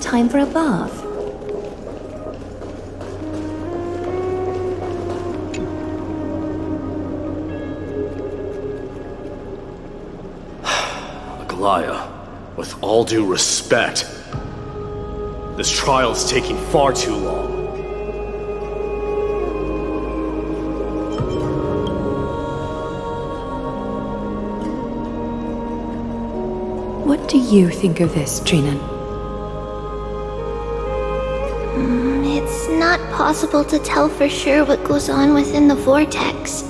time for a bath. Aglaya, with all due respect, this trial's taking far too long. What do you think of this, Trinan? It's not possible to tell for sure what goes on within the vortex.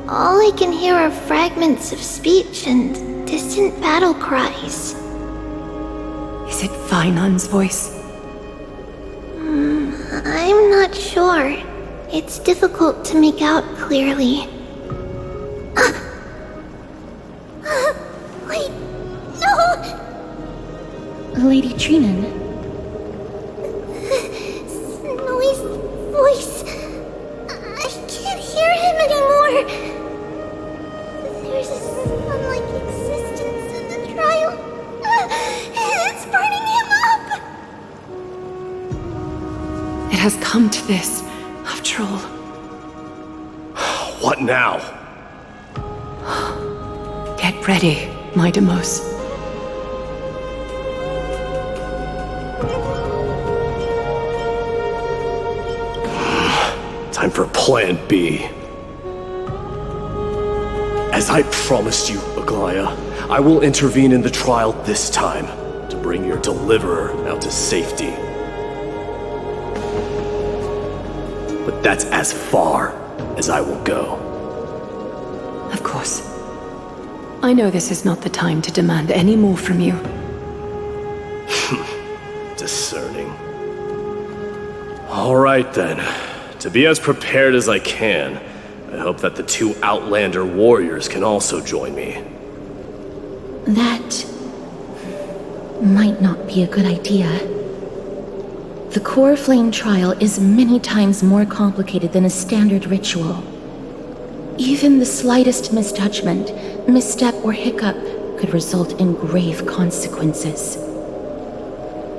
All I can hear are fragments of speech and distant battle cries. Is it Vainan's voice? I'm not sure. It's difficult to make out clearly. Wait, no! Lady Trinan. Snowy's voice. I can't hear him anymore. There's a sun-like existence in the trial. It's burning him up! It has come to this, after all. What now? Get ready, my Demos. Time for Plan B. As I promised you, Aglaya, I will intervene in the trial this time to bring your deliverer out to safety. But that's as far as I will go. Of course. I know this is not the time to demand any more from you. Discerning. All right then. To be as prepared as I can, I hope that the two Outlander warriors can also join me. That might not be a good idea. The core flame trial is many times more complicated than a standard ritual. Even the slightest misjudgment, misstep, or hiccup could result in grave consequences.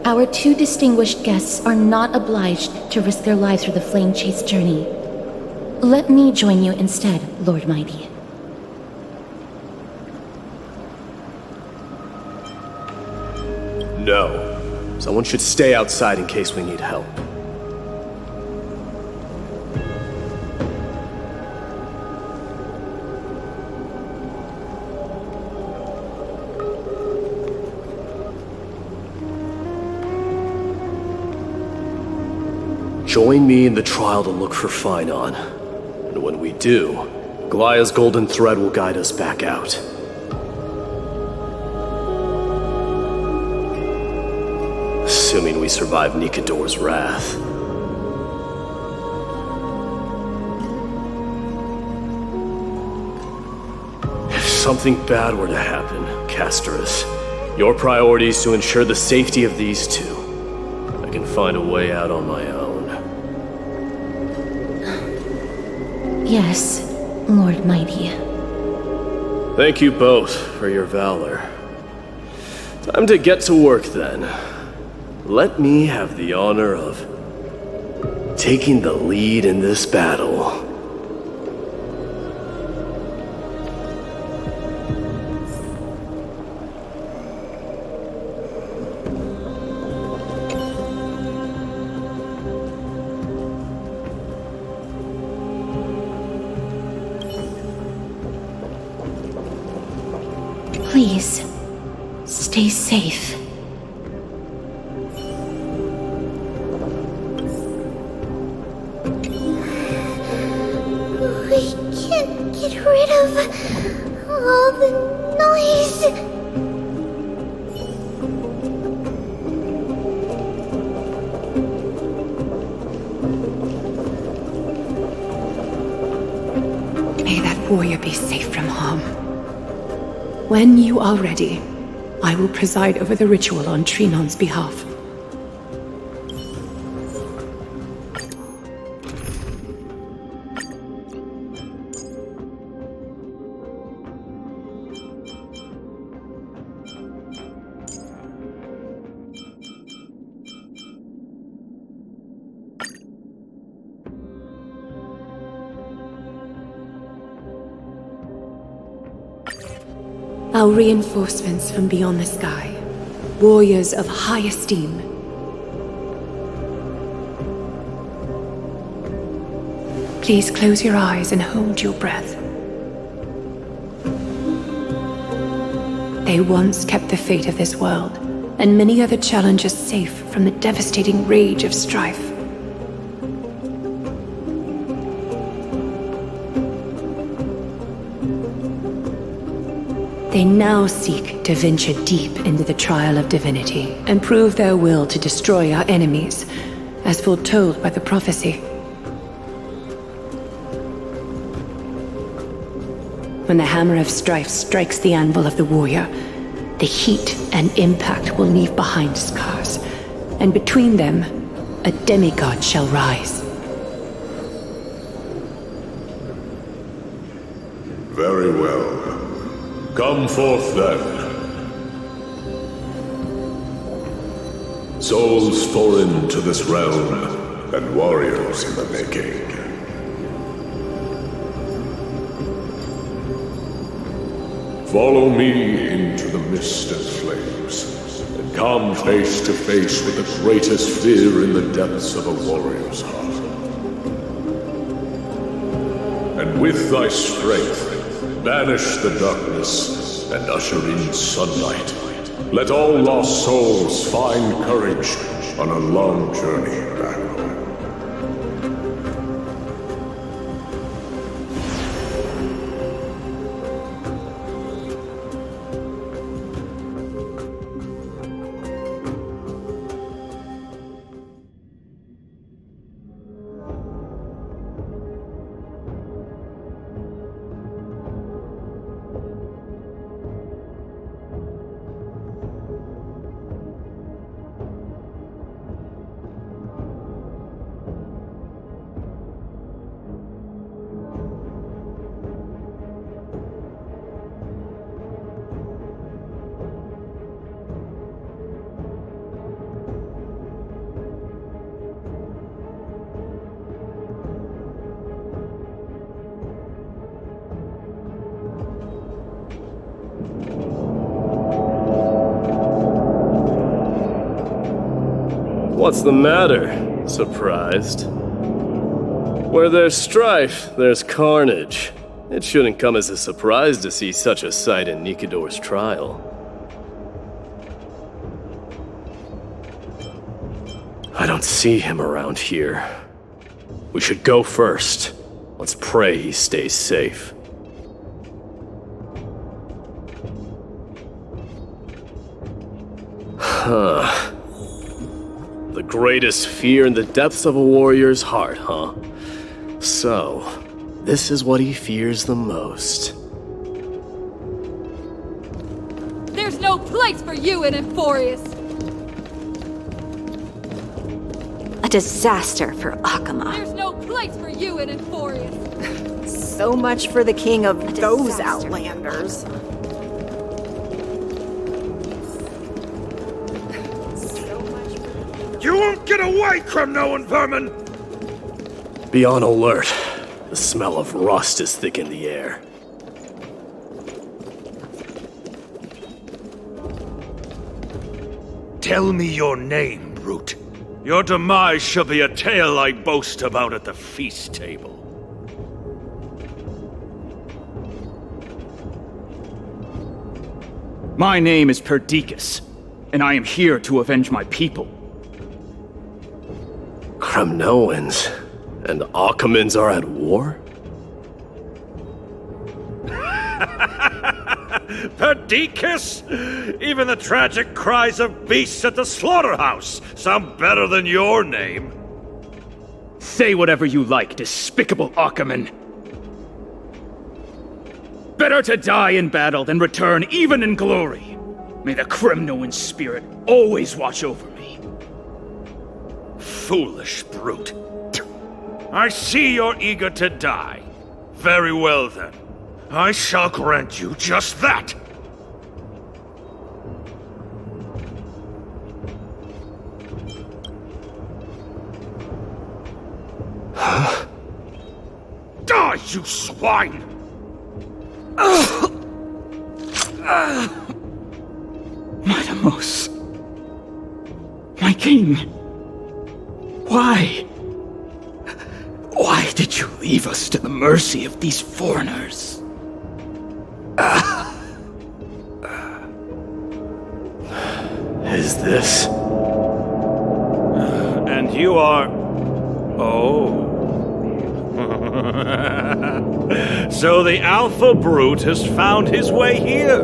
Our two distinguished guests are not obliged to risk their lives for the flame chase journey. Let me join you instead, Lord Mighty. No. Someone should stay outside in case we need help. Join me in the trial to look for Finon. And when we do, Aglaya's golden thread will guide us back out. Assuming we survive Nikador's wrath. If something bad were to happen, Casterus, your priority is to ensure the safety of these two. I can find a way out on my own. Yes, Lord Mighty. Thank you both for your valor. Time to get to work then. Let me have the honor of taking the lead in this battle. Please, stay safe. We can't get rid of all the noise. May that warrior be safe from harm. When you are ready, I will preside over the ritual on Trinon's behalf. Our reinforcements from beyond the sky. Warriors of high esteem. Please close your eyes and hold your breath. They once kept the fate of this world, and many other challenges safe from the devastating rage of strife. They now seek to venture deep into the trial of divinity and prove their will to destroy our enemies, as foretold by the prophecy. When the hammer of strife strikes the anvil of the warrior, the heat and impact will leave behind scars, and between them, a demigod shall rise. Very well. Come forth then. Souls foreign to this realm, and warriors in the making. Follow me into the mist and flames, and come face to face with the greatest fear in the depths of a warrior's heart. And with thy strength, banish the darkness and usher in sunlight. Let all lost souls find courage on a long journey back home. What's the matter? Surprised? Where there's strife, there's carnage. It shouldn't come as a surprise to see such a sight in Nikidor's trial. I don't see him around here. We should go first. Let's pray he stays safe. Huh. The greatest fear in the depths of a warrior's heart, huh? So, this is what he fears the most. There's no place for you in Amphoreus! A disaster for Akama. There's no place for you in Amphoreus! So much for the king of those disaster. outlanders. You won't get away, Kremnoan vermin! Be on alert. The smell of rust is thick in the air. Tell me your name, brute. Your demise shall be a tale I boast about at the feast table. My name is Perdiccas, and I am here to avenge my people. Kremnoans and Akamans are at war? Perdiccas? Even the tragic cries of beasts at the slaughterhouse sound better than your name. Say whatever you like, despicable Akaman. Better to die in battle than return even in glory. May the Kremnoan spirit always watch over me. Foolish brute. I see you're eager to die. Very well then. I shall grant you just that. Huh? Die, you swine! Atmos. My king. Why? Why did you leave us to the mercy of these foreigners? Is this? And you are... Oh. So the Alpha Brute has found his way here.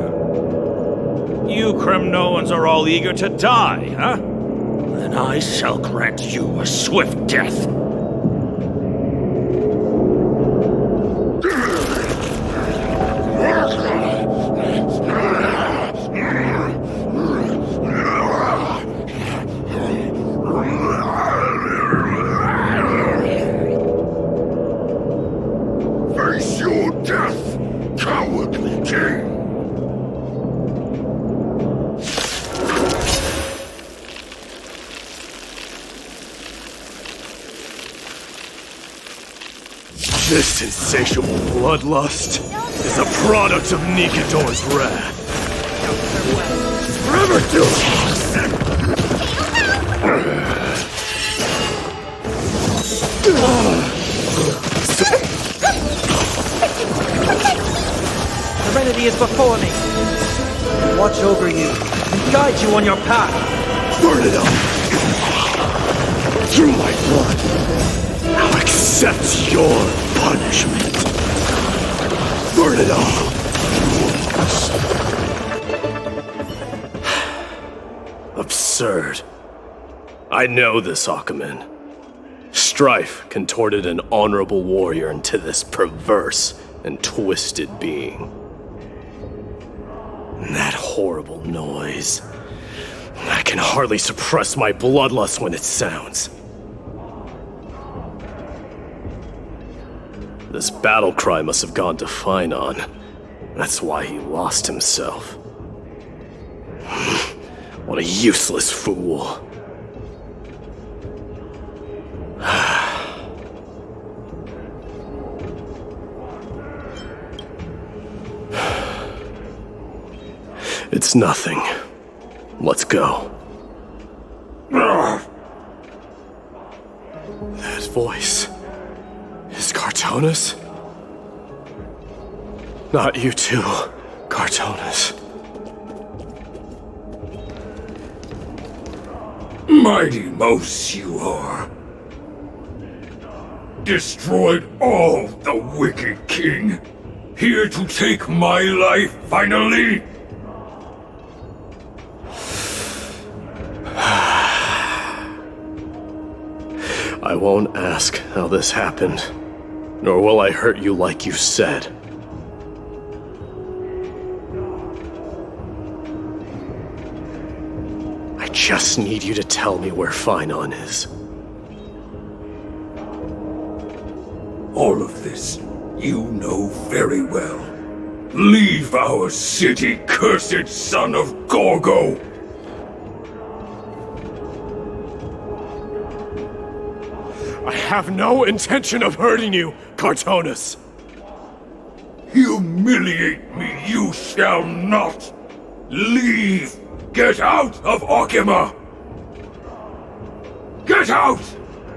You Kremnoans are all eager to die, huh? Then I shall grant you a swift death. Face your death, cowardly king! This insatiable bloodlust is a product of Nikador's wrath. Forever Serenity is before me. I watch over you and guide you on your path. Burn it up! Through my blood! Now accept your punishment! Burn it all! Absurd. I know this Akaman. Strife contorted an honorable warrior into this perverse and twisted being. And that horrible noise. I can hardly suppress my bloodlust when it sounds. This battle cry must have gone to Finon. That's why he lost himself. What a useless fool. It's nothing. Let's go. That voice is Cartonis? Not you too, Cartonis. Mighty Mouse you are. Destroyed all the wicked king. Here to take my life finally. I won't ask how this happened, nor will I hurt you like you said. I just need you to tell me where Finon is. All of this you know very well. Leave our city, cursed son of Gorgo! I have no intention of hurting you, Cartonis. Humiliate me you shall not! Leave! Get out of Okima! Get out!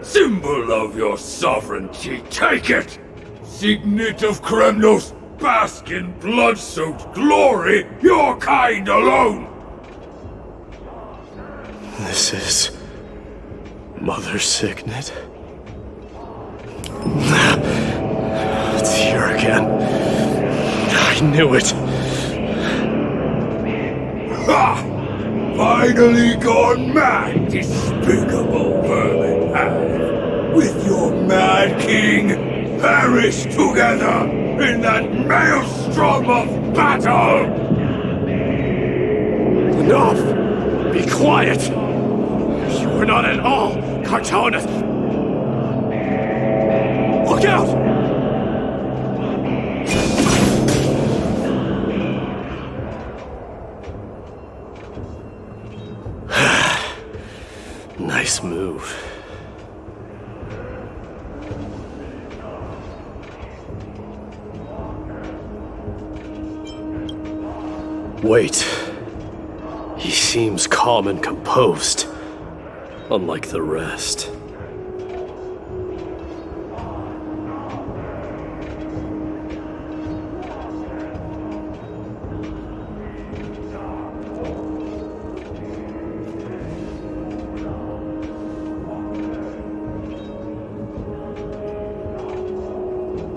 Symbol of your sovereignty, take it! Signet of Kremnos, bask in blood-soaked glory, your kind alone! This is... Mother's signet? It's here again. I knew it. Ha! Finally gone mad, despicable vermin have. With your mad king, perish together in that maelstrom of battle! Enough! Be quiet! You were not at all, Cartonis! Look out! Nice move. Wait. He seems calm and composed, unlike the rest.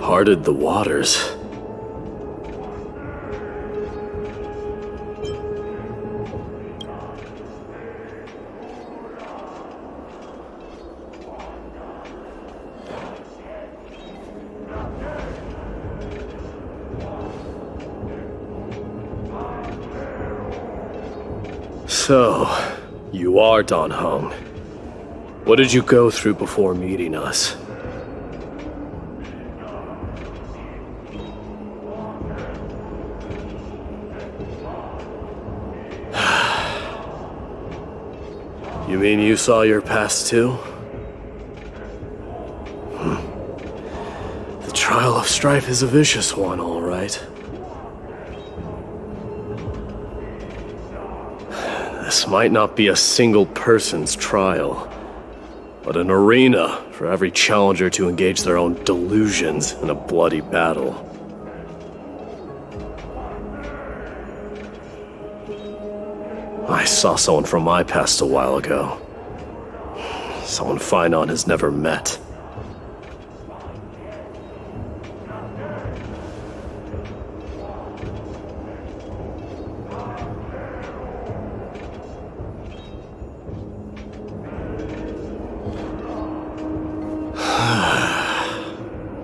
Parted the waters. So, you are Dan Heng. What did you go through before meeting us? You mean you saw your past too? The trial of strife is a vicious one, all right. This might not be a single person's trial, but an arena for every challenger to engage their own delusions in a bloody battle. I saw someone from my past a while ago. Someone Finon has never met.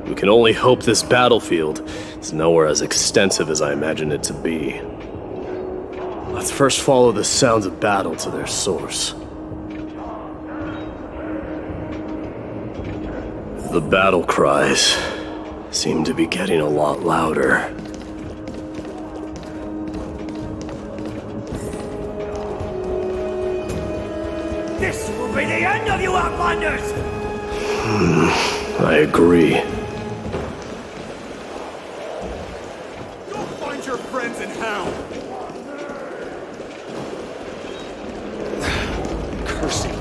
We can only hope this battlefield is nowhere as extensive as I imagined it to be. Let's first follow the sounds of battle to their source. The battle cries seem to be getting a lot louder. This will be the end of you Outlanders! I agree. Go find your friends and hound! Cursing.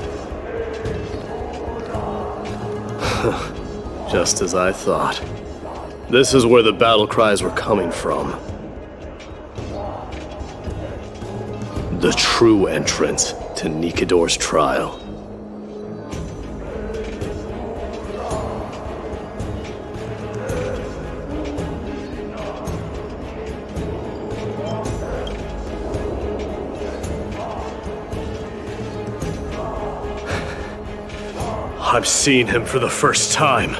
Just as I thought. This is where the battle cries were coming from. The true entrance to Nikador's trial. I'm seeing him for the first time,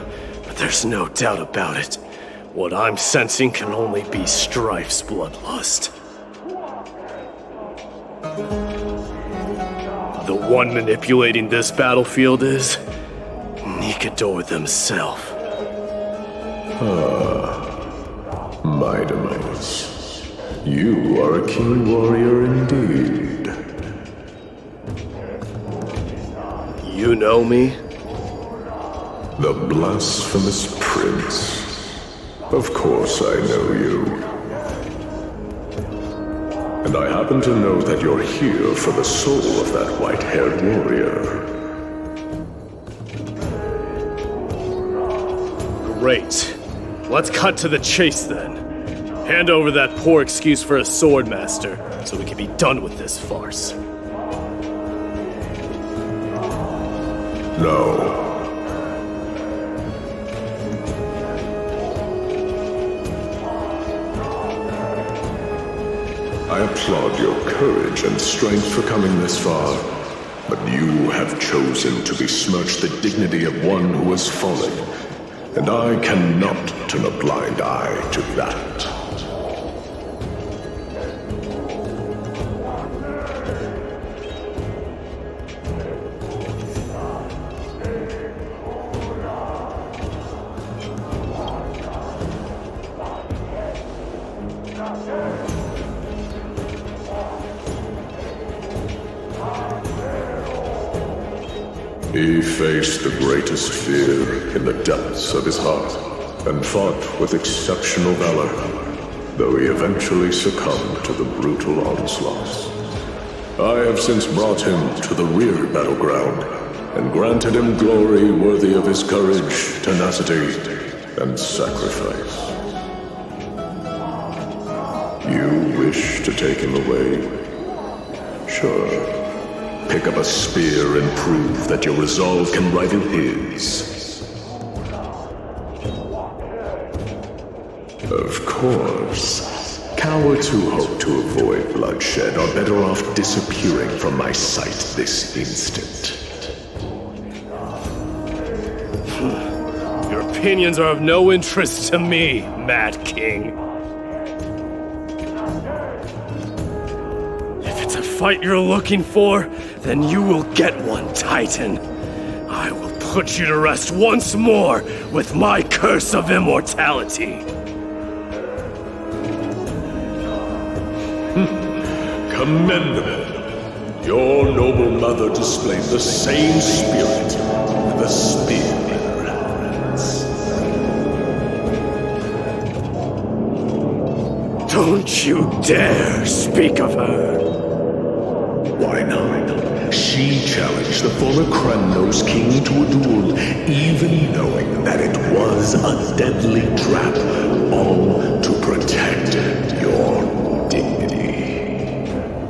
but there's no doubt about it. What I'm sensing can only be Strife's bloodlust. The one manipulating this battlefield is Nikador themselves. My demise. You are a keen warrior indeed. You know me? The blasphemous prince. Of course I know you. And I happen to know that you're here for the soul of that white-haired warrior. Great. Let's cut to the chase then. Hand over that poor excuse for a sword master, so we can be done with this farce. No. I applaud your courage and strength for coming this far, but you have chosen to besmirch the dignity of one who has fallen, and I cannot turn a blind eye to that. He faced the greatest fear in the depths of his heart, and fought with exceptional valor, though he eventually succumbed to the brutal onslaughts. I have since brought him to the rear battleground and granted him glory worthy of his courage, tenacity, and sacrifice. You wish to take him away? Sure. Pick up a spear and prove that your resolve can rival his. Of course. Cowards who hope to avoid bloodshed are better off disappearing from my sight this instant. Your opinions are of no interest to me, Mad King. If it's a fight you're looking for, then you will get one, Titan. I will put you to rest once more with my curse of immortality. Commendable. Your noble mother displayed the same spirit with a spear in her hands. Don't you dare speak of her. Why not? She challenged the former Kremnos king to a duel, even knowing that it was a deadly trap, all to protect your dignity.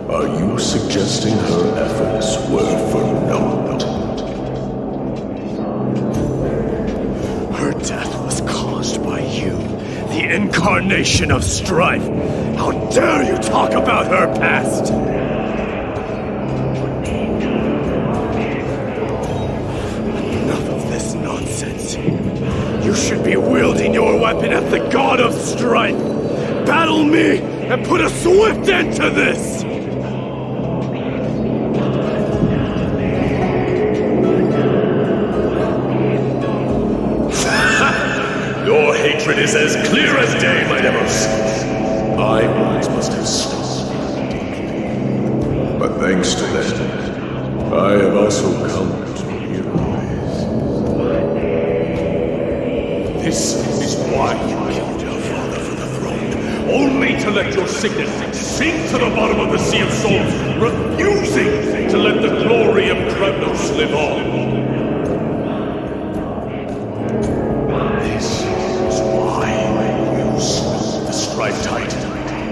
Are you suggesting her efforts were for naught? Her death was caused by you, the incarnation of strife. How dare you talk about her past? Enough of this nonsense. You should be wielding your weapon at the god of strife. Battle me and put a swift end to this! Your hatred is as clear as day, my Demos. I once must have stopped deeply. But thanks to them, I have also come to realize. This is why you killed your father for the throne. Only to let your signet sink to the bottom of the Sea of Souls, refusing to let the glory of Kremnos live on.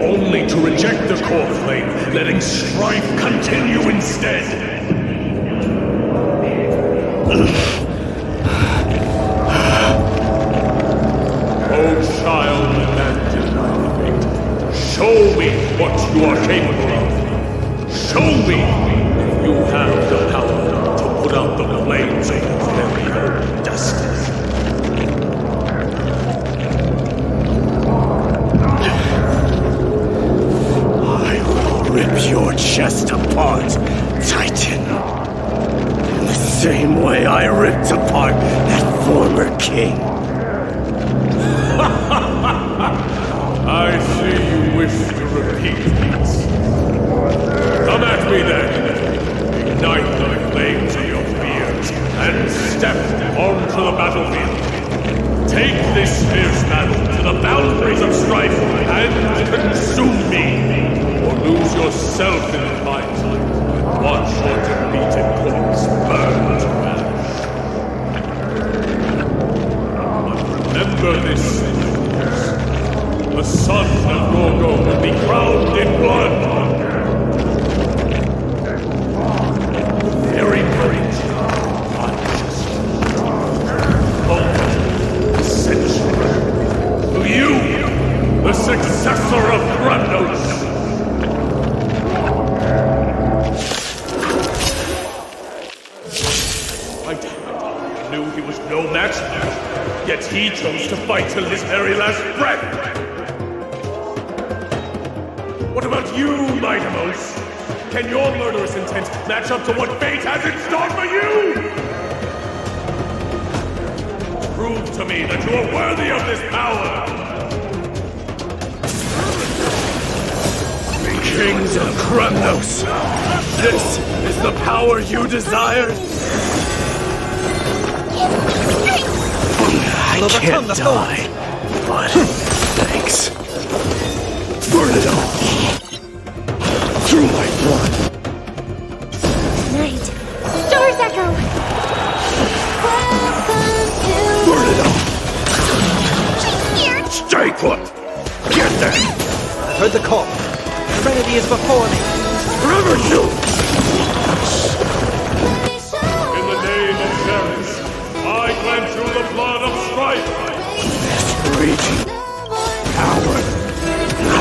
Only to reject the core flame, letting strife continue instead. Oh, child of that denied fate, show me what you are capable of. Show me if you have the power to put out the flames of your very own destiny. Rip your chest apart, Titan. In the same way I ripped apart that former king. I see you wish to repeat this. Come at me then. Ignite the flames of your fears and step onto the battlefield. Take this fierce battle to the boundaries of strife and consume me. Or lose yourself in the fight, and watch your defeated corpse burn to ash. But remember this, the son of Gorgo will be crowned in blood. The very breach of conscious moment, essential to you, the successor of Kremnos. No match, yet he chose to fight till his very last breath. What about you, my Demos? Can your murderous intent match up to what fate has in store for you? Prove to me that you are worthy of this power. Kings of Kremnos, this is the power you desired? I can't die, but thanks. Burn it all. Through my blood. foot! Get there! I heard the call. Serenity is before me. Forever you! In the name of Ceres, I cleanse you the blood of strife. This raging power,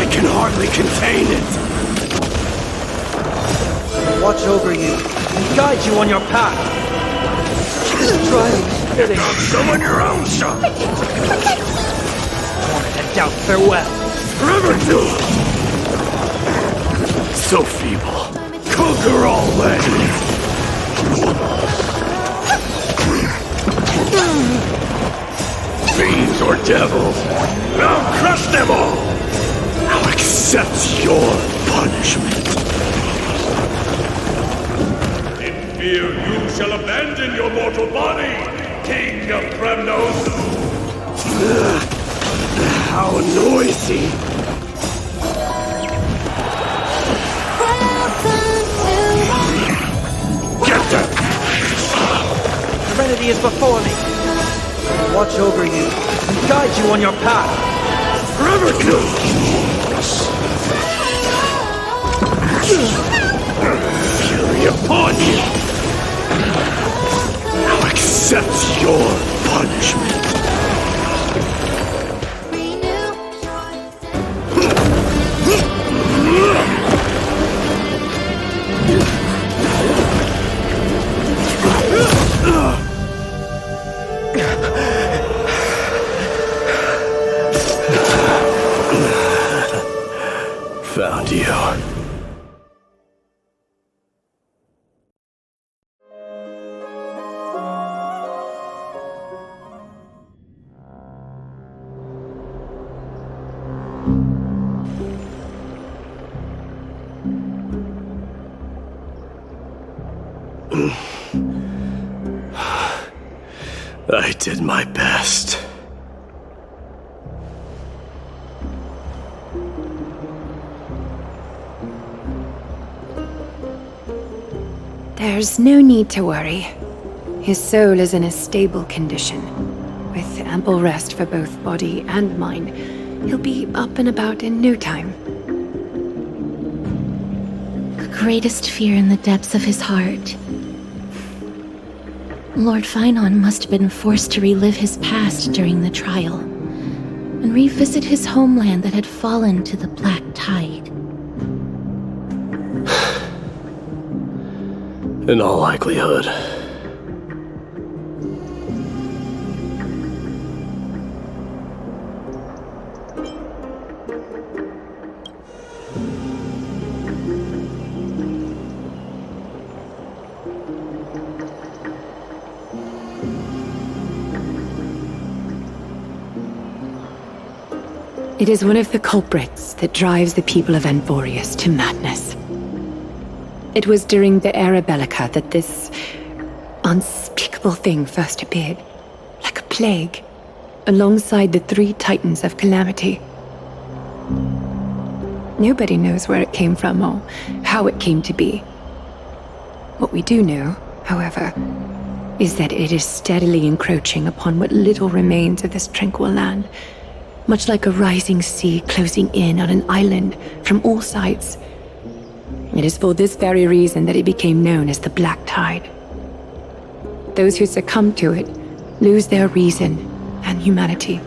I can hardly contain it. Watch over you and guide you on your path. This trial is fitting. Summon your own son! Wanted to doubt farewell. Forever you! So feeble. Conquer all land. Fiends or devils, I'll crush them all! I'll accept your punishment. In fear you shall abandon your mortal body, King of Kremnos. How noisy. Get them! Serenity is before me. Watch over you and guide you on your path. Forever you! Fury upon you. I'll accept your punishment. Found you. I did my best. There's no need to worry. His soul is in a stable condition. With ample rest for both body and mind, he'll be up and about in no time. The greatest fear in the depths of his heart. Lord Finon must have been forced to relive his past during the trial, and revisit his homeland that had fallen to the black tide. In all likelihood. It is one of the culprits that drives the people of Amphoreus to madness. It was during the Era Bellica that this unspeakable thing first appeared, like a plague, alongside the three titans of calamity. Nobody knows where it came from or how it came to be. What we do know, however, is that it is steadily encroaching upon what little remains of this tranquil land, much like a rising sea closing in on an island from all sides. It is for this very reason that it became known as the Black Tide. Those who succumb to it lose their reason and humanity,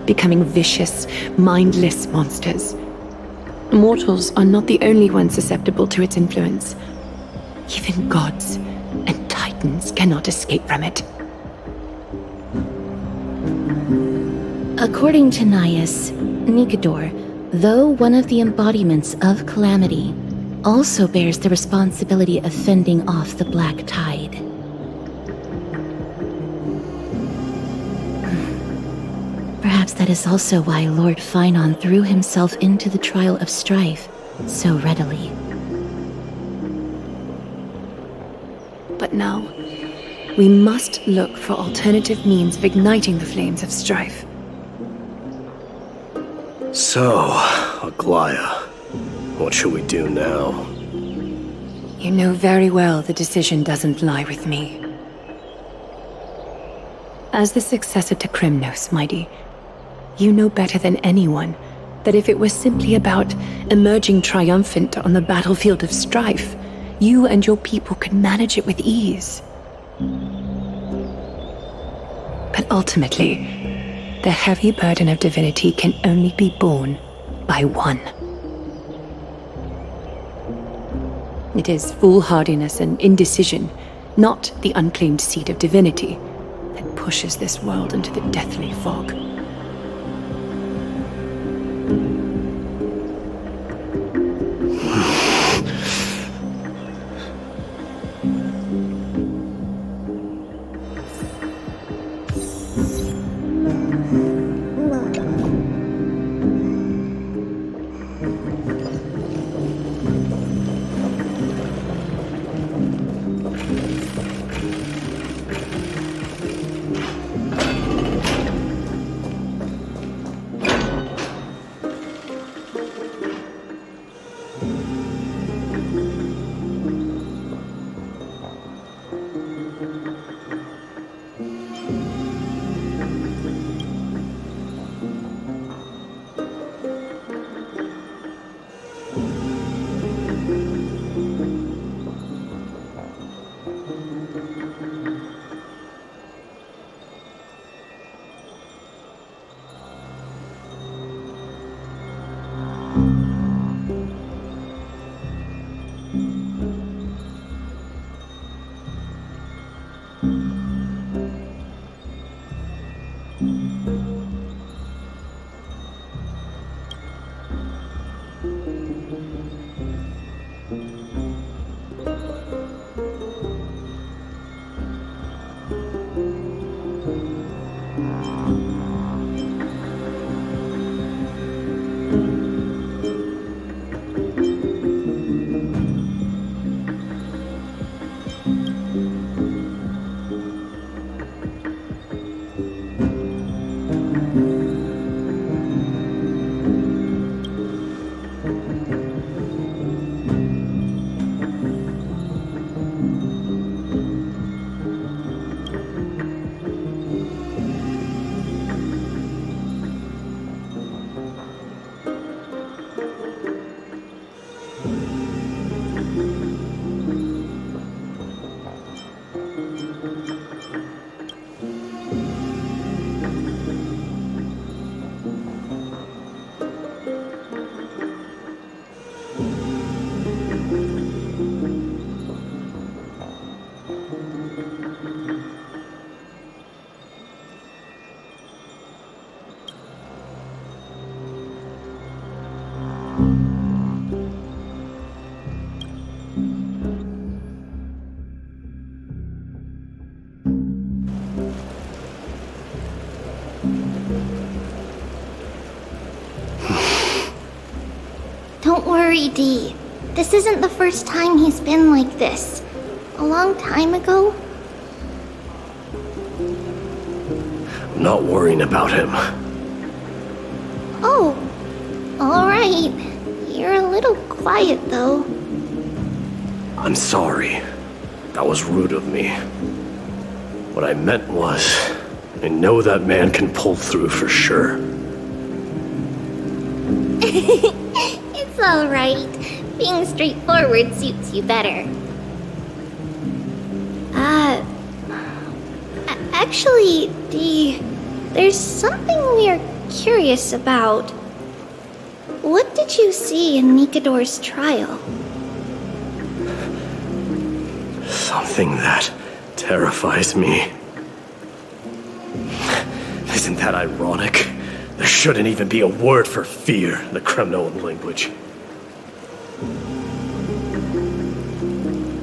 becoming vicious, mindless monsters. Mortals are not the only ones susceptible to its influence. Even gods and titans cannot escape from it. According to Naius, Nikedor, though one of the embodiments of calamity, also bears the responsibility of fending off the Black Tide. Perhaps that is also why Lord Finon threw himself into the trial of strife so readily. But now, we must look for alternative means of igniting the flames of strife. So, Aglaya, what should we do now? You know very well the decision doesn't lie with me. As the successor to Kremnos, mighty, You know better than anyone that if it was simply about emerging triumphant on the battlefield of strife, you and your people could manage it with ease. But ultimately, the heavy burden of divinity can only be borne by one. It is foolhardiness and indecision, not the unclaimed seed of divinity, that pushes this world into the deathly fog. Don't worry, Dee. This isn't the first time he's been like this. A long time ago. I'm not worrying about him. Oh, alright. You're a little quiet, though. I'm sorry. That was rude of me. What I meant was, I know that man can pull through for sure. It's alright. Being straightforward suits you better. Actually, Dee, there's something we're curious about. What did you see in Nikador's trial? Something that terrifies me. Isn't that ironic? There shouldn't even be a word for fear in the Kremnoan language.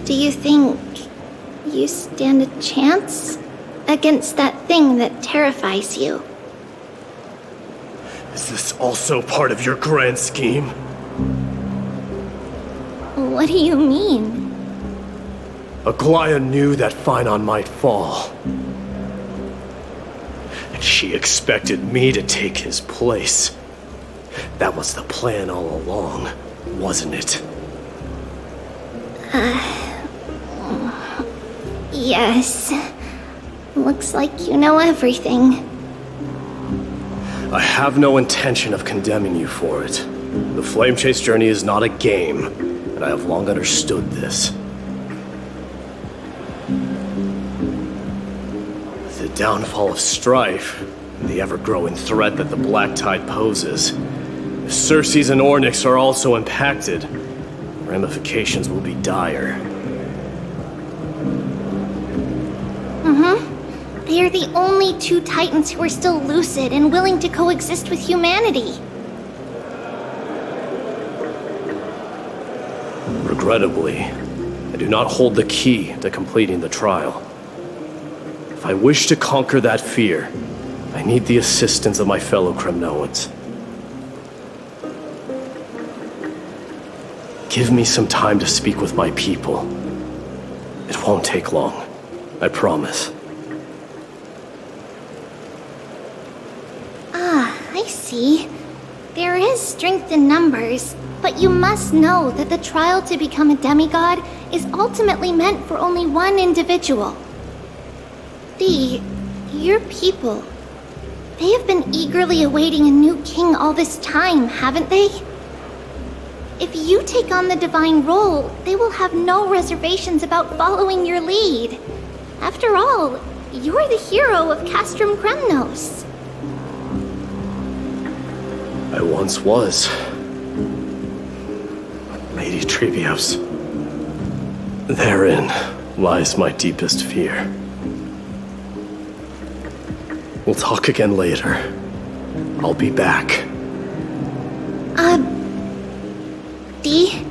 Do you think you stand a chance against that thing that terrifies you? Is this also part of your grand scheme? What do you mean? Aglaya knew that Phinon might fall. And she expected me to take his place. That was the plan all along, wasn't it? Yes. Looks like you know everything. I have no intention of condemning you for it. The Flame Chase journey is not a game, and I have long understood this. With the downfall of strife, and the ever-growing threat that the Black Tide poses, if Cersei's and Ornyx are also impacted, ramifications will be dire. They are the only two Titans who are still lucid and willing to coexist with humanity. Regrettably, I do not hold the key to completing the trial. If I wish to conquer that fear, I need the assistance of my fellow Kremnoans. Give me some time to speak with my people. It won't take long, I promise. I see. There is strength in numbers, but you must know that the trial to become a demigod is ultimately meant for only one individual. Your people. They have been eagerly awaiting a new king all this time, haven't they? If you take on the divine role, they will have no reservations about following your lead. After all, you're the hero of Castrum Kremnos. I once was. Lady Trevios. Therein lies my deepest fear. We'll talk again later. I'll be back. Dee?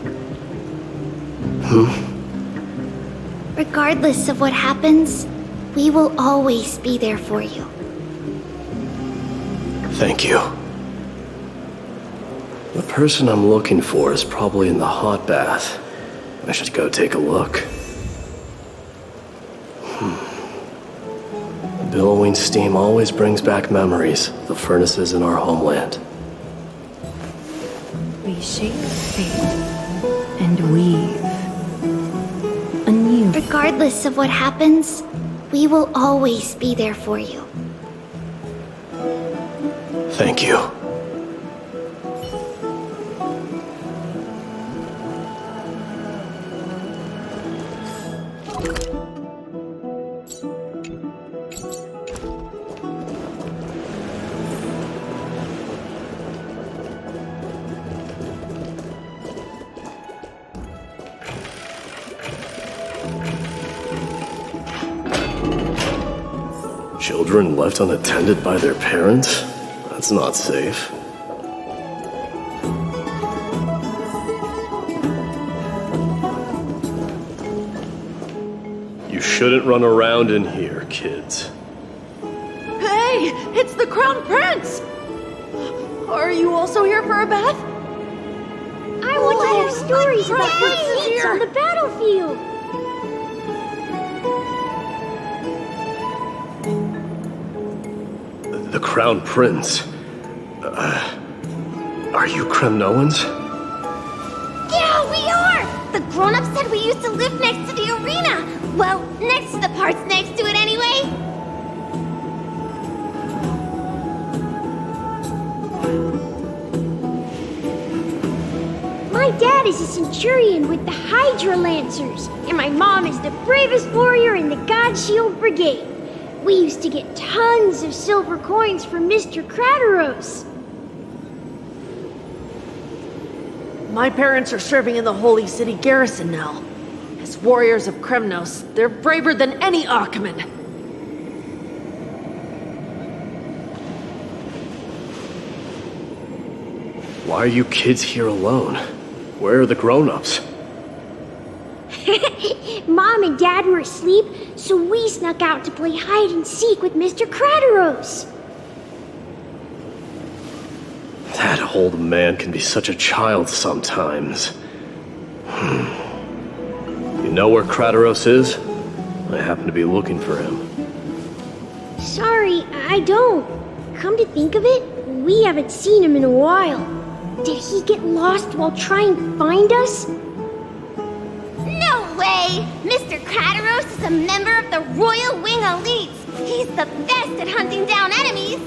Regardless of what happens, we will always be there for you. Thank you. The person I'm looking for is probably in the hot bath. I should go take a look. The billowing steam always brings back memories of the furnaces in our homeland. We shape fate and weave anew. Regardless of what happens, we will always be there for you. Thank you. Children left unattended by their parents? That's not safe. You shouldn't run around in here, kids. Hey, it's the Crown Prince! Are you also here for a bath? I want to hear stories about the feats on the battlefield! The Crown Prince. Are you Kremnoans? Yeah, we are! The grown-ups said we used to live next to the arena! Well, next to the parts next to it anyway! My dad is a centurion with the Hydra Lancers, and my mom is the bravest warrior in the God Shield Brigade. We used to get tons of silver coins from Mr. Crateros. My parents are serving in the Holy City garrison now. As warriors of Kremnos, they're braver than any Achaemen. Why are you kids here alone? Where are the grown-ups? Mom and Dad were asleep, so we snuck out to play hide and seek with Mr. Crateros. That old man can be such a child sometimes. You know where Crateros is? I happen to be looking for him. Sorry, I don't. Come to think of it, we haven't seen him in a while. Did he get lost while trying to find us? No way! Mr. Crateros is a member of the Royal Wing Elites. He's the best at hunting down enemies.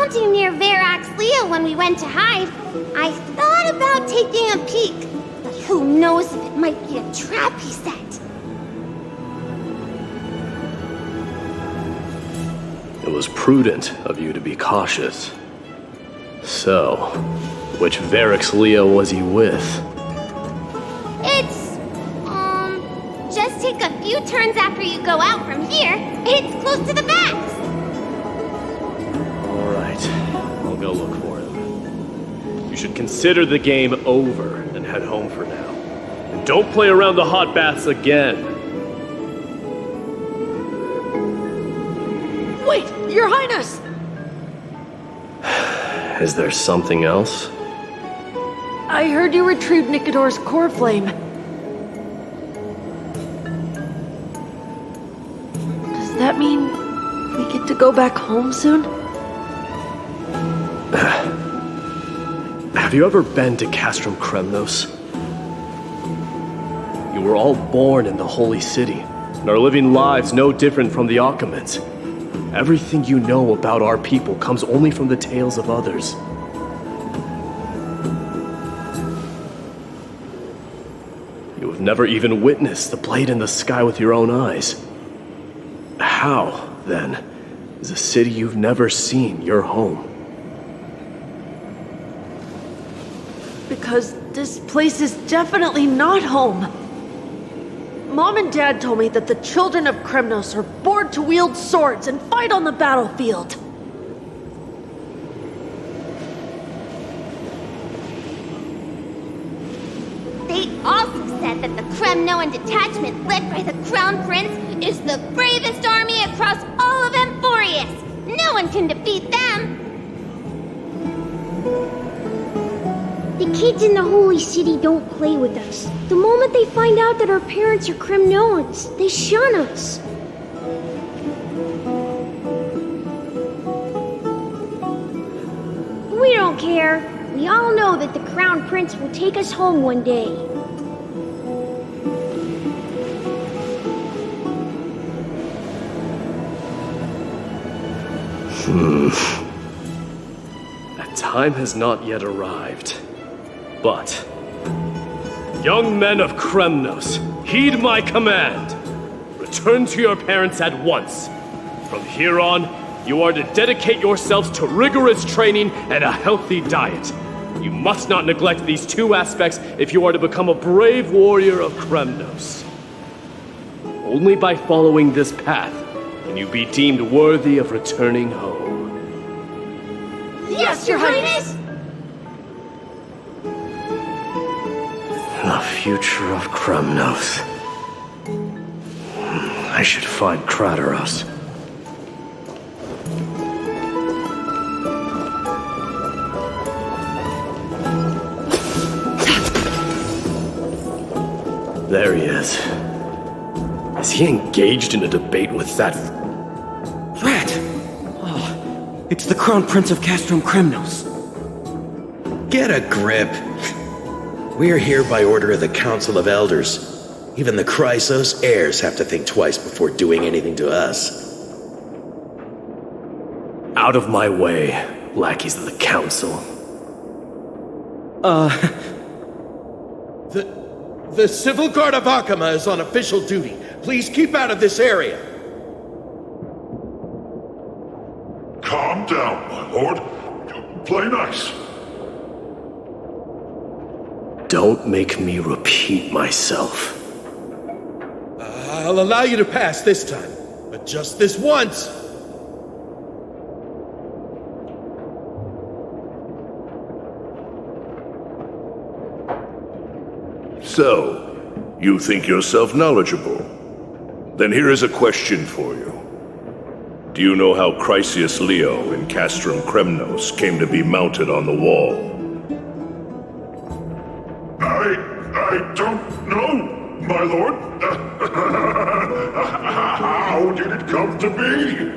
fountain near Verax Leo when we went to hide. I thought about taking a peek, but who knows if it might be a trap he set. It was prudent of you to be cautious. So, which Verax Leo was he with? It's, just take a few turns after you go out from here. It's close to the backs. Alright, I'll go look for him. You should consider the game over and head home for now. And don't play around the hot baths again. Wait, Your Highness! Is there something else? I heard you retrieved Nicodor's core flame. Does that mean we get to go back home soon? Have you ever been to Castrum Kremnos? You were all born in the Holy City, and are living lives no different from the Achaemenids. Everything you know about our people comes only from the tales of others. You have never even witnessed the blade in the sky with your own eyes. How, then, is a city you've never seen your home? Because this place is definitely not home. Mom and Dad told me that the children of Kremnos are born to wield swords and fight on the battlefield. They also said that the Kremnoan detachment led by the Crown Prince is the bravest army across all of Amphoreus. No one can defeat them. The kids in the Holy City don't play with us. The moment they find out that our parents are Kremnoans, they shun us. We don't care. We all know that the Crown Prince will take us home one day. That time has not yet arrived. But, young men of Kremnos, heed my command. Return to your parents at once. From here on, you are to dedicate yourselves to rigorous training and a healthy diet. You must not neglect these two aspects if you are to become a brave warrior of Kremnos. Only by following this path can you be deemed worthy of returning home. Yes, Your Highness! The future of Kremnos. I should find Krateros. There he is. Is he engaged in a debate with that... Rat! Oh, it's the Crown Prince of Castrum Kremnos. Get a grip. We're here by order of the Council of Elders. Even the Chrysos heirs have to think twice before doing anything to us. Out of my way, lackeys of the Council. The Civil Guard of Achaema is on official duty. Please keep out of this area. Calm down, my lord. Play nice. Don't make me repeat myself. I'll allow you to pass this time, but just this once. So, you think yourself knowledgeable? Then here is a question for you. Do you know how Chrysius Leo in Castrum Kremnos came to be mounted on the wall? I don't know, my lord. How did it come to be?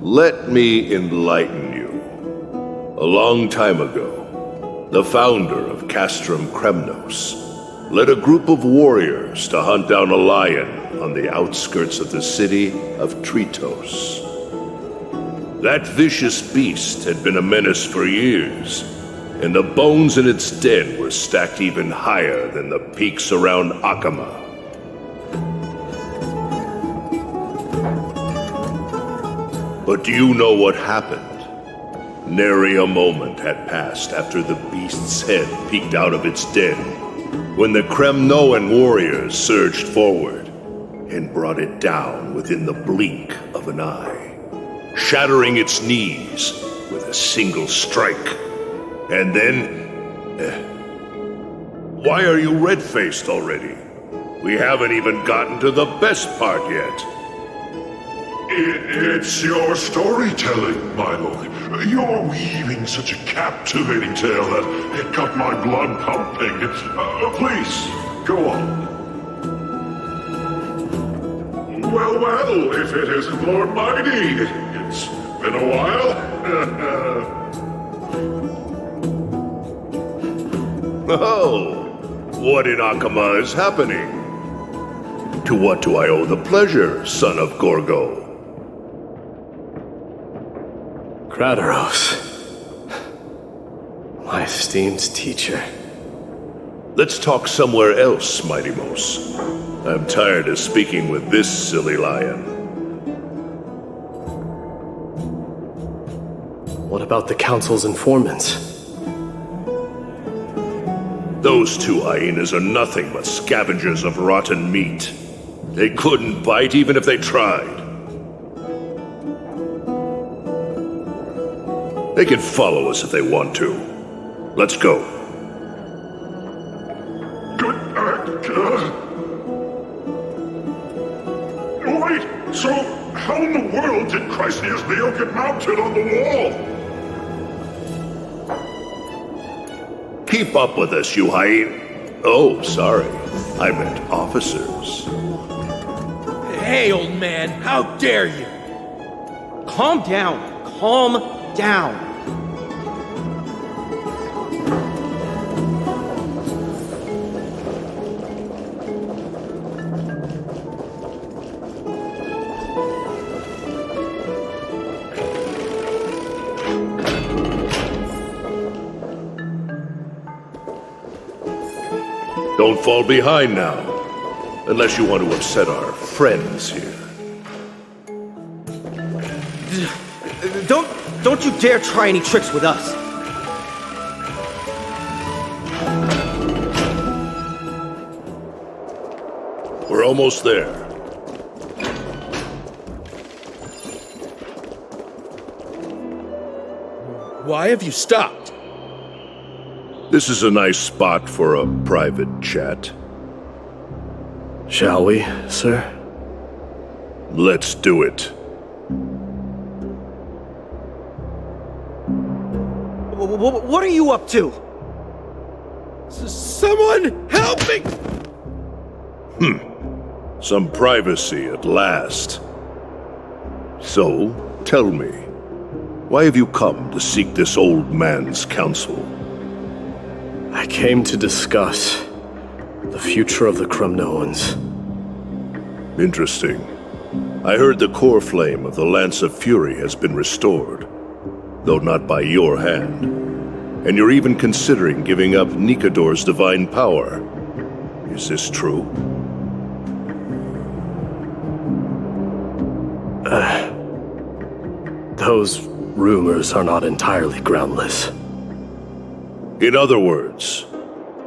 Let me enlighten you. A long time ago, the founder of Castrum Kremnos led a group of warriors to hunt down a lion on the outskirts of the city of Tritos. That vicious beast had been a menace for years, and the bones in its den were stacked even higher than the peaks around Akama. But do you know what happened? Nary a moment had passed after the beast's head peeked out of its den, when the Kremnoan warriors surged forward and brought it down within the blink of an eye, shattering its knees with a single strike. And then... why are you red-faced already? We haven't even gotten to the best part yet. It's your storytelling, my lord. You're weaving such a captivating tale that it got my blood pumping. Please, go on. Well, if it isn't Lord Mighty. It's been a while. Oh, what in Akama is happening? To what do I owe the pleasure, son of Gorgo? Kratos, my esteemed teacher. Let's talk somewhere else, Mighty Mos. I'm tired of speaking with this silly lion. What about the Council's informants? Those two hyenas are nothing but scavengers of rotten meat. They couldn't bite even if they tried. They can follow us if they want to. Let's go. Wait, so how in the world did Chrysia's Leo get mounted on the wall? Keep up with us, you hyena. Oh, sorry. I meant officers. Hey, old man, how dare you? Calm down. Calm down. Don't fall behind now, unless you want to upset our friends here. Don't you dare try any tricks with us. We're almost there. Why have you stopped? This is a nice spot for a private chat. Shall we, sir? Let's do it. What are you up to? Someone help me! Some privacy at last. So, tell me, why have you come to seek this old man's counsel? I came to discuss the future of the Kremnoans. Interesting. I heard the core flame of the Lance of Fury has been restored, though not by your hand. And you're even considering giving up Nikador's divine power. Is this true? Those rumors are not entirely groundless. In other words,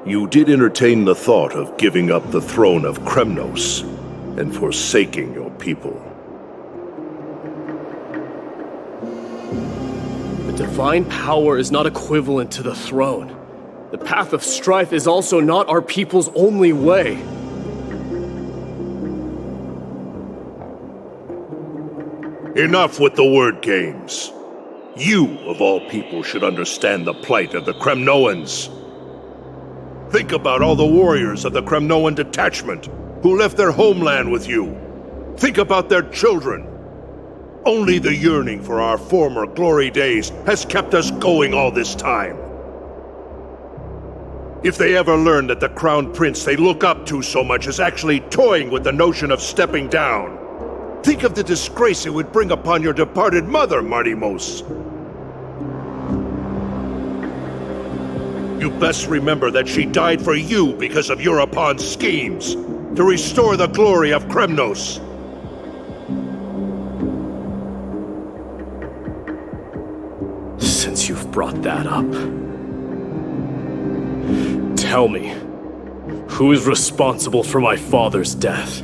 you did entertain the thought of giving up the throne of Kremnos and forsaking your people. The divine power is not equivalent to the throne. The path of strife is also not our people's only way. Enough with the word games. You, of all people, should understand the plight of the Kremnoans. Think about all the warriors of the Kremnoan detachment who left their homeland with you. Think about their children. Only the yearning for our former glory days has kept us going all this time. If they ever learn that the Crown Prince they look up to so much is actually toying with the notion of stepping down, think of the disgrace it would bring upon your departed mother, Martimos. You best remember that she died for you because of Europon's schemes, to restore the glory of Kremnos. Since you've brought that up, tell me, who is responsible for my father's death?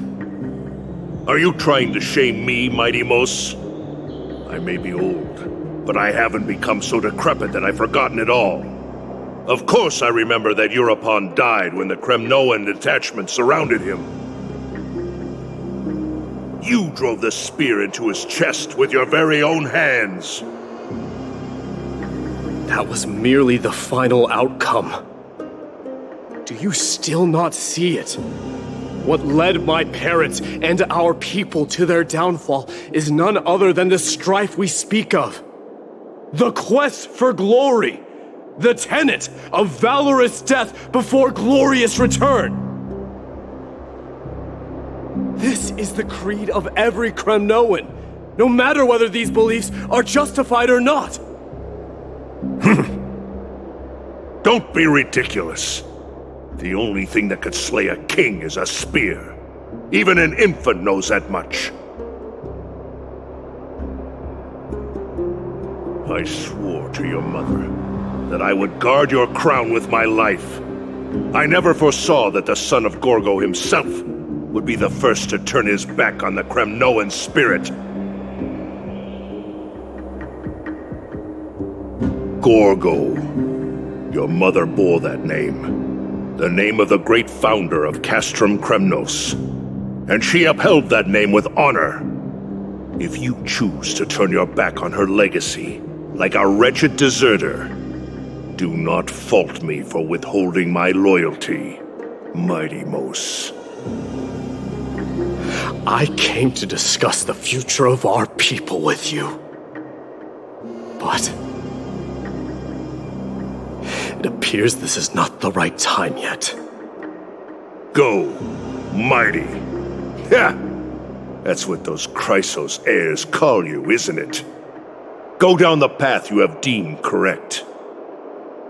Are you trying to shame me, Martimos? I may be old, but I haven't become so decrepit that I've forgotten it all. Of course I remember that Europon died when the Kremnoan detachment surrounded him. You drove the spear into his chest with your very own hands. That was merely the final outcome. Do you still not see it? What led my parents and our people to their downfall is none other than the strife we speak of. The quest for glory. The tenet of valorous death before glorious return. This is the creed of every Kremnoan, no matter whether these beliefs are justified or not. Don't be ridiculous. The only thing that could slay a king is a spear. Even an infant knows that much. I swore to your mother that I would guard your crown with my life. I never foresaw that the son of Gorgo himself would be the first to turn his back on the Kremnoan spirit. Gorgo. Your mother bore that name. The name of the great founder of Castrum Kremnos. And she upheld that name with honor. If you choose to turn your back on her legacy, like a wretched deserter, do not fault me for withholding my loyalty, Martimos. I came to discuss the future of our people with you. But it appears this is not the right time yet. Go, mighty. Ha! That's what those Chrysos heirs call you, isn't it? Go down the path you have deemed correct.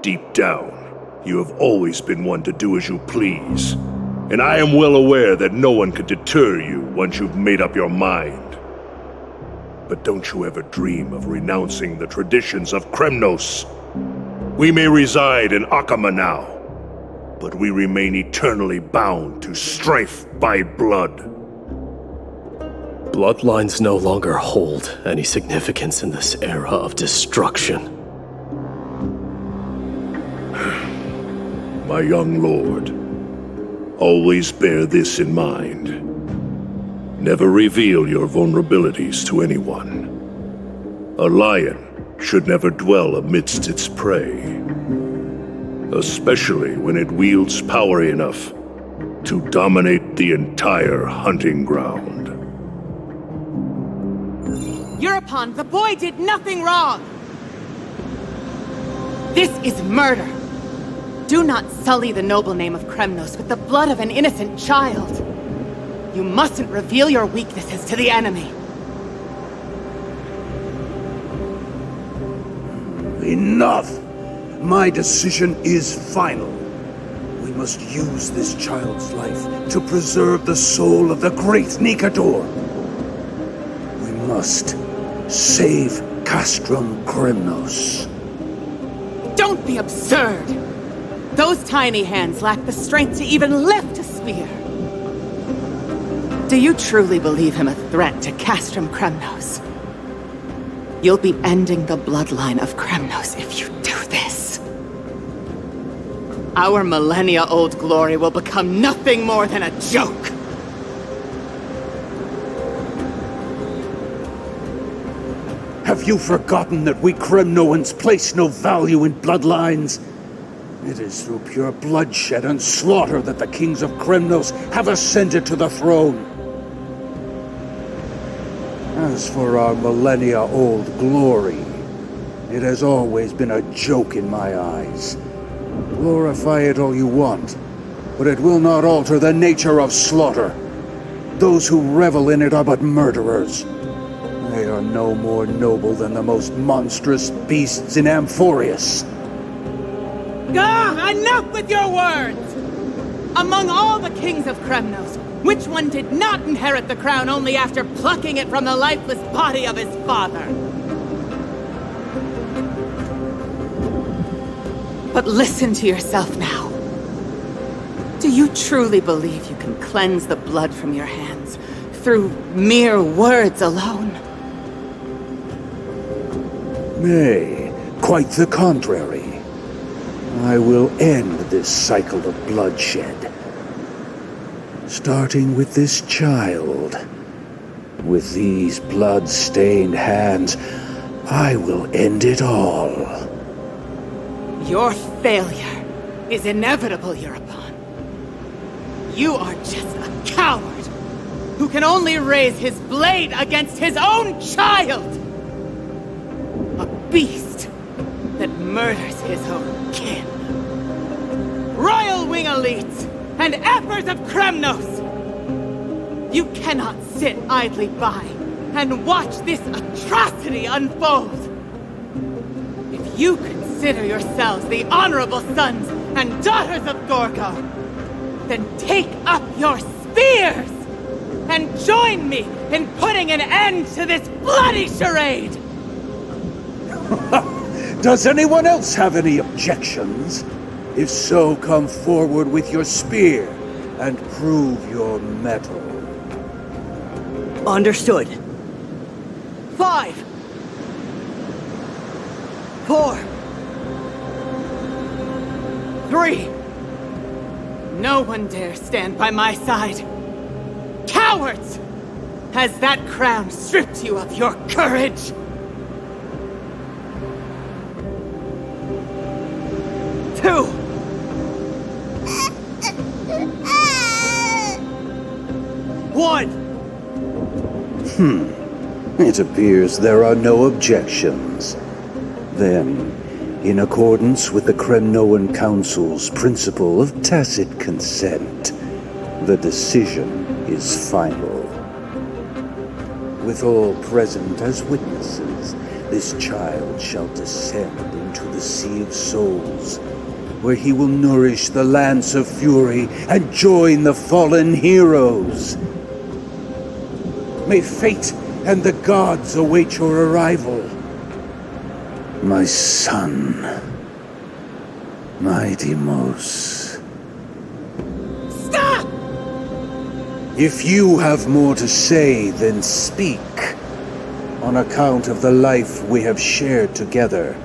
Deep down, you have always been one to do as you please, and I am well aware that no one could deter you once you've made up your mind. But don't you ever dream of renouncing the traditions of Kremnos. We may reside in Akama now, but we remain eternally bound to strife by blood. Bloodlines no longer hold any significance in this era of destruction. My young lord, always bear this in mind. Never reveal your vulnerabilities to anyone. A lion should never dwell amidst its prey, especially when it wields power enough to dominate the entire hunting ground. Europon, the boy did nothing wrong! This is murder! Do not sully the noble name of Kremnos with the blood of an innocent child! You mustn't reveal your weaknesses to the enemy! Enough! My decision is final. We must use this child's life to preserve the soul of the great Nikador. We must save Castrum Kremnos. Don't be absurd! Those tiny hands lack the strength to even lift a spear. Do you truly believe him a threat to Castrum Kremnos? You'll be ending the bloodline of Kremnos if you do this. Our millennia-old glory will become nothing more than a joke. Have you forgotten that we Kremnoans place no value in bloodlines? It is through pure bloodshed and slaughter that the kings of Kremnos have ascended to the throne. As for our millennia-old glory, it has always been a joke in my eyes. Glorify it all you want, but it will not alter the nature of slaughter. Those who revel in it are but murderers. They are no more noble than the most monstrous beasts in Amphoreus. Enough with your words! Among all the kings of Kremnos, which one did not inherit the crown only after plucking it from the lifeless body of his father? But listen to yourself now. Do you truly believe you can cleanse the blood from your hands through mere words alone? Nay, quite the contrary. I will end this cycle of bloodshed. Starting with this child. With these blood-stained hands, I will end it all. Your failure is inevitable, European. You are just a coward who can only raise his blade against his own child! A beast that murders his own kin. Royal Wing elites and Emperors of Kremnos! You cannot sit idly by and watch this atrocity unfold. If you consider yourselves the honorable sons and daughters of Gorgo, then take up your spears and join me in putting an end to this bloody charade! Does anyone else have any objections? If so, come forward with your spear and prove your mettle. Understood. 5, 4, 3. No one dare stand by my side. Cowards! Has that crown stripped you of your courage? 2. It appears there are no objections. Then, in accordance with the Kremnoan Council's principle of tacit consent, the decision is final. With all present as witnesses, this child shall descend into the Sea of Souls, where he will nourish the Lance of Fury and join the fallen heroes. May fate and the gods await your arrival. My son, my Deimos. Stop! If you have more to say, then speak. On account of the life we have shared together,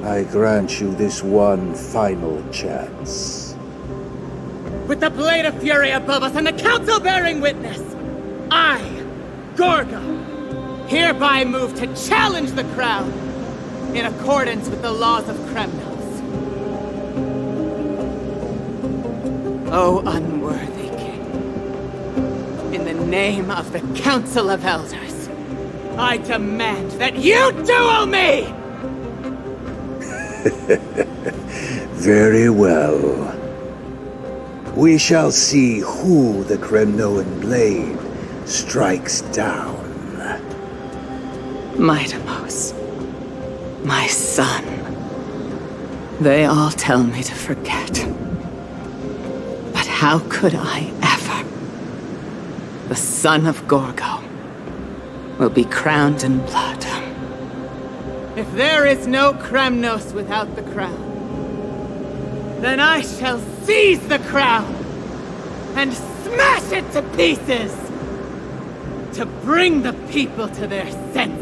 I grant you this one final chance. With the blade of fury above us and the council bearing witness, I, Gorgo, hereby move to challenge the crown in accordance with the laws of Kremnos. O unworthy king, in the name of the Council of Elders, I demand that you duel me! Very well. We shall see who the Kremnoan blade strikes down. My Deimos, my son. They all tell me to forget. But how could I ever? The son of Gorgo will be crowned in blood. If there is no Kremnos without the crown, then I shall seize the crown and smash it to pieces to bring the people to their senses.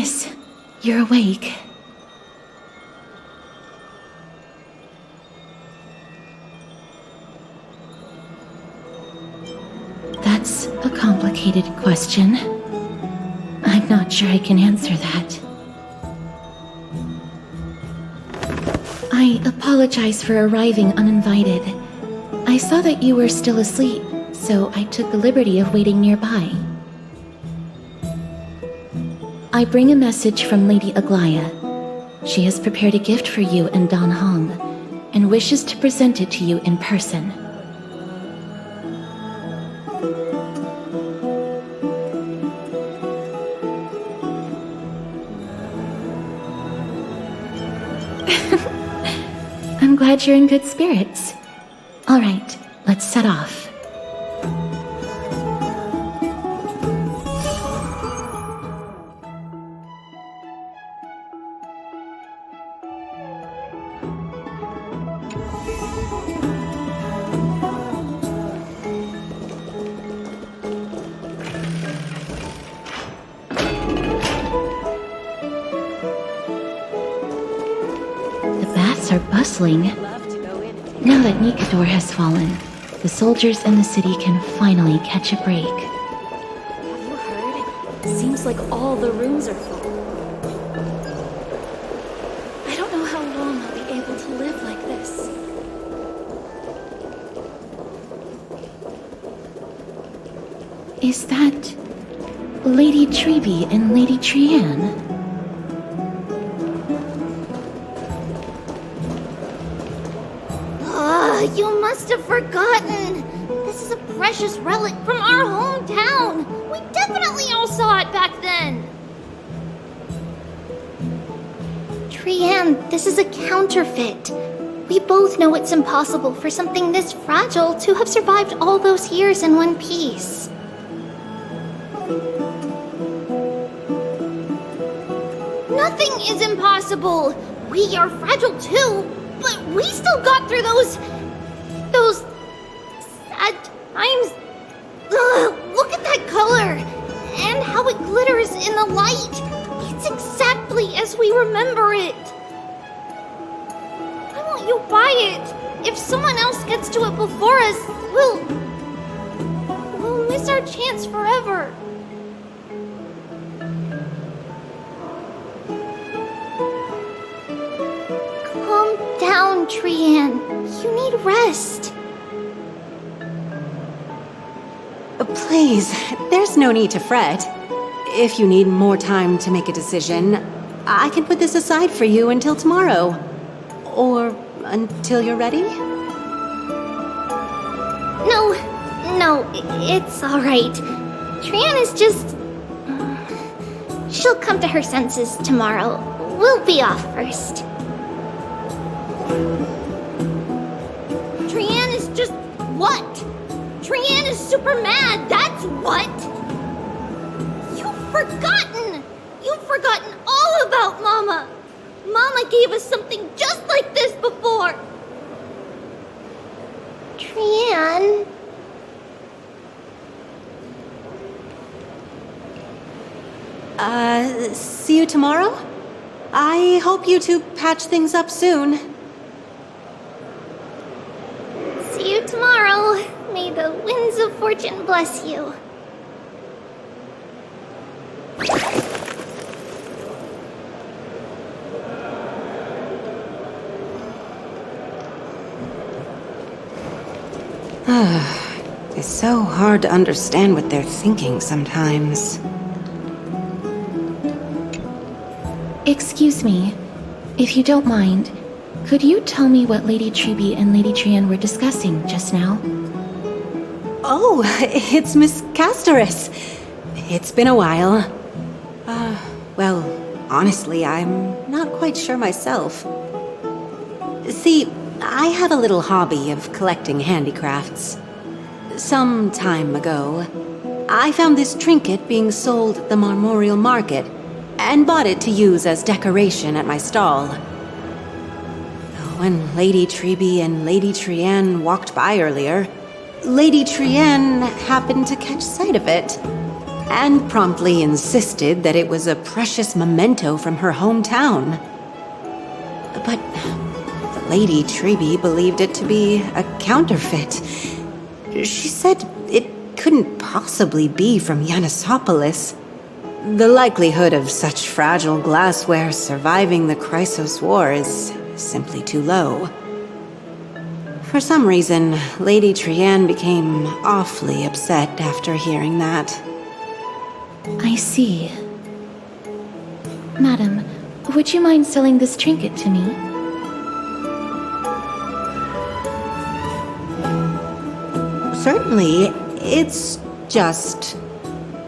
goodness, you're awake. That's a complicated question. I'm not sure I can answer that. I apologize for arriving uninvited. I saw that you were still asleep, so I took the liberty of waiting nearby. I bring a message from Lady Aglaya. She has prepared a gift for you and Dan Hong, and wishes to present it to you in person. I'm glad you're in good spirits. All right, let's set off. Are bustling. Now that Nikador has fallen, the soldiers in the city can finally catch a break. Have you heard? It seems like all the rooms are full. I don't know how long I'll be able to live like this. Is that Lady Treby and Lady Trianne? You must have forgotten! This is a precious relic from our hometown! We definitely all saw it back then! Trianne, this is a counterfeit. We both know it's impossible for something this fragile to have survived all those years in one piece. Nothing is impossible! We are fragile too, but we still got through those sad times. Ugh, look at that color and how it glitters in the light. It's exactly as we remember it. Why won't you buy it? If someone else gets to it before us, we'll miss our chance forever. Calm down, Trianne. You need rest. Please, there's no need to fret. If you need more time to make a decision, I can put this aside for you until tomorrow. Or until you're ready? No, it's alright. Trianne is just... She'll come to her senses tomorrow. We'll be off first. Trianne is just... what? Trianne is super mad, that's what! You've forgotten all about Mama! Mama gave us something just like this before! Trianne... See you tomorrow? I hope you two patch things up soon. See you tomorrow. May the winds of fortune bless you. It's so hard to understand what they're thinking sometimes. Excuse me, if you don't mind, could you tell me what Lady Treby and Lady Trianne were discussing just now? Oh, it's Miss Castorus. It's been a while. Well, honestly, I'm not quite sure myself. See, I have a little hobby of collecting handicrafts. Some time ago, I found this trinket being sold at the Marmorial Market and bought it to use as decoration at my stall. When Lady Treby and Lady Trianne walked by earlier, Lady Trianne happened to catch sight of it and promptly insisted that it was a precious memento from her hometown. But the Lady Treby believed it to be a counterfeit. She said it couldn't possibly be from Yanisopolis. The likelihood of such fragile glassware surviving the Chrysos War is simply too low. For some reason, Lady Trianne became awfully upset after hearing that. I see. Madam, would you mind selling this trinket to me? Certainly, it's just...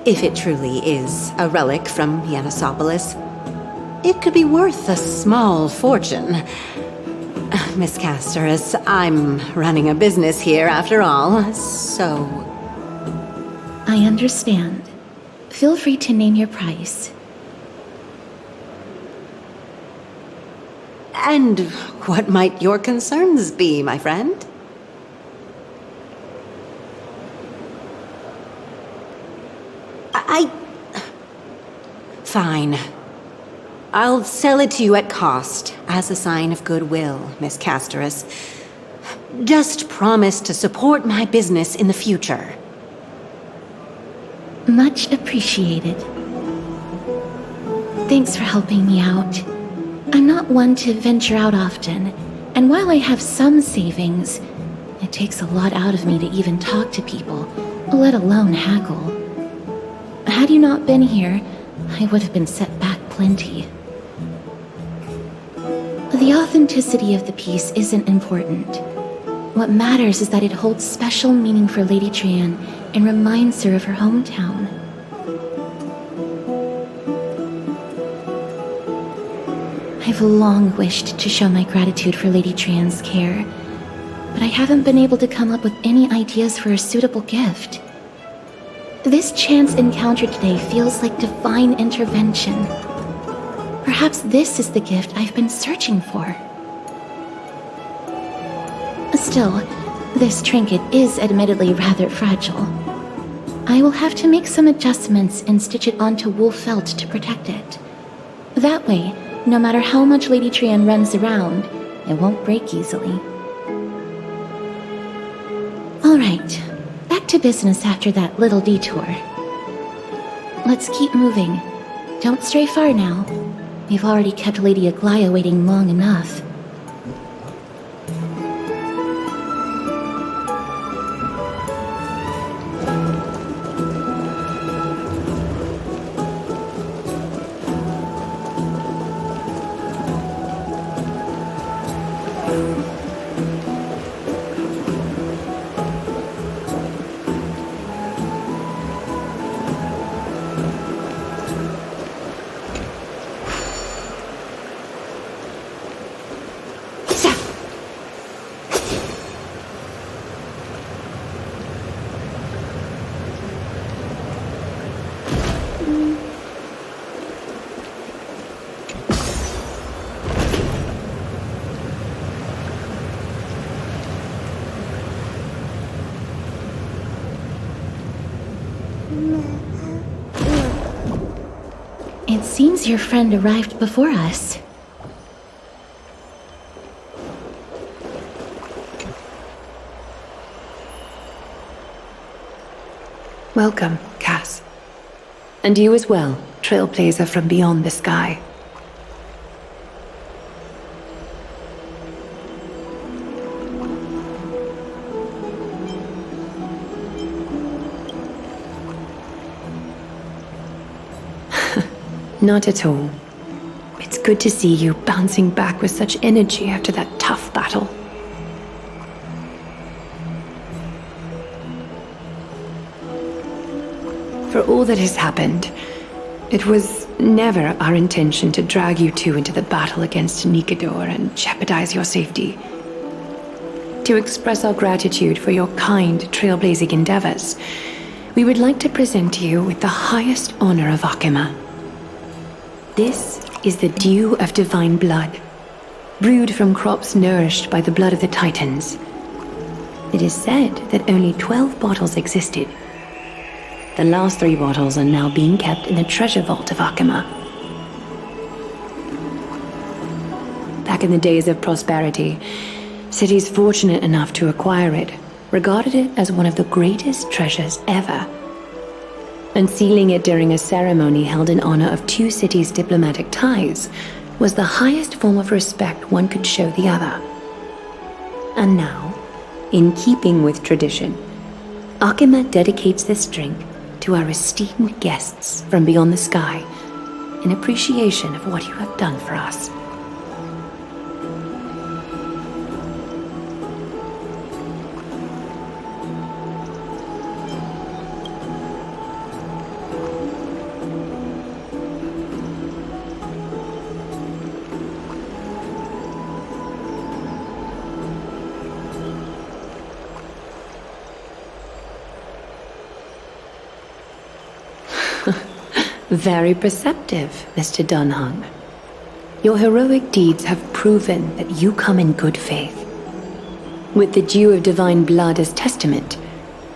if it truly is a relic from Yanisopolis, it could be worth a small fortune. Miss Casterus, I'm running a business here after all, so... I understand. Feel free to name your price. And what might your concerns be, my friend? Fine. I'll sell it to you at cost, as a sign of goodwill, Miss Casterus. Just promise to support my business in the future. Much appreciated. Thanks for helping me out. I'm not one to venture out often, and while I have some savings, it takes a lot out of me to even talk to people, let alone haggle. Had you not been here, I would have been set back plenty. The authenticity of the piece isn't important. What matters is that it holds special meaning for Lady Trianne and reminds her of her hometown. I've long wished to show my gratitude for Lady Trianne's care, but I haven't been able to come up with any ideas for a suitable gift. This chance encounter today feels like divine intervention. Perhaps this is the gift I've been searching for. Still, this trinket is admittedly rather fragile. I will have to make some adjustments and stitch it onto wool felt to protect it. That way, no matter how much Lady Trianne runs around, it won't break easily. All right. Back to business after that little detour. Let's keep moving. Don't stray far now. We've already kept Lady Aglaia waiting long enough. It seems your friend arrived before us. Welcome, Cass. And you as well, trailblazer from beyond the sky. Not at all. It's good to see you bouncing back with such energy after that tough battle. For all that has happened, it was never our intention to drag you two into the battle against Nikador and jeopardize your safety. To express our gratitude for your kind trailblazing endeavors, we would like to present you with the highest honor of Akema. This is the dew of divine blood, brewed from crops nourished by the blood of the Titans. It is said that only 12 bottles existed. The last 3 bottles are now being kept in the treasure vault of Akima. Back in the days of prosperity, cities fortunate enough to acquire it regarded it as one of the greatest treasures ever. Unsealing it during a ceremony held in honor of 2 cities' diplomatic ties was the highest form of respect one could show the other. And now, in keeping with tradition, Akima dedicates this drink to our esteemed guests from beyond the sky in appreciation of what you have done for us. Very perceptive, Mr. Dunhung. Your heroic deeds have proven that you come in good faith. With the dew of divine blood as testament,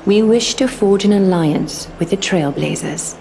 we wish to forge an alliance with the Trailblazers.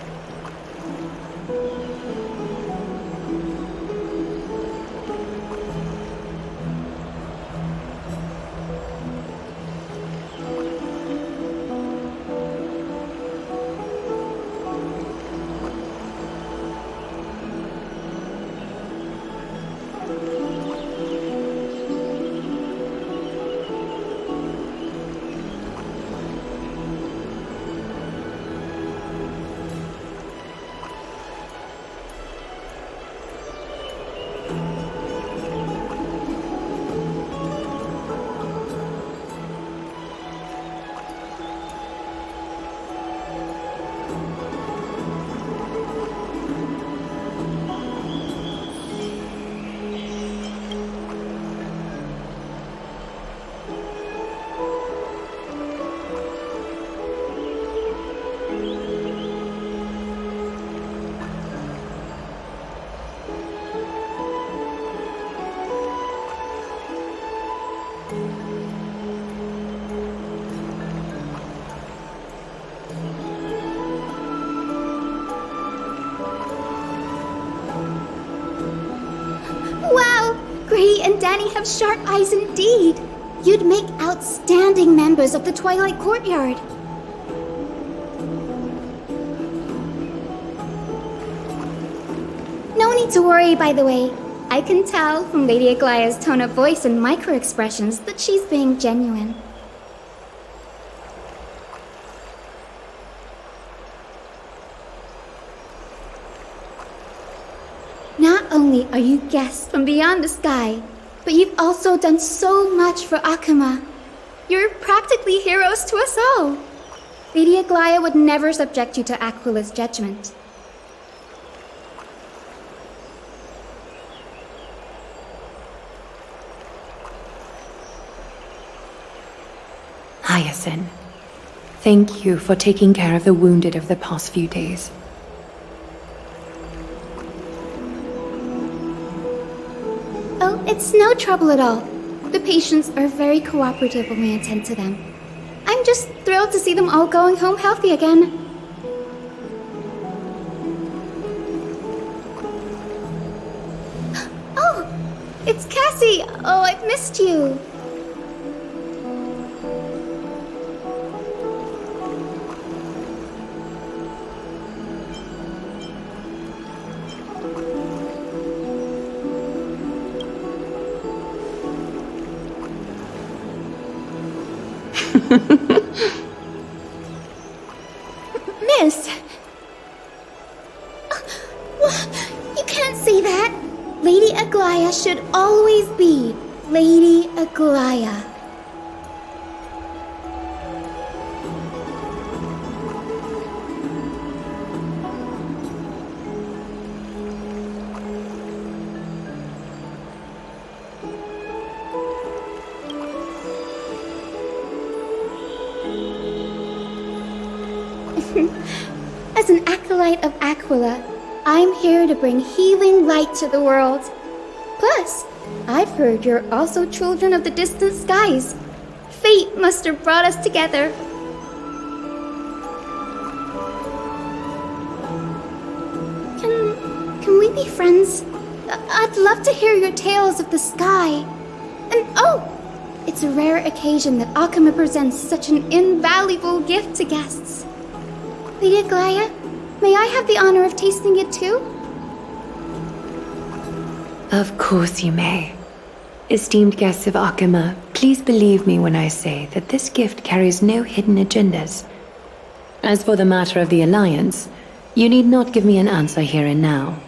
Danny have sharp eyes indeed. You'd make outstanding members of the Twilight Courtyard. No need to worry, by the way. I can tell from Lady Aglaya's tone of voice and micro-expressions that she's being genuine. Not only are you guests from beyond the sky, but you've also done so much for Akima. You're practically heroes to us all. Lady Aglaya would never subject you to Aquila's judgment. Hyacinth, thank you for taking care of the wounded of the past few days. Oh, it's no trouble at all. The patients are very cooperative when we attend to them. I'm just thrilled to see them all going home healthy again. Oh, it's Cassie! Oh, I've missed you. Miss! You can't say that! Lady Aglaya should always be Lady Aglaya. As an acolyte of Aquila, I'm here to bring healing light to the world. Plus, I've heard you're also children of the distant skies. Fate must have brought us together. friends. I'd love to hear your tales of the sky. And oh, it's a rare occasion that Akama presents such an invaluable gift to guests. Lady Aglaya, may I have the honor of tasting it too? Of course you may. Esteemed guests of Akama, please believe me when I say that this gift carries no hidden agendas. As for the matter of the Alliance, you need not give me an answer here and now.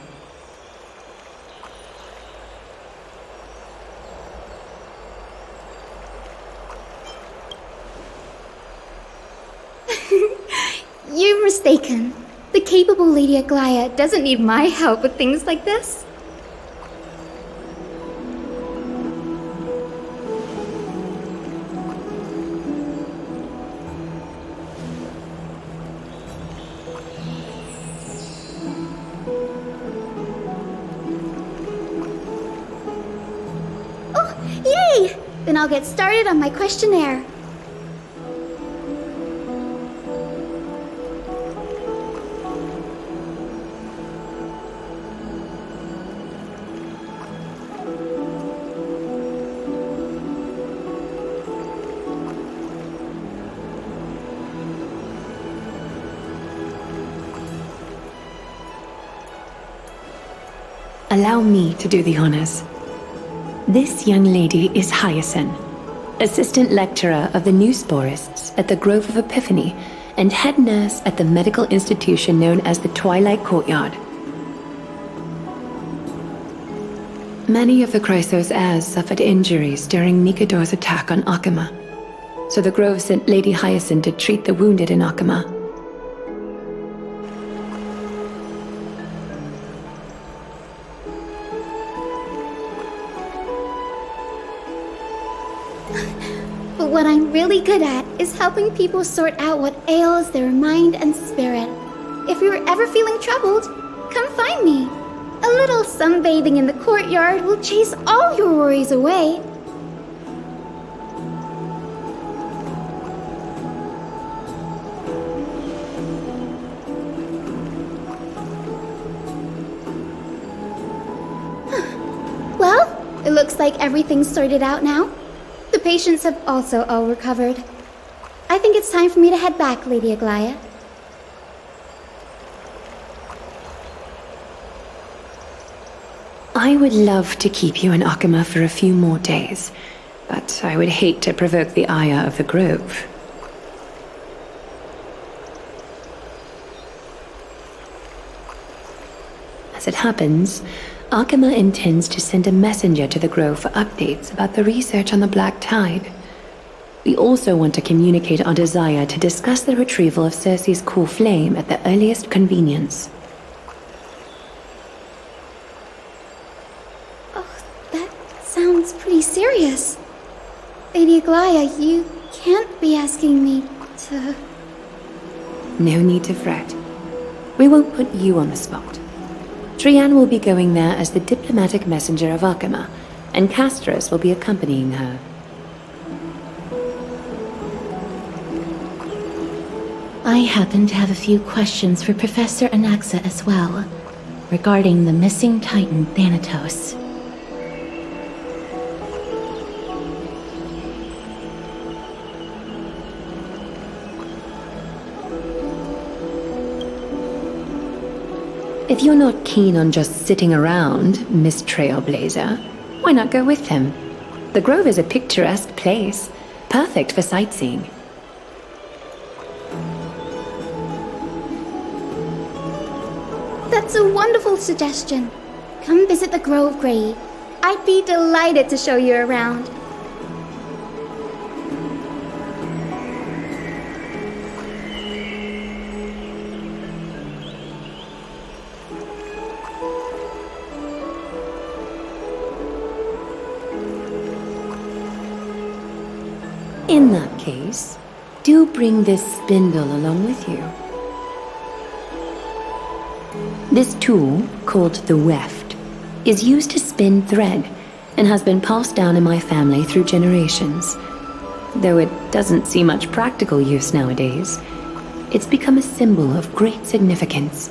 You're mistaken. The capable Lady Aglaya doesn't need my help with things like this. Oh, yay! Then I'll get started on my questionnaire. Allow me to do the honors. This young lady is Hyacinth, assistant lecturer of the Newsporists at the Grove of Epiphany and head nurse at the medical institution known as the Twilight Courtyard. Many of the Chrysos heirs suffered injuries during Nikador's attack on Akama, so the Grove sent Lady Hyacinth to treat the wounded in Akama. But what I'm really good at is helping people sort out what ails their mind and spirit. If you're ever feeling troubled, come find me. A little sunbathing in the courtyard will chase all your worries away. Well, it looks like everything's sorted out now. The patients have also all recovered. I think it's time for me to head back, Lady Aglaya. I would love to keep you in Akama for a few more days, but I would hate to provoke the ire of the Grove. As it happens, Akama intends to send a messenger to the Grove for updates about the research on the Black Tide. We also want to communicate our desire to discuss the retrieval of Circe's core flame at the earliest convenience. Sounds pretty serious. Lady Aglaya, you can't be asking me to... No need to fret. We won't put you on the spot. Trianne will be going there as the diplomatic messenger of Akama, and Castorus will be accompanying her. I happen to have a few questions for Professor Anaxa as well, regarding the missing Titan Thanatos. If you're not keen on just sitting around, Miss Trailblazer, why not go with him? The Grove is a picturesque place, perfect for sightseeing. That's a wonderful suggestion. Come visit the Grove, Grey. I'd be delighted to show you around. In that case, do bring this spindle along with you. This tool, called the weft, is used to spin thread and has been passed down in my family through generations. Though it doesn't see much practical use nowadays, it's become a symbol of great significance.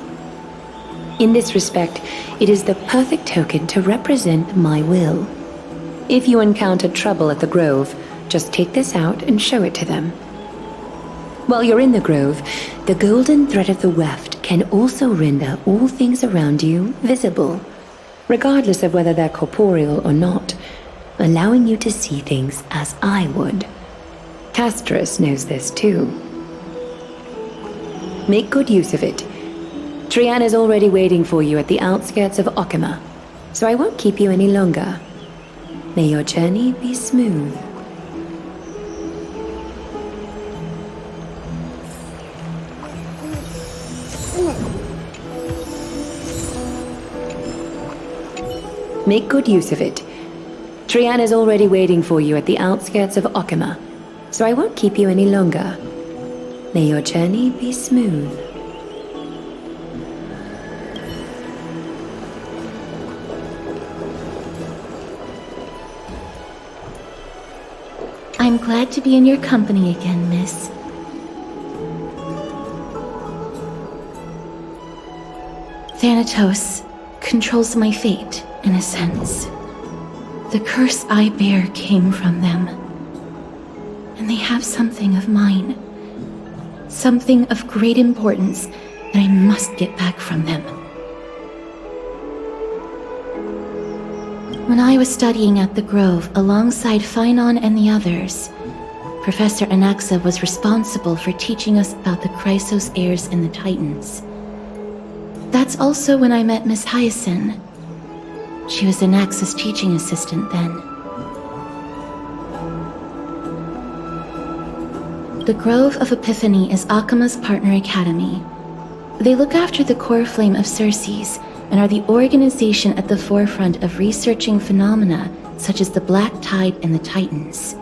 In this respect, it is the perfect token to represent my will. If you encounter trouble at the Grove, just take this out and show it to them. While you're in the Grove, the golden thread of the weft can also render all things around you visible, regardless of whether they're corporeal or not, allowing you to see things as I would. Castrus knows this too. Make good use of it. Trian is already waiting for you at the outskirts of Okima, so I won't keep you any longer. May your journey be smooth. Make good use of it. Trian is already waiting for you at the outskirts of Okima, so I won't keep you any longer. May your journey be smooth. I'm glad to be in your company again, miss. Thanatos controls my fate, in a sense. The curse I bear came from them. And they have something of mine. Something of great importance that I must get back from them. When I was studying at the Grove alongside Phainon and the others, Professor Anaxa was responsible for teaching us about the Chrysos heirs and the Titans. That's also when I met Miss Hyacinth. She was Anaxa's teaching assistant then. The Grove of Epiphany is Akima's partner academy. They look after the core flame of Circes and are the organization at the forefront of researching phenomena such as the Black Tide and the Titans.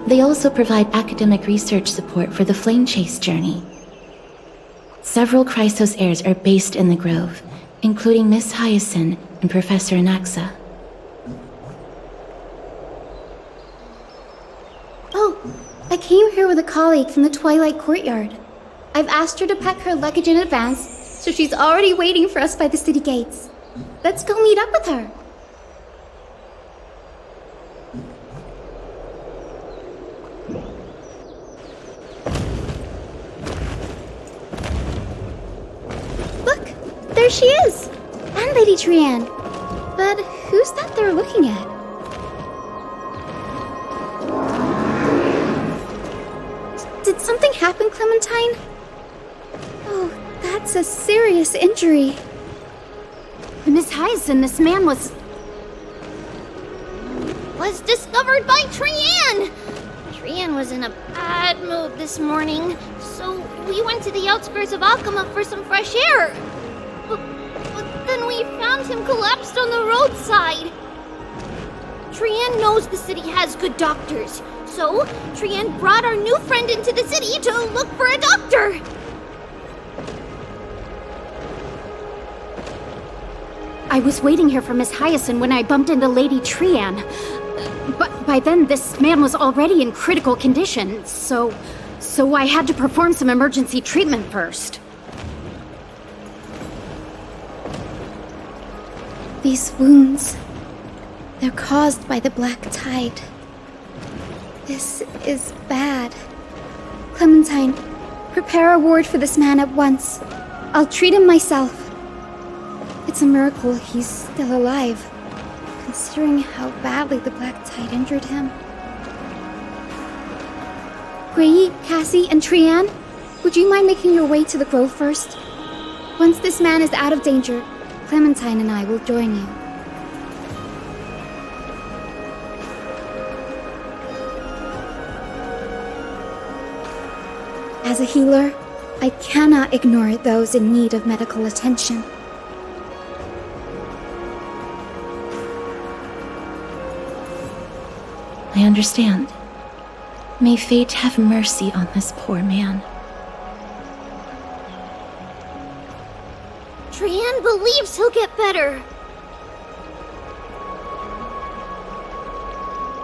They also provide academic research support for the Flame Chase journey. Several Chrysos heirs are based in the Grove, including Miss Hyacinth and Professor Anaxa. Oh, I came here with a colleague from the Twilight Courtyard. I've asked her to pack her luggage in advance, so she's already waiting for us by the city gates. Let's go meet up with her. Look, there she is! And Lady Trian. But who's that they're looking at? Did something happen, Clementine? Oh, that's a serious injury. Miss Hyacinth, this man was discovered by Trian! Trian was in a bad mood this morning, so we went to the outskirts of Okima for some fresh air. But then we found him collapsed on the roadside. Trian knows the city has good doctors, so Trian brought our new friend into the city to look for a doctor. I was waiting here for Miss Hyacinth when I bumped into Lady Trian. But by then, this man was already in critical condition, so I had to perform some emergency treatment first. These wounds, they're caused by the Black Tide. This is bad. Clementine, prepare a ward for this man at once. I'll treat him myself. It's a miracle he's still alive, considering how badly the Black Tide injured him. Grey, Cassie, and Trian, would you mind making your way to the Grove first? Once this man is out of danger, Clementine and I will join you. As a healer, I cannot ignore those in need of medical attention. I understand. May fate have mercy on this poor man. Trian believes he'll get better.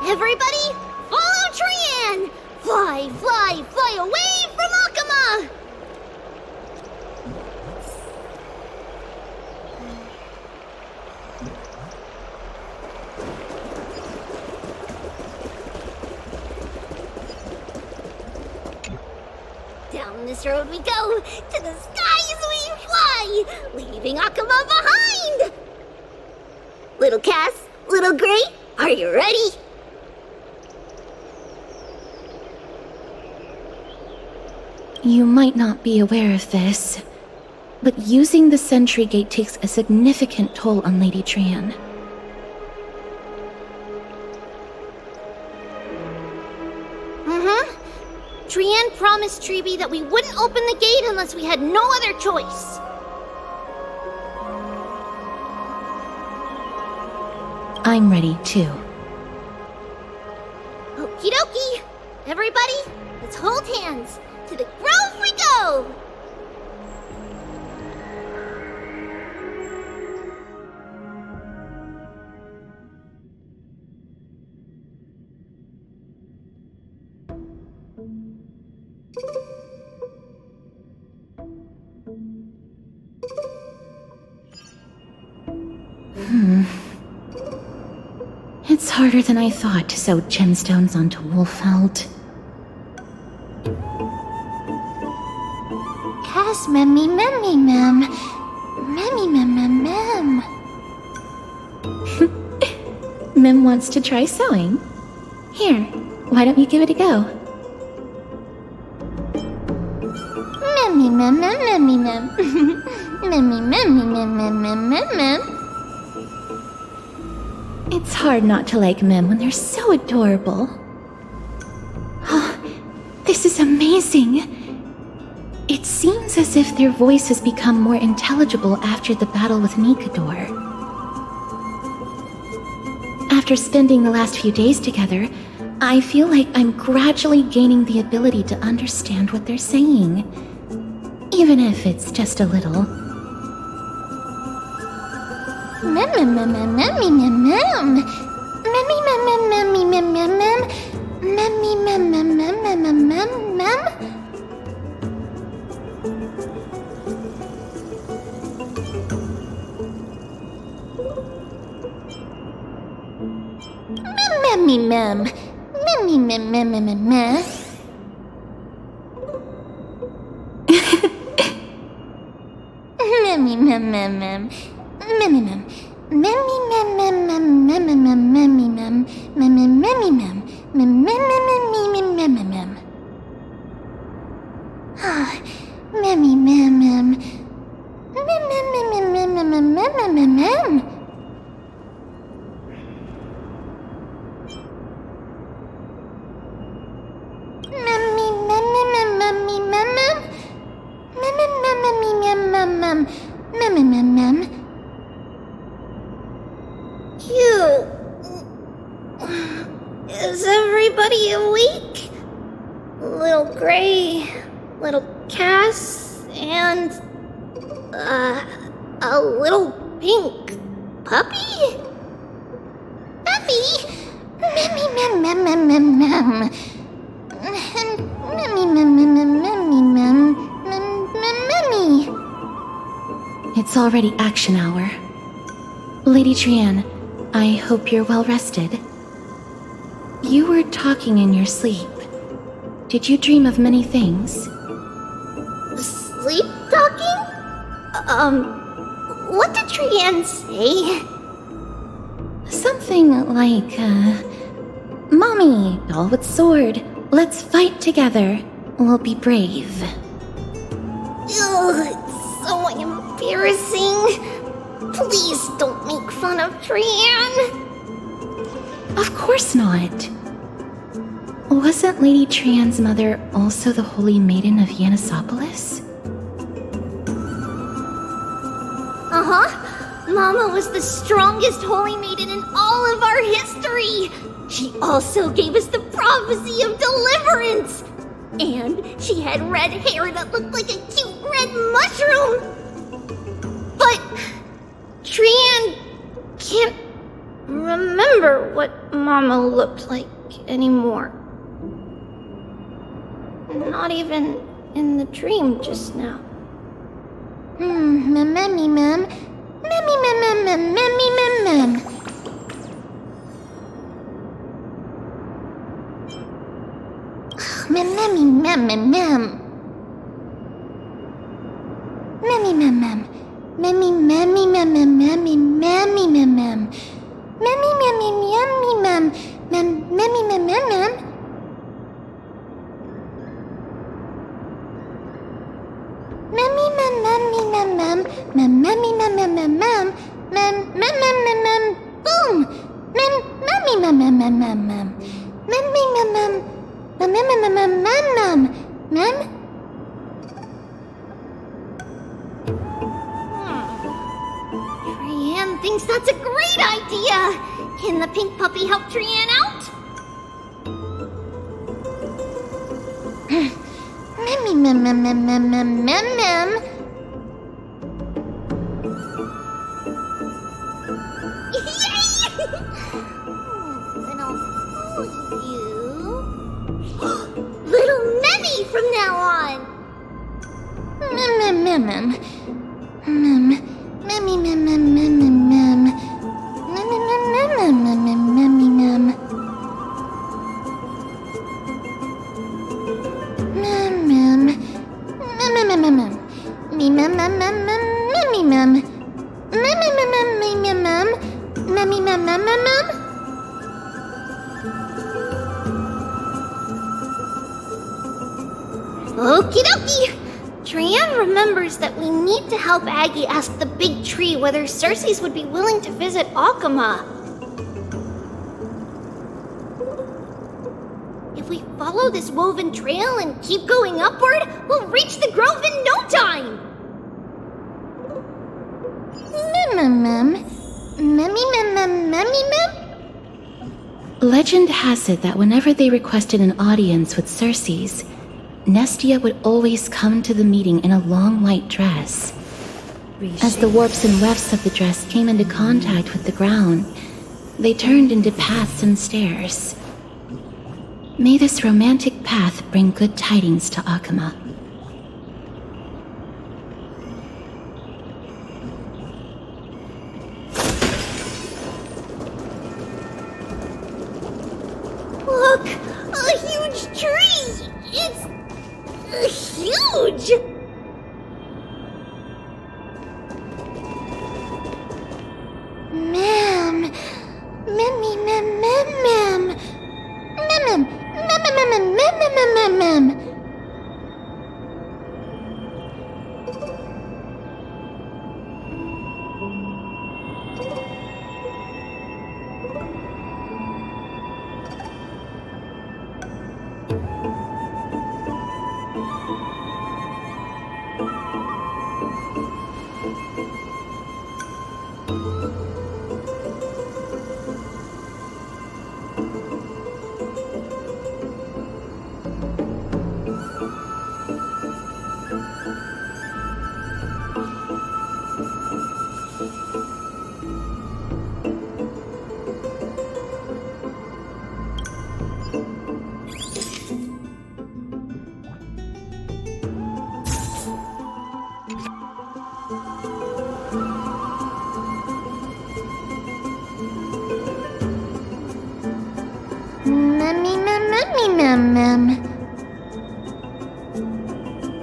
Everybody, follow Trian! Fly, fly, fly away from Okima! Down this road we go, to the skies we fly, leaving Akuma behind! Little Cass, little Gray, are you ready? You might not be aware of this, but using the sentry gate takes a significant toll on Lady Trian. Trian promised Treeby that we wouldn't open the gate unless we had no other choice. I'm ready, too. Okie dokie! Everybody, let's hold hands. To the grove we go! It's harder than I thought to sew gemstones onto Wolfeld. Cass, memmy, memmy, mem. Memmy, mem, mem, mem. Mem wants to try sewing. Here, why don't you give it a go? Memmy, mem, mem, memmy, mem. Memmy, memmy, mem, mem, mem, mem, mem. It's hard not to like Mem when they're so adorable. Oh, this is amazing. It seems as if their voice has become more intelligible after the battle with Nikador. After spending the last few days together, I feel like I'm gradually gaining the ability to understand what they're saying, even if it's just a little. Mem, mem, mem, mem, memmy, mem, mem. Memmy, mem, mem, memmy, mem, mem, mem. Memmy, mem, mem, mem, mem, mem, mem, mem. Memmy, mem. Memmy, mem, mem, mem, mem, mem. Memmy, mem, mem, mem. Memmy, mem. Memmy, mem, mem, mem, mem, mem, mem, memmy, mem. Memmy, memmy, mem. Mem, mem, mem, mem, mem, mem, mem, mem. Ah, memmy, mem, mem. Mem, mem, mem, mem, mem, mem, mem, mem, mem, mem. Memmy, mem, mem, mem, memmy, mem, mem. Mem, mem, mem, memmy, mem, mem, mem. Mem, mem, mem, mem. Is everybody awake? Little Gray, little Cass, and a little pink puppy? Puppy? Memmy, mem, mem, mem, mem, mem. Memmy, mem, mem, mem, memmy, mem, mem, mem, memmy. It's already action hour. Lady Trian, I hope you're well rested. You were talking in your sleep. Did you dream of many things? Sleep talking? What did Trian say? Something like, Mommy, doll with sword, let's fight together. We'll be brave. Ugh, it's so embarrassing. Please don't make fun of Trian. Of course not. Wasn't Lady Trian's mother also the Holy Maiden of Yanisopolis? Uh-huh. Mama was the strongest Holy Maiden in all of our history. She also gave us the prophecy of deliverance. And she had red hair that looked like a cute red mushroom. But Trian can't remember what Mama looked like anymore. Not even in the dream just now. Memmy, mem. Memmy, mem, mem, mem, memmy, mem, mem. Memmy, mem, mem, mem. Mammy, mammy, mammy, mammy, mammy, mammy, mammy, mammy, mammy, mam, mammy, mammy, mam. Mammy, mam, mammy, mam, mam, mammy, mam, mam, mam, mam, mam, mam, mam, mam, mam, boom, mam, mammy, mam, mam, mam, mam, mam, mammy, mam, mam, mam, mam, mam, mam, mam, mam, mam. Trian thinks that's a great idea! Can the pink puppy help Trian out? Mammy, mam, mam, mam, mam, mam, mam, mam. Yay! And I'll call you Little Memmy from now on! Mem, mem, mem, mem. Mem. Mammy, mem, mem, mem, mem, mem. Mem, mem, mem, mem, mem, mem, mem, mammy, mem. Mem, mem. Mem, mem, mem, mem, mem. Me, mem, mem, mem, mem, mammy, mem. Mem, mem, mem, mem, me, mem, mem. Mammy, mem, mem, mem, mem. Okie dokie! Trian remembers that we need to help Aggie ask the big tree whether Cersei's would be willing to visit Akama. If we follow this woven trail and keep going upward, we'll reach the grove in no time! Mem. Memmy, mem, mem, memmy, mem? Legend has it that whenever they requested an audience with Cersei's, Nestia would always come to the meeting in a long white dress. As the warps and wefts of the dress came into contact with the ground, they turned into paths and stairs. May this romantic path bring good tidings to Akama. Look! A huge tree! It's huge! Ma'am. Mammy, ma'am, ma'am, ma'am. Ma'am, ma'am, ma'am, ma'am, ma'am, ma'am, ma'am, ma'am.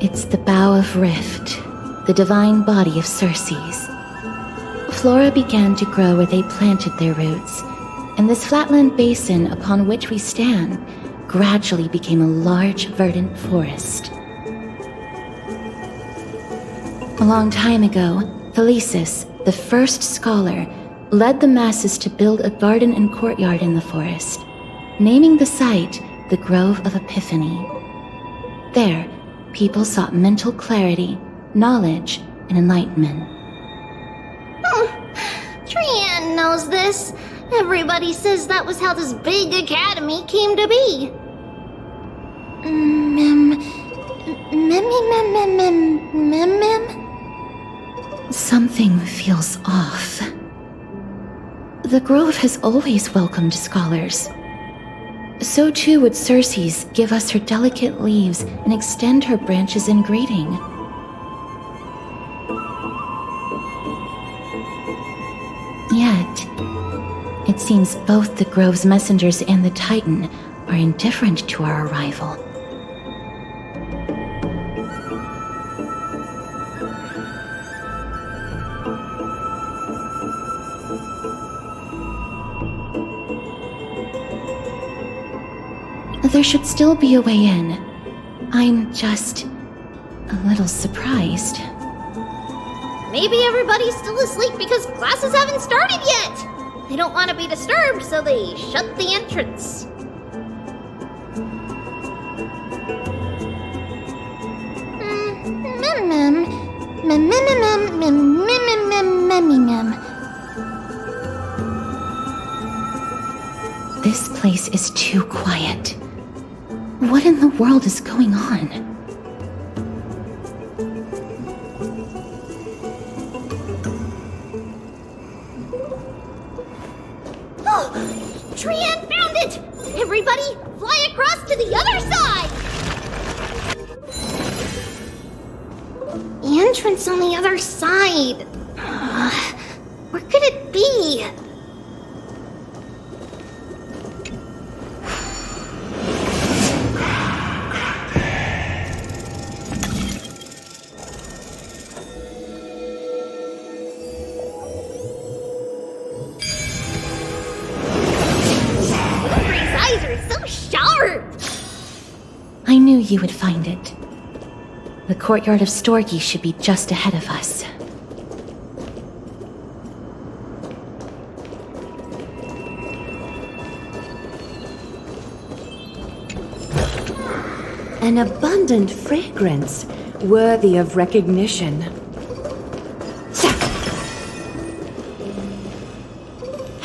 It's the Bough of Rift, the divine body of Cersei's. Flora began to grow where they planted their roots, and this flatland basin upon which we stand gradually became a large, verdant forest. A long time ago, Thalesis, the first scholar, led the masses to build a garden and courtyard in the forest, naming the site the Grove of Epiphany. There, people sought mental clarity, knowledge, and enlightenment. Trian knows this. Everybody says that was how this big academy came to be. Something feels off. The Grove has always welcomed scholars. So too would Cersei's give us her delicate leaves and extend her branches in greeting. Yet, it seems both the Grove's messengers and the Titan are indifferent to our arrival. There should still be a way in. I'm just a little surprised. Maybe everybody's still asleep because classes haven't started yet. They don't want to be disturbed, so they shut the entrance. This place is too quiet. What in the world is going on? Oh! Trian found it! Everybody, fly across to the other side! The entrance on the other side. Where could it be? I knew you would find it. The courtyard of Storgi should be just ahead of us. An abundant fragrance, worthy of recognition.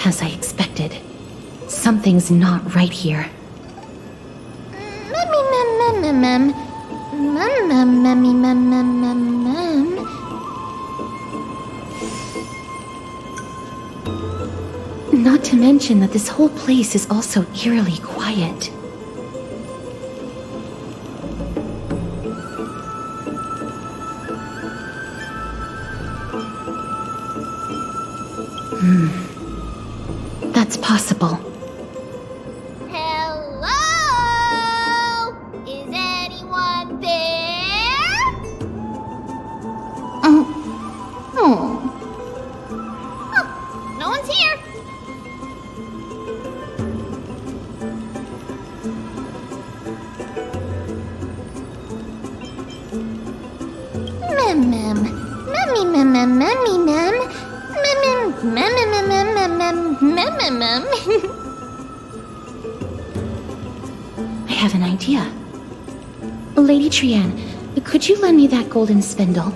As I expected, something's not right here. Not to mention that this whole place is also eerily quiet. That's possible. Hello? Is anyone there? No one's here. I have an idea. Lady Trian, could you lend me that golden spindle?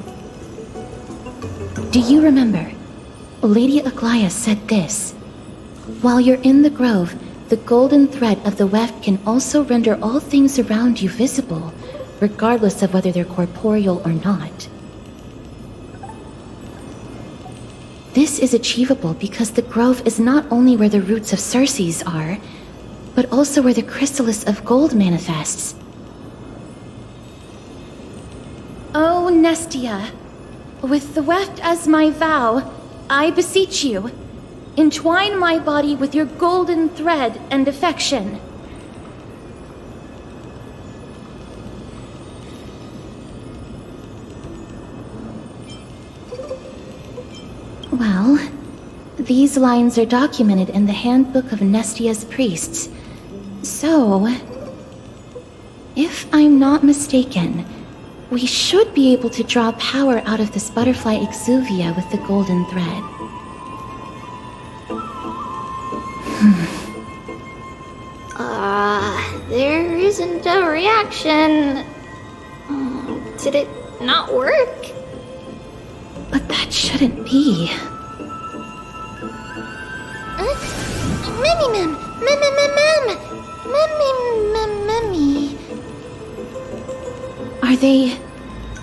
Do you remember? Lady Aglaia said this. While you're in the grove, the golden thread of the weft can also render all things around you visible, regardless of whether they're corporeal or not. This is achievable because the grove is not only where the roots of Circes are, but also where the chrysalis of gold manifests. Oh, Nestia, with the weft as my vow, I beseech you, entwine my body with your golden thread and affection. Well, these lines are documented in the Handbook of Nestia's Priests. So, if I'm not mistaken, we should be able to draw power out of this butterfly exuvia with the golden thread. There isn't a reaction. Did it not work? But that shouldn't be. Mummy. Are they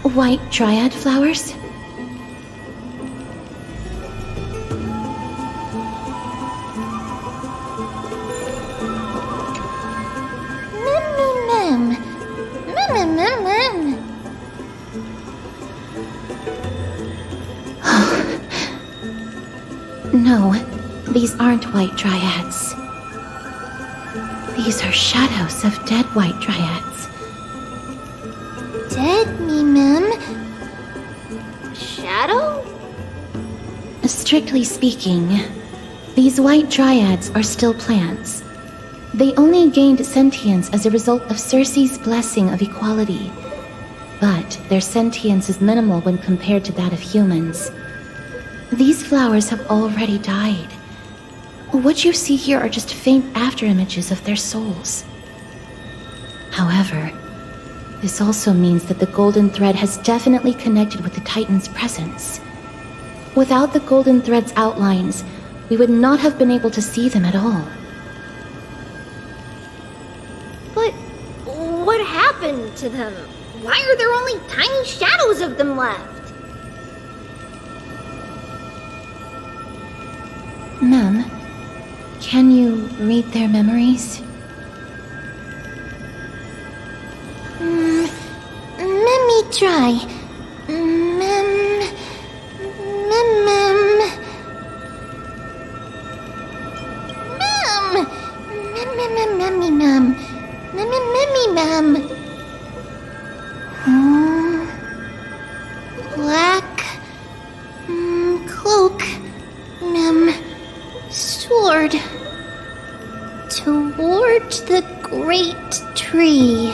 white dryad flowers? No, these aren't white dryads. These are shadows of dead white dryads. Dead, Mim? Shadow? Strictly speaking, these white dryads are still plants. They only gained sentience as a result of Circe's blessing of equality. But their sentience is minimal when compared to that of humans. These flowers have already died. What you see here are just faint afterimages of their souls. However, this also means that the golden thread has definitely connected with the Titan's presence. Without the golden thread's outlines, we would not have been able to see them at all. But what happened to them? Why are there only tiny shadows of them left? Ma'am, can you read their memories? Let me try. Black cloak, sword towards the great tree.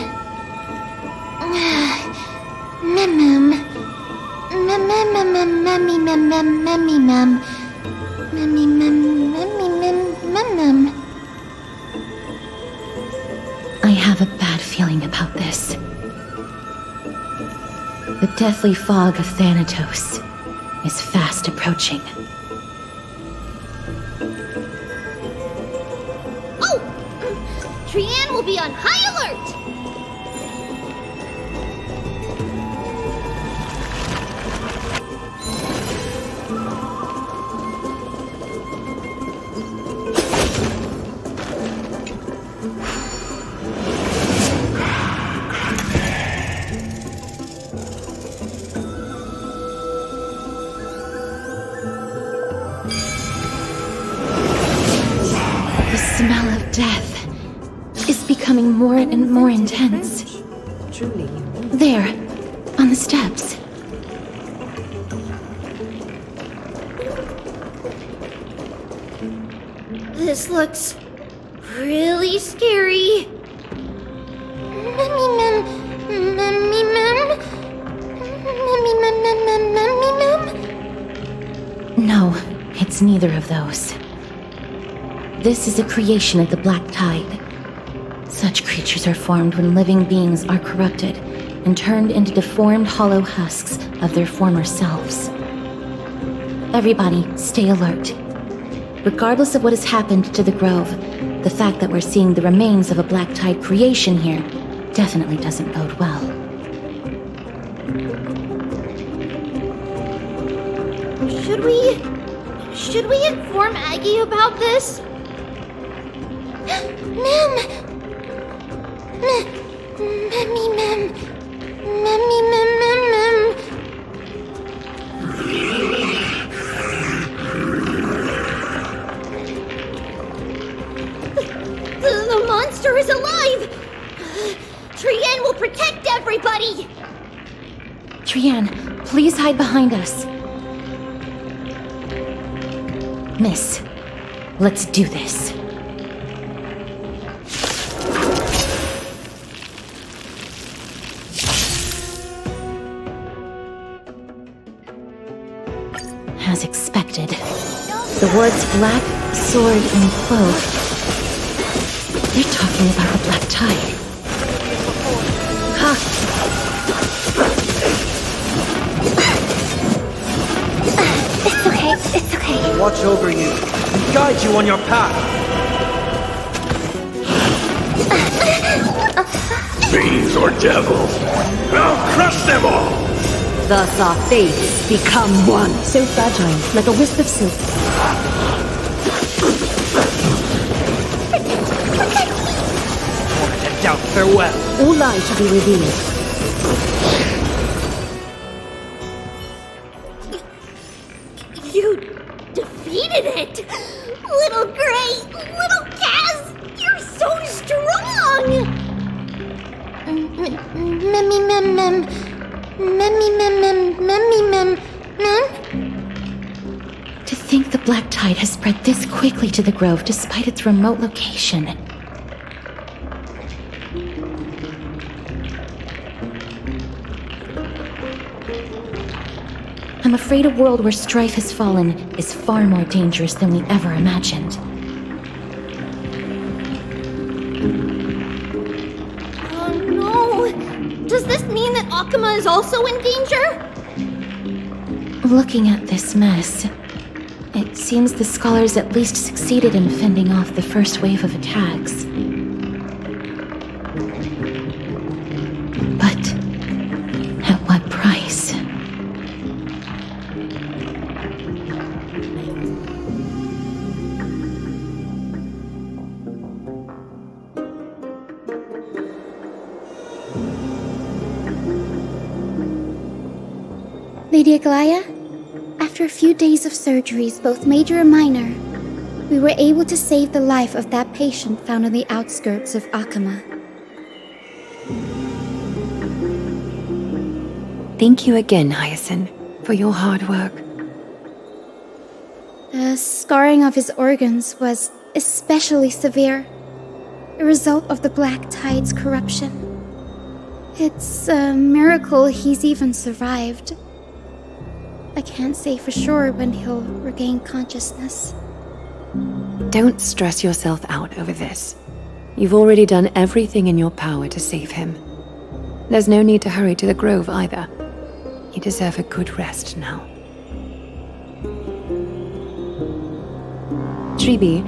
I have a bad feeling about this. The deathly fog of Thanatos is fast approaching. Oh! Trianne will be on high alert! The smell of death is becoming more and more intense. Truly. There, on the steps. This looks really scary. No, it's neither of those. This is a creation of the Black Tide. Such creatures are formed when living beings are corrupted and turned into deformed hollow husks of their former selves. Everybody, stay alert. Regardless of what has happened to the Grove, the fact that we're seeing the remains of a Black Tide creation here definitely doesn't bode well. Should we inform Aggie about this? The monster is alive! Trianne will protect everybody! Trianne, please hide behind us. Miss, let's do this. As expected, the words black, sword, and cloak. They're talking about the Black Tide. Ha! It's okay. Watch over you and guide you on your path. Fiends or devils, I'll crush them all! Thus our fates become one. So fragile, like a wisp of silk. Moment in doubt, farewell. All lies shall be revealed. You defeated it! Little Gray! Little Kaz! You're so strong! To think the Black Tide has spread this quickly to the Grove despite its remote location. I'm afraid a world where strife has fallen is far more dangerous than we ever imagined. Oh no! Does this mean that Akuma is also in danger? Looking at this mess, it seems the scholars at least succeeded in fending off the first wave of attacks. But at what price? Lady Aglaya, after a few days of surgeries, both major and minor, we were able to save the life of that patient found on the outskirts of Akuma. Thank you again, Hyacinth, for your hard work. The scarring of his organs was especially severe, a result of the Black Tide's corruption. It's a miracle he's even survived. I can't say for sure when he'll regain consciousness. Don't stress yourself out over this. You've already done everything in your power to save him. There's no need to hurry to the Grove either. You deserve a good rest now. Tribi,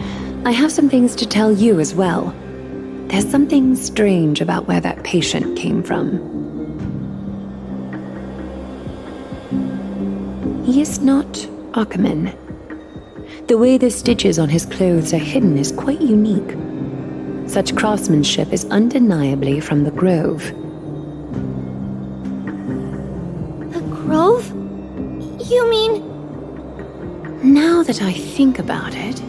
I have some things to tell you as well. There's something strange about where that patient came from. He is not Akuman. The way the stitches on his clothes are hidden is quite unique. Such craftsmanship is undeniably from the Grove. The Grove? You mean... Now that I think about it,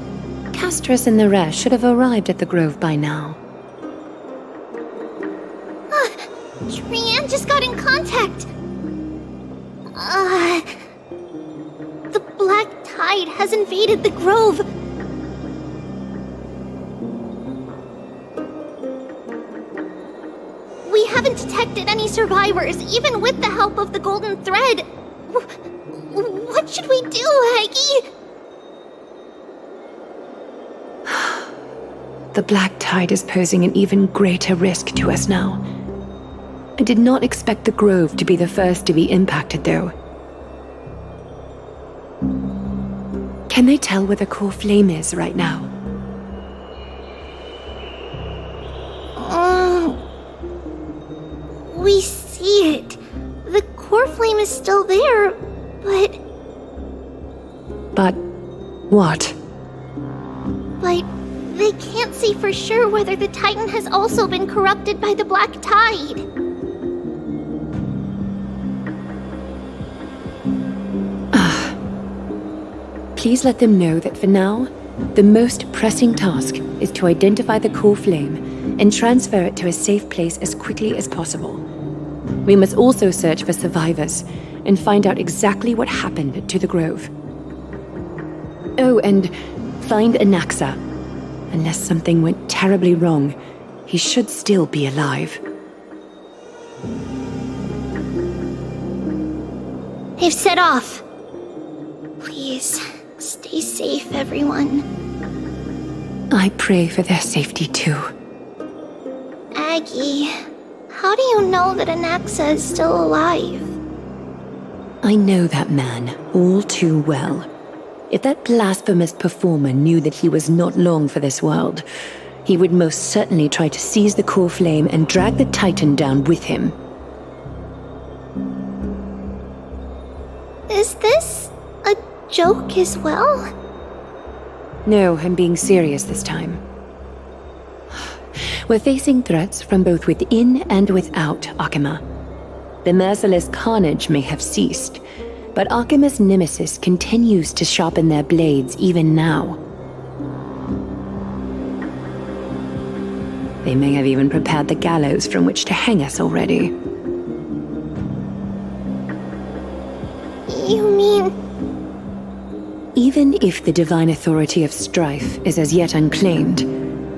Castrus and the rest should have arrived at the Grove by now. Trian just got in contact! The Black Tide has invaded the Grove! We haven't detected any survivors, even with the help of the Golden Thread! What should we do, Haggy? The Black Tide is posing an even greater risk to us now. I did not expect the Grove to be the first to be impacted, though. Can they tell where the core flame is right now? We see it. The core flame is still there, but... But... what? But they can't say for sure whether the Titan has also been corrupted by the Black Tide. Please let them know that for now, the most pressing task is to identify the core flame and transfer it to a safe place as quickly as possible. We must also search for survivors and find out exactly what happened to the Grove. Oh, and find Anaxa. Unless something went terribly wrong, he should still be alive. They've set off. Please, stay safe, everyone. I pray for their safety too. Aggie, how do you know that Anaxa is still alive? I know that man all too well. If that blasphemous performer knew that he was not long for this world, he would most certainly try to seize the core flame and drag the Titan down with him. Is this a joke as well? No, I'm being serious this time. We're facing threats from both within and without Akuma. The merciless carnage may have ceased, but Akuma's nemesis continues to sharpen their blades even now. They may have even prepared the gallows from which to hang us already. You mean... Even if the divine authority of strife is as yet unclaimed,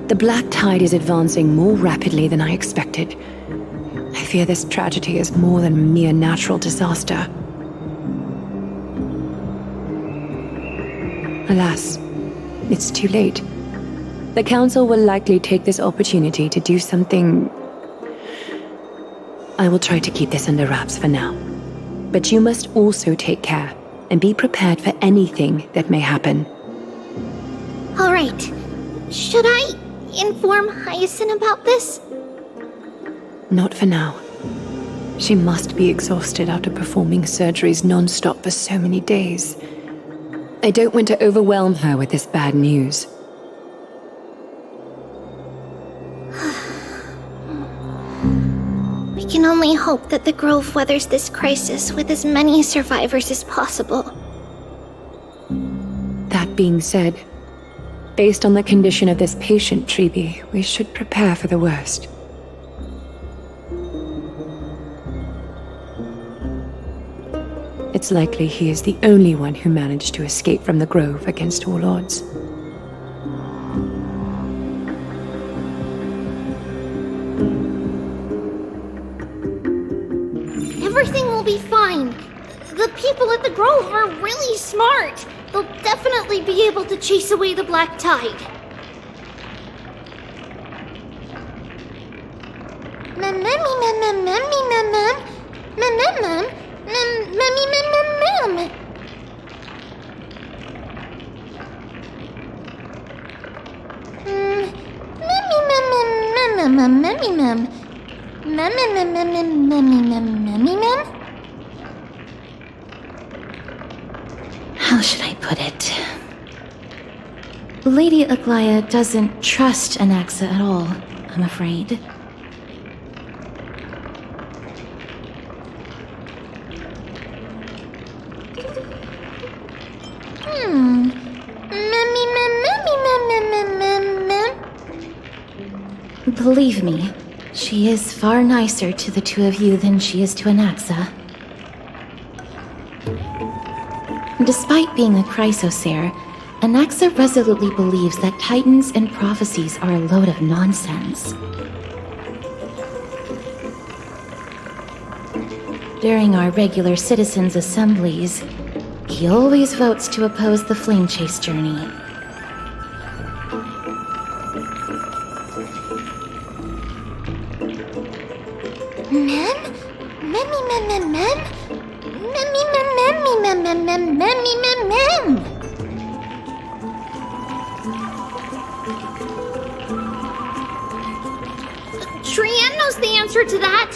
The black tide is advancing more rapidly than I expected. I fear this tragedy is more than a mere natural disaster. Alas, it's too late. The Council will likely take this opportunity to do something... I will try to keep this under wraps for now. But you must also take care and be prepared for anything that may happen. All right. Should I inform Hyacinth about this? Not for now. She must be exhausted after performing surgeries non-stop for so many days. I don't want to overwhelm her with this bad news. We can only hope that the Grove weathers this crisis with as many survivors as possible. That being said, based on the condition of this patient, Treeby, we should prepare for the worst. It's likely he is the only one who managed to escape from the Grove against all odds. Everything will be fine. The people at the Grove are really smart. They'll definitely be able to chase away the black tide. How should I put it? Lady Aglaia doesn't trust Anaxa at all, I'm afraid. Believe me, she is far nicer to the two of you than she is to Anaxa. Despite being a Chrysosaur, Anaxa resolutely believes that titans and prophecies are a load of nonsense. During our regular citizens' assemblies, he always votes to oppose the flame chase journey. Trian knows the answer to that.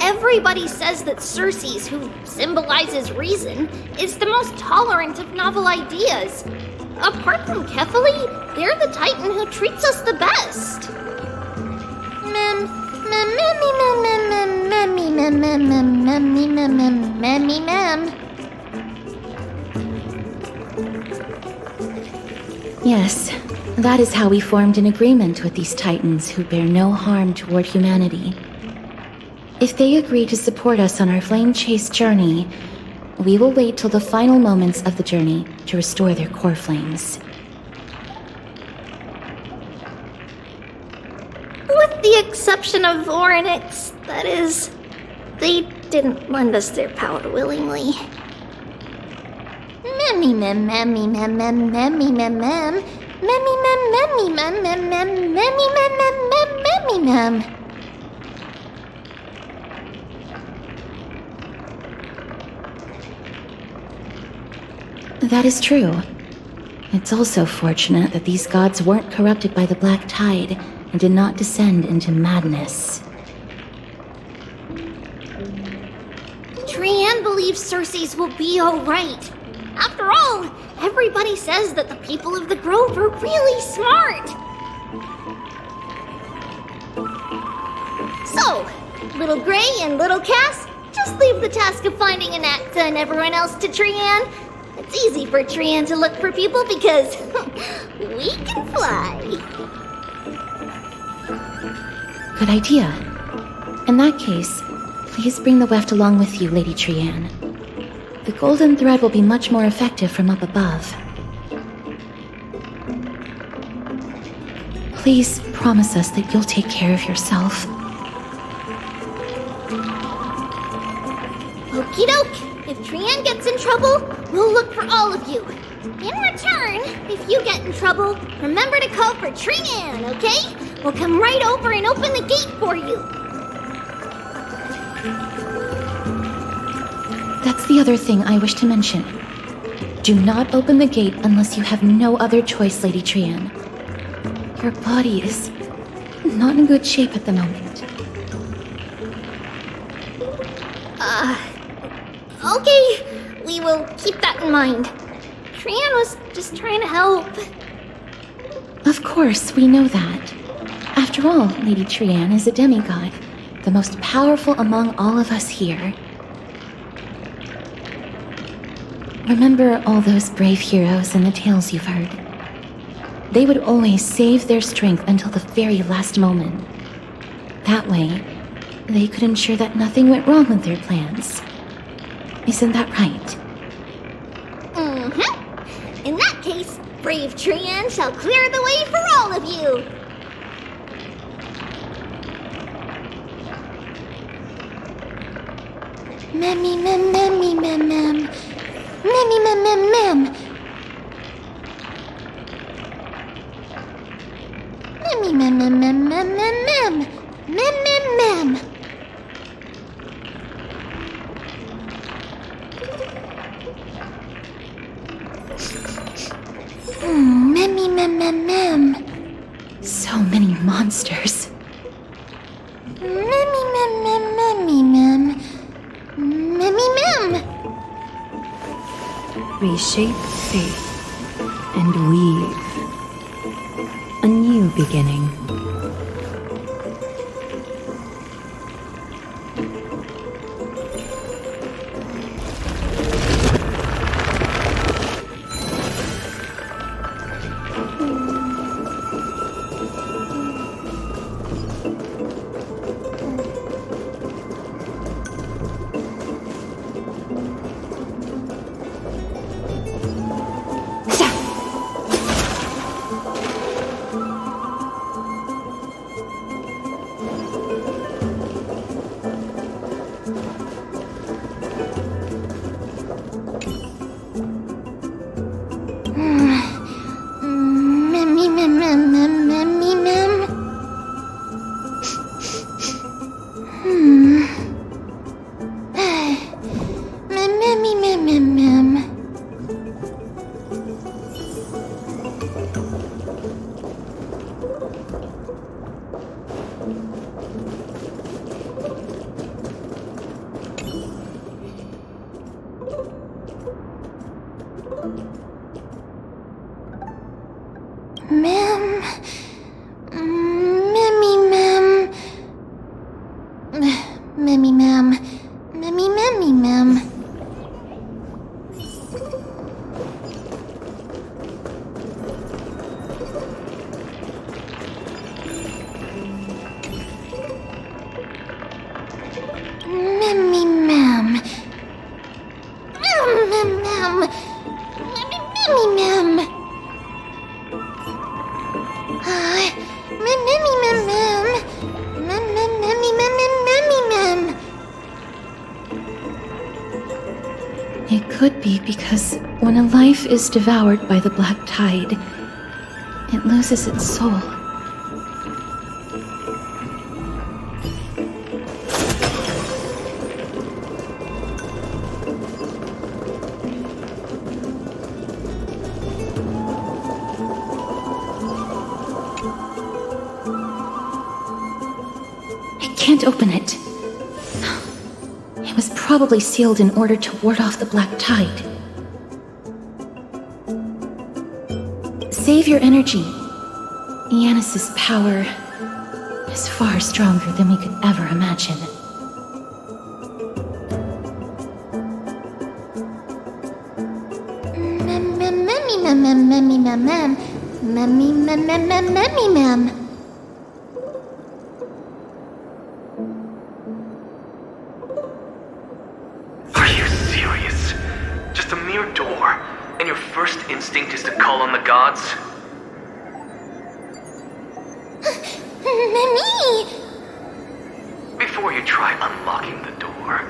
Everybody says that Circes, who symbolizes reason, is the most tolerant of novel ideas. Apart from Kefali, they're the Titan who treats us the best. Yes, that is how we formed an agreement with these Titans who bear no harm toward humanity. If they agree to support us on our flame chase journey, we will wait till the final moments of the journey to restore their core flames. With the exception of Orynyx, that is, they didn't lend us their power willingly. That is true. It's also fortunate that these gods weren't corrupted by the Black Tide and did not descend into madness. Trian believes Circes will be alright. After all, everybody says that the people of the Grove are really smart. So, Little Gray and Little Cass, just leave the task of finding Anaxa and everyone else to Trian. It's easy for Trian to look for people because we can fly. Good idea. In that case, please bring the weft along with you, Lady Trian. The golden thread will be much more effective from up above. Please promise us that you'll take care of yourself. Okie doke. If Trian gets in trouble, we'll look for all of you. In return, if you get in trouble, remember to call for Trian, okay? We'll come right over and open the gate for you. That's the other thing I wish to mention. Do not open the gate unless you have no other choice, Lady Trian. Your body is not in good shape at the moment. Okay. We will keep that in mind. Trian was just trying to help. Of course, we know that. After all, Lady Trian is a demigod, the most powerful among all of us here. Remember all those brave heroes in the tales you've heard. They would always save their strength until the very last moment. That way, they could ensure that nothing went wrong with their plans. Isn't that right? Mm-hmm. In that case, brave Trian shall clear the way for all of you. Memmy mem memmy mem mem. Memmy mem mem mem. Memmy mem mem mem mem mem mem. Mem mem mem. Memmy mem mem mem. So many monsters. Memmy mem mem memmy mem. Memmy mem. Reshape faith and weave a new beginning. It could be because when a life is devoured by the black tide, it loses its soul. I can't open it. It was probably sealed in order to ward off the black tide. Save your energy. Yanis's power is far stronger than we could ever imagine. Are you serious? Just a mere door, and your first instinct is to call on the gods? Me! Before you try unlocking the door,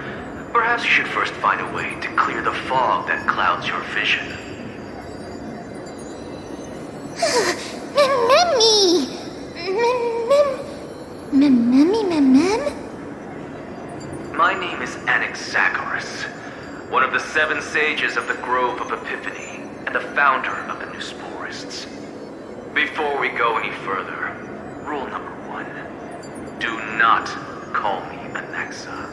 perhaps you should first find a way to clear the fog that clouds your vision. My name is Anaxagoras, one of the 7 sages of the Grove of Epiphany, and the founder of the Newsporists. Before we go any further, rule number 1, do not call me Anaxa.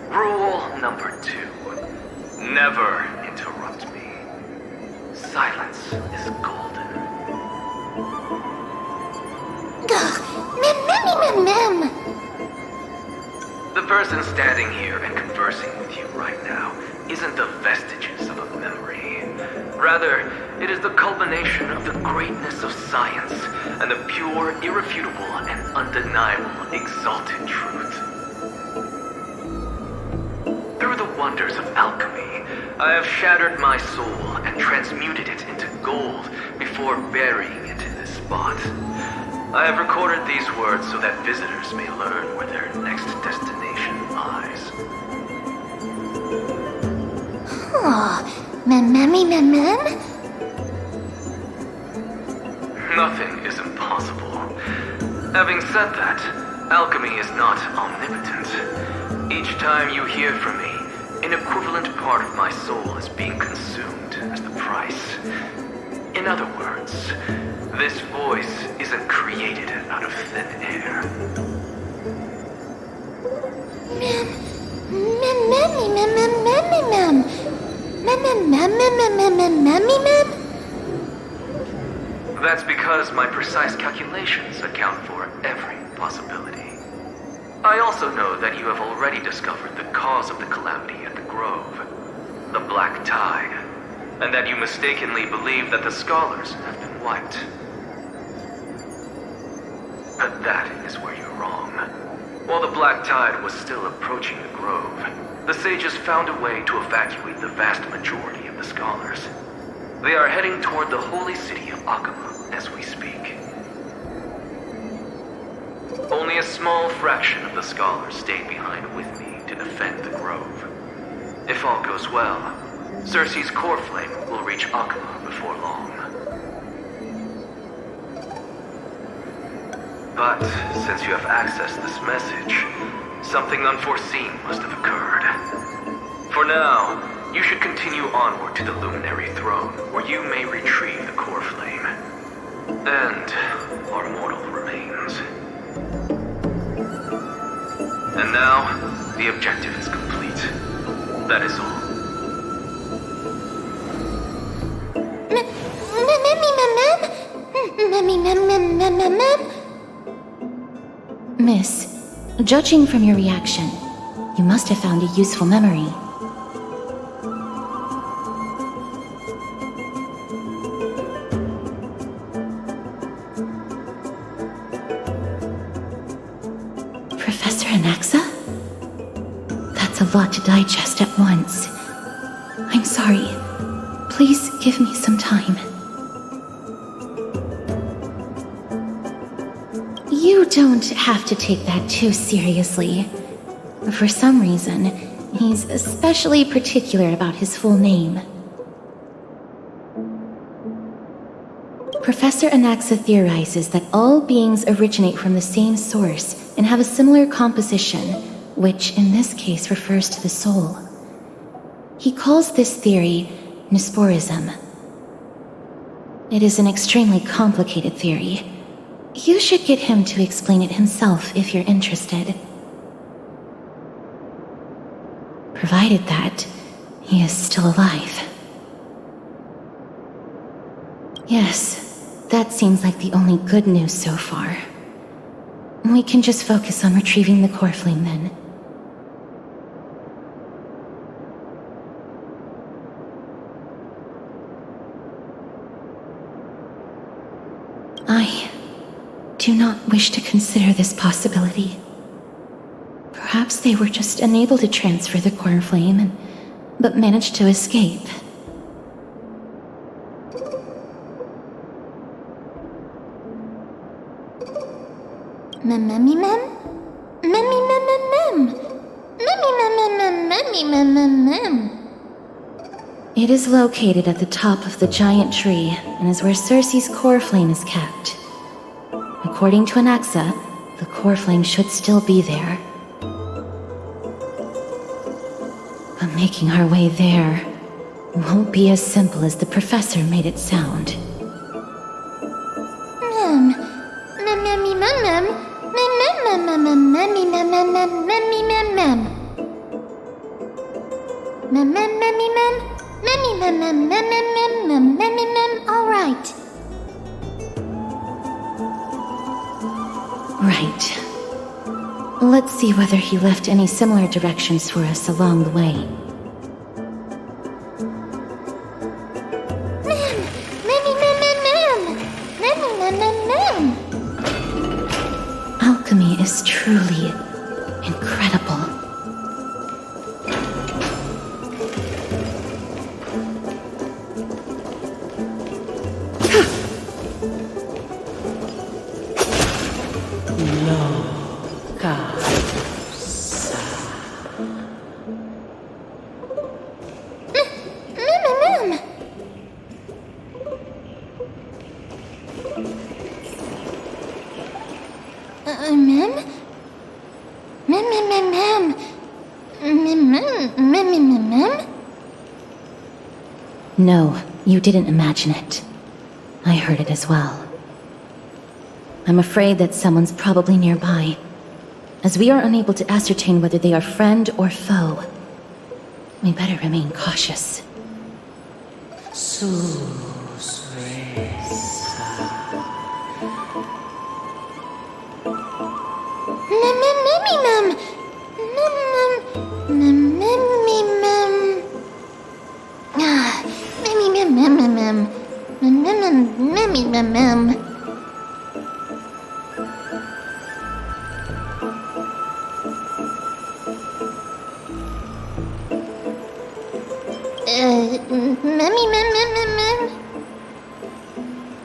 Rule number 2, never interrupt me. Silence is golden. The person standing here and conversing with you right now isn't the vestiges of a memory. Rather, it is the culmination of the greatness of science and the pure, irrefutable, and undeniable exalted truth. Through the wonders of alchemy, I have shattered my soul and transmuted it into gold before burying it in this spot. I have recorded these words so that visitors may learn where their next destination lies. Nothing is impossible. Having said that, alchemy is not omnipotent. Each time you hear from me, an equivalent part of my soul is being consumed as the price. In other words, this voice isn't created out of thin air. That's because my precise calculations account for every possibility. I also know that you have already discovered the cause of the calamity at the Grove, the Black Tide, and that you mistakenly believe that the scholars have been wiped. But that is where you're wrong. While the Black Tide was still approaching the Grove, the sages found a way to evacuate the vast majority of the scholars. They are heading toward the holy city of Akama as we speak. Only a small fraction of the scholars stayed behind with me to defend the Grove. If all goes well, Circe's core flame will reach Akama before long. But since you have accessed this message, something unforeseen must have occurred. For now, you should continue onward to the Luminary Throne, where you may retrieve the core flame. And our mortal remains. And now, the objective is complete. That is all. Miss, judging from your reaction, you must have found a useful memory. Professor Anaxa? That's a lot to digest at once. I'm sorry. Please give me some time. You don't have to take that too seriously. For some reason, he's especially particular about his full name. Professor Anaxa theorizes that all beings originate from the same source and have a similar composition, which in this case refers to the soul. He calls this theory Newsporism. It is an extremely complicated theory. You should get him to explain it himself if you're interested. Provided that he is still alive. Yes, that seems like the only good news so far. We can just focus on retrieving the core flame then. I do not wish to consider this possibility. Perhaps they were just unable to transfer the core flame, but managed to escape. It is located at the top of the giant tree and is where Circe's core flame is kept. According to Anaxa, the core flame should still be there. But making our way there won't be as simple as the professor made it sound. All right. Right. Let's see whether he left any similar directions for us along the way. Alchemy is truly incredible. No, you didn't imagine it. I heard it as well. I'm afraid that someone's probably nearby, as we are unable to ascertain whether they are friend or foe. We better remain cautious.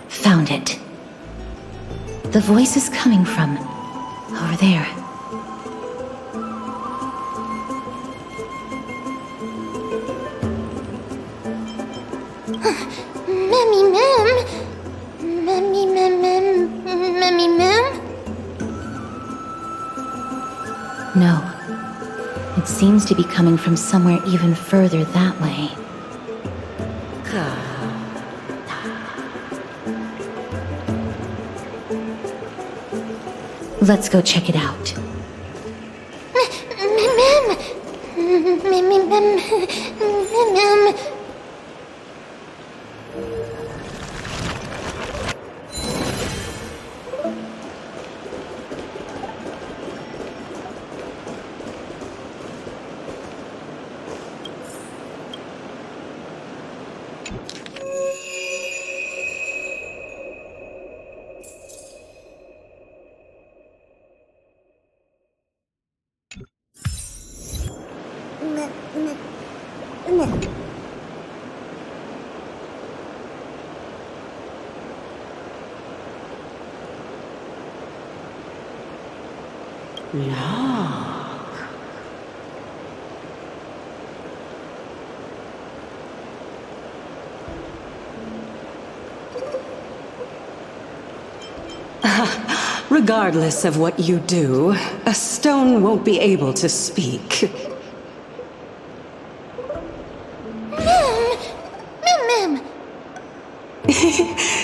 Found it. The voice is coming from over there. No. It seems to be coming from somewhere even further that way. Let's go check it out. Regardless of what you do, a stone won't be able to speak.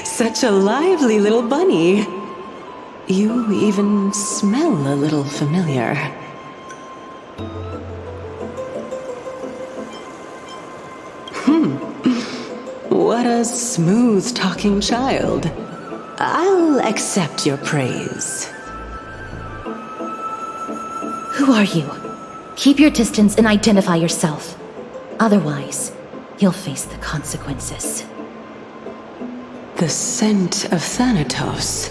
Such a lively little bunny. You even smell a little familiar. What a smooth-talking child. I'll accept your praise. Who are you? Keep your distance and identify yourself. Otherwise, you'll face the consequences. The scent of Thanatos.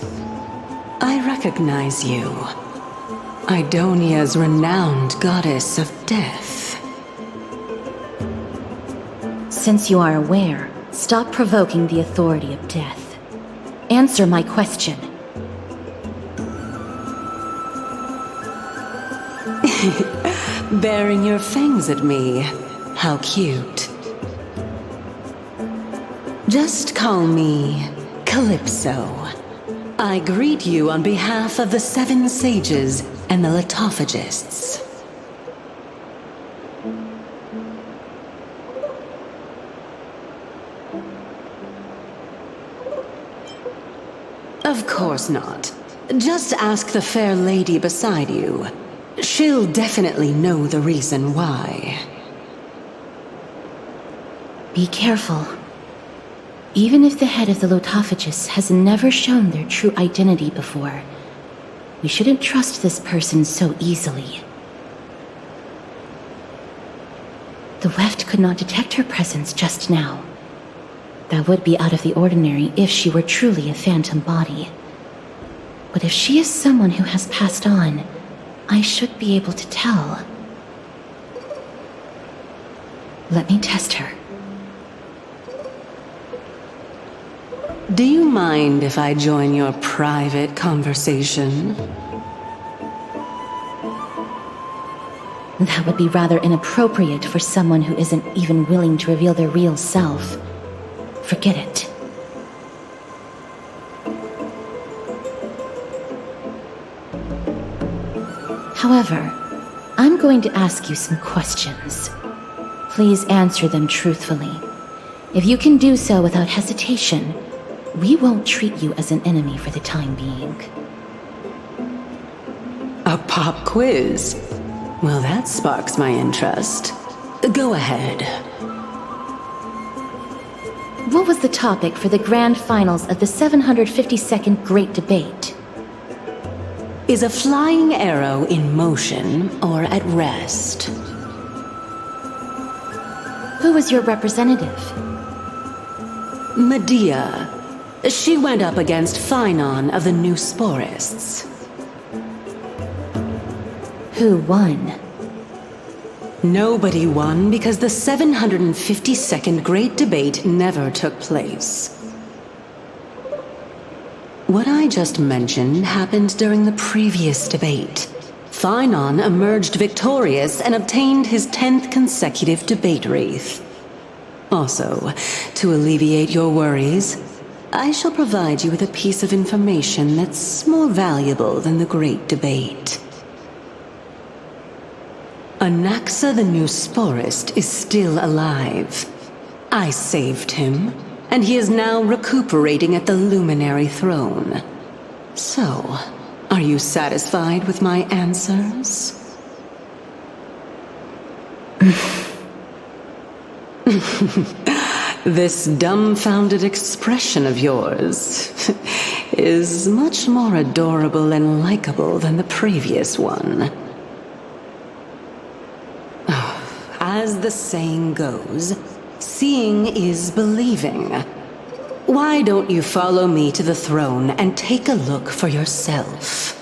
I recognize you. Idonia's renowned goddess of death. Since you are aware, stop provoking the authority of death. Answer my question. Baring your fangs at me. How cute. Just call me Calypso. I greet you on behalf of the 7 sages and the litophagists. Of course not. Just ask the fair lady beside you. She'll definitely know the reason why. Be careful. Even if the head of the Lotophagus has never shown their true identity before, we shouldn't trust this person so easily. The weft could not detect her presence just now. That would be out of the ordinary if she were truly a phantom body. But if she is someone who has passed on, I should be able to tell. Let me test her. Do you mind if I join your private conversation? That would be rather inappropriate for someone who isn't even willing to reveal their real self. Forget it. However, I'm going to ask you some questions. Please answer them truthfully. If you can do so without hesitation, we won't treat you as an enemy for the time being. A pop quiz? Well, that sparks my interest. Go ahead. What was the topic for the grand finals of the 752nd Great Debate? Is a flying arrow in motion or at rest? Who was your representative? Medea. She went up against Phynon of the New Sporists. Who won? Nobody won because the 752nd Great Debate never took place. What I just mentioned happened during the previous debate. Phynon emerged victorious and obtained his 10th consecutive debate wreath. Also, to alleviate your worries, I shall provide you with a piece of information that's more valuable than the Great Debate. Anaxa the New Sporist is still alive. I saved him, and he is now recuperating at the Luminary Throne. So, are you satisfied with my answers? This dumbfounded expression of yours is much more adorable and likable than the previous one. As the saying goes, seeing is believing. Why don't you follow me to the throne and take a look for yourself?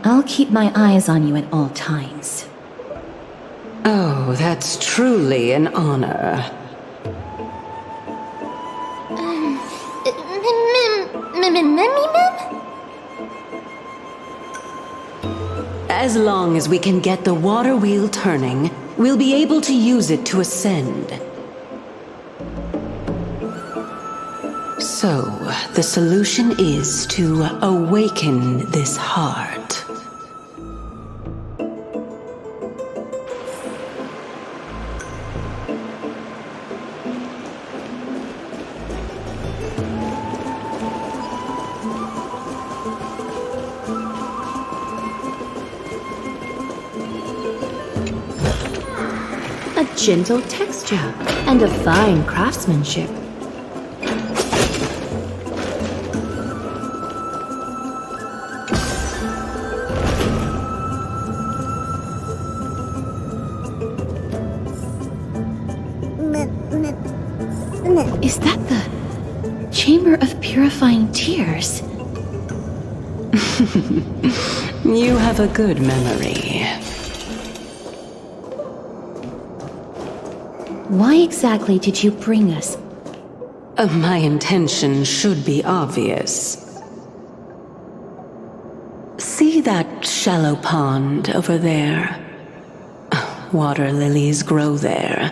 I'll keep my eyes on you at all times. Oh, that's truly an honor. As long as we can get the water wheel turning, we'll be able to use it to ascend. So, the solution is to awaken this heart. Gentle texture and a fine craftsmanship. Is that the Chamber of Purifying Tears? You have a good memory. Why exactly did you bring us? My intention should be obvious. See that shallow pond over there? Water lilies grow there.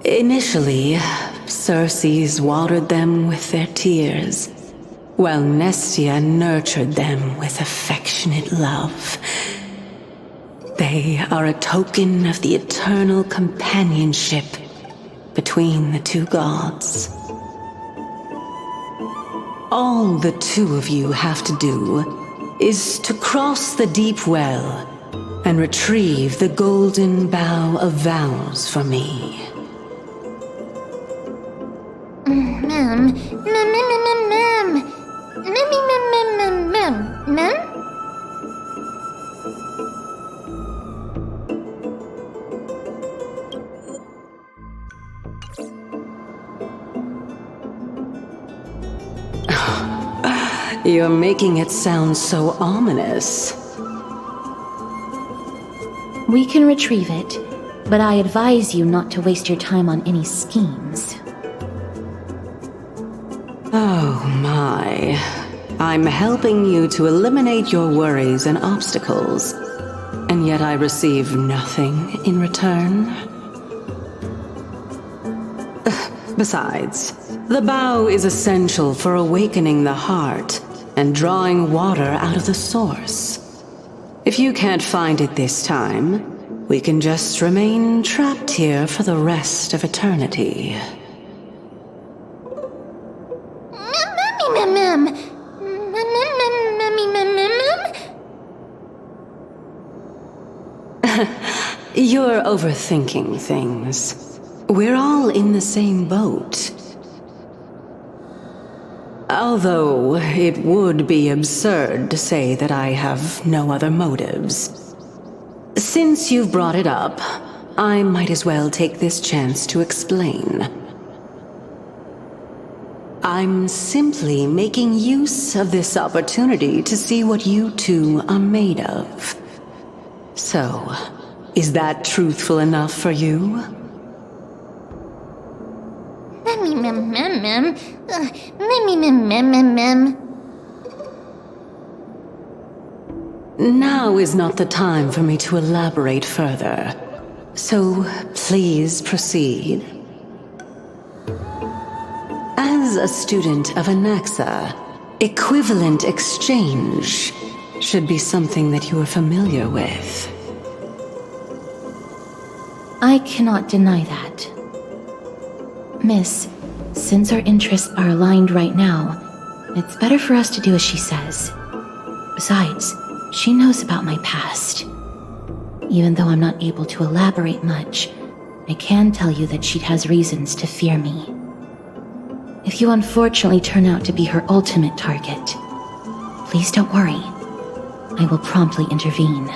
Initially, Circes watered them with their tears, while Nestia nurtured them with affectionate love. They are a token of the eternal companionship between the two gods. All the two of you have to do is to cross the deep well and retrieve the golden bough of vows for me. You're making it sound so ominous. We can retrieve it, but I advise you not to waste your time on any schemes. Oh my. I'm helping you to eliminate your worries and obstacles, and yet I receive nothing in return. Besides, the bough is essential for awakening the heart and drawing water out of the source. If you can't find it this time, we can just remain trapped here for the rest of eternity. You're overthinking things. We're all in the same boat. Although it would be absurd to say that I have no other motives. Since you've brought it up, I might as well take this chance to explain. I'm simply making use of this opportunity to see what you two are made of. So, is that truthful enough for you? Now is not the time for me to elaborate further, so please proceed. As a student of Anaxa, equivalent exchange should be something that you are familiar with. I cannot deny that. Miss, since our interests are aligned right now, it's better for us to do as she says. Besides, she knows about my past. Even though I'm not able to elaborate much, I can tell you that she has reasons to fear me. If you unfortunately turn out to be her ultimate target, please don't worry. I will promptly intervene.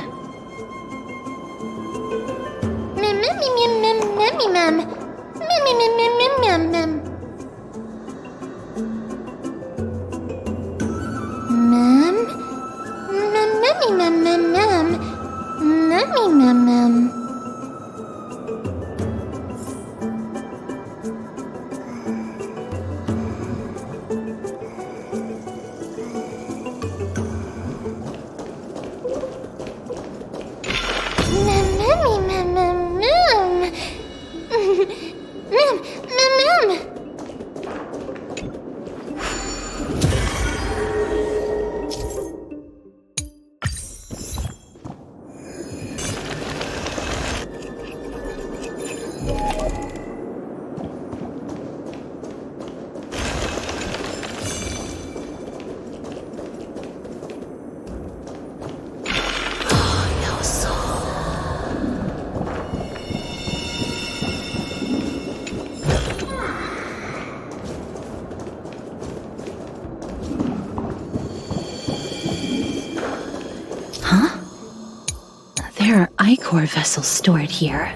There are ichor vessels stored here.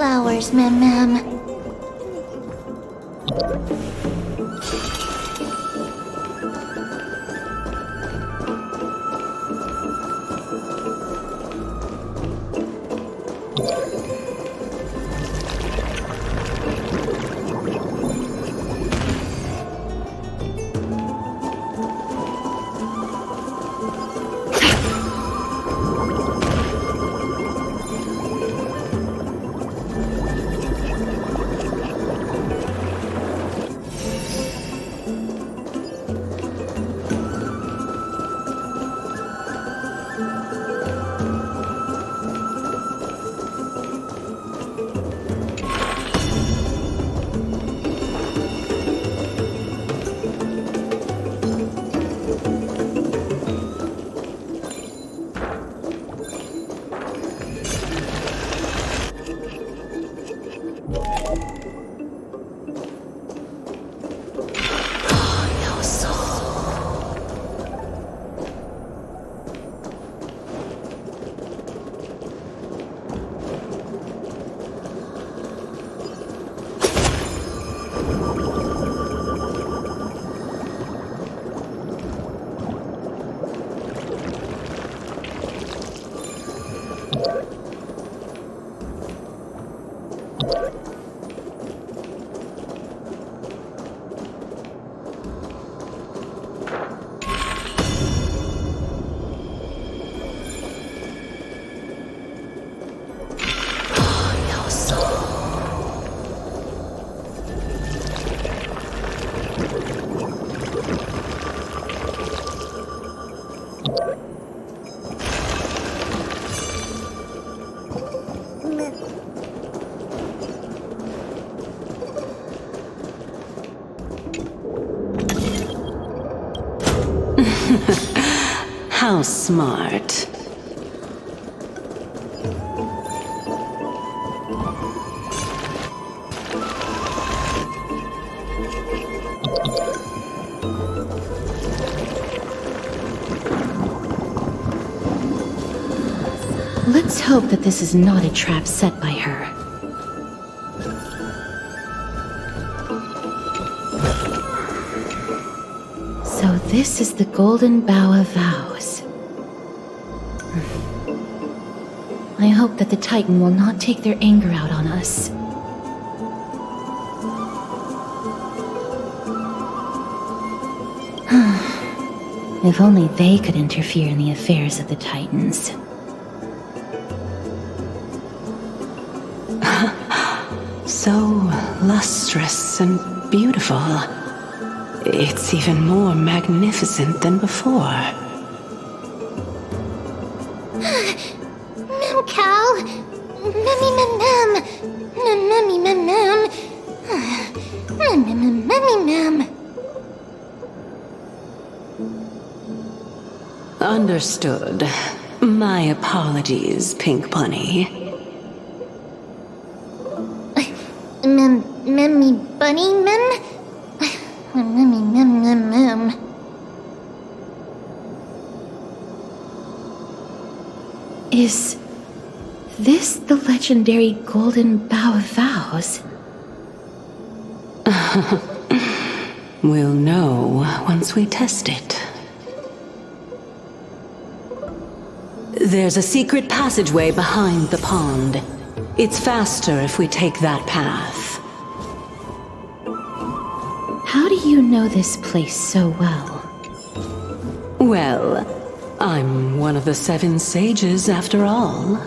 flowers, ma'am. How smart. Let's hope that this is not a trap set by her. So this is the Golden Bough of Vows. I hope that the Titan will not take their anger out on us. If only they could interfere in the affairs of the Titans. So lustrous and beautiful. It's even more magnificent than before. Mem Cal! Mummy mem. Mummy mem. Mummy mem. Understood. My apologies, Pink Bunny. Memmy bunny mem? Memmy mem. Is this the legendary Golden Bough of Vows? We'll know once we test it. There's a secret passageway behind the pond. It's faster if we take that path. How do you know this place so well? Well, I'm one of the 7 sages after all.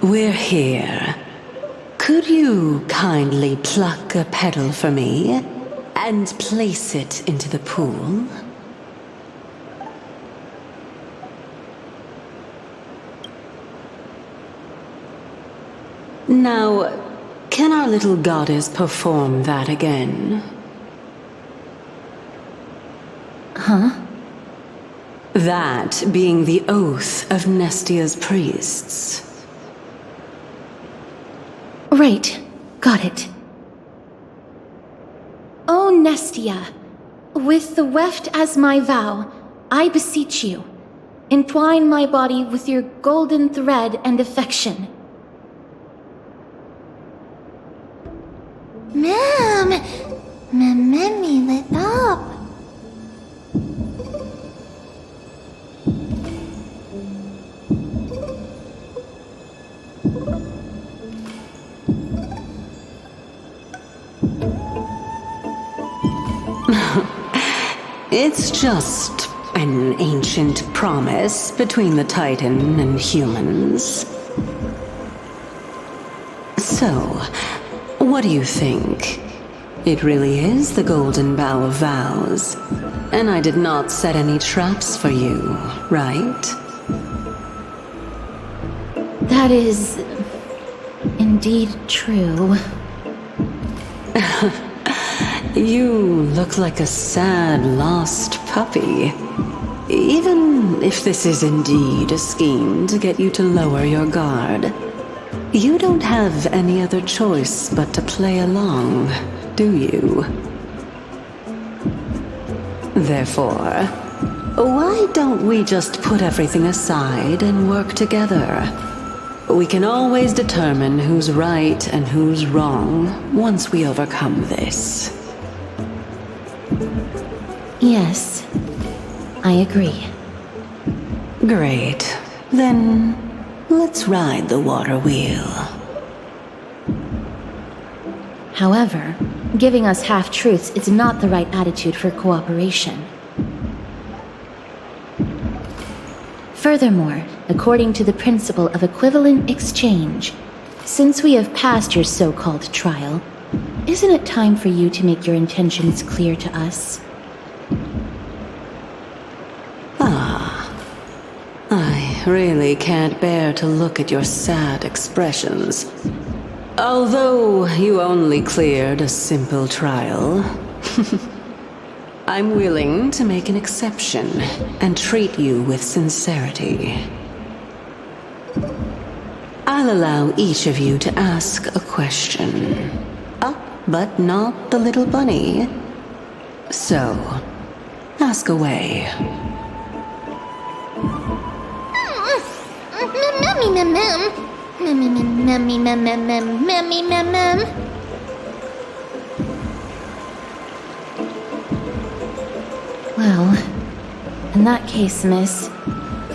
We're here. Could you kindly pluck a petal for me and place it into the pool? Now, can our little goddess perform that again? Huh? That being the oath of Nestia's priests. Right. Got it. O Nestia, with the weft as my vow, I beseech you, entwine my body with your golden thread and affection. Ma'am! Mammy lit up. It's just an ancient promise between the Titan and humans. So, what do you think? It really is the Golden Bough of Vows, and I did not set any traps for you, right? That is indeed true. You look like a sad, lost puppy. Even if this is indeed a scheme to get you to lower your guard, you don't have any other choice but to play along, do you? Therefore, why don't we just put everything aside and work together? We can always determine who's right and who's wrong once we overcome this. Yes, I agree. Great. Then, let's ride the water wheel. However, giving us half-truths is not the right attitude for cooperation. Furthermore, according to the principle of equivalent exchange, since we have passed your so-called trial, isn't it time for you to make your intentions clear to us? I really can't bear to look at your sad expressions. Although you only cleared a simple trial, I'm willing to make an exception and treat you with sincerity. I'll allow each of you to ask a question. But not the little bunny. So, ask away. Well, in that case, miss,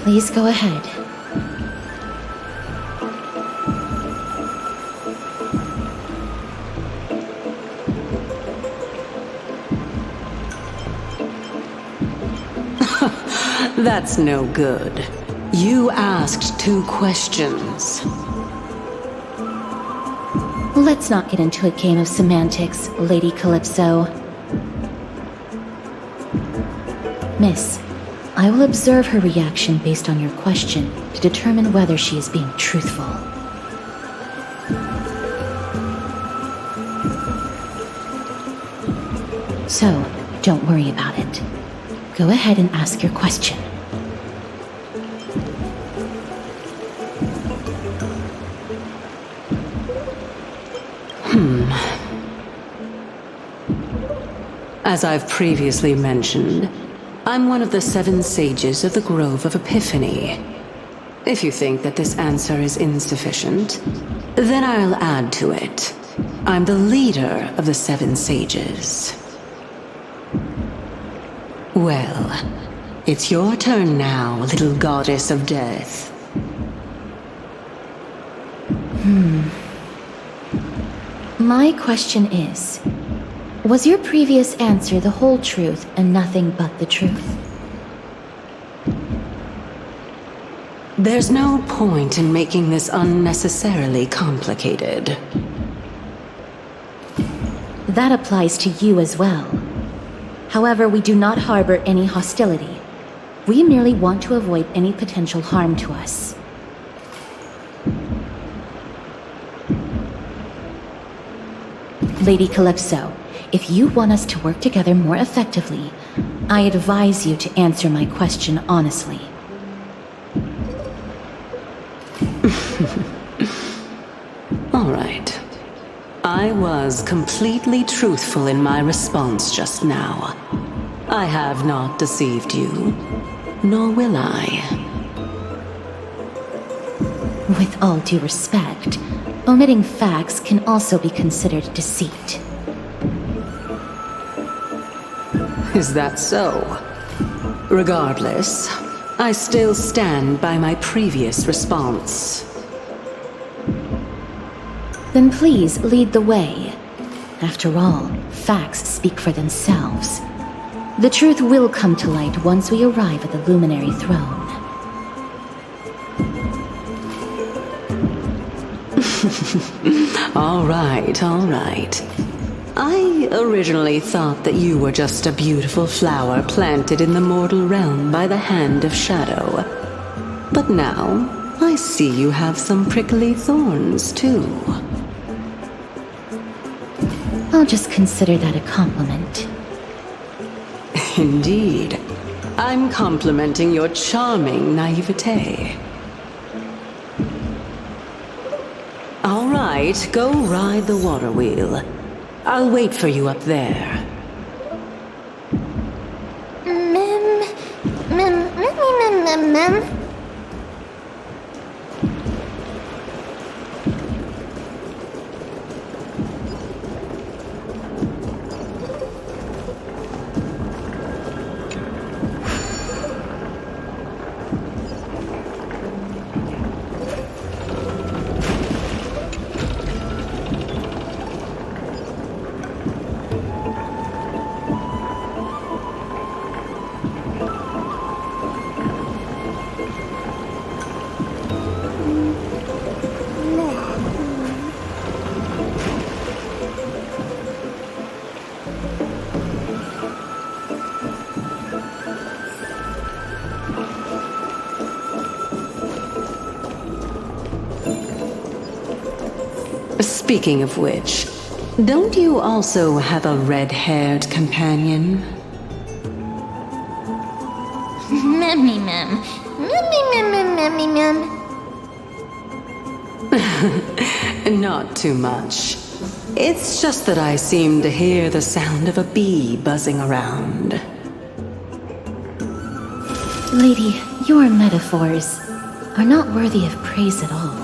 please go ahead. That's no good. You asked 2 questions. Let's not get into a game of semantics, Lady Calypso. Miss, I will observe her reaction based on your question to determine whether she is being truthful. So, don't worry about it. Go ahead and ask your question. As I've previously mentioned, I'm one of the 7 sages of the Grove of Epiphany. If you think that this answer is insufficient, then I'll add to it. I'm the leader of the 7 sages. Well, it's your turn now, little goddess of death. My question is, was your previous answer the whole truth and nothing but the truth? There's no point in making this unnecessarily complicated. That applies to you as well. However, we do not harbor any hostility. We merely want to avoid any potential harm to us. Lady Calypso, if you want us to work together more effectively, I advise you to answer my question honestly. All right. I was completely truthful in my response just now. I have not deceived you, nor will I. With all due respect, omitting facts can also be considered deceit. Is that so? Regardless, I still stand by my previous response. Then please lead the way. After all, facts speak for themselves. The truth will come to light once we arrive at the Luminary Throne. All right, all right. I originally thought that you were just a beautiful flower planted in the mortal realm by the hand of shadow. But now, I see you have some prickly thorns, too. I'll just consider that a compliment. Indeed. I'm complimenting your charming naivete. All right, go ride the water wheel. I'll wait for you up there. Mem. Speaking of which, don't you also have a red-haired companion? Mem. Not too much. It's just that I seem to hear the sound of a bee buzzing around. Lady, your metaphors are not worthy of praise at all.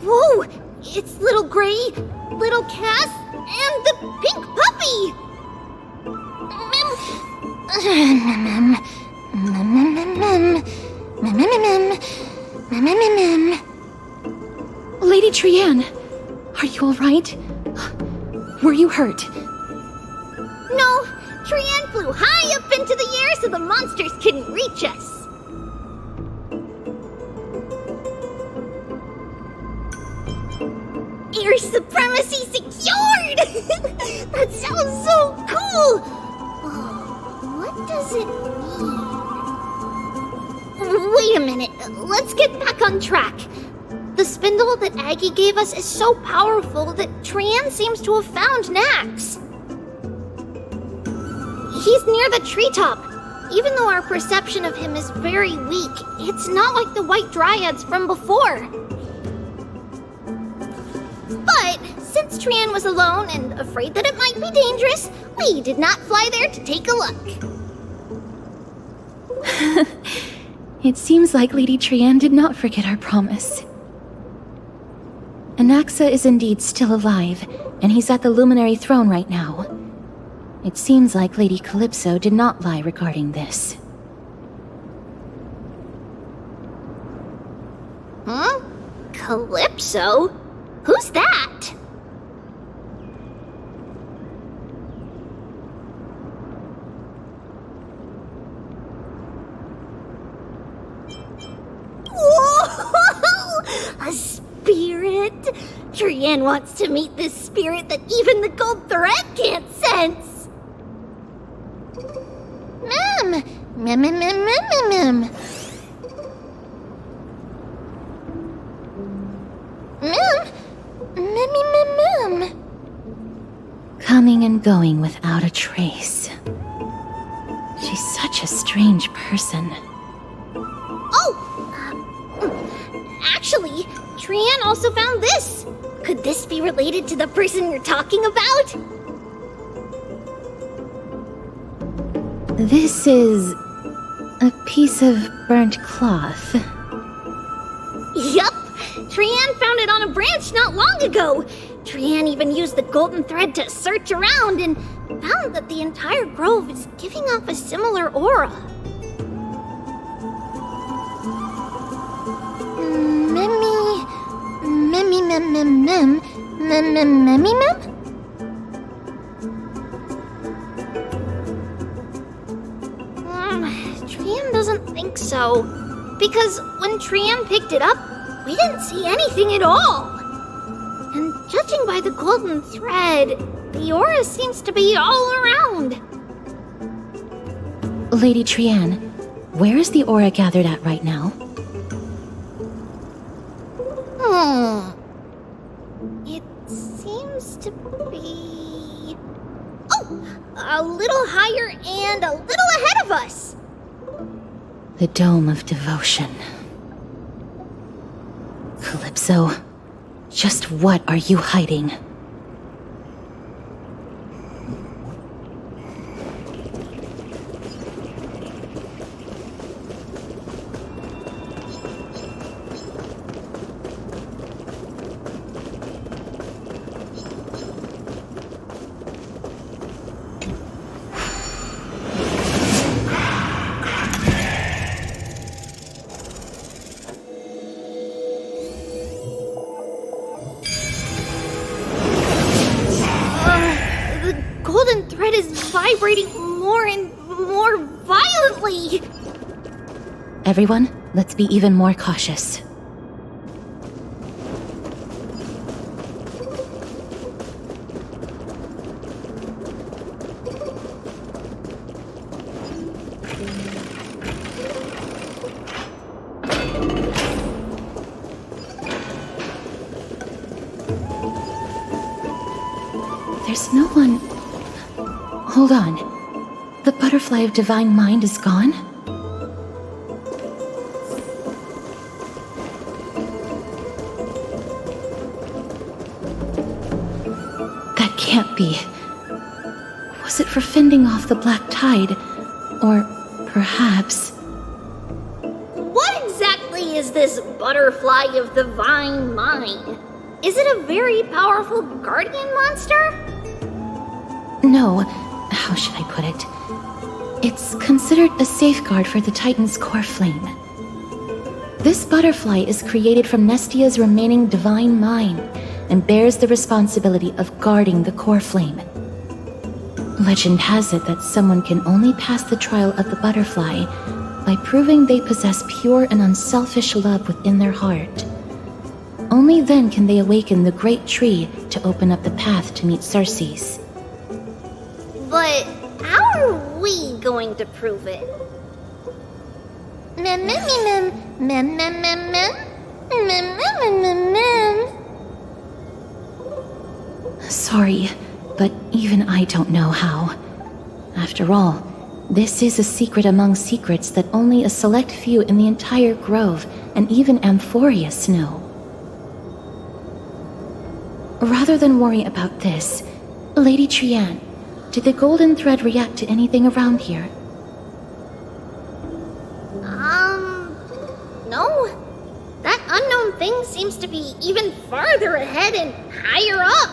Whoa! It's little Gray, little Cass, and the pink puppy! Lady Trianne, are you all right? Were you hurt? No, Trianne flew high up into the air so the monsters couldn't reach us. Fire supremacy secured! That sounds so cool! What does it mean? Wait a minute, let's get back on track. The spindle that Aggie gave us is so powerful that Trian seems to have found Nax. He's near the treetop. Even though our perception of him is very weak, it's not like the White Dryads from before. But since Trian was alone and afraid that it might be dangerous, we did not fly there to take a look. It seems like Lady Trian did not forget our promise. Anaxa is indeed still alive, and he's at the Luminary Throne right now. It seems like Lady Calypso did not lie regarding this. Huh? Calypso? Who's that? Whoa! A spirit? Trian wants to meet this spirit that even the gold thread can't sense. Mem. Coming and going without a trace. She's such a strange person. Actually, Trian also found this. Could this be related to the person you're talking about? This is a piece of burnt cloth. Yup! Trian found it on a branch not long ago. Trian even used the golden thread to search around and found that the entire grove is giving off a similar aura. Trian doesn't think so. Because when Trian picked it up, we didn't see anything at all. And judging by the golden thread, the aura seems to be all around. Lady Trian, where is the aura gathered at right now? It seems to be... a little higher and a little ahead of us. The Dome of Devotion. Calypso, just what are you hiding? Vibrating more and more violently! Everyone, let's be even more cautious. There's no one... Hold on. The butterfly of divine mind is gone? That can't be. Was it for fending off the black tide? Or perhaps... What exactly is this butterfly of divine mind? Is it a very powerful guardian monster? No. How should I put it? It's considered a safeguard for the Titan's core flame. This butterfly is created from Nestia's remaining divine mind and bears the responsibility of guarding the core flame. Legend has it that someone can only pass the trial of the butterfly by proving they possess pure and unselfish love within their heart. Only then can they awaken the great tree to open up the path to meet Circes. But how are we going to prove it? Mem mem mem mem mem mem mem mem mem mem mem. Sorry, but even I don't know how. After all, this is a secret among secrets that only a select few in the entire grove and even Amphoreus know. Rather than worry about this, Lady Trianne, did the golden thread react to anything around here? No. That unknown thing seems to be even farther ahead and higher up.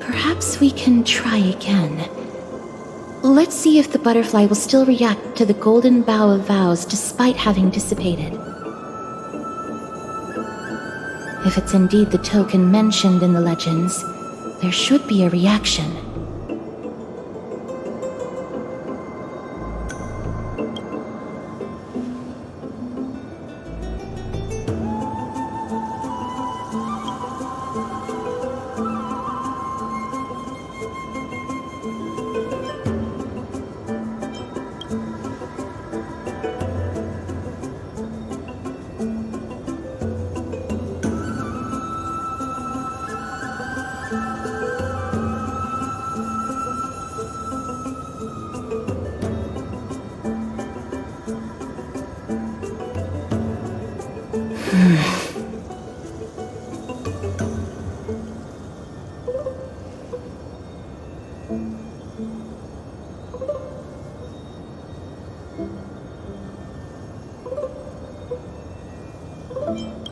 Perhaps we can try again. Let's see if the butterfly will still react to the golden bough of vows despite having dissipated. If it's indeed the token mentioned in the legends, there should be a reaction.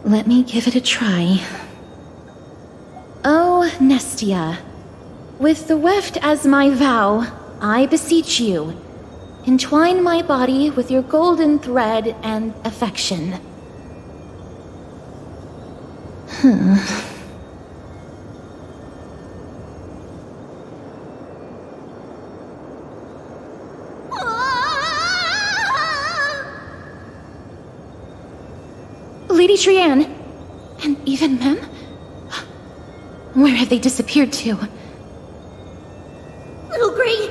Let me give it a try. Oh, Nestia, with the weft as my vow, I beseech you, entwine my body with your golden thread and affection. Lady Trianne, and even Mem? Where have they disappeared to? Little Gray,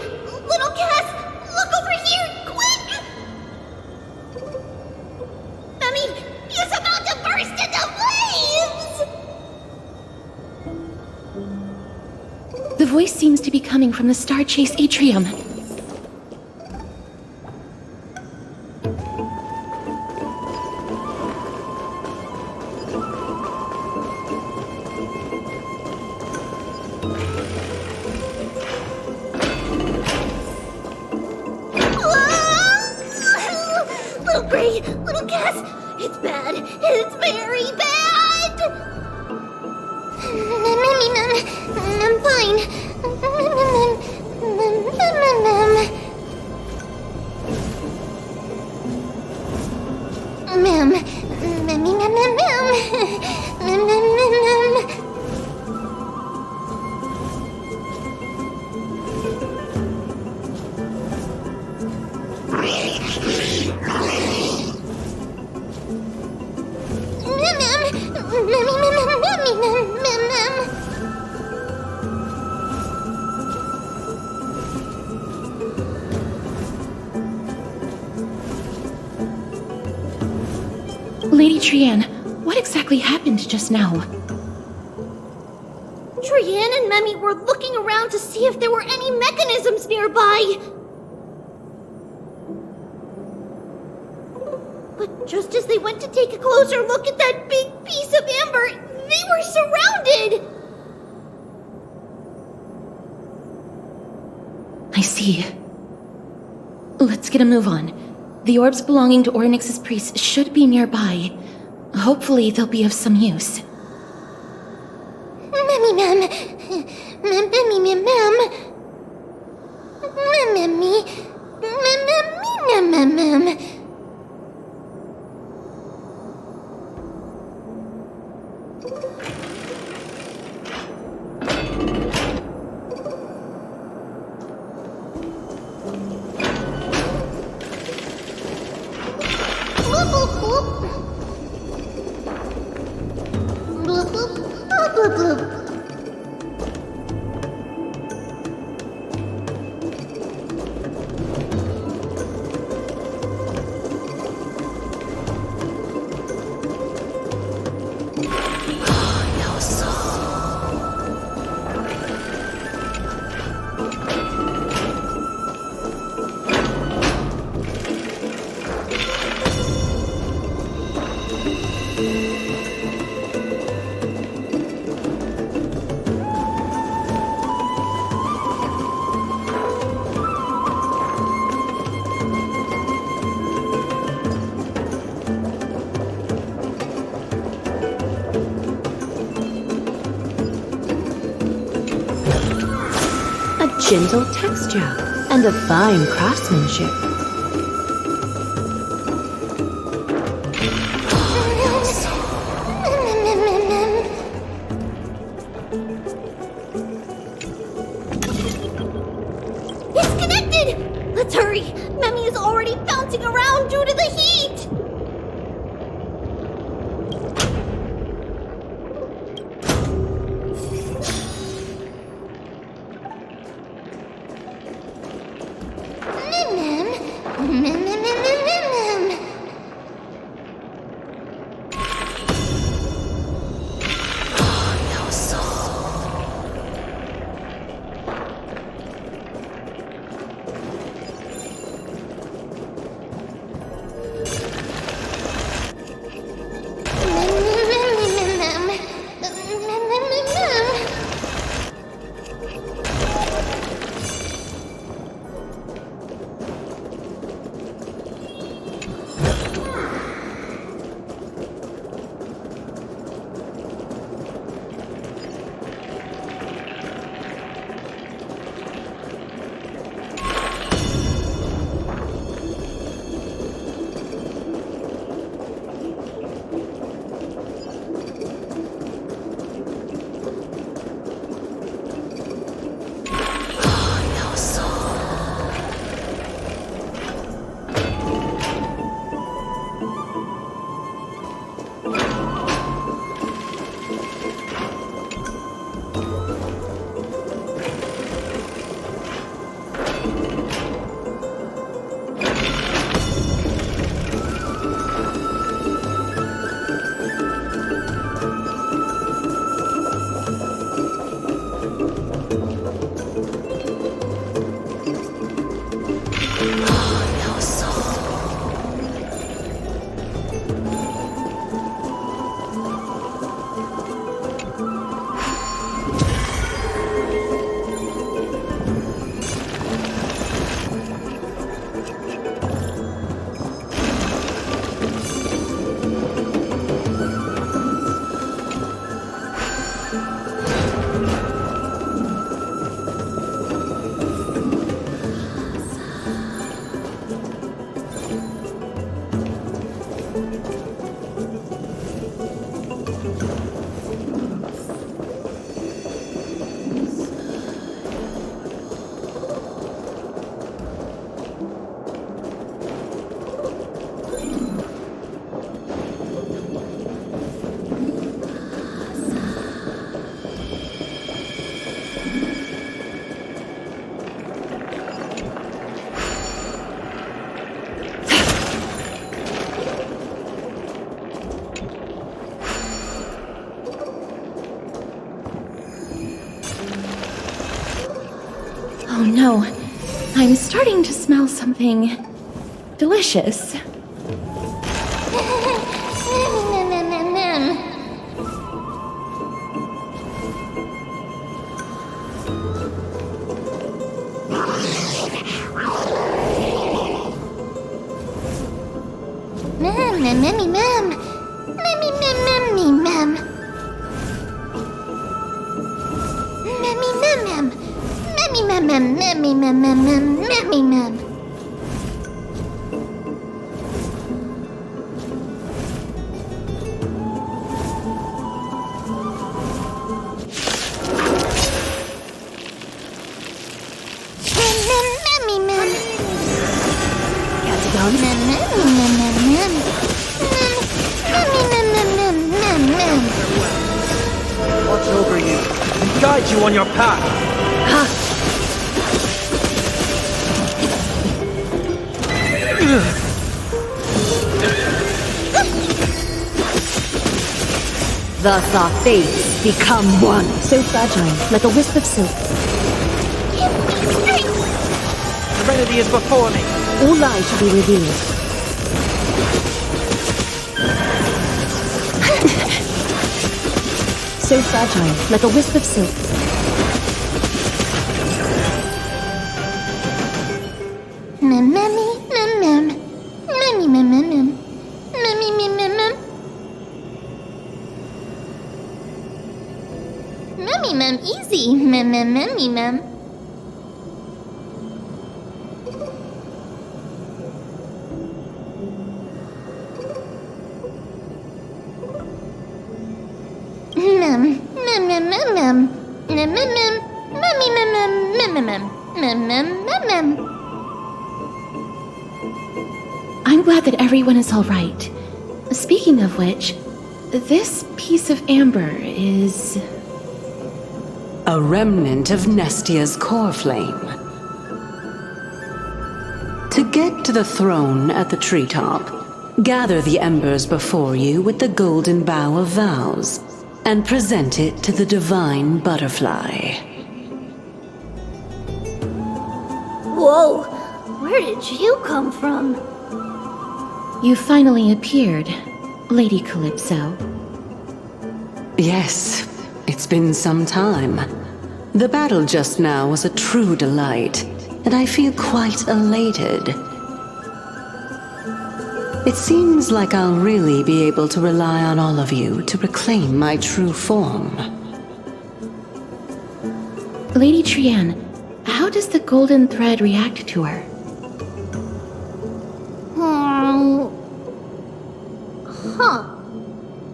little Cass, look over here, quick! Mummy, he's about to burst into flames! The voice seems to be coming from the Star Chase atrium. Lady Trianne, what exactly happened just now? Trianne and Memmy were looking around to see if there were any mechanisms nearby. But just as they went to take a closer look at that big piece of amber, they were surrounded! I see. Let's get a move on. The orbs belonging to Ornyx's priests should be nearby. Hopefully they'll be of some use. Memmy mem. Memmy mem mem. Memmy. Memmy mem mem. gentle texture, and a fine craftsmanship. It's connected! Let's hurry! Memmy is already bouncing around due to the heat! Oh no, I'm starting to smell something delicious. Watch over you and guide you on your path. Thus our fates become one. So fragile, like a wisp of silk. Serenity is before me. All lies shall be revealed. So fragile, like a wisp of silk. Easy, I'm glad that everyone is all right. Speaking of which, this piece of amber is... a remnant of Nestia's core flame. To get to the throne at the treetop, gather the embers before you with the golden bough of vows, and present it to the divine butterfly. Whoa, where did you come from? You finally appeared, Lady Calypso. Yes, it's been some time. The battle just now was a true delight, and I feel quite elated. It seems like I'll really be able to rely on all of you to reclaim my true form. Lady Trianne, how does the golden thread react to her?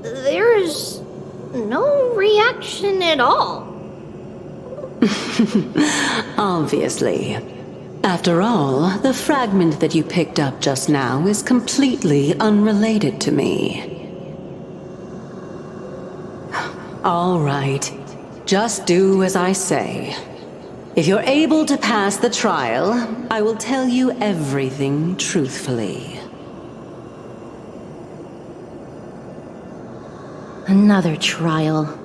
There's no reaction at all. Obviously. After all, the fragment that you picked up just now is completely unrelated to me. All right. Just do as I say. If you're able to pass the trial, I will tell you everything truthfully. Another trial.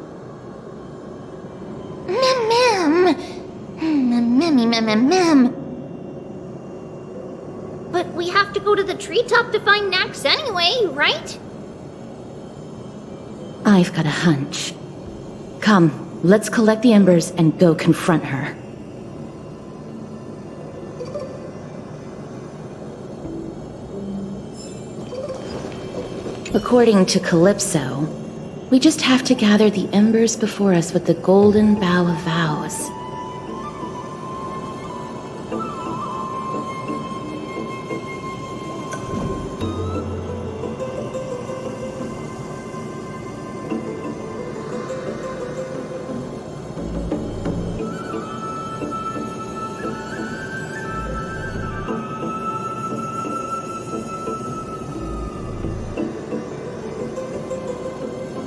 Mem. But we have to go to the treetop to find Nax anyway, right? I've got a hunch. Come, let's collect the embers and go confront her. According to Calypso, we just have to gather the embers before us with the golden bough of vows.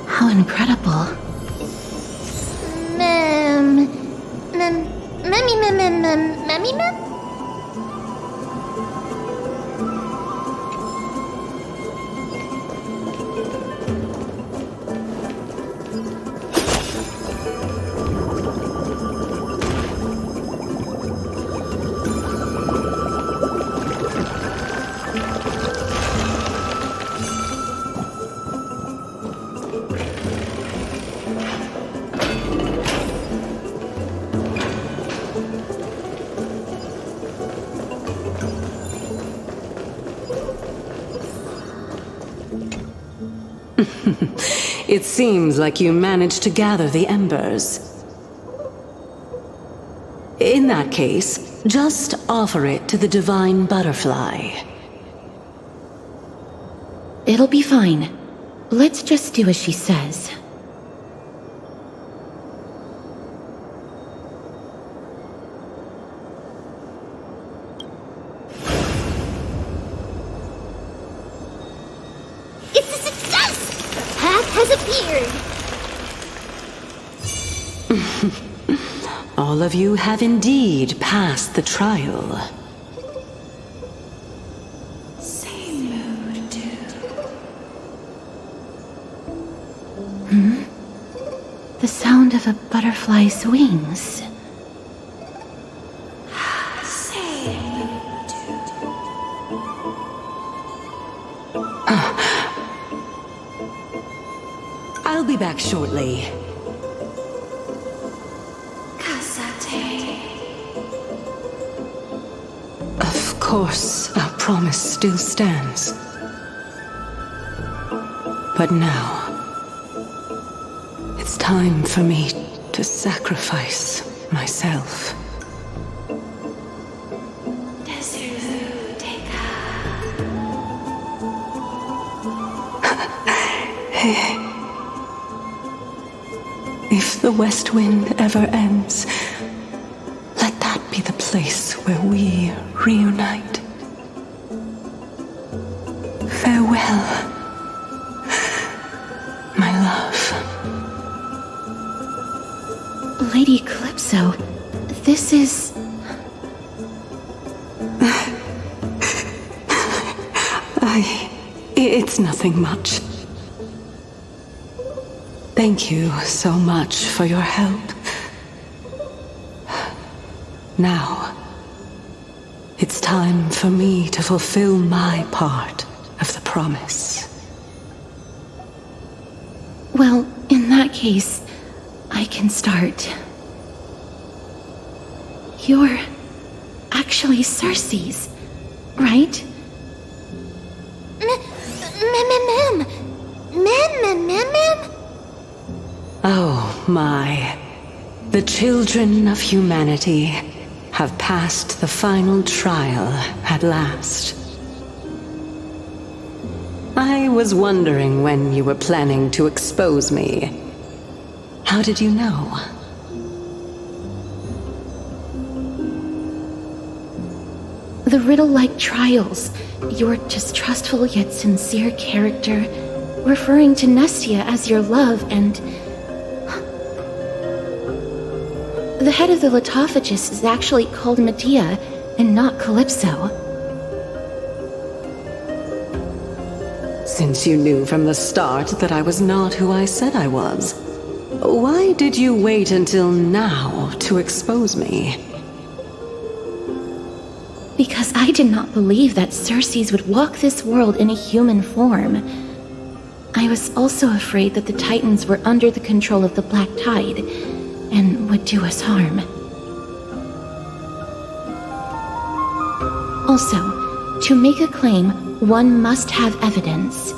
How incredible. Mem. It seems like you managed to gather the embers. In that case, just offer it to the divine butterfly. It'll be fine. Let's just do as she says. It's a success! The path has appeared! All of you have indeed passed the trial. The sound of a butterfly's wings. I'll be back shortly. Of course, our promise still stands. But now, it's time for me to sacrifice myself. If the west wind ever ends, let that be the place where we reunite. Farewell, my love. Lady Calypso, this is... It's nothing much. Thank you so much for your help. Now, it's time for me to fulfill my part of the promise. Well, in that case, I can start. You're actually Cersei's, right? Oh my. The children of humanity have passed the final trial at last. I was wondering when you were planning to expose me. How did you know? The riddle-like trials, your distrustful yet sincere character, referring to Nestia as your love, and... The head of the Litophagus is actually called Medea, and not Calypso. Since you knew from the start that I was not who I said I was, why did you wait until now to expose me? Because I did not believe that Cersei's would walk this world in a human form. I was also afraid that the Titans were under the control of the Black Tide, and would do us harm. Also, to make a claim, one must have evidence.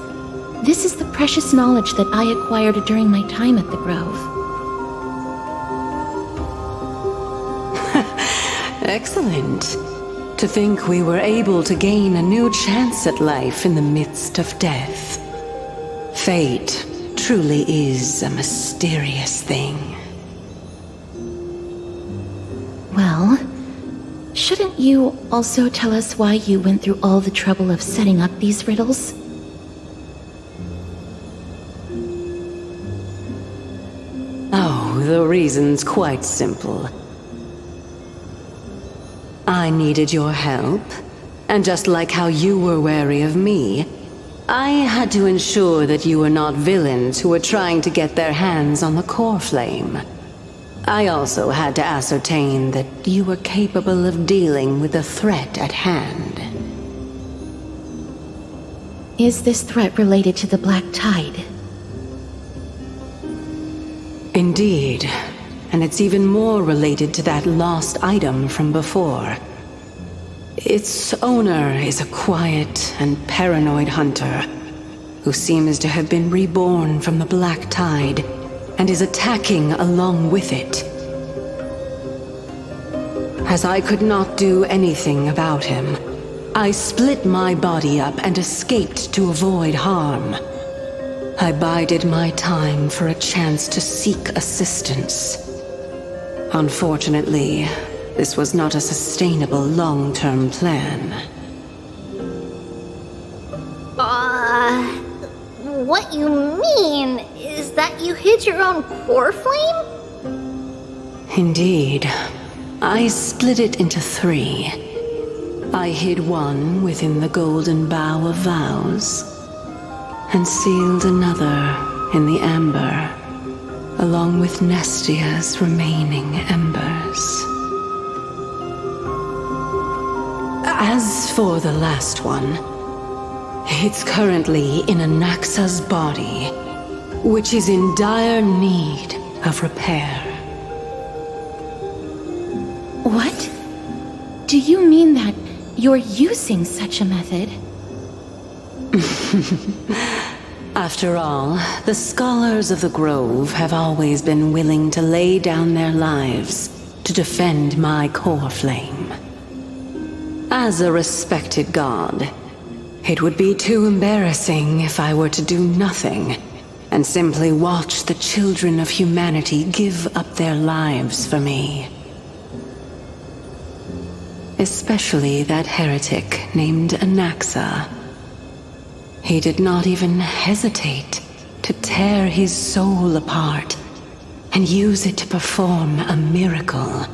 This is the precious knowledge that I acquired during my time at the Grove. Excellent. To think we were able to gain a new chance at life in the midst of death. Fate truly is a mysterious thing. Well, shouldn't you also tell us why you went through all the trouble of setting up these riddles? Oh, the reason's quite simple. I needed your help, and just like how you were wary of me, I had to ensure that you were not villains who were trying to get their hands on the core flame. I also had to ascertain that you were capable of dealing with the threat at hand. Is this threat related to the Black Tide? Indeed, and it's even more related to that lost item from before. Its owner is a quiet and paranoid hunter who seems to have been reborn from the Black Tide and is attacking along with it. As I could not do anything about him, I split my body up and escaped to avoid harm. I bided my time for a chance to seek assistance. Unfortunately, this was not a sustainable long-term plan. What you mean is that you hid your own core flame? Indeed. I split it into 3. I hid one within the golden bough of vows, and sealed another in the amber, along with Nestia's remaining embers. As for the last one, it's currently in Anaxa's body, which is in dire need of repair. What? Do you mean that you're using such a method? After all, the scholars of the Grove have always been willing to lay down their lives to defend my core flame. As a respected god, it would be too embarrassing if I were to do nothing and simply watch the children of humanity give up their lives for me. Especially that heretic named Anaxa. He did not even hesitate to tear his soul apart and use it to perform a miracle.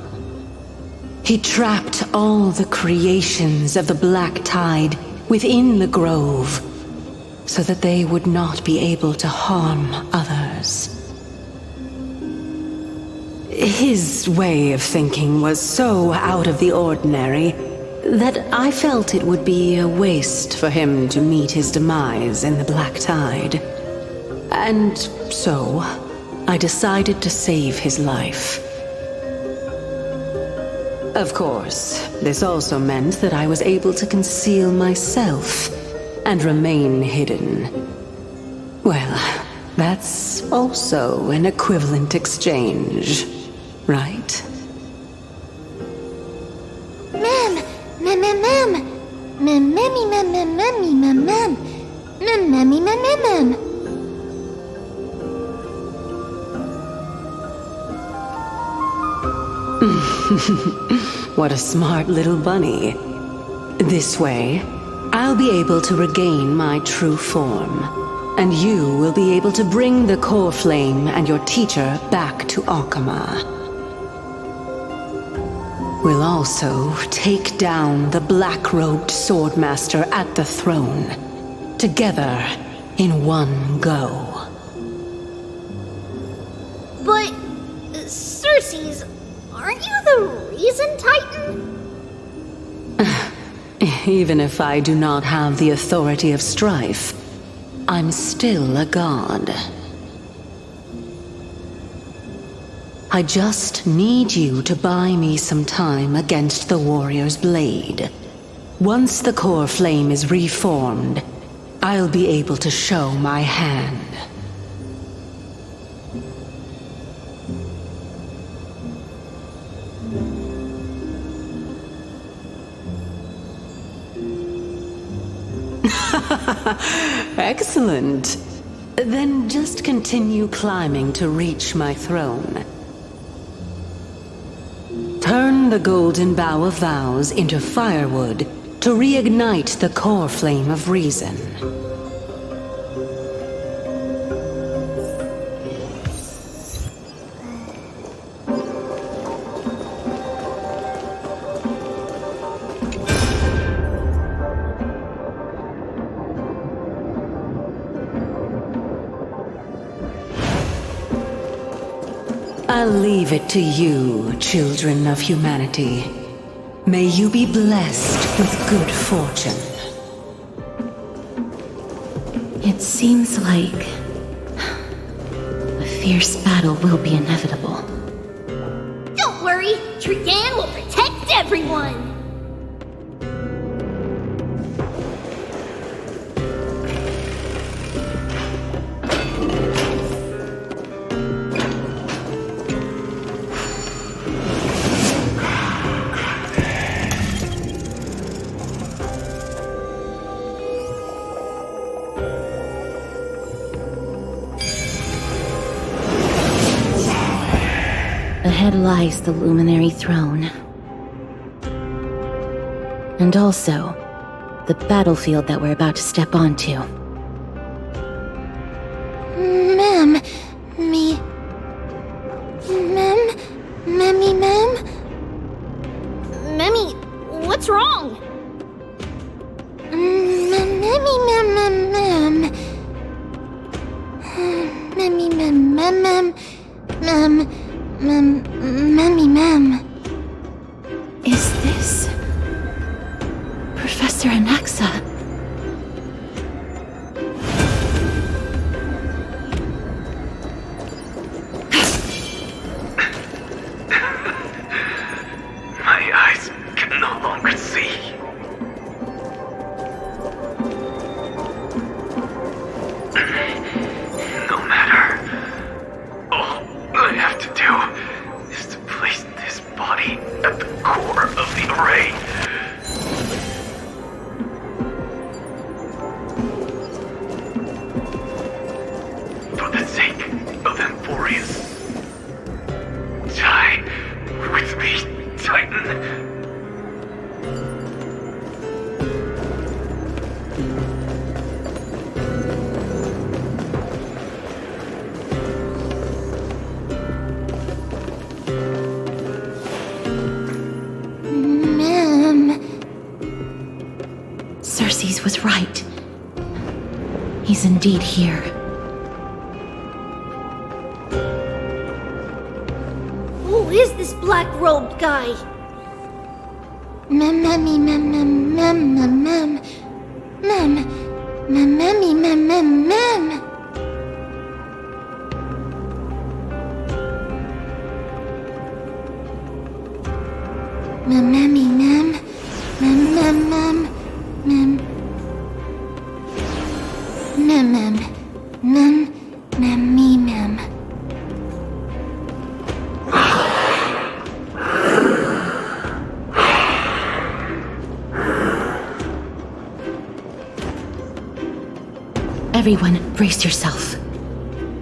He trapped all the creations of the Black Tide within the grove, so that they would not be able to harm others. His way of thinking was so out of the ordinary that I felt it would be a waste for him to meet his demise in the Black Tide. And so, I decided to save his life. Of course, this also meant that I was able to conceal myself and remain hidden. Well, that's also an equivalent exchange, right? What a smart little bunny. This way, I'll be able to regain my true form, and you will be able to bring the core flame and your teacher back to Akama. We'll also take down the black-robed swordmaster at the throne, together in one go. But, Circes, aren't you the reason Titan? Even if I do not have the authority of strife, I'm still a god. I just need you to buy me some time against the warrior's blade. Once the core flame is reformed, I'll be able to show my hand. Excellent. Then just continue climbing to reach my throne. Turn the golden bough of vows into firewood to reignite the core flame of reason. I'll leave it to you, children of humanity. May you be blessed with good fortune. It seems like a fierce battle will be inevitable. Don't worry, Trigan will protect everyone! Ahead lies the luminary throne. And also, the battlefield that we're about to step onto. Ma'am, Memmy, what's wrong? Ma'am. Is this Professor Anaxa? My eyes can no longer see. No matter. All I have to do is to place this body at the core of the array. Cersei's was right. He's indeed here. Who is this black-robed guy? Mem. Everyone, brace yourself.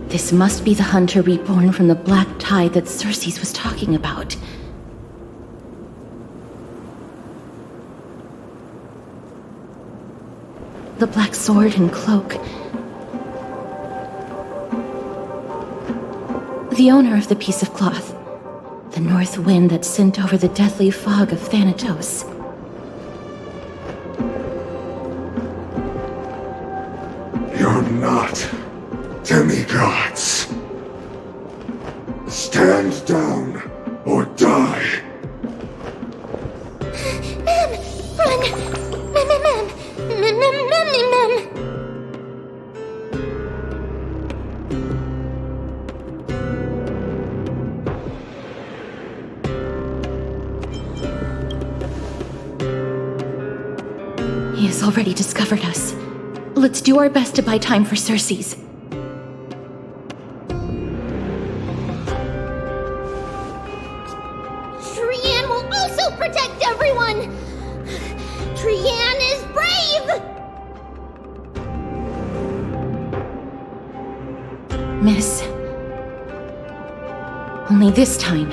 This must be the hunter reborn from the black tide that Cersei's was talking about. The black sword and cloak. The owner of the piece of cloth. The north wind that sent over the deathly fog of Thanatos. You're not demigods. Stand down or die. Mem! Run! Mem! He has already discovered us. Let's do our best to buy time for Cersei's. Trian will also protect everyone! Trian is brave! Miss. Only this time,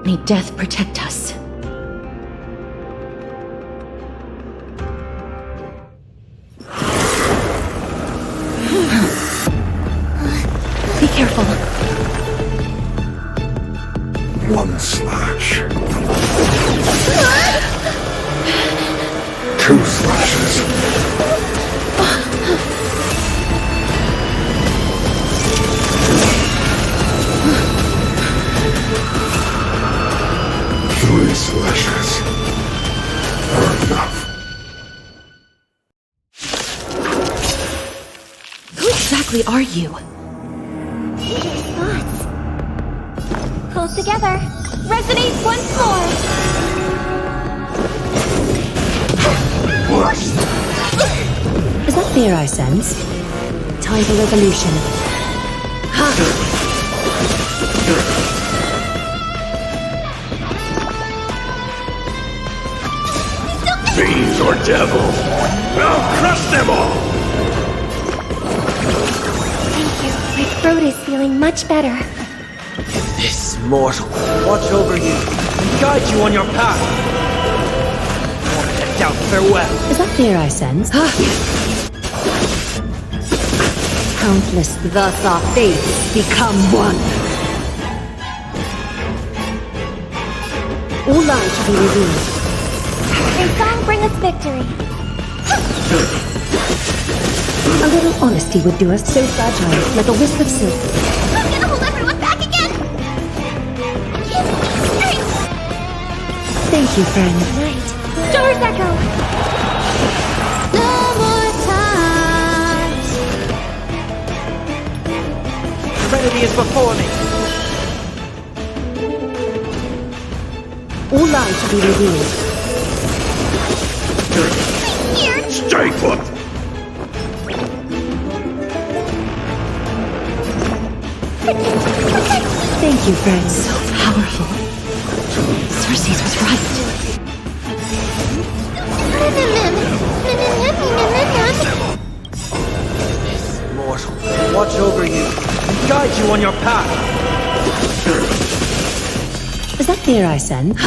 may death protect us. Be careful. One slash. Two slashes. Three slashes are enough. Who exactly are you? Thoughts. Close together. Resonate once more. Is that fear I sense? Time for revolution. Fiends or devils, I'll crush them all! Thank you. My throat is feeling much better. This mortal watch over you and guide you on your path. More to doubt farewell. Is that fear I sense? Countless thus our fates become one. All lives shall be revealed. May song bring us victory. A little honesty would do us so fragile, like a wisp of silk. I'm gonna hold everyone back again! Give me strength! Thank you, friend. Night. Stars echo! No more times! Serenity is before me. All lives shall be revealed. Here! Stay put! Thank you, friend. So powerful. Cersei's was right. This mortal watch over you and guide you on your path. Is that fear I sense?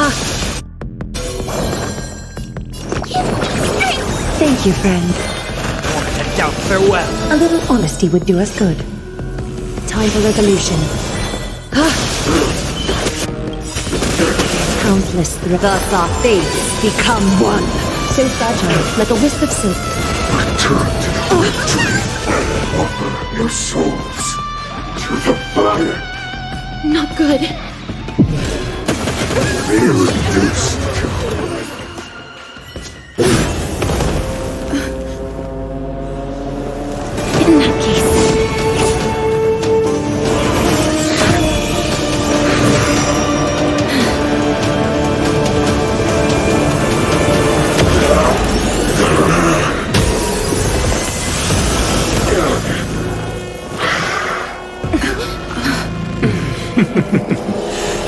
Thank you, friend. More to doubt farewell. A little honesty would do us good. Time for resolution. Countless thus our fates become one. So fragile, like a wisp of silk. Return to the tree and offer your souls to the fire. Not good. Feel this. In that case...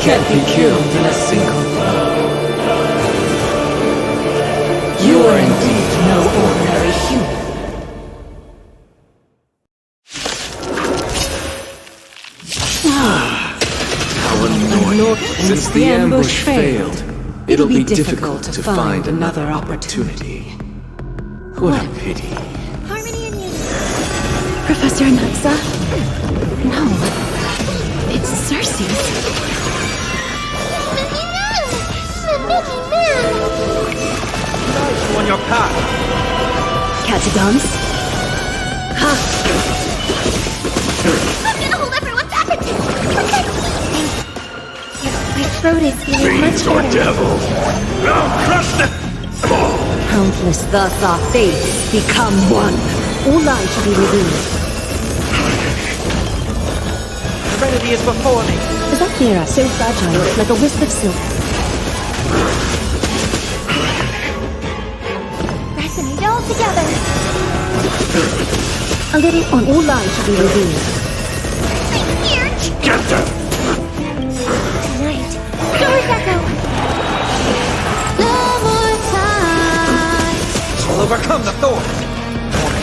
Can't be killed in a single blow. You are indeed no ordinary human. How annoying. Since the ambush failed, it'll be difficult to find another opportunity. What a pity. Professor Anaxa? No. It's Cersei's. On your path. Catagons? I'm gonna hold everyone back and protect me! My throat is feeling much Fiends or better. devils. Now crush them! Countless thus our fates become one. All lies shall be revealed. Serenity is before me. Is that Mira so fragile, like a wisp of silk? Resonate all together. A little on all lies shall be revealed. I'm here! Get them! Tonight. Doors echo! No more time! I'll overcome the thorns.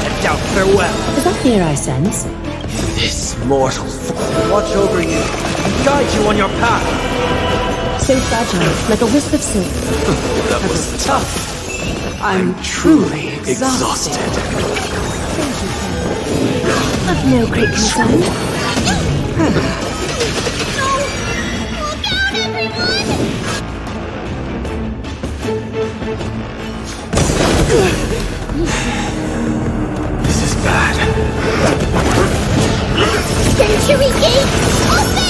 And doubt farewell. Is that fear I sense? This mortal watch over you and guide you on your path. So fragile, like a wisp of silk. That was tough. I'm truly exhausted. Of no great concern. This is bad. Century Gate, open!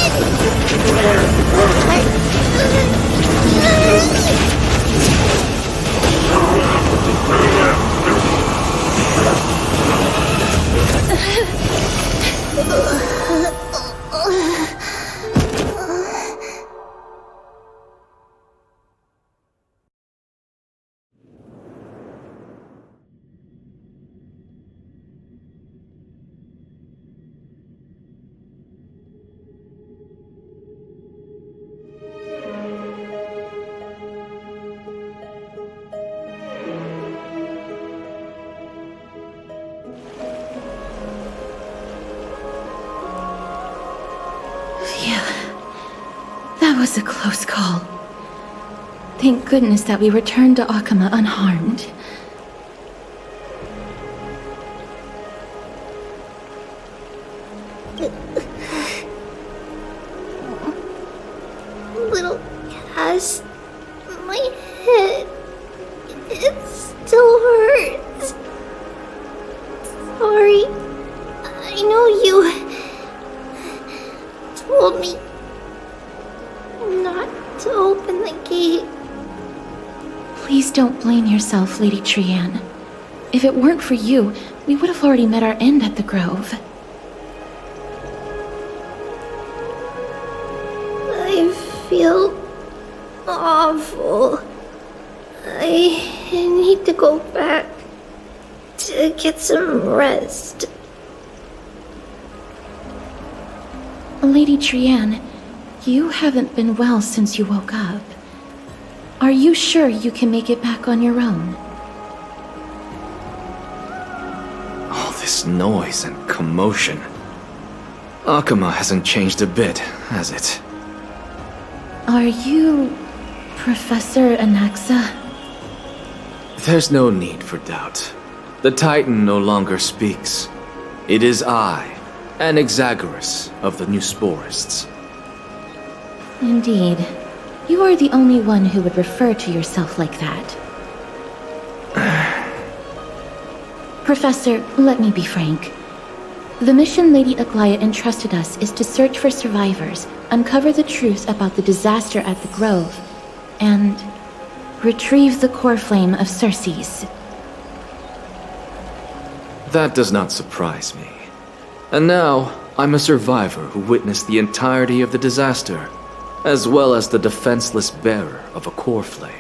That was a close call. Thank goodness that we returned to Akama unharmed. Little Cass, my head, it still hurts. Sorry, I know you told me not to open the gate. Please don't blame yourself, Lady Trianne. If it weren't for you, we would have already met our end at the Grove. I feel awful. I need to go back to get some rest. Lady Trianne, you haven't been well since you woke up. Are you sure you can make it back on your own? All this noise and commotion. Akama hasn't changed a bit, has it? Are you Professor Anaxa? There's no need for doubt. The Titan no longer speaks. It is I, Anaxagoras of the New Sporists. Indeed. You are the only one who would refer to yourself like that. Professor, let me be frank. The mission Lady Aglaia entrusted us is to search for survivors, uncover the truth about the disaster at the Grove, and retrieve the core flame of Circe's. That does not surprise me. And now, I'm a survivor who witnessed the entirety of the disaster, as well as the defenseless bearer of a core flame.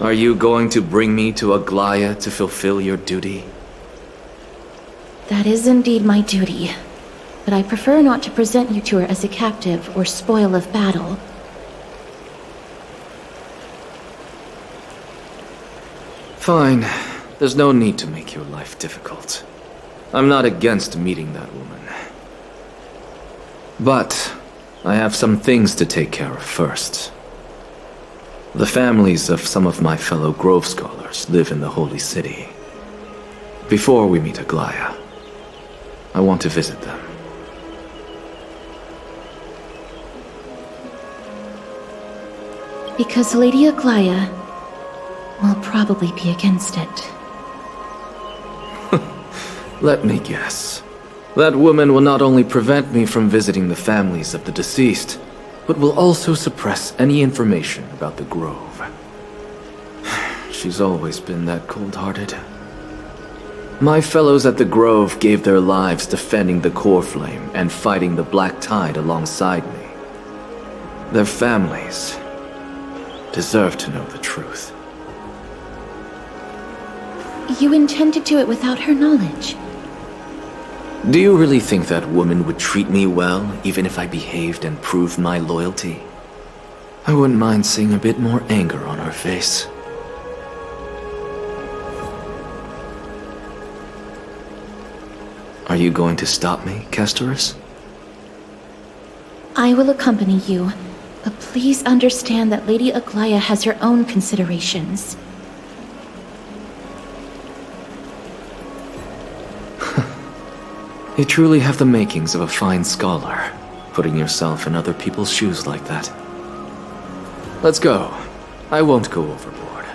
Are you going to bring me to Aglaia to fulfill your duty? That is indeed my duty, but I prefer not to present you to her as a captive or spoil of battle. Fine. There's no need to make your life difficult. I'm not against meeting that woman. But I have some things to take care of first. The families of some of my fellow Grove Scholars live in the Holy City. Before we meet Aglaia, I want to visit them. Because Lady Aglaia will probably be against it. Let me guess. That woman will not only prevent me from visiting the families of the deceased, but will also suppress any information about the Grove. She's always been that cold-hearted. My fellows at the Grove gave their lives defending the core flame and fighting the Black Tide alongside me. Their families deserve to know the truth. You intend to do it without her knowledge? Do you really think that woman would treat me well, even if I behaved and proved my loyalty? I wouldn't mind seeing a bit more anger on her face. Are you going to stop me, Castorus? I will accompany you, but please understand that Lady Aglaia has her own considerations. You truly have the makings of a fine scholar, putting yourself in other people's shoes like that. Let's go. I won't go overboard.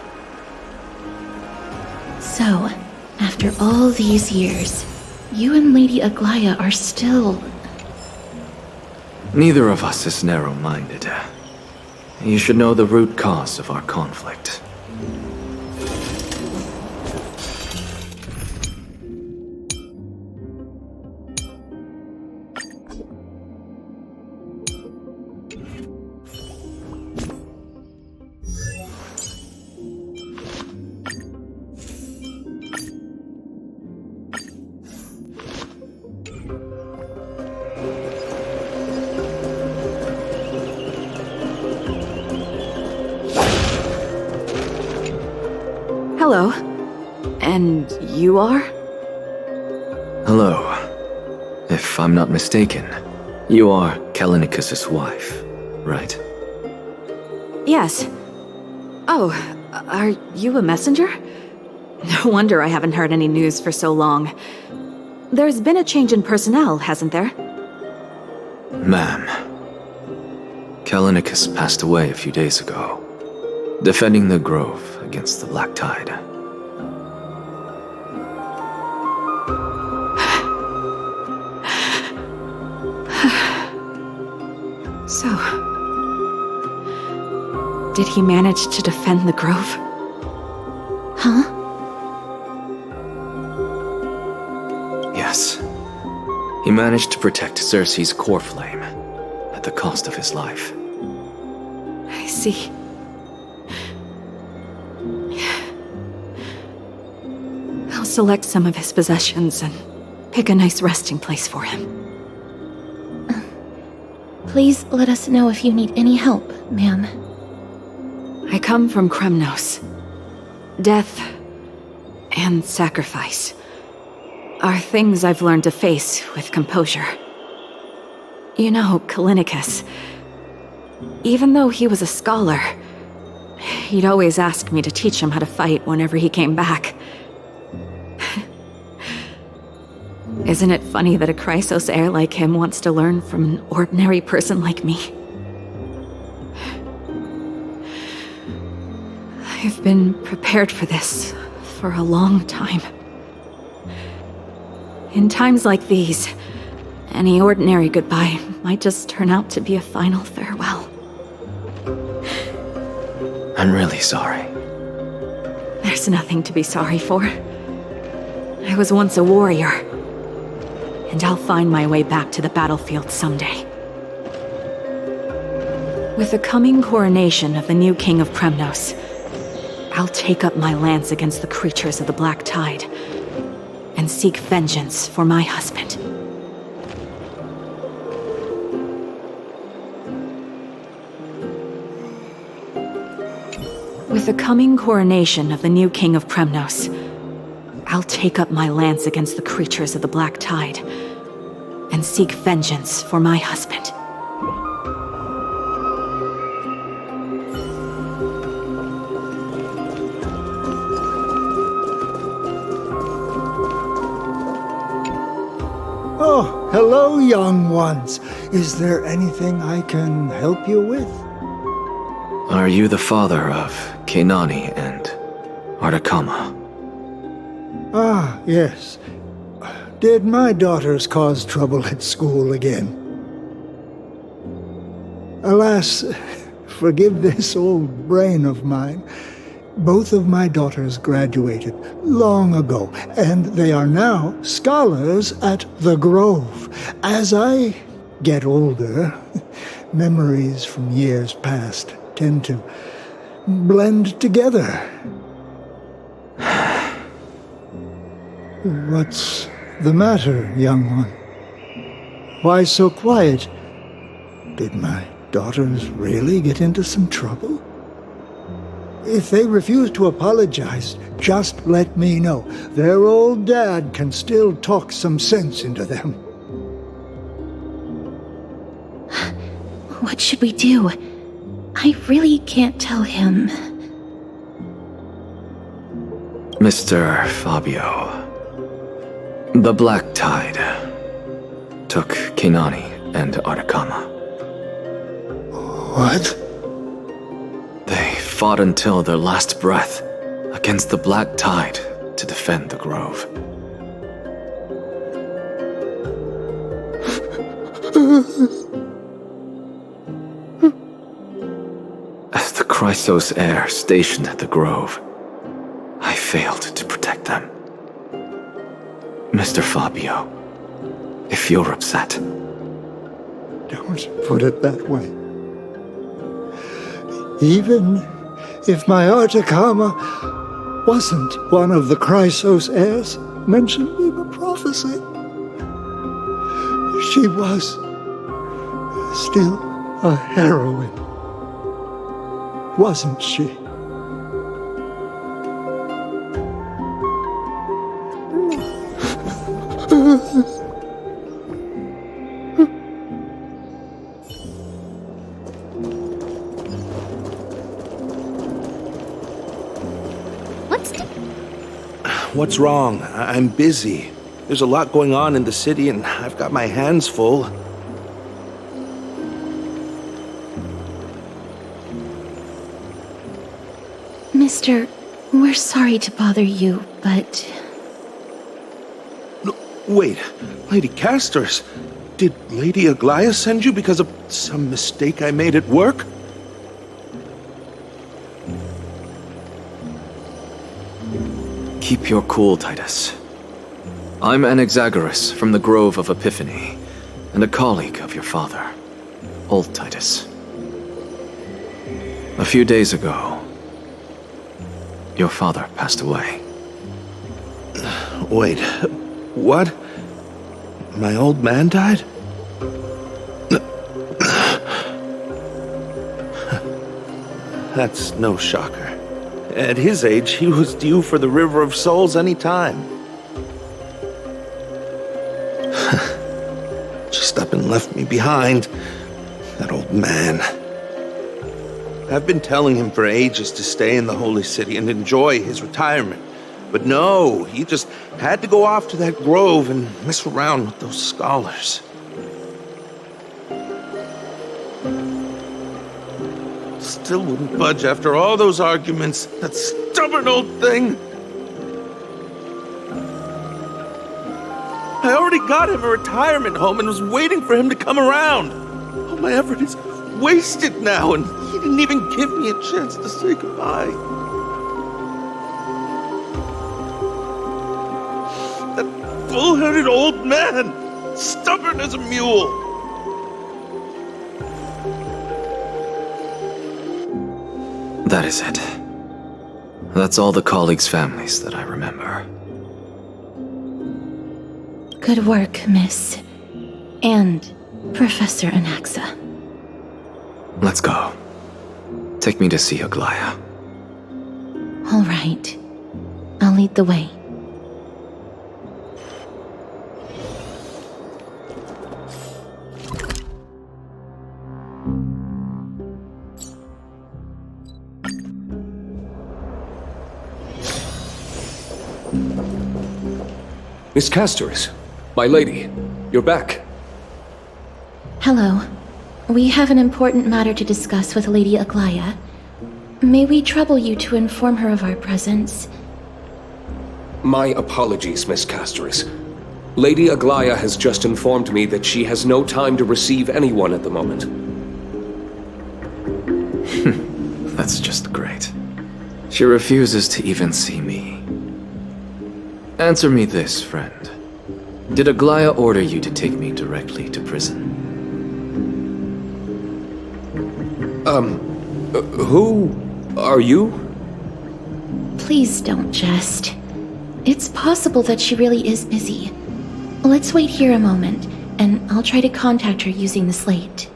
So, after all these years, you and Lady Aglaia are still... Neither of us is narrow-minded. You should know the root cause of our conflict. Hello. And you are? Hello. If I'm not mistaken, you are Callinicus's wife, right? Yes. Oh, are you a messenger? No wonder I haven't heard any news for so long. There's been a change in personnel, hasn't there? Ma'am, Callinicus passed away a few days ago, defending the Grove against the Black Tide. So, did he manage to defend the Grove? Huh? Yes. He managed to protect Circe's core flame at the cost of his life. I see. I'll select some of his possessions and pick a nice resting place for him. Please let us know if you need any help, ma'am. I come from Kremnos. Death and sacrifice are things I've learned to face with composure. You know, Callinicus, even though he was a scholar, he'd always ask me to teach him how to fight whenever he came back. Isn't it funny that a Chrysos heir like him wants to learn from an ordinary person like me? I've been prepared for this for a long time. In times like these, any ordinary goodbye might just turn out to be a final farewell. I'm really sorry. There's nothing to be sorry for. I was once a warrior, and I'll find my way back to the battlefield someday. With the coming coronation of the new king of Premnos, I'll take up my lance against the creatures of the Black Tide and seek vengeance for my husband. With the coming coronation of the new king of Premnos, I'll take up my lance against the creatures of the Black Tide and seek vengeance for my husband. Oh, hello, young ones. Is there anything I can help you with? Are you the father of Kenani and Ardakama? Ah, yes. Did my daughters cause trouble at school again? Alas, forgive this old brain of mine. Both of my daughters graduated long ago, and they are now scholars at the Grove. As I get older, memories from years past tend to blend together. What's the matter, young one? Why so quiet? Did my daughters really get into some trouble? If they refuse to apologize, just let me know. Their old dad can still talk some sense into them. What should we do? I really can't tell him. Mr. Fabio, the Black Tide took Kenani and Ardakama. What? They fought until their last breath against the Black Tide to defend the Grove. As the Chrysos heir stationed at the Grove, I failed to protect them. Mr. Fabio, if you're upset... Don't put it that way. Even if my Ardakama wasn't one of the Chrysos heirs mentioned in the prophecy, she was still a heroine, wasn't she? What's wrong? I'm busy. There's a lot going on in the city, and I've got my hands full. Mister, we're sorry to bother you, but... No, wait, Lady Castorus, did Lady Aglaia send you because of some mistake I made at work? Keep your cool, Titus. I'm Anaxagoras from the Grove of Epiphany, and a colleague of your father, Old Titus. A few days ago, your father passed away. Wait, what? My old man died? That's no shocker. At his age, he was due for the River of Souls any time. Just up and left me behind. That old man. I've been telling him for ages to stay in the Holy City and enjoy his retirement. But no, he just had to go off to that grove and mess around with those scholars. Still wouldn't budge after all those arguments. That stubborn old thing. I already got him a retirement home and was waiting for him to come around. All my effort is wasted now, and he didn't even give me a chance to say goodbye. That bull-headed old man, stubborn as a mule. That is it. That's all the colleagues' families that I remember. Good work, Miss. And Professor Anaxa. Let's go. Take me to see Aglaya. All right. I'll lead the way. Miss Castorus, my lady, you're back. Hello. We have an important matter to discuss with Lady Aglaya. May we trouble you to inform her of our presence? My apologies, Miss Castorus. Lady Aglaya has just informed me that she has no time to receive anyone at the moment. That's just great. She refuses to even see me. Answer me this, friend. Did Aglaya order you to take me directly to prison? Who are you? Please don't jest. It's possible that she really is busy. Let's wait here a moment, and I'll try to contact her using the slate.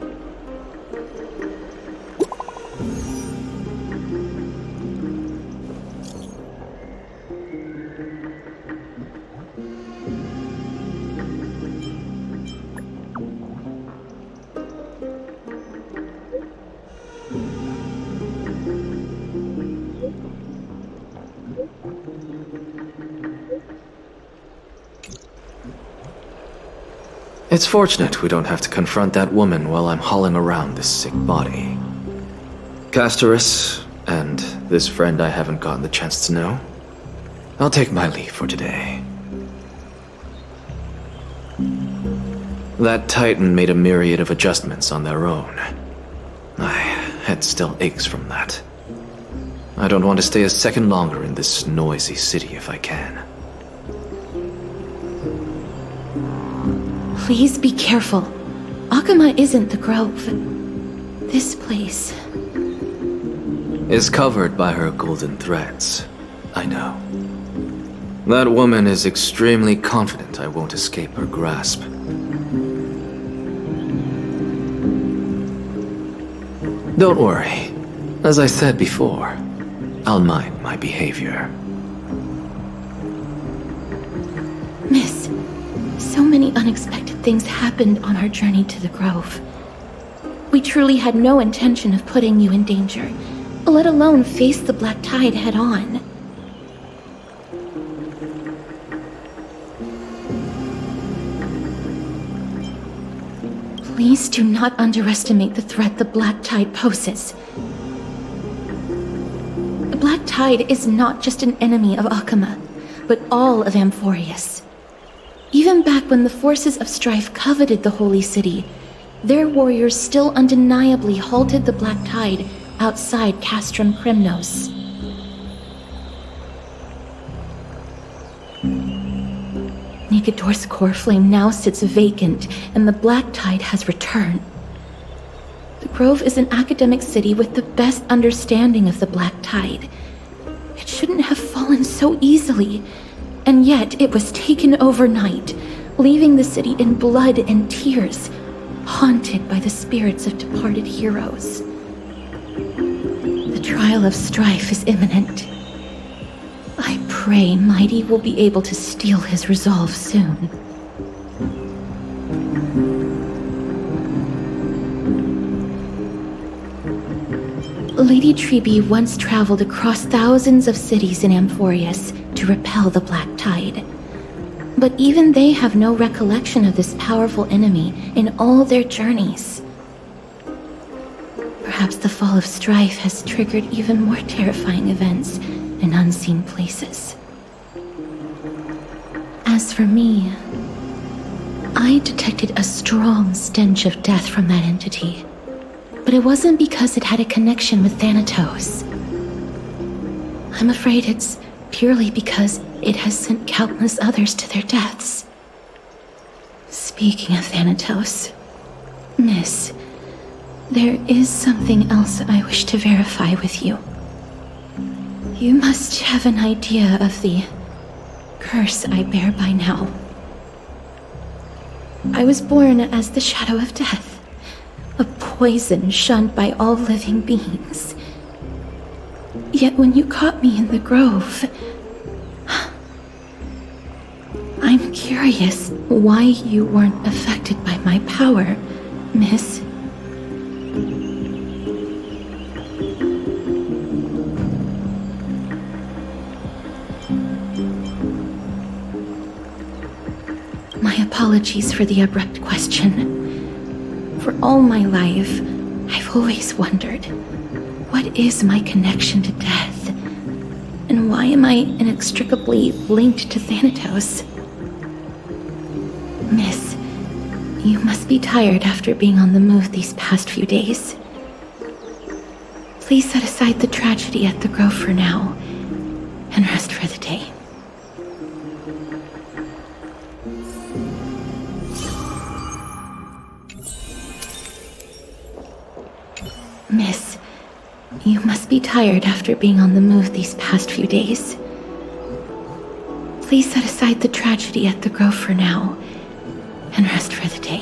It's fortunate we don't have to confront that woman while I'm hauling around this sick body. Castorus, and this friend I haven't gotten the chance to know, I'll take my leave for today. That Titan made a myriad of adjustments on their own. My head still aches from that. I don't want to stay a second longer in this noisy city if I can. Please be careful. Akama isn't the grove. This place is covered by her golden threads. I know. That woman is extremely confident I won't escape her grasp. Don't worry. As I said before, I'll mind my behavior. Miss, so many unexpected things happened on our journey to the grove. We truly had no intention of putting you in danger, let alone face the Black Tide head-on. Please do not underestimate the threat the Black Tide poses. The Black Tide is not just an enemy of Akama, but all of Amphoreus. Even back when the forces of strife coveted the Holy City, their warriors still undeniably halted the Black Tide outside Castrum Crimnos. Nigador's core flame now sits vacant, and the Black Tide has returned. The Grove is an academic city with the best understanding of the Black Tide. It shouldn't have fallen so easily. And yet it was taken overnight, leaving the city in blood and tears, haunted by the spirits of departed heroes. The trial of strife is imminent. I pray Mighty will be able to steel his resolve soon. Lady Trebe once traveled across thousands of cities in Amphoreus to repel the Black Tide. But even they have no recollection of this powerful enemy in all their journeys. Perhaps perhaps the fall of strife has triggered even more terrifying events in unseen places. As for me, I detected a strong stench of death from that entity, but it wasn't because it had a connection with Thanatos. I'm afraid it's purely because it has sent countless others to their deaths. Speaking of Thanatos, Miss, there is something else I wish to verify with you. You must have an idea of the curse I bear by now. I was born as the shadow of death, a poison shunned by all living beings. Yet when you caught me in the grove, I'm curious why you weren't affected by my power, Miss. My apologies for the abrupt question. For all my life, I've always wondered, what is my connection to death? And why am I inextricably linked to Thanatos? Miss, you must be tired after being on the move these past few days. Please set aside the tragedy at the grove for now, and rest for the day. Miss, you must be tired after being on the move these past few days. Please set aside the tragedy at the grove for now, and rest for the day.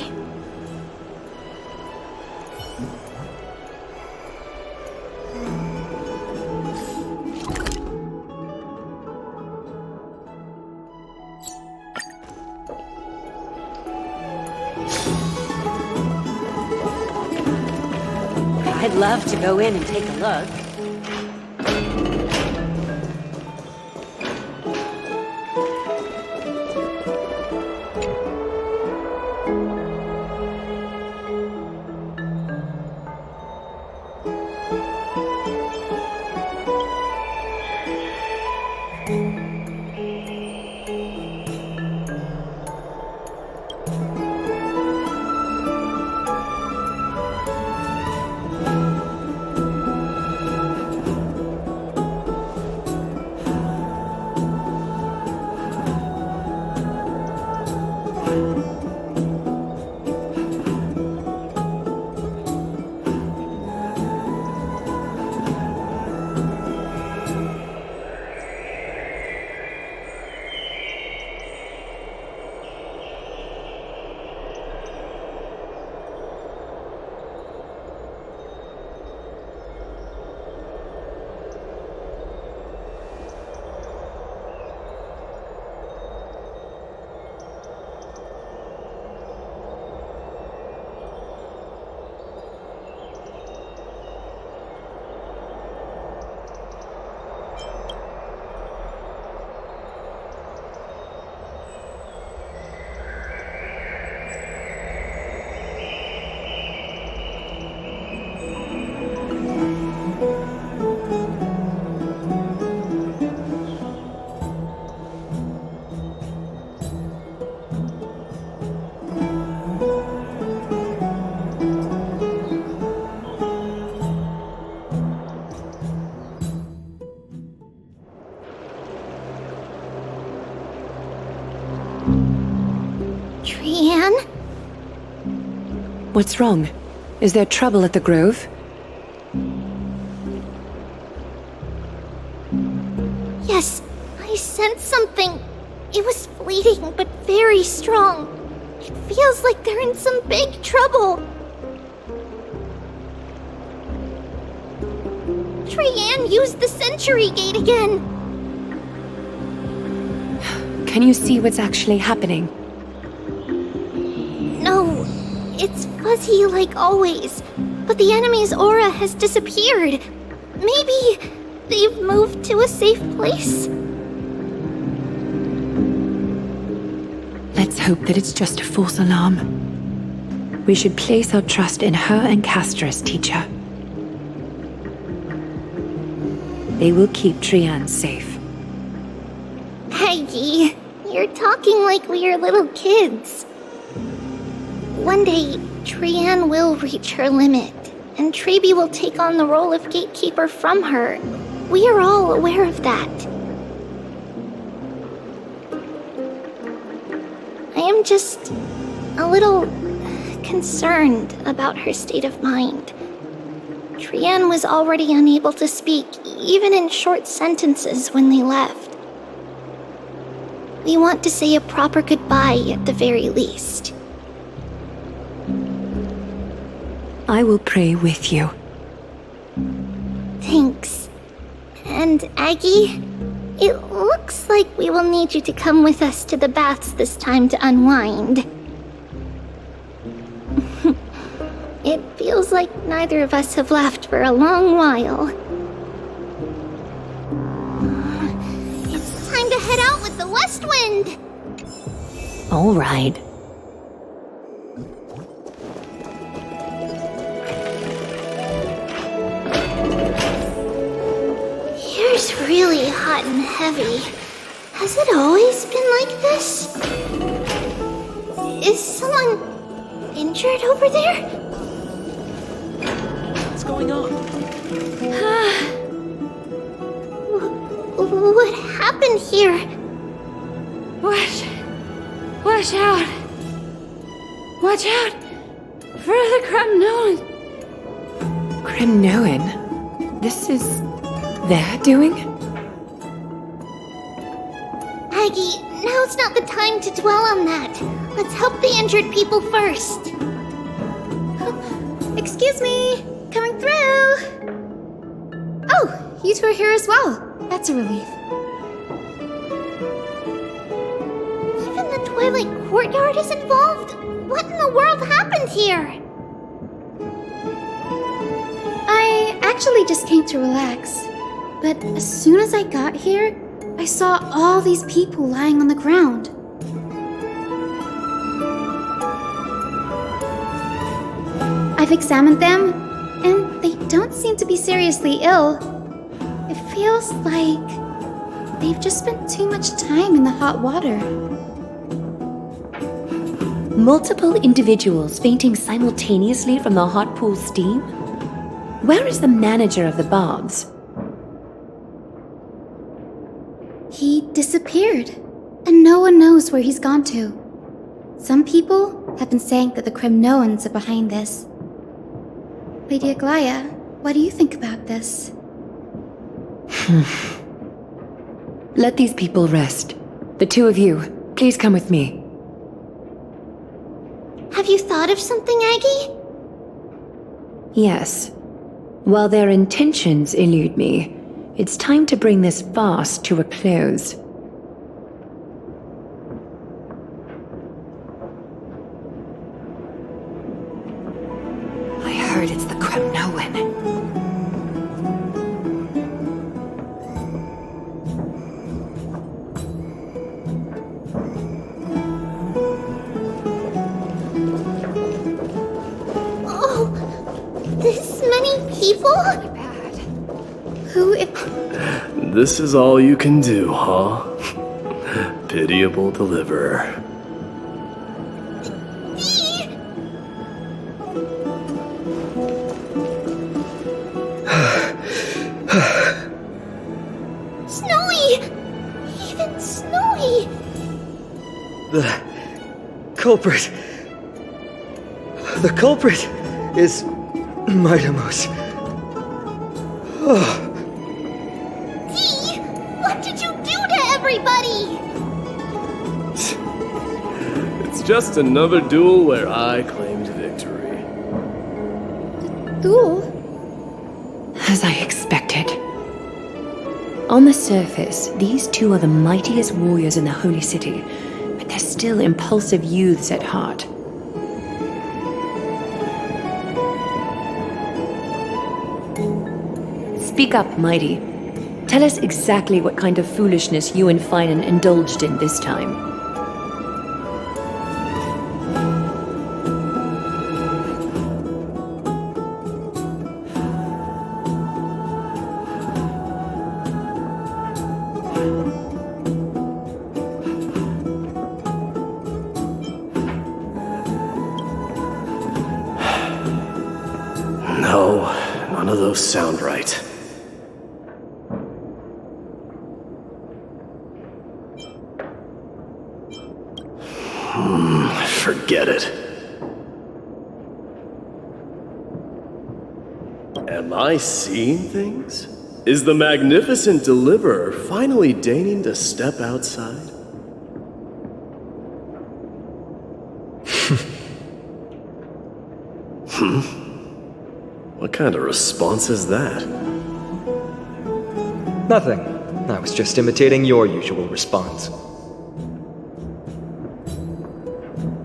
I'd love to go in and take a look. What's wrong? Is there trouble at the grove? Yes, I sensed something. It was fleeting, but very strong. It feels like they're in some big trouble. Trianne used the Century Gate again. Can you see what's actually happening? No, it's fuzzy like always, but the enemy's aura has disappeared. Maybe they've moved to a safe place? Let's hope that it's just a false alarm. We should place our trust in her and Castorus, teacher. They will keep Trian safe. Peggy, you're talking like we are little kids. One day, Trian will reach her limit, and Trebi will take on the role of gatekeeper from her. We are all aware of that. I am just a little concerned about her state of mind. Trian was already unable to speak, even in short sentences when they left. We want to say a proper goodbye at the very least. I will pray with you. Thanks. And Aggie, it looks like we will need you to come with us to the baths this time to unwind. It feels like neither of us have laughed for a long while. It's time to head out with the west wind! All right. Here's really hot and heavy. Has it always been like this? Is someone injured over there? What's going on? What happened here? Watch out! Watch out for the Kremnoan! Kremnoan? This is their doing? Aggie, now's not the time to dwell on that. Let's help the injured people first. Excuse me! Coming through! Oh, you two are here as well. That's a relief. Even the Twilight Courtyard is involved? What in the world happened here? I actually just came to relax. But as soon as I got here, I saw all these people lying on the ground. I've examined them, and they don't seem to be seriously ill. It feels like they've just spent too much time in the hot water. Multiple individuals fainting simultaneously from the hot pool steam? Where is the manager of the baths? He disappeared, and no one knows where he's gone to. Some people have been saying that the Kremnoans are behind this. Lady Aglaya, what do you think about this? Let these people rest. The two of you, please come with me. Have you thought of something, Aggie? Yes. While their intentions elude me, it's time to bring this farce to a close. I heard it's the Kremnoan. Oh, this many people? Who is... This is all you can do, huh? Pitiable deliverer. Snowy! Even Snowy! The culprit is Mightimus. Oh. What did you do to everybody? It's just another duel where I claimed victory. Duel? As I expected. On the surface, these two are the mightiest warriors in the Holy City, but they're still impulsive youths at heart. Speak up, Mighty. Tell us exactly what kind of foolishness you and Finan indulged in this time. None of those sound right. Forget it. Am I seeing things? Is the magnificent deliverer finally deigning to step outside? What kind of response is that? Nothing. I was just imitating your usual response.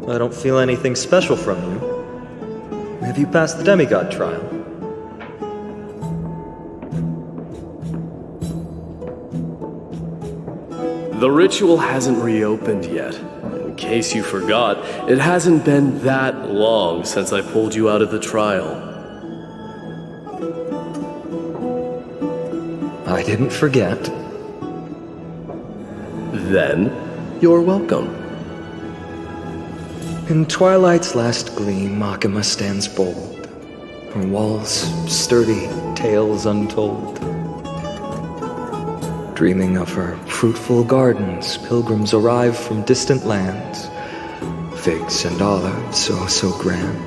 I don't feel anything special from you. Have you passed the demigod trial? The ritual hasn't reopened yet. In case you forgot, it hasn't been that long since I pulled you out of the trial. I didn't forget. Then, you're welcome. In twilight's last gleam, Makima stands bold. Her walls sturdy, tales untold. Dreaming of her fruitful gardens, pilgrims arrive from distant lands. Figs and olives, oh so grand.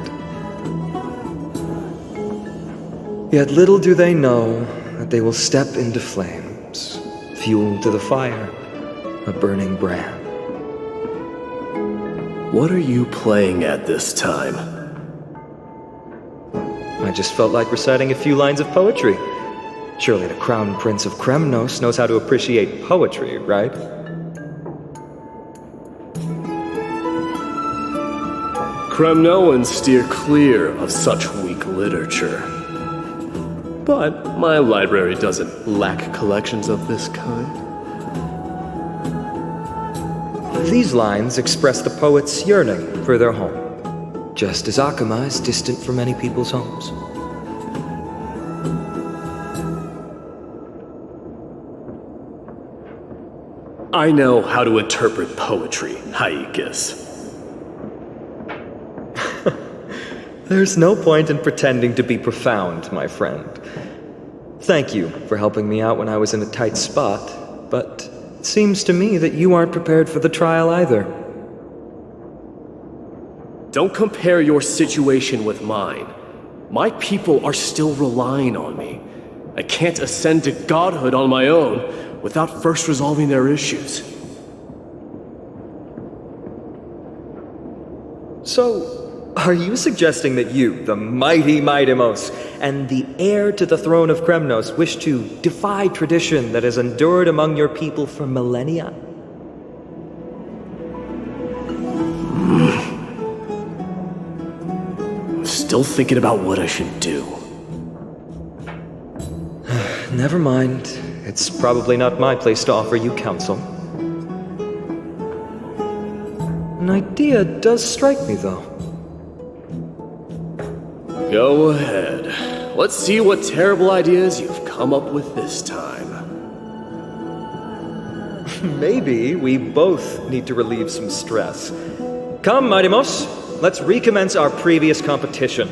Yet little do they know that they will step into flames, fuel to the fire, a burning brand. What are you playing at this time? I just felt like reciting a few lines of poetry. Surely the Crown Prince of Kremnos knows how to appreciate poetry, right? Kremnoans steer clear of such weak literature. But my library doesn't lack collections of this kind. These lines express the poet's yearning for their home, just as Akama is distant from many people's homes. I know how to interpret poetry, Haikis. There's no point in pretending to be profound, my friend. Thank you for helping me out when I was in a tight spot, but it seems to me that you aren't prepared for the trial either. Don't compare your situation with mine. My people are still relying on me. I can't ascend to godhood on my own without first resolving their issues. So, are you suggesting that you, the mighty Maidemos, and the heir to the throne of Kremnos, wish to defy tradition that has endured among your people for millennia? I'm still thinking about what I should do. Never mind. It's probably not my place to offer you counsel. An idea does strike me, though. Go ahead. Let's see what terrible ideas you've come up with this time. Maybe we both need to relieve some stress. Come, Maidemos, let's recommence our previous competition.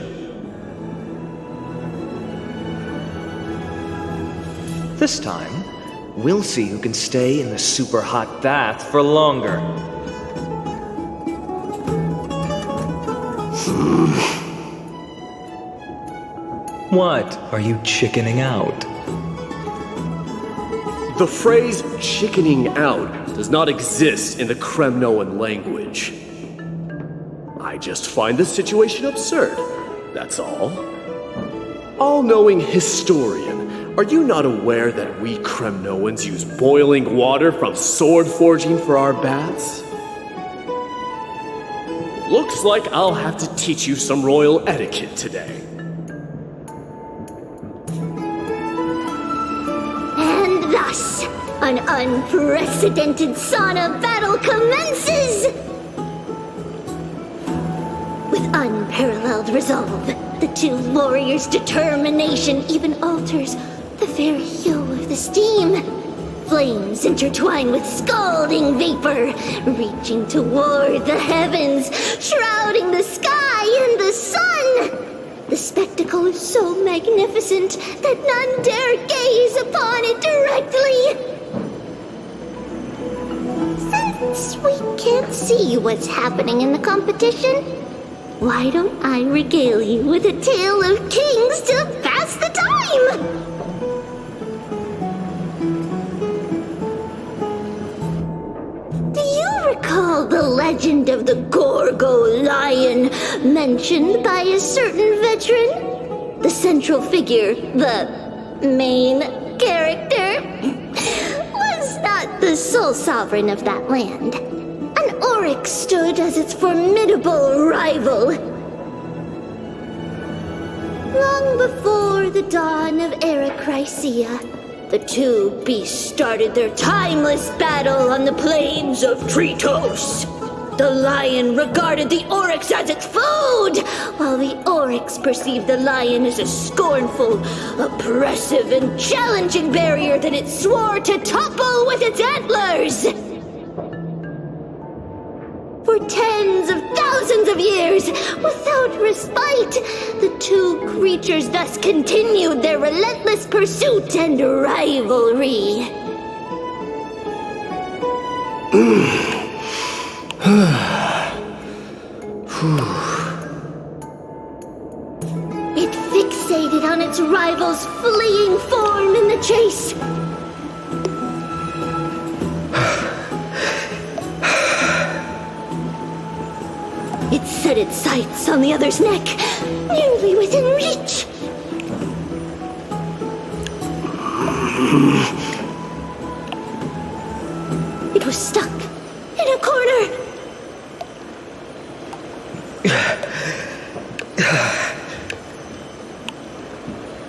This time, we'll see who can stay in the super hot bath for longer. What? Are you chickening out? The phrase chickening out does not exist in the Kremnoan language. I just find the situation absurd, that's all. All-knowing historian, are you not aware that we Kremnoans use boiling water from sword forging for our baths? Looks like I'll have to teach you some royal etiquette today. And thus, an unprecedented sauna battle commences! With unparalleled resolve, the two warriors' determination even alters the very hue of the steam. Flames intertwine with scalding vapor, reaching toward the heavens, shrouding the sky and the sun. The spectacle is so magnificent that none dare gaze upon it directly. Since we can't see what's happening in the competition, why don't I regale you with a tale of kings to pass the time? Do you recall the legend of the Gorgo lion mentioned by a certain veteran? The central figure, the main character, was not the sole sovereign of that land. An oryx stood as its formidable rival. Long before the dawn of Erechrysia, the two beasts started their timeless battle on the plains of Tritos. The lion regarded the oryx as its food, while the oryx perceived the lion as a scornful, oppressive, and challenging barrier that it swore to topple with its antlers. For tens of thousands of years, without respite, the two creatures thus continued their relentless pursuit and rivalry. It fixated on its rival's fleeing form in the chase. It set its sights on the other's neck, nearly within reach. It was stuck in a corner.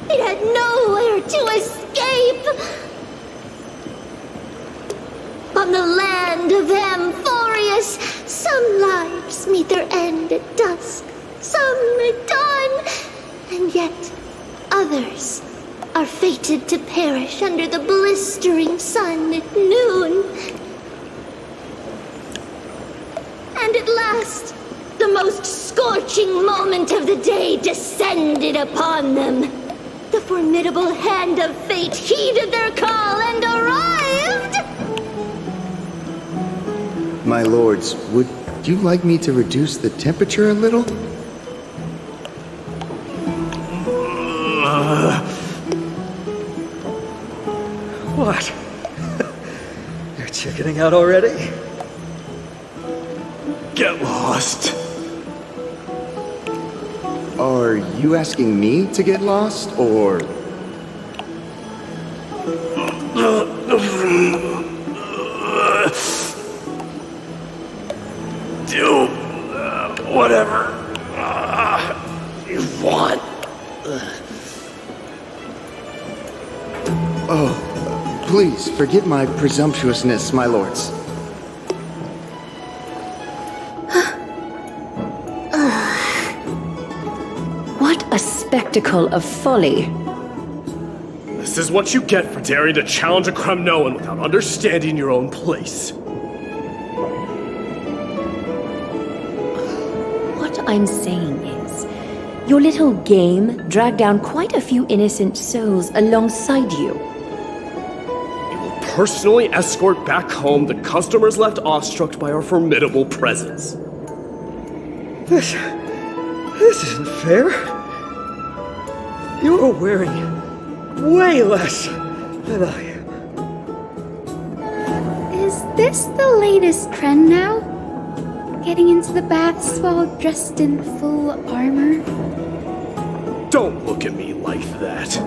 It had nowhere to escape. On the land of Amphoreus, some lives meet their end at dusk, some at dawn, and yet others are fated to perish under the blistering sun at noon. And at last, the most scorching moment of the day descended upon them. The formidable hand of fate heeded their call and arrived! My lords, would you like me to reduce the temperature a little? What? You're chickening out already? Get lost. Are you asking me to get lost, or...? Do whatever you want. Oh, please forgive my presumptuousness, my lords. What a spectacle of folly. This is what you get for daring to challenge a Kremnoan without understanding your own place. What I'm saying is, your little game dragged down quite a few innocent souls alongside you. You will personally escort back home the customers left awestruck by our formidable presence. This isn't fair. You're wearing way less than I am. Is this the latest trend now? Getting into the baths while dressed in full armor? Don't look at me like that.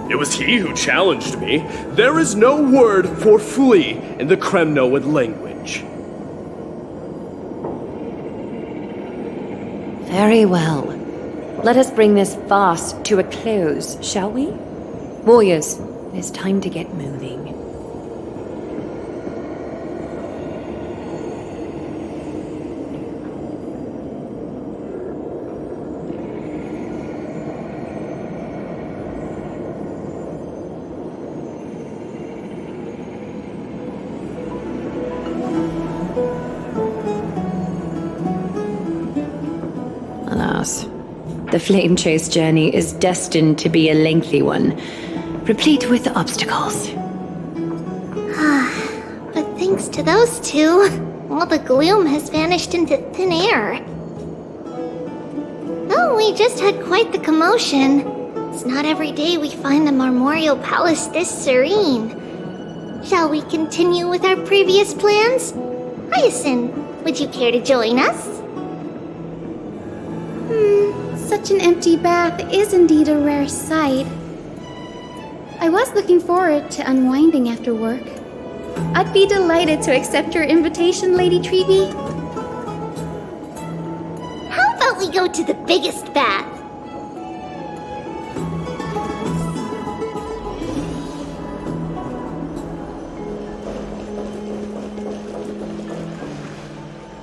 It was he who challenged me. There is no word for flee in the Kremnoan language. Very well. Let us bring this farce to a close, shall we? Warriors, it is time to get moving. The flame chase journey is destined to be a lengthy one, replete with obstacles. But thanks to those two, all the gloom has vanished into thin air. Though we just had quite the commotion, it's not every day we find the Marmoreal Palace this serene. Shall we continue with our previous plans? Hyacinth, would you care to join us? Such an empty bath is indeed a rare sight. I was looking forward to unwinding after work. I'd be delighted to accept your invitation, Lady Treeby. How about we go to the biggest bath?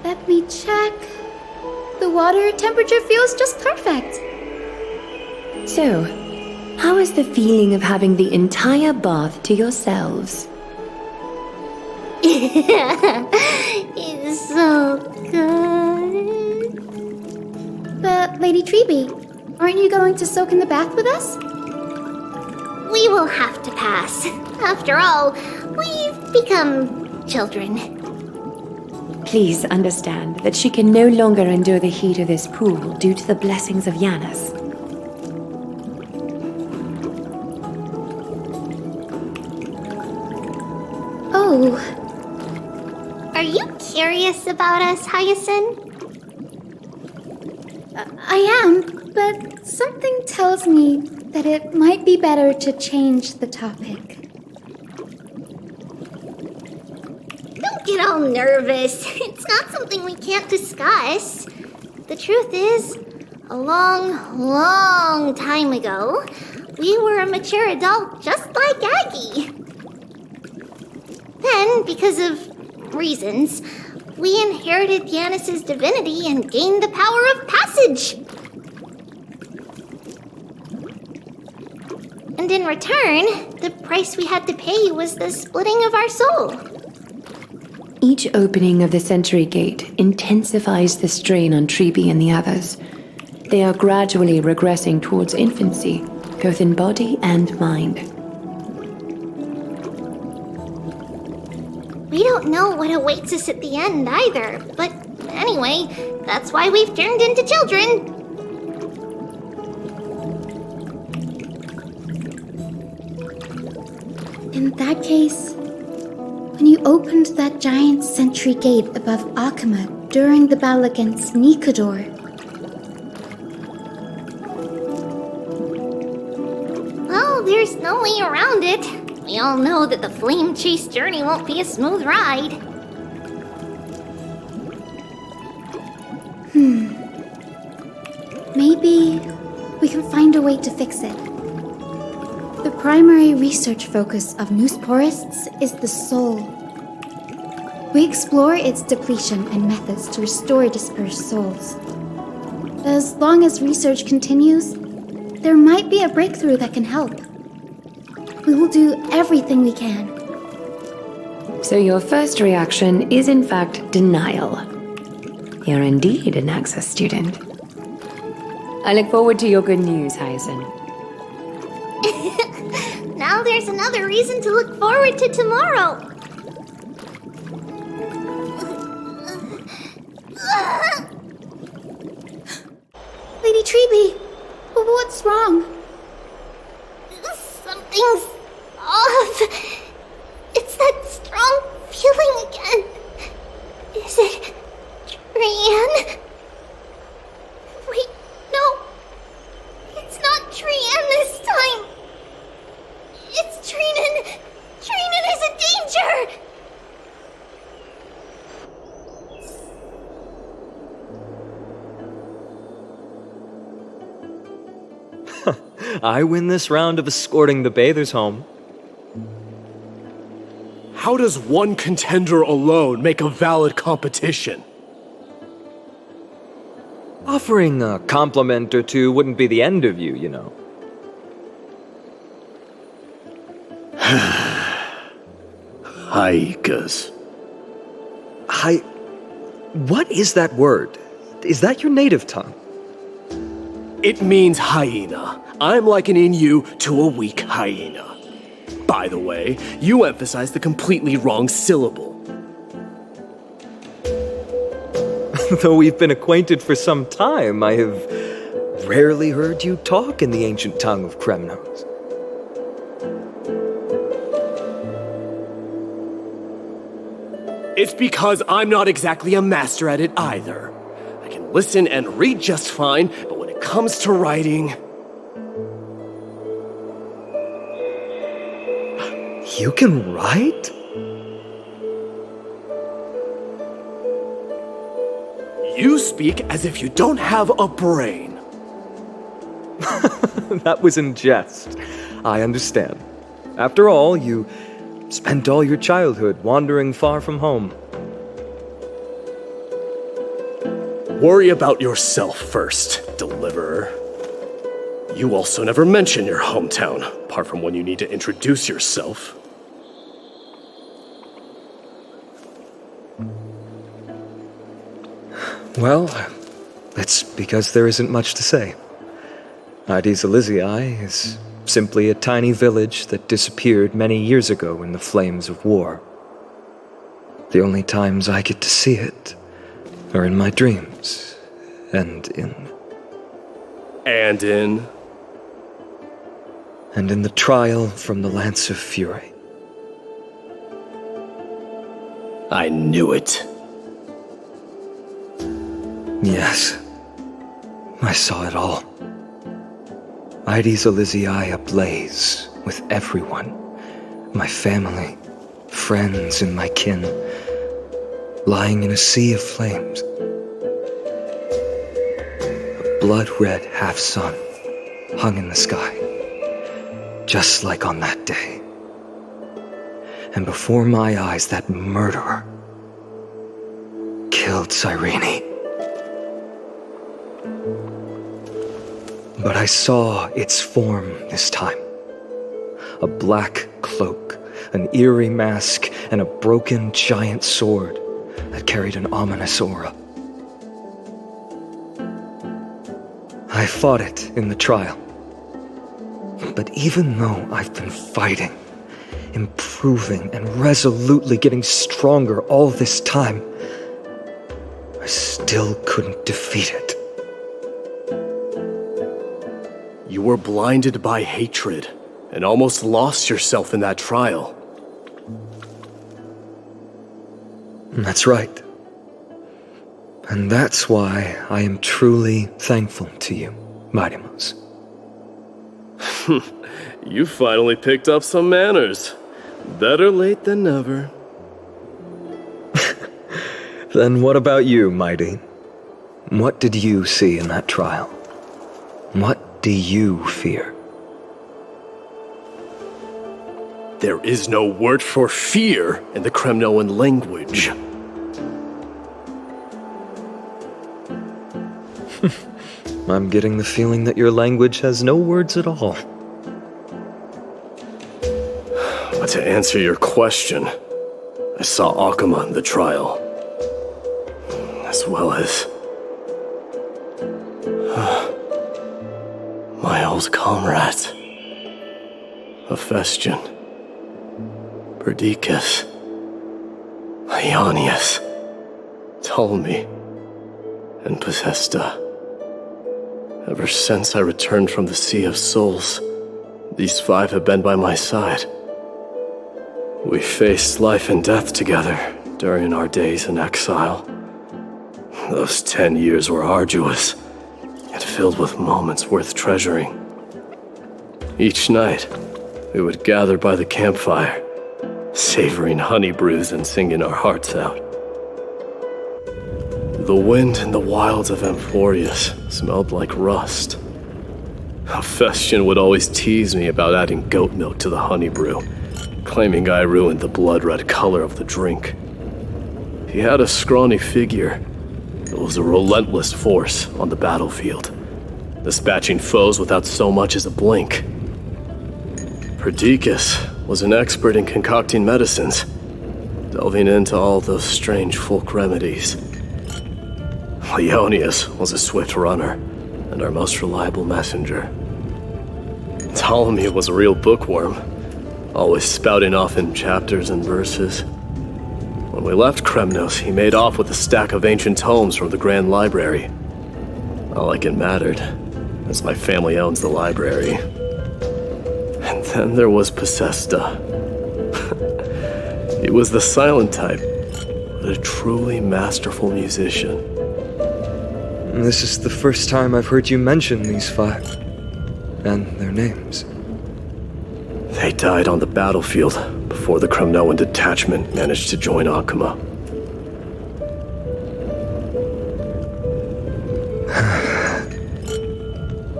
Let me check. The water temperature feels just perfect. So, how is the feeling of having the entire bath to yourselves? It's so good. But, Lady Treeby, aren't you going to soak in the bath with us? We will have to pass. After all, we've become children. Please understand that she can no longer endure the heat of this pool due to the blessings of Janus. Oh. Are you curious about us, Hyacinth? I am, but something tells me that it might be better to change the topic. Don't get all nervous. It's not something we can't discuss. The truth is, a long, long time ago, we were a mature adult just like Aggie. Then, because of reasons, we inherited Janus's divinity and gained the power of passage. And in return, the price we had to pay was the splitting of our soul. Each opening of the Century Gate intensifies the strain on Treeby and the others. They are gradually regressing towards infancy, both in body and mind. We don't know what awaits us at the end either, but anyway, that's why we've turned into children. In that case, when you opened that giant sentry gate above Akama during the battle against Nikador, well, there's no way around it. We all know that the flame chase journey won't be a smooth ride. Maybe we can find a way to fix it. The primary research focus of Noosporists is the soul. We explore its depletion and methods to restore dispersed souls. As long as research continues, there might be a breakthrough that can help. We will do everything we can. So your first reaction is in fact denial. You're indeed an Access student. I look forward to your good news, Hyacinth. Now there's another reason to look forward to tomorrow. Lady Treeby, what's wrong? Something's off. It's that strong feeling again. Is it Trian? Wait, no. It's not Trian this time. It's Trinan. Trinan is in danger. I win this round of escorting the bathers home. How does one contender alone make a valid competition? Offering a compliment or two wouldn't be the end of you, you know. Haikas. What is that word? Is that your native tongue? It means hyena. I'm likening you to a weak hyena. By the way, you emphasized the completely wrong syllable. Though we've been acquainted for some time, I have rarely heard you talk in the ancient tongue of Kremnos. It's because I'm not exactly a master at it either. I can listen and read just fine, but when it comes to writing... You can write? You speak as if you don't have a brain. That was in jest. I understand. After all, you spent all your childhood wandering far from home. Worry about yourself first, deliverer. You also never mention your hometown, apart from when you need to introduce yourself. Well, it's because there isn't much to say. Ides Elysiae is simply a tiny village that disappeared many years ago in the flames of war. The only times I get to see it are in my dreams, and in the trial from the Lance of Fury. I knew it. Yes, I saw it all. Ides Elysiae ablaze with everyone. My family, friends, and my kin, lying in a sea of flames. A blood-red half-sun hung in the sky, just like on that day. And before my eyes, that murderer killed Cyrene. But I saw its form this time. A black cloak, an eerie mask, and a broken giant sword that carried an ominous aura. I fought it in the trial. But even though I've been fighting, improving, and resolutely getting stronger all this time, I still couldn't defeat it. You were blinded by hatred and almost lost yourself in that trial. That's right. And that's why I am truly thankful to you, Mightimos. You finally picked up some manners. Better late than never. Then what about you, Mighty? What did you see in that trial? What do you fear? There is no word for fear in the Kremnoan language. I'm getting the feeling that your language has no words at all. But to answer your question, I saw Akuma in the trial. As well as... my old comrades. Hephaestion. Perdiccas. Ionius. Ptolemy. And Possesta. Ever since I returned from the Sea of Souls, these five have been by my side. We faced life and death together during our days in exile. Those 10 years were arduous, yet filled with moments worth treasuring. Each night, we would gather by the campfire, savoring honey brews and singing our hearts out. The wind in the wilds of Amphoreus smelled like rust. Hephaestion would always tease me about adding goat milk to the honey brew, claiming I ruined the blood-red color of the drink. He had a scrawny figure, but was a relentless force on the battlefield, dispatching foes without so much as a blink. Perdiccas was an expert in concocting medicines, delving into all those strange folk remedies. Ionius was a swift runner, and our most reliable messenger. Ptolemy was a real bookworm, always spouting off in chapters and verses. When we left Kremnos, he made off with a stack of ancient tomes from the Grand Library. Not like it mattered, as my family owns the library. And then there was Possesta. He was the silent type, but a truly masterful musician. This is the first time I've heard you mention these 5, and their names. They died on the battlefield before the Kremnoan detachment managed to join Akuma.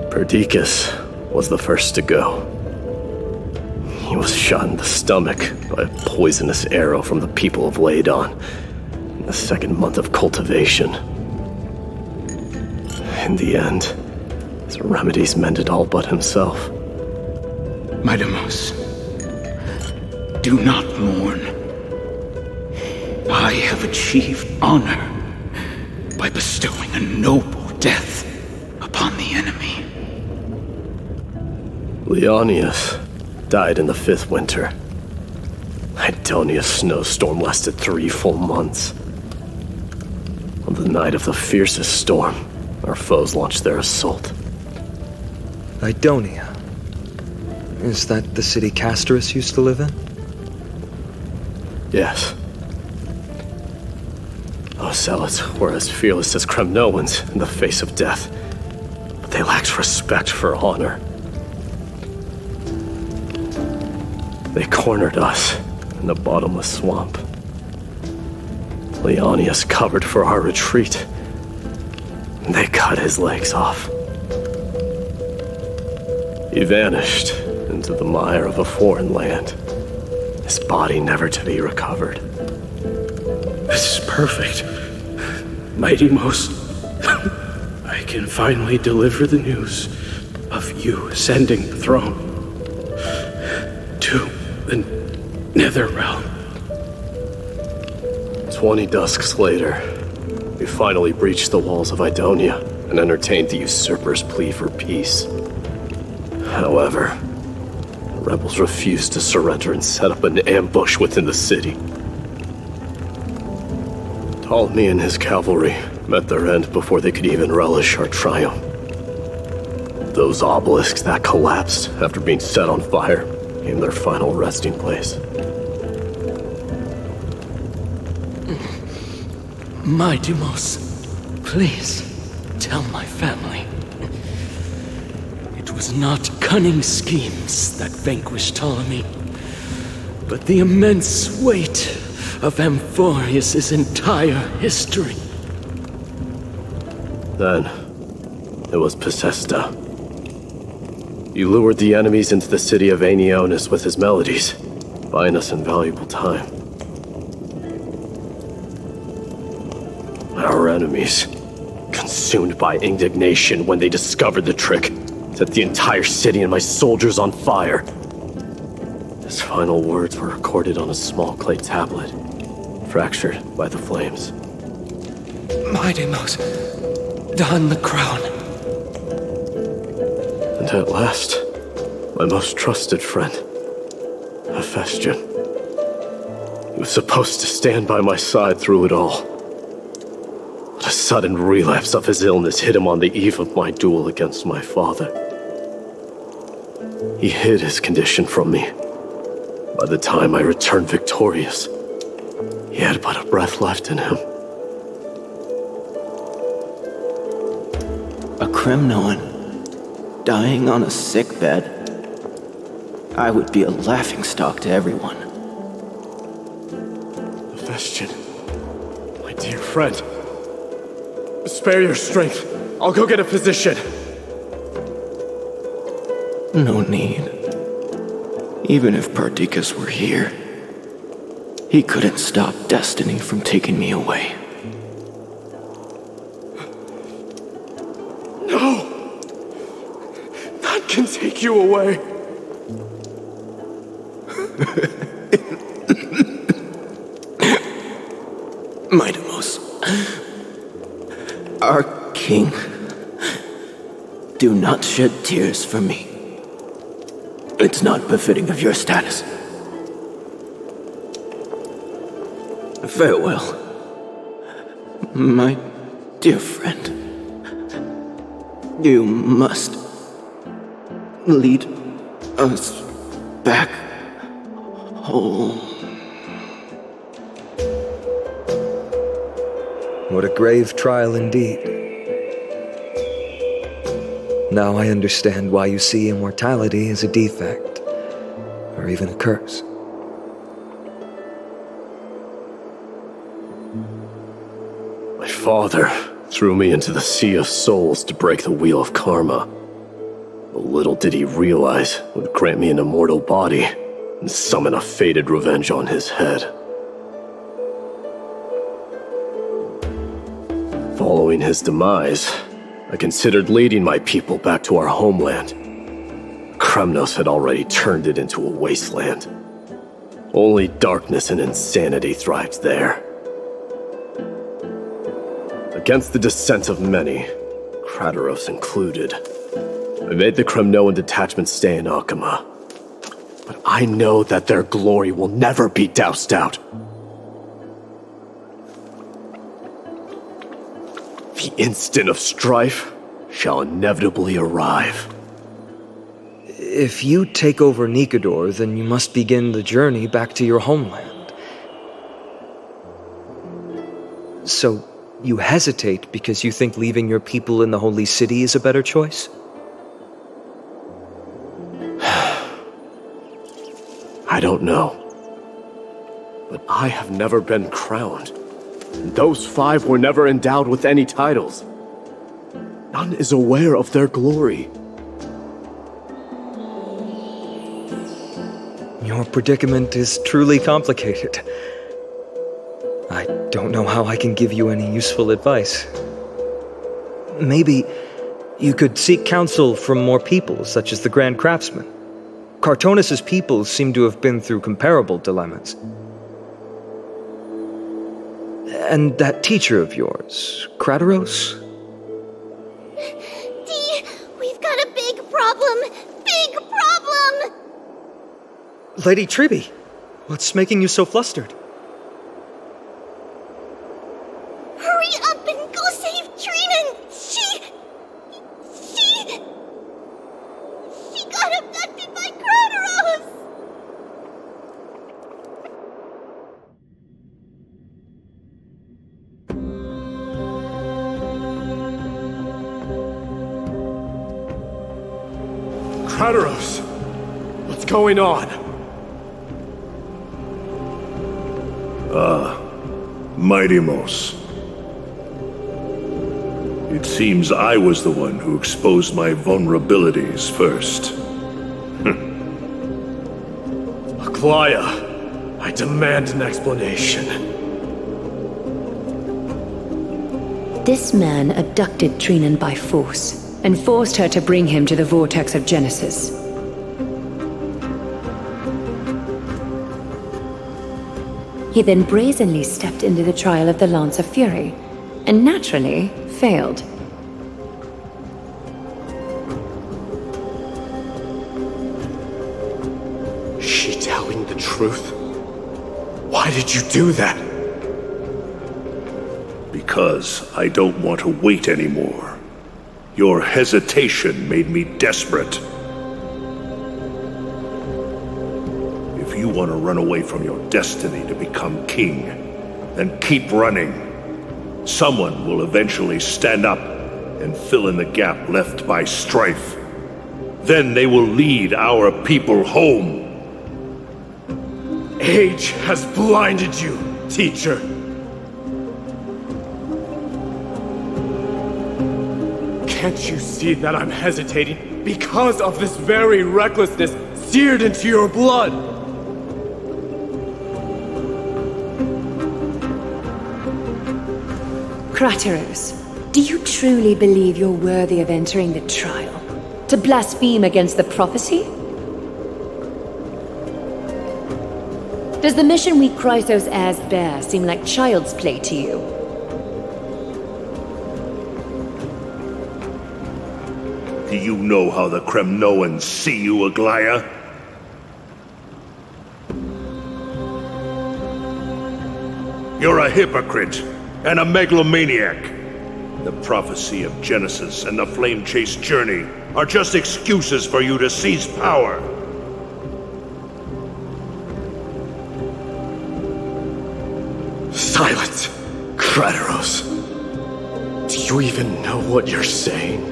Perdiccas was the first to go. He was shot in the stomach by a poisonous arrow from the people of Ladon in the 2nd month of cultivation. In the end, his remedies mended all but himself. Midamos, do not mourn. I have achieved honor by bestowing a noble death upon the enemy. Leonius died in the 5th winter. Idonia's snowstorm lasted 3 full months. On the night of the fiercest storm, our foes launched their assault. Idonia. Is that the city Castorus used to live in? Yes. Those zealots were as fearless as Kremnoans in the face of death, but they lacked respect for honor. They cornered us in the bottomless swamp. Leonius covered for our retreat. They cut his legs off. He vanished into the mire of a foreign land, his body never to be recovered. This is perfect. Midamos, I can finally deliver the news of you ascending the throne to the Nether Realm. 20 dusks later, we finally breached the walls of Idonia and entertained the usurper's plea for peace. However, the rebels refused to surrender and set up an ambush within the city. Ptolemy and his cavalry met their end before they could even relish our triumph. Those obelisks that collapsed after being set on fire became their final resting place. Midamos, please tell my family. It was not cunning schemes that vanquished Ptolemy, but the immense weight of Amphoreus' entire history. Then, it was Possesta. He lured the enemies into the city of Aenionis with his melodies, buying us invaluable time. Our enemies, consumed by indignation when they discovered the trick, set the entire city and my soldiers on fire. His final words were recorded on a small clay tablet, fractured by the flames. Midamos, don the crown. And at last, my most trusted friend, Hephaestion. He was supposed to stand by my side through it all. But a sudden relapse of his illness hit him on the eve of my duel against my father. He hid his condition from me. By the time I returned victorious, he had but a breath left in him. A Kremnoan dying on a sickbed. I would be a laughingstock to everyone. Hephaestion, my dear friend. Spare your strength. I'll go get a physician. No need. Even if Perdiccas were here, he couldn't stop destiny from taking me away. No! None can take you away. Midamos, our king, Do not shed tears for me. It's not befitting of your status. Farewell, my dear friend. You must lead us back home. What a grave trial indeed. Now I understand why you see immortality as a defect, or even a curse. My father threw me into the sea of souls to break the wheel of karma. But little did he realize it would grant me an immortal body and summon a fated revenge on his head. Following his demise, I considered leading my people back to our homeland. Kremnos had already turned it into a wasteland. Only darkness and insanity thrived there. Against the dissent of many, Crateros included, I made the Kremnoan detachment stay in Akama. But I know that their glory will never be doused out. The instant of strife shall inevitably arrive. If you take over Nikador, then you must begin the journey back to your homeland. So, you hesitate because you think leaving your people in the Holy City is a better choice? I don't know. But I have never been crowned. And those 5 were never endowed with any titles. None is aware of their glory. Your predicament is truly complicated. I don't know how I can give you any useful advice. Maybe you could seek counsel from more people, such as the Grand Craftsman. Cartonis' people seem to have been through comparable dilemmas. And that teacher of yours, Crateros? Dee, we've got a big problem! Big problem! Lady Tribby, what's making you so flustered? Hurry up and go save Trinan! She got abducted by Crateros! Crateros! What's going on? Mighty-Mos. It seems I was the one who exposed my vulnerabilities first. Aglaya, I demand an explanation. This man abducted Trinan by force and forced her to bring him to the vortex of Genesis. He then brazenly stepped into the trial of the Lance of Fury, and naturally failed. Is she telling the truth? Why did you do that? Because I don't want to wait anymore. Your hesitation made me desperate. If you want to run away from your destiny to become king, then keep running. Someone will eventually stand up and fill in the gap left by strife. Then they will lead our people home. Age has blinded you, teacher. Can't you see that I'm hesitating because of this very recklessness seared into your blood? Crateros, do you truly believe you're worthy of entering the trial? To blaspheme against the prophecy? Does the mission we Chrysos heirs bear seem like child's play to you? The you know how the Kremnoans see you, Aglaya? You're a hypocrite and a megalomaniac. The prophecy of Genesis and the flame chase journey are just excuses for you to seize power. Silence! Krateros! Do you even know what you're saying?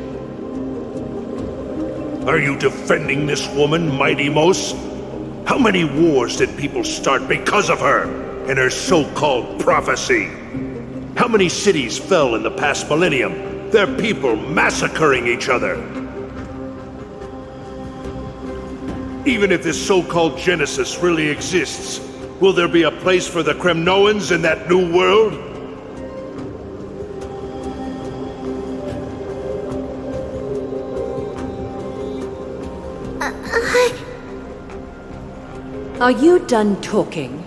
Are you defending this woman, Mighty Mos? How many wars did people start because of her and her so-called prophecy? How many cities fell in the past millennium, their people massacring each other? Even if this so-called Genesis really exists, will there be a place for the Kremnoans in that new world? Are you done talking?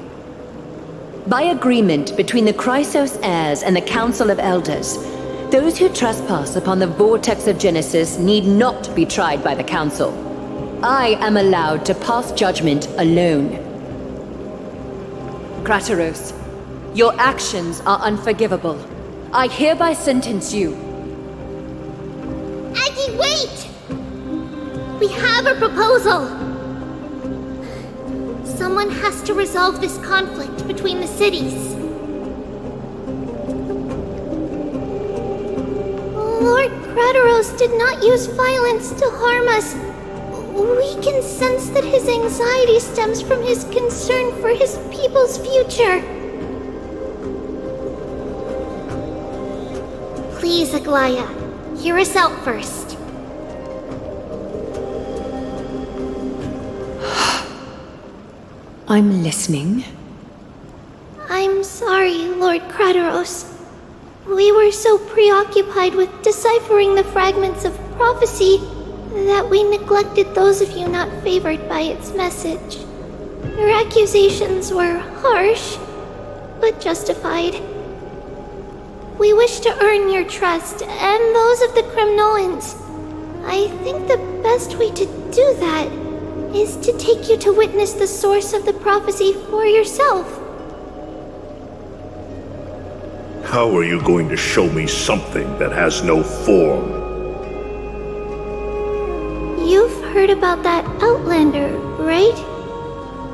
By agreement between the Chrysos heirs and the Council of Elders, those who trespass upon the vortex of Genesis need not be tried by the Council. I am allowed to pass judgment alone. Krateros, your actions are unforgivable. I hereby sentence you. Aggie, wait! We have a proposal! Someone has to resolve this conflict between the cities. Lord Krateros did not use violence to harm us. We can sense that his anxiety stems from his concern for his people's future. Please, Aglaya, hear us out first. I'm listening. I'm sorry, Lord Krateros. We were so preoccupied with deciphering the fragments of prophecy that we neglected those of you not favored by its message. Your accusations were harsh, but justified. We wish to earn your trust and those of the Kremnoans. I think the best way to do that is to take you to witness the source of the prophecy for yourself. How are you going to show me something that has no form? You've heard about that Outlander, right?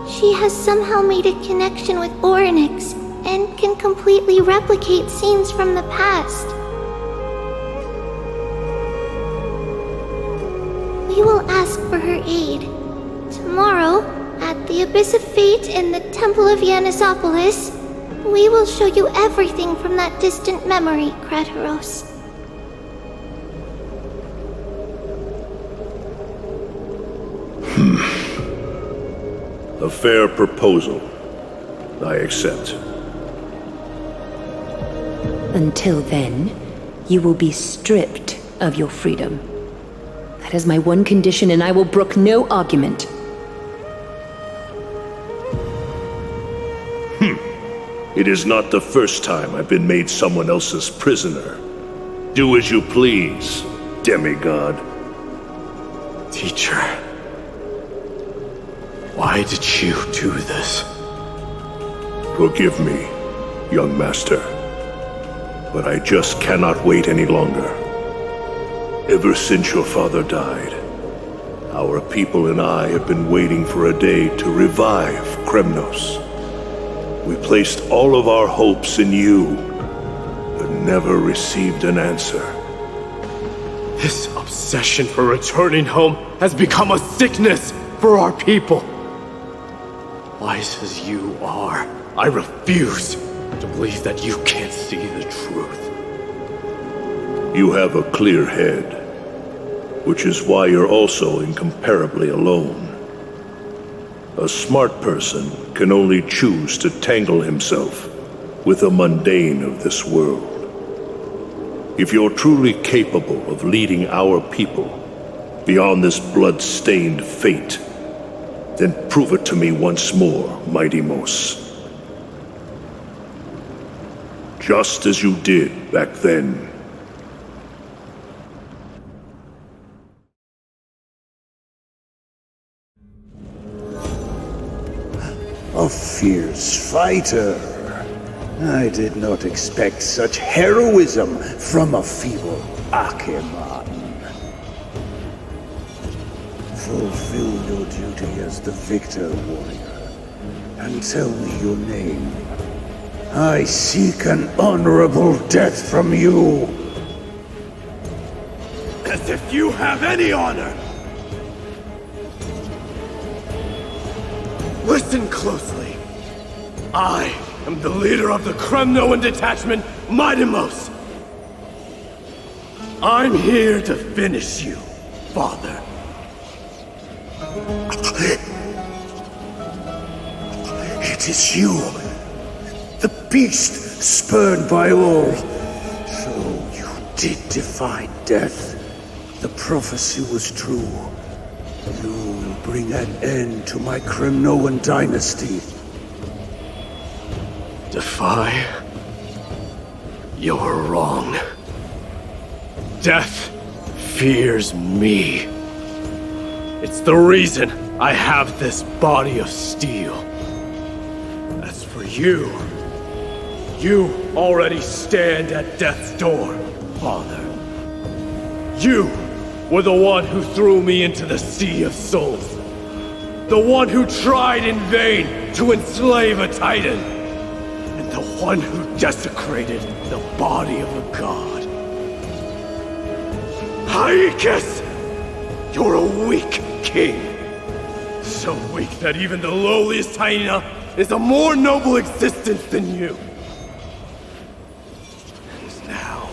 She has somehow made a connection with Orynyx and can completely replicate scenes from the past. We will ask for her aid. Tomorrow, at the Abyss of Fate in the Temple of Yanisopolis, we will show you everything from that distant memory, Krateros. A fair proposal. I accept. Until then, you will be stripped of your freedom. That is my one condition, and I will brook no argument. It is not the first time I've been made someone else's prisoner. Do as you please, demigod. Teacher, why did you do this? Forgive me, young master, but I just cannot wait any longer. Ever since your father died, our people and I have been waiting for a day to revive Kremnos. We placed all of our hopes in you, but never received an answer. This obsession for returning home has become a sickness for our people. Wise as you are, I refuse to believe that you can't see the truth. You have a clear head, which is why you're also incomparably alone. A smart person can only choose to tangle himself with the mundane of this world. If you're truly capable of leading our people beyond this blood-stained fate, then prove it to me once more, Mighty Mos. Just as you did back then. A fierce fighter. I did not expect such heroism from a feeble Acheman. Fulfill your duty as the victor, warrior, and tell me your name. I seek an honorable death from you. As if you have any honor! Listen closely. I am the leader of the Kremnoan detachment, Mightimos. I'm here to finish you, father. It is you, the beast spurned by all. So you did defy death. The prophecy was true. You will bring an end to my Kremnoan dynasty. Defy? You're wrong. Death fears me. It's the reason I have this body of steel. As for you, you already stand at death's door, father. You were the one who threw me into the Sea of Souls. The one who tried in vain to enslave a Titan. And the one who desecrated the body of a god. Haikis! You're a weak king. So weak that even the lowliest hyena is a more noble existence than you. And now,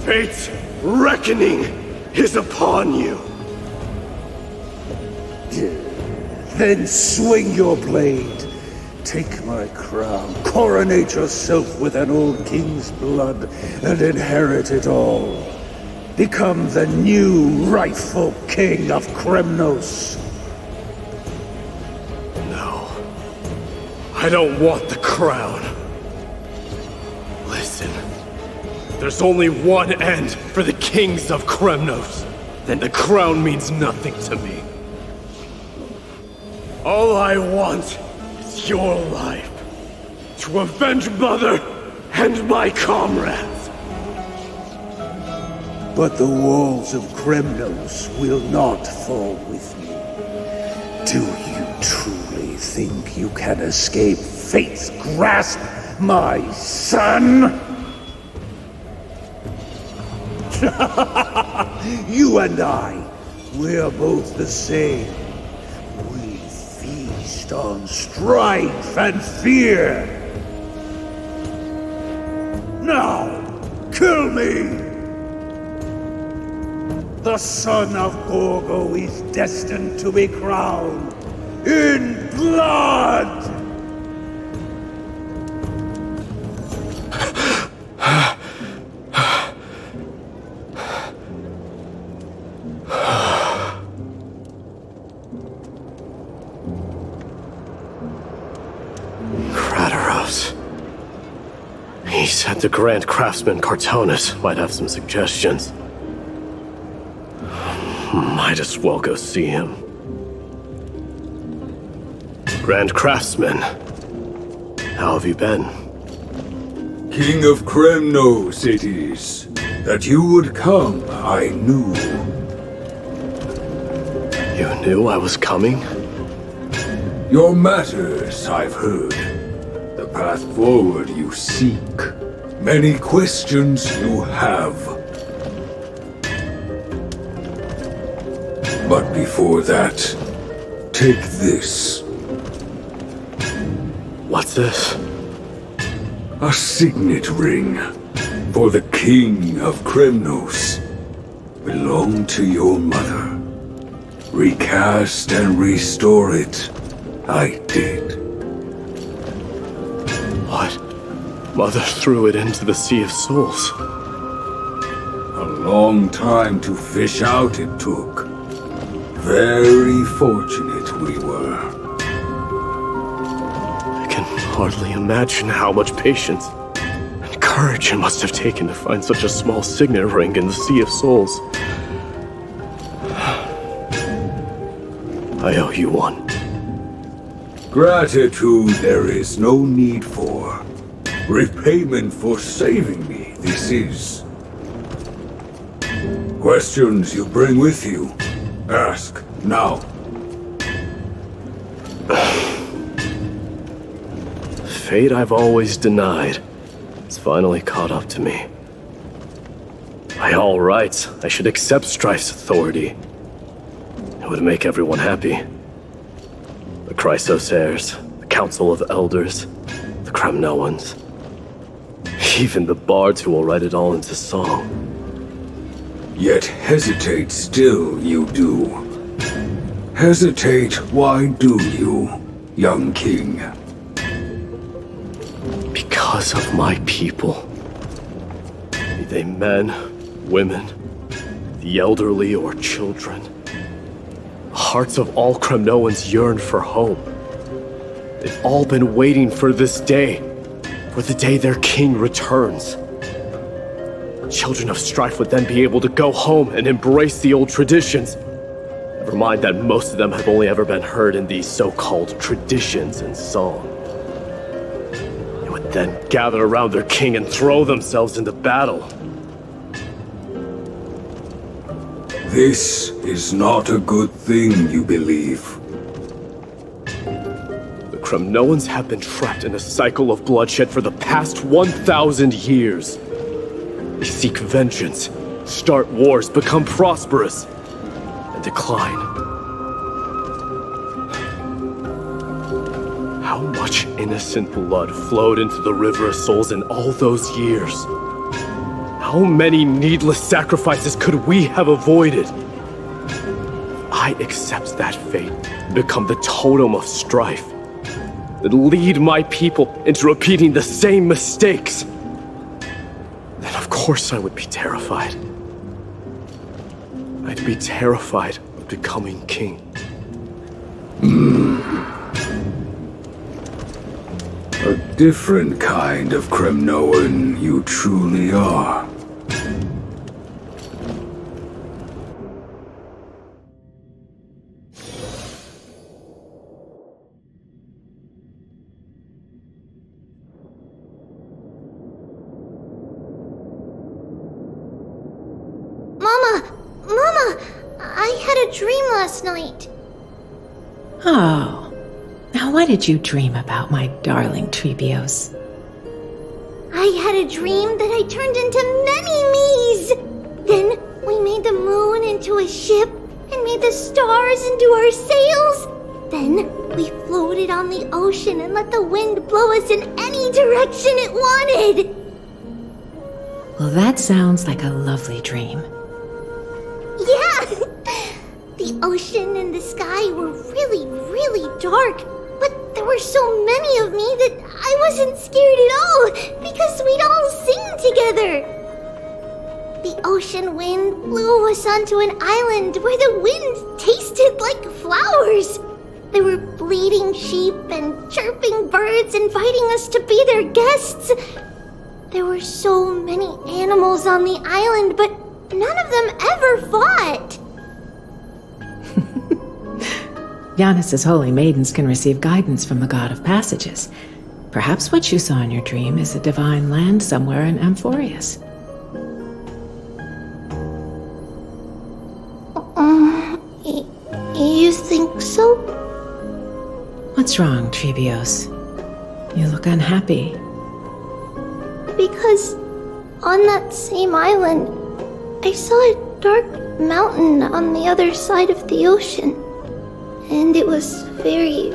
fate's reckoning is upon you. Then swing your blade. Take my crown. Coronate yourself with an old king's blood and inherit it all. Become the new rightful king of Kremnos. No. I don't want the crown. Listen. There's only one end for the kings of Kremnos. Then the crown means nothing to me. All I want is your life. To avenge Mother and my comrades. But the walls of Kremnos will not fall with me. Do you truly think you can escape fate's grasp, my son? You and I, we're both the same. We feast on strife and fear. Now, kill me! The son of Gorgo is destined to be crowned in blood! He said the Grand Craftsman Cartonus might have some suggestions. Might as well go see him. Grand Craftsman, how have you been? King of Kremnos it is. That you would come, I knew. You knew I was coming? Your matters, I've heard. The path forward you seek. Many questions you have. But before that, take this. What's this? A signet ring for the King of Kremnos. Belonged to your mother. Recast and restore it. I did. What? Mother threw it into the Sea of Souls. A long time to fish out it took. Very fortunate we were. I can hardly imagine how much patience and courage it must have taken to find such a small signet ring in the Sea of Souls. I owe you one. Gratitude there is no need for. Repayment for saving me, this is. Questions you bring with you? Ask, now. Fate I've always denied. It's finally caught up to me. By all rights, I should accept Strife's authority. It would make everyone happy. The Chrysos heirs, the Council of Elders, the Kremnoans. Even the bards who will write it all into song. Yet hesitate still you do. Hesitate, why do you, young king? Because of my people. Be they men, women, the elderly or children. The hearts of all Kremnoans yearn for home. They've all been waiting for this day, for the day their king returns. Children of Strife would then be able to go home and embrace the old traditions. Never mind that most of them have only ever been heard in these so-called traditions and song. They would then gather around their king and throw themselves into battle. This is not a good thing, you believe. The Kremnoans have been trapped in a cycle of bloodshed for the past 1,000 years. They seek vengeance, start wars, become prosperous, and decline. How much innocent blood flowed into the River of Souls in all those years? How many needless sacrifices could we have avoided? I accept that fate and become the totem of strife that lead my people into repeating the same mistakes. Then of course I would be terrified. I'd be terrified of becoming king. A different kind of Kremnoan you truly are. Last night. Oh. Now what did you dream about, my darling Trebios? I had a dream that I turned into many me's. Then we made the moon into a ship and made the stars into our sails. Then we floated on the ocean and let the wind blow us in any direction it wanted. Well, that sounds like a lovely dream. Yeah! The ocean and the sky were really, really dark, but there were so many of me that I wasn't scared at all, because we'd all sing together. The ocean wind blew us onto an island where the wind tasted like flowers. There were bleating sheep and chirping birds inviting us to be their guests. There were so many animals on the island, but none of them ever fought. Giannis's holy maidens can receive guidance from the God of Passages. Perhaps what you saw in your dream is a divine land somewhere in Amphoreus. You think so? What's wrong, Trebios? You look unhappy. Because on that same island, I saw a dark mountain on the other side of the ocean. And it was very,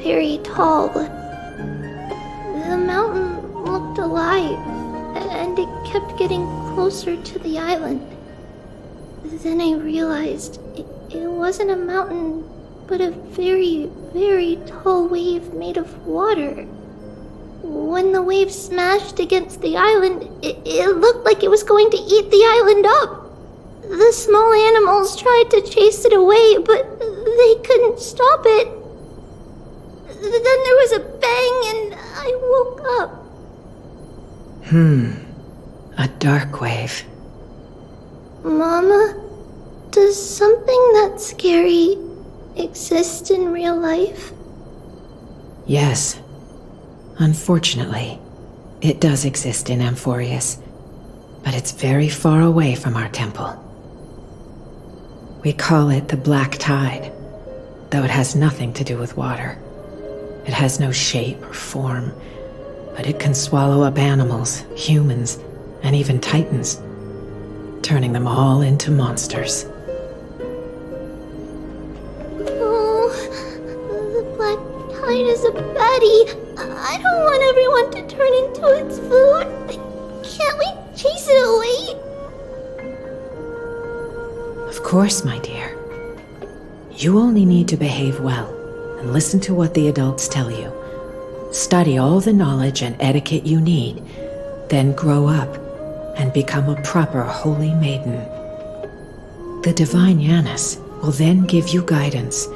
very tall. The mountain looked alive, and it kept getting closer to the island. Then I realized it wasn't a mountain, but a very, very tall wave made of water. When the wave smashed against the island, it looked like it was going to eat the island up. The small animals tried to chase it away, but they couldn't stop it. Then there was a bang and I woke up. A dark wave. Mama, does something that scary exist in real life? Yes. Unfortunately, it does exist in Amphoreus, but it's very far away from our temple. We call it the Black Tide, though it has nothing to do with water. It has no shape or form, but it can swallow up animals, humans, and even titans, turning them all into monsters. Oh, the Black Tide is a baddie. I don't want everyone to turn into its food. Can't we chase it away? Of course, my dear. You only need to behave well and listen to what the adults tell you. Study all the knowledge and etiquette you need, then grow up and become a proper holy maiden. The divine Janus will then give you guidance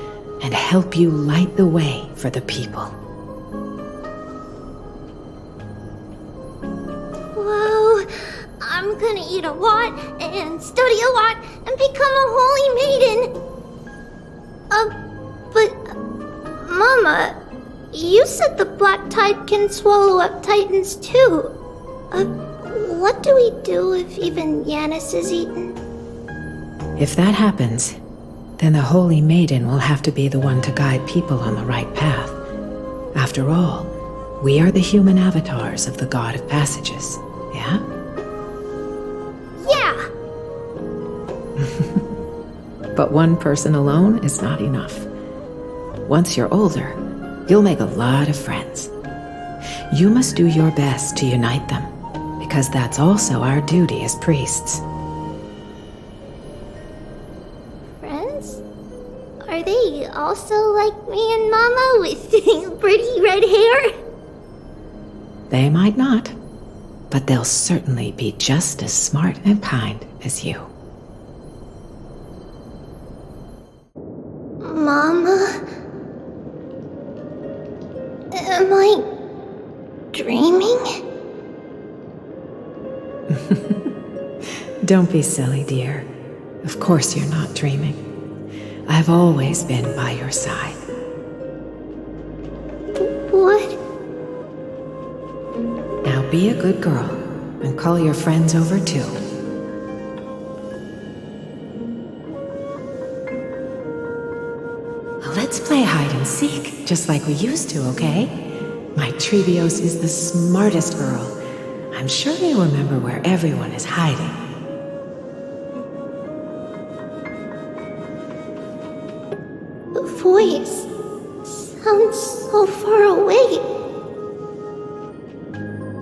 and help you light the way for the people. Wow, I'm gonna eat a lot and study a lot and become a holy maiden. But Mama, you said the Black Tide can swallow up titans too. What do we do if even Janus is eaten? If that happens, then the Holy Maiden will have to be the one to guide people on the right path. After all, we are the human avatars of the God of Passages, yeah? Yeah! But one person alone is not enough. Once you're older, you'll make a lot of friends. You must do your best to unite them, because that's also our duty as priests. Friends? Are they also like me and Mama with pretty red hair? They might not, but they'll certainly be just as smart and kind as you. Mama? Am I dreaming? Don't be silly, dear. Of course you're not dreaming. I've always been by your side. What? Now be a good girl and call your friends over too. Let's play hide and seek, just like we used to, okay? My Trebios is the smartest girl. I'm sure they remember where everyone is hiding. The voice sounds so far away.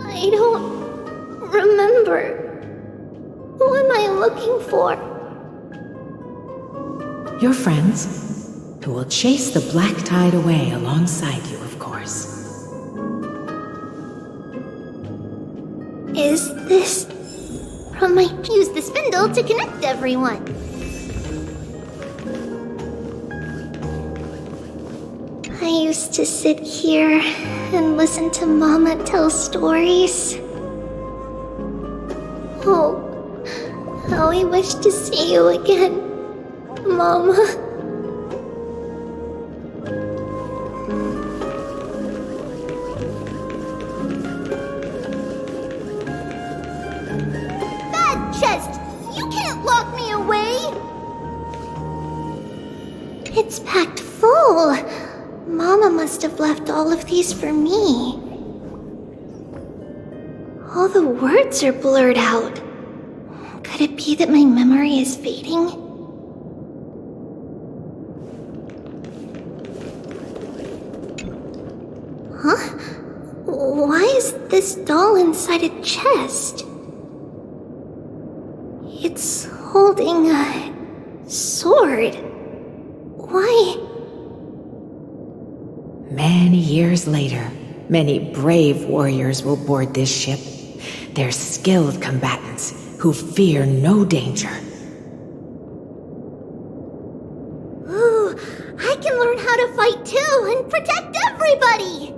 I don't remember. Who am I looking for? Your friends, who will chase the Black Tide away alongside you, of course. Is this from my use the spindle to connect everyone? I used to sit here and listen to Mama tell stories. Oh, how I wish to see you again, Mama. Chest! You can't lock me away! It's packed full. Mama must have left all of these for me. All the words are blurred out. Could it be that my memory is fading? Huh? Why is this doll inside a chest? It's holding a sword. Why? Many years later, many brave warriors will board this ship. They're skilled combatants who fear no danger. Ooh, I can learn how to fight too and protect everybody!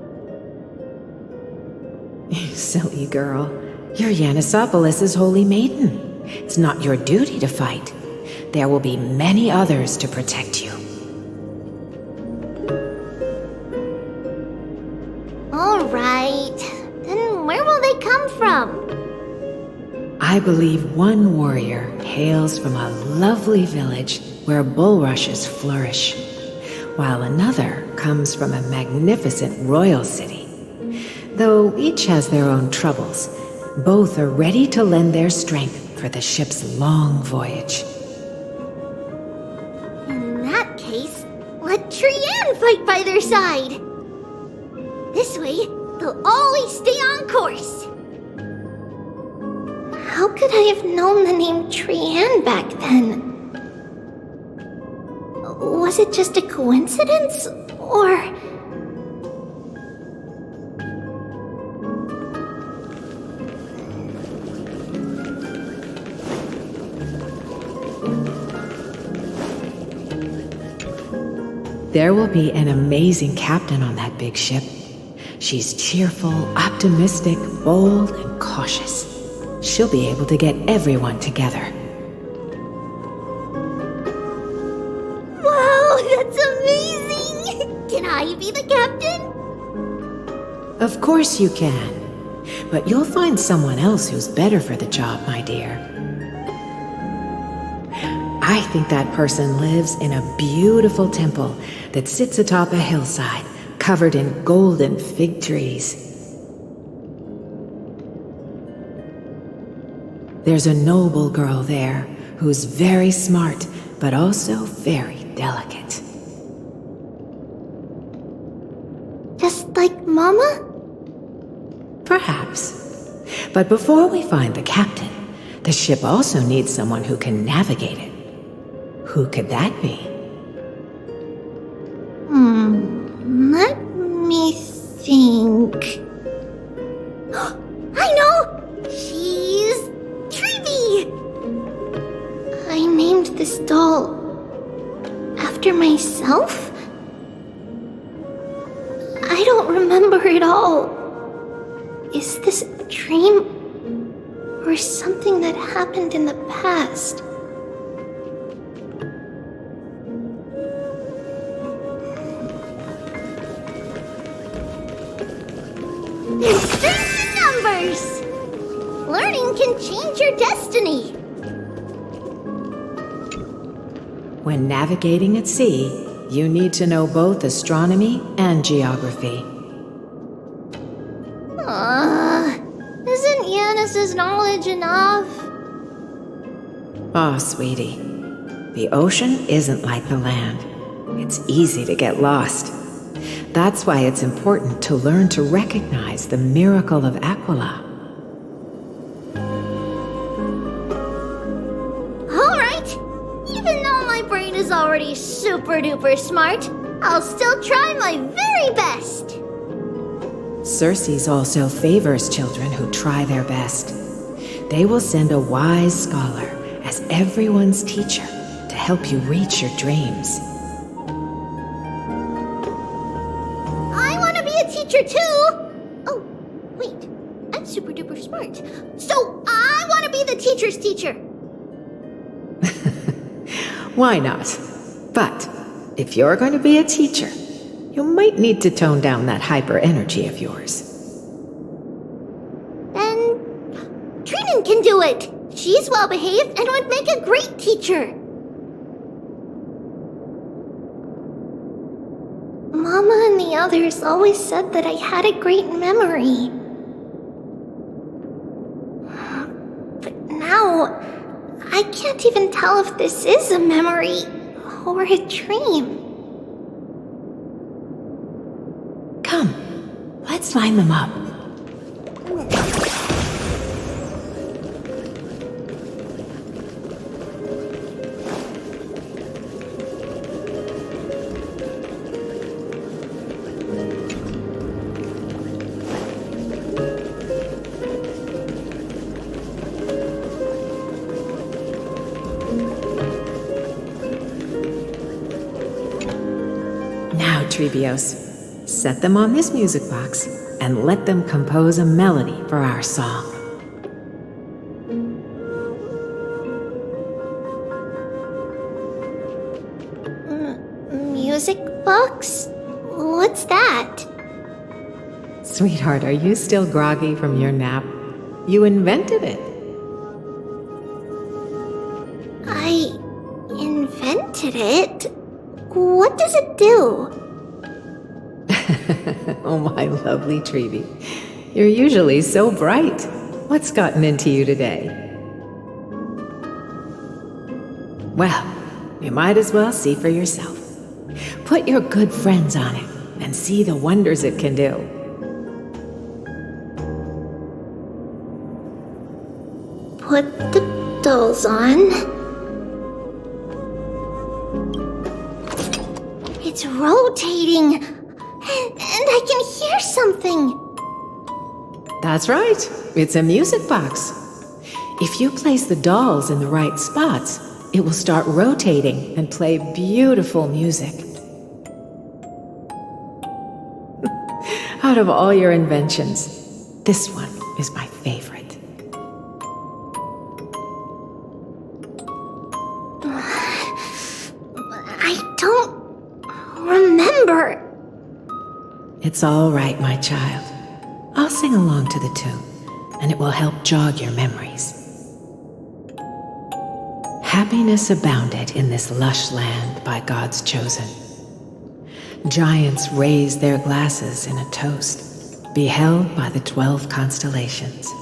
You silly girl. You're Yanisopoulos' holy maiden. It's not your duty to fight. There will be many others to protect you. Alright. Then where will they come from? I believe one warrior hails from a lovely village where bulrushes flourish, while another comes from a magnificent royal city. Though each has their own troubles, both are ready to lend their strength for the ship's long voyage. In that case, let Trian fight by their side. This way, they'll always stay on course. How could I have known the name Trian back then? Was it just a coincidence, or... There will be an amazing captain on that big ship. She's cheerful, optimistic, bold, and cautious. She'll be able to get everyone together. Wow, that's amazing! Can I be the captain? Of course you can. But you'll find someone else who's better for the job, my dear. I think that person lives in a beautiful temple that sits atop a hillside, covered in golden fig trees. There's a noble girl there who's very smart, but also very delicate. Just like Mama? Perhaps. But before we find the captain, the ship also needs someone who can navigate it. Who could that be? Let me think. I know! She's Treevee! I named this doll after myself? I don't remember it all. Is this a dream or something that happened in the past? There's strength in numbers! Learning can change your destiny! When navigating at sea, you need to know both astronomy and geography. Isn't Yanis's knowledge enough? Oh, sweetie. The ocean isn't like the land. It's easy to get lost. That's why it's important to learn to recognize the miracle of Aquila. Alright! Even though my brain is already super duper smart, I'll still try my very best! Circe also favors children who try their best. They will send a wise scholar as everyone's teacher to help you reach your dreams. I want to be a teacher too! Oh, wait. I'm super duper smart. So I want to be the teacher's teacher! Why not? But if you're going to be a teacher, you might need to tone down that hyper energy of yours. Then Trinan can do it! She's well behaved and would make a great teacher! Mama and the others always said that I had a great memory. But now, I can't even tell if this is a memory or a dream. Come, let's line them up. Now, Treebios. Set them on this music box and let them compose a melody for our song. Music box? What's that? Sweetheart, are you still groggy from your nap? You invented it. I invented it? What does it do? Oh, my lovely Treevy. You're usually so bright. What's gotten into you today? Well, you might as well see for yourself. Put your good friends on it and see the wonders it can do. Put the dolls on. It's rotating, and I can hear something. That's right. It's a music box. If you place the dolls in the right spots, it will start rotating and play beautiful music. Out of all your inventions, this one is my favorite. I don't remember. It's all right, my child. I'll sing along to the tune, and it will help jog your memories. Happiness abounded in this lush land by God's chosen. Giants raised their glasses in a toast, beheld by the 12 constellations.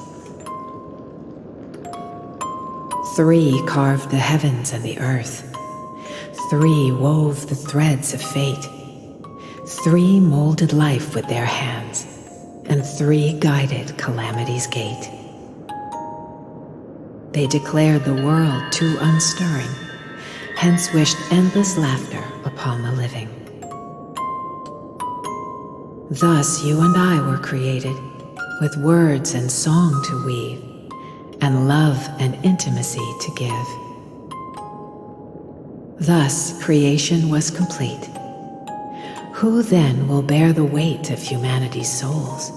3 carved the heavens and the earth. 3 wove the threads of fate. 3 molded life with their hands, and 3 guided calamity's gate. They declared the world too unstirring, hence wished endless laughter upon the living. Thus you and I were created, with words and song to weave, and love and intimacy to give. Thus creation was complete. Who then will bear the weight of humanity's souls,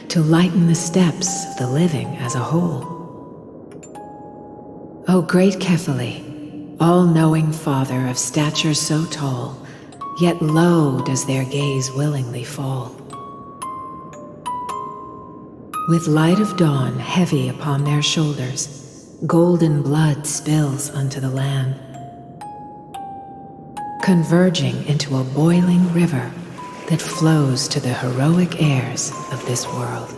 to lighten the steps of the living as a whole? O great Kephale, all-knowing Father of stature so tall, yet low does their gaze willingly fall. With light of dawn heavy upon their shoulders, golden blood spills unto the land, converging into a boiling river that flows to the heroic heirs of this world.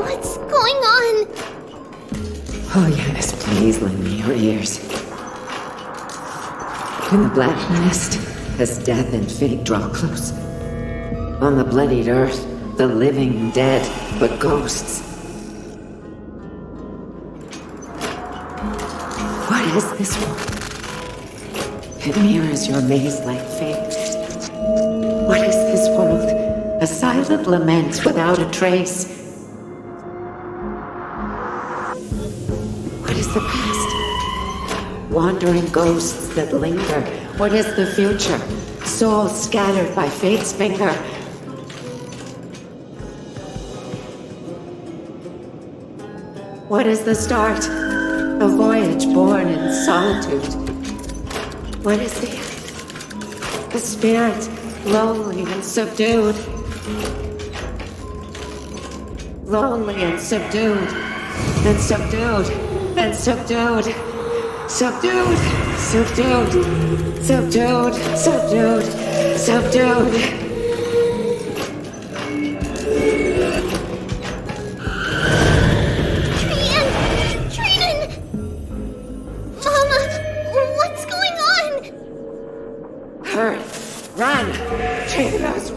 What's going on? Oh yes, please lend me your ears. In the black mist, as death and fate draw close, on the bloodied earth, the living and dead, but ghosts. What is this world? It mirrors your maze-like fate. What is this world? A silent lament without a trace. What is the past? Wandering ghosts that linger. What is the future? Souls scattered by fate's finger. What is the start? A voyage born in solitude. What is the end? A spirit lonely and subdued. Lonely and subdued. And subdued. And subdued. Subdued. Subdued. Subdued. Subdued. Subdued.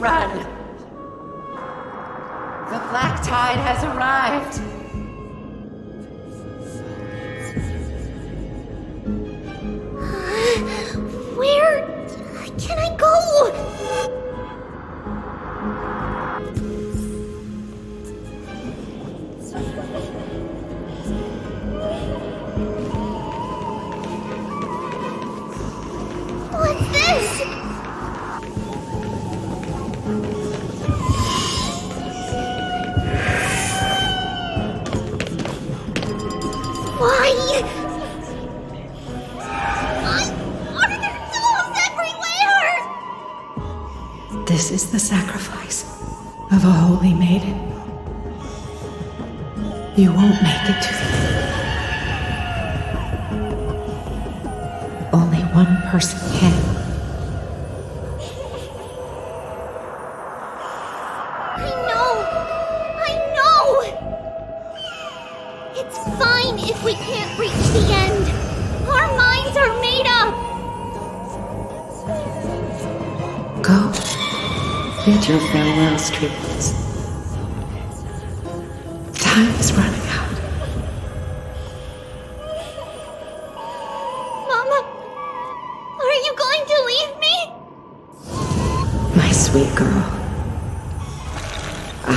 Run! The black tide has arrived! Where can I go? What's this? Why? This is the sacrifice of a holy maiden. You won't make it to the end. Only one person can. I know! It's fine if we can't reach the end. Our minds are made up. Go. Bid your farewells, Triplets. Time is running out. Mama, are you going to leave me? My sweet girl. I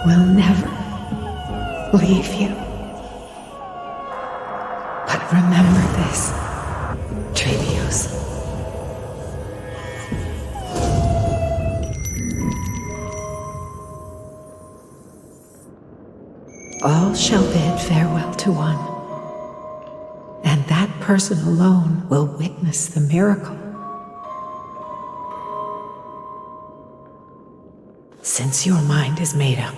will never leave you. But remember this, Trevios. All shall bid farewell to one, and that person alone will witness the miracle. Since your mind is made up,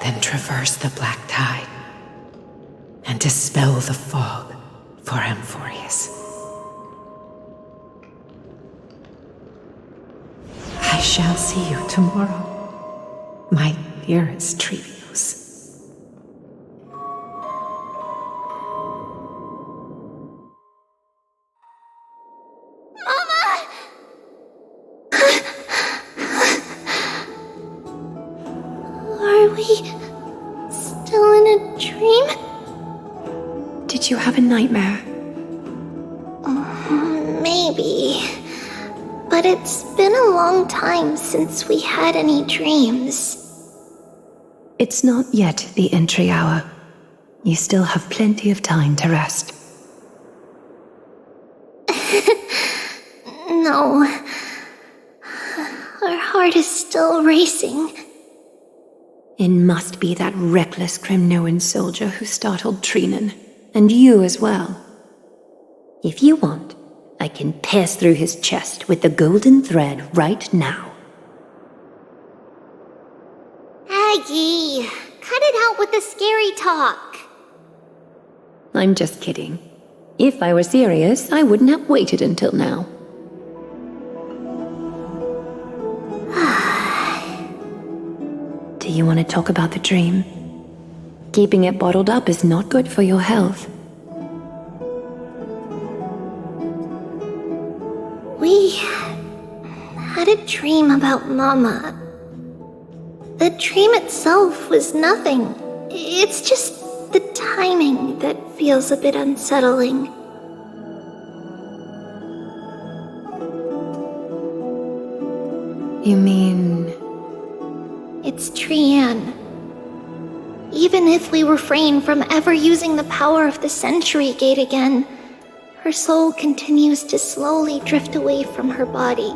then traverse the black tide and dispel the fog for Amphoreus. I shall see you tomorrow, my dearest Trevios. Are we still in a dream? Did you have a nightmare? Maybe. But it's been a long time since we had any dreams. It's not yet the entry hour. You still have plenty of time to rest. No. Our heart is still racing. It must be that reckless Kremnoan soldier who startled Trinan, and you as well. If you want, I can pierce through his chest with the golden thread right now. Aggie, cut it out with the scary talk. I'm just kidding. If I were serious, I wouldn't have waited until now. Do you want to talk about the dream? Keeping it bottled up is not good for your health. We had a dream about Mama. The dream itself was nothing. It's just the timing that feels a bit unsettling. You mean... It's Trian. Even if we refrain from ever using the power of the Century Gate again, her soul continues to slowly drift away from her body.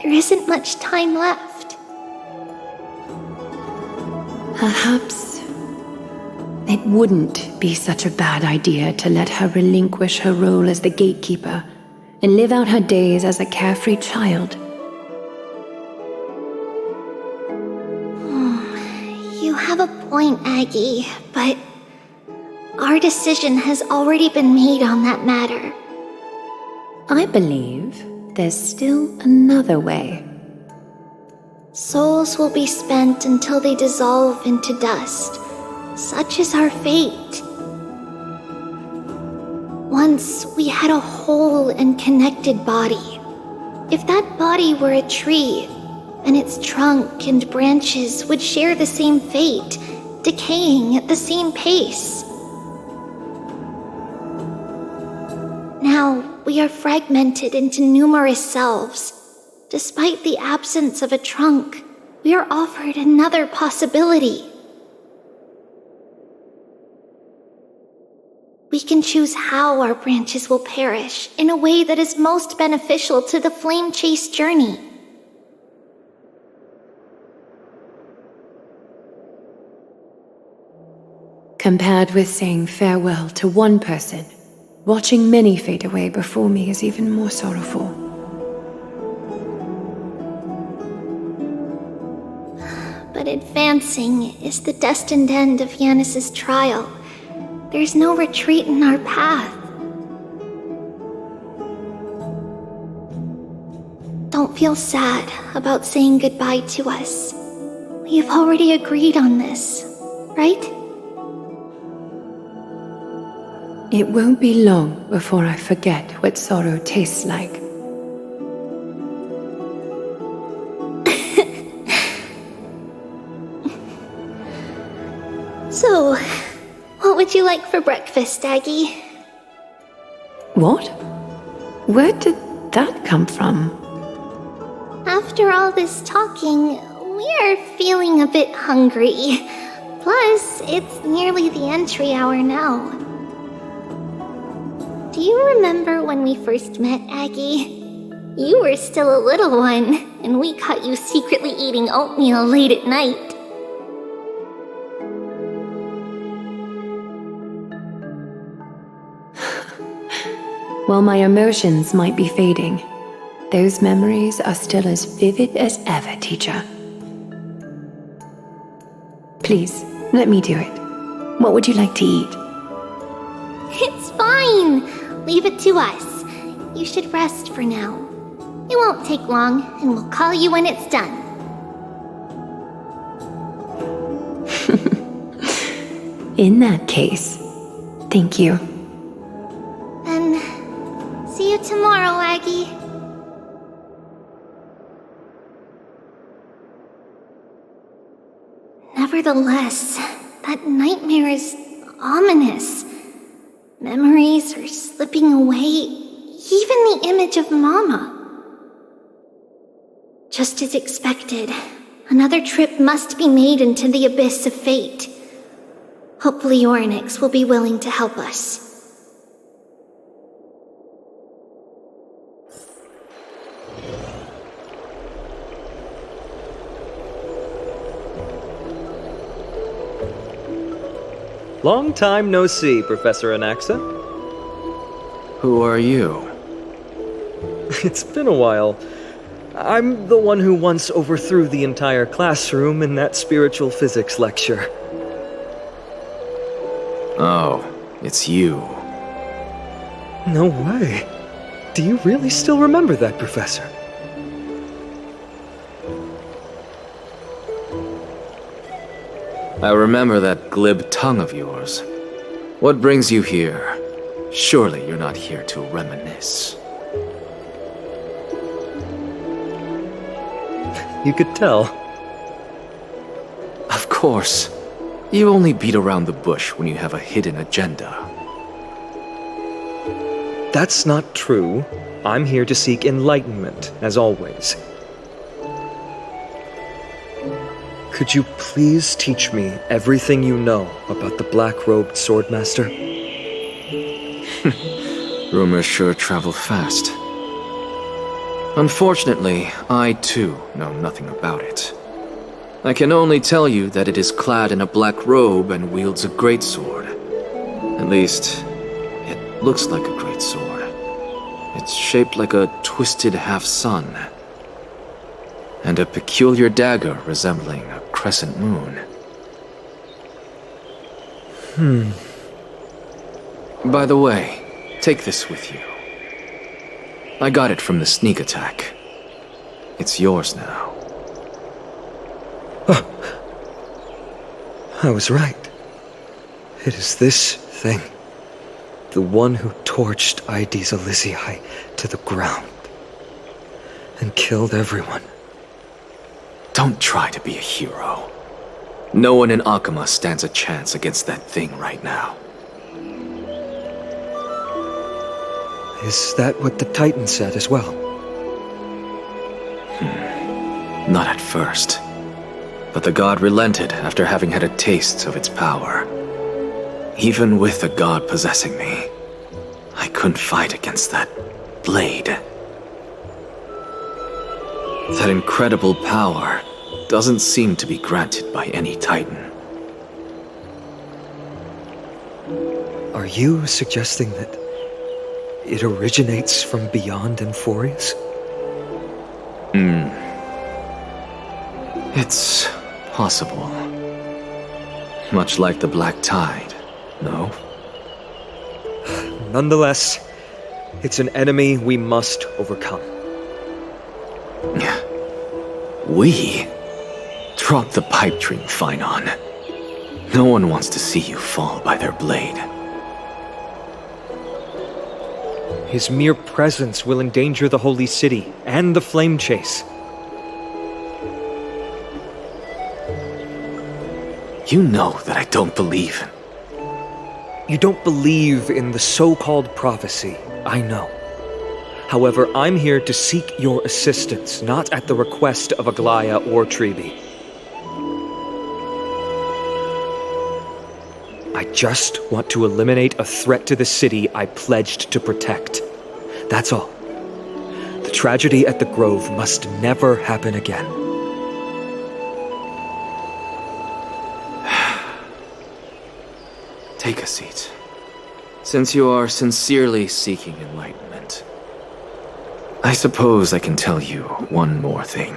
There isn't much time left. Perhaps it wouldn't be such a bad idea to let her relinquish her role as the gatekeeper and live out her days as a carefree child. You have a point, Aggie, but our decision has already been made on that matter. I believe there's still another way. Souls will be spent until they dissolve into dust. Such is our fate. Once we had a whole and connected body. If that body were a tree, then its trunk and branches would share the same fate, decaying at the same pace. Now, we are fragmented into numerous selves. Despite the absence of a trunk, we are offered another possibility. We can choose how our branches will perish in a way that is most beneficial to the flame chase journey. Compared with saying farewell to one person, watching many fade away before me is even more sorrowful. But advancing is the destined end of Yanis's trial. There's no retreat in our path. Don't feel sad about saying goodbye to us. We have already agreed on this, right? It won't be long before I forget what sorrow tastes like. So, what would you like for breakfast, Aggie? What? Where did that come from? After all this talking, we are feeling a bit hungry. Plus, it's nearly the entry hour now. Do you remember when we first met, Aggie? You were still a little one, and we caught you secretly eating oatmeal late at night. While my emotions might be fading, those memories are still as vivid as ever, teacher. Please, let me do it. What would you like to eat? It's fine! Leave it to us. You should rest for now. It won't take long, and we'll call you when it's done. In that case, thank you. Then, see you tomorrow, Aggie. Nevertheless, that nightmare is ominous. Memories are slipping away, even the image of Mama. Just as expected, another trip must be made into the abyss of fate. Hopefully Orynyx will be willing to help us. Long time no see, Professor Anaxa. Who are you? It's been a while. I'm the one who once overthrew the entire classroom in that spiritual physics lecture. Oh, it's you. No way. Do you really still remember that, Professor? I remember that glib tongue of yours. What brings you here? Surely you're not here to reminisce. You could tell. Of course. You only beat around the bush when you have a hidden agenda. That's not true. I'm here to seek enlightenment, as always. Could you please teach me everything you know about the black-robed swordmaster? Rumors sure travel fast. Unfortunately, I too know nothing about it. I can only tell you that it is clad in a black robe and wields a greatsword. At least, it looks like a greatsword. It's shaped like a twisted half-sun, and a peculiar dagger resembling a crescent moon. By the way, take this with you. I got it from the sneak attack. It's yours now. I was right. It is this thing. The one who torched Aedes Elysiae to the ground. And killed everyone. Don't try to be a hero. No one in Akama stands a chance against that thing right now. Is that what the Titan said as well? Not at first. But the god relented after having had a taste of its power. Even with the god possessing me, I couldn't fight against that blade. That incredible power doesn't seem to be granted by any Titan. Are you suggesting that it originates from beyond Amphoreus? It's possible. Much like the Black Tide, no? Nonetheless, it's an enemy we must overcome. We? Drop the pipe dream, Phynon. No one wants to see you fall by their blade. His mere presence will endanger the Holy City and the Flame Chase. You know that I don't believe. You don't believe in the so-called prophecy, I know. However, I'm here to seek your assistance, not at the request of Aglaya or Treeby. I just want to eliminate a threat to the city I pledged to protect. That's all. The tragedy at the Grove must never happen again. Take a seat. Since you are sincerely seeking enlightenment, I suppose I can tell you one more thing.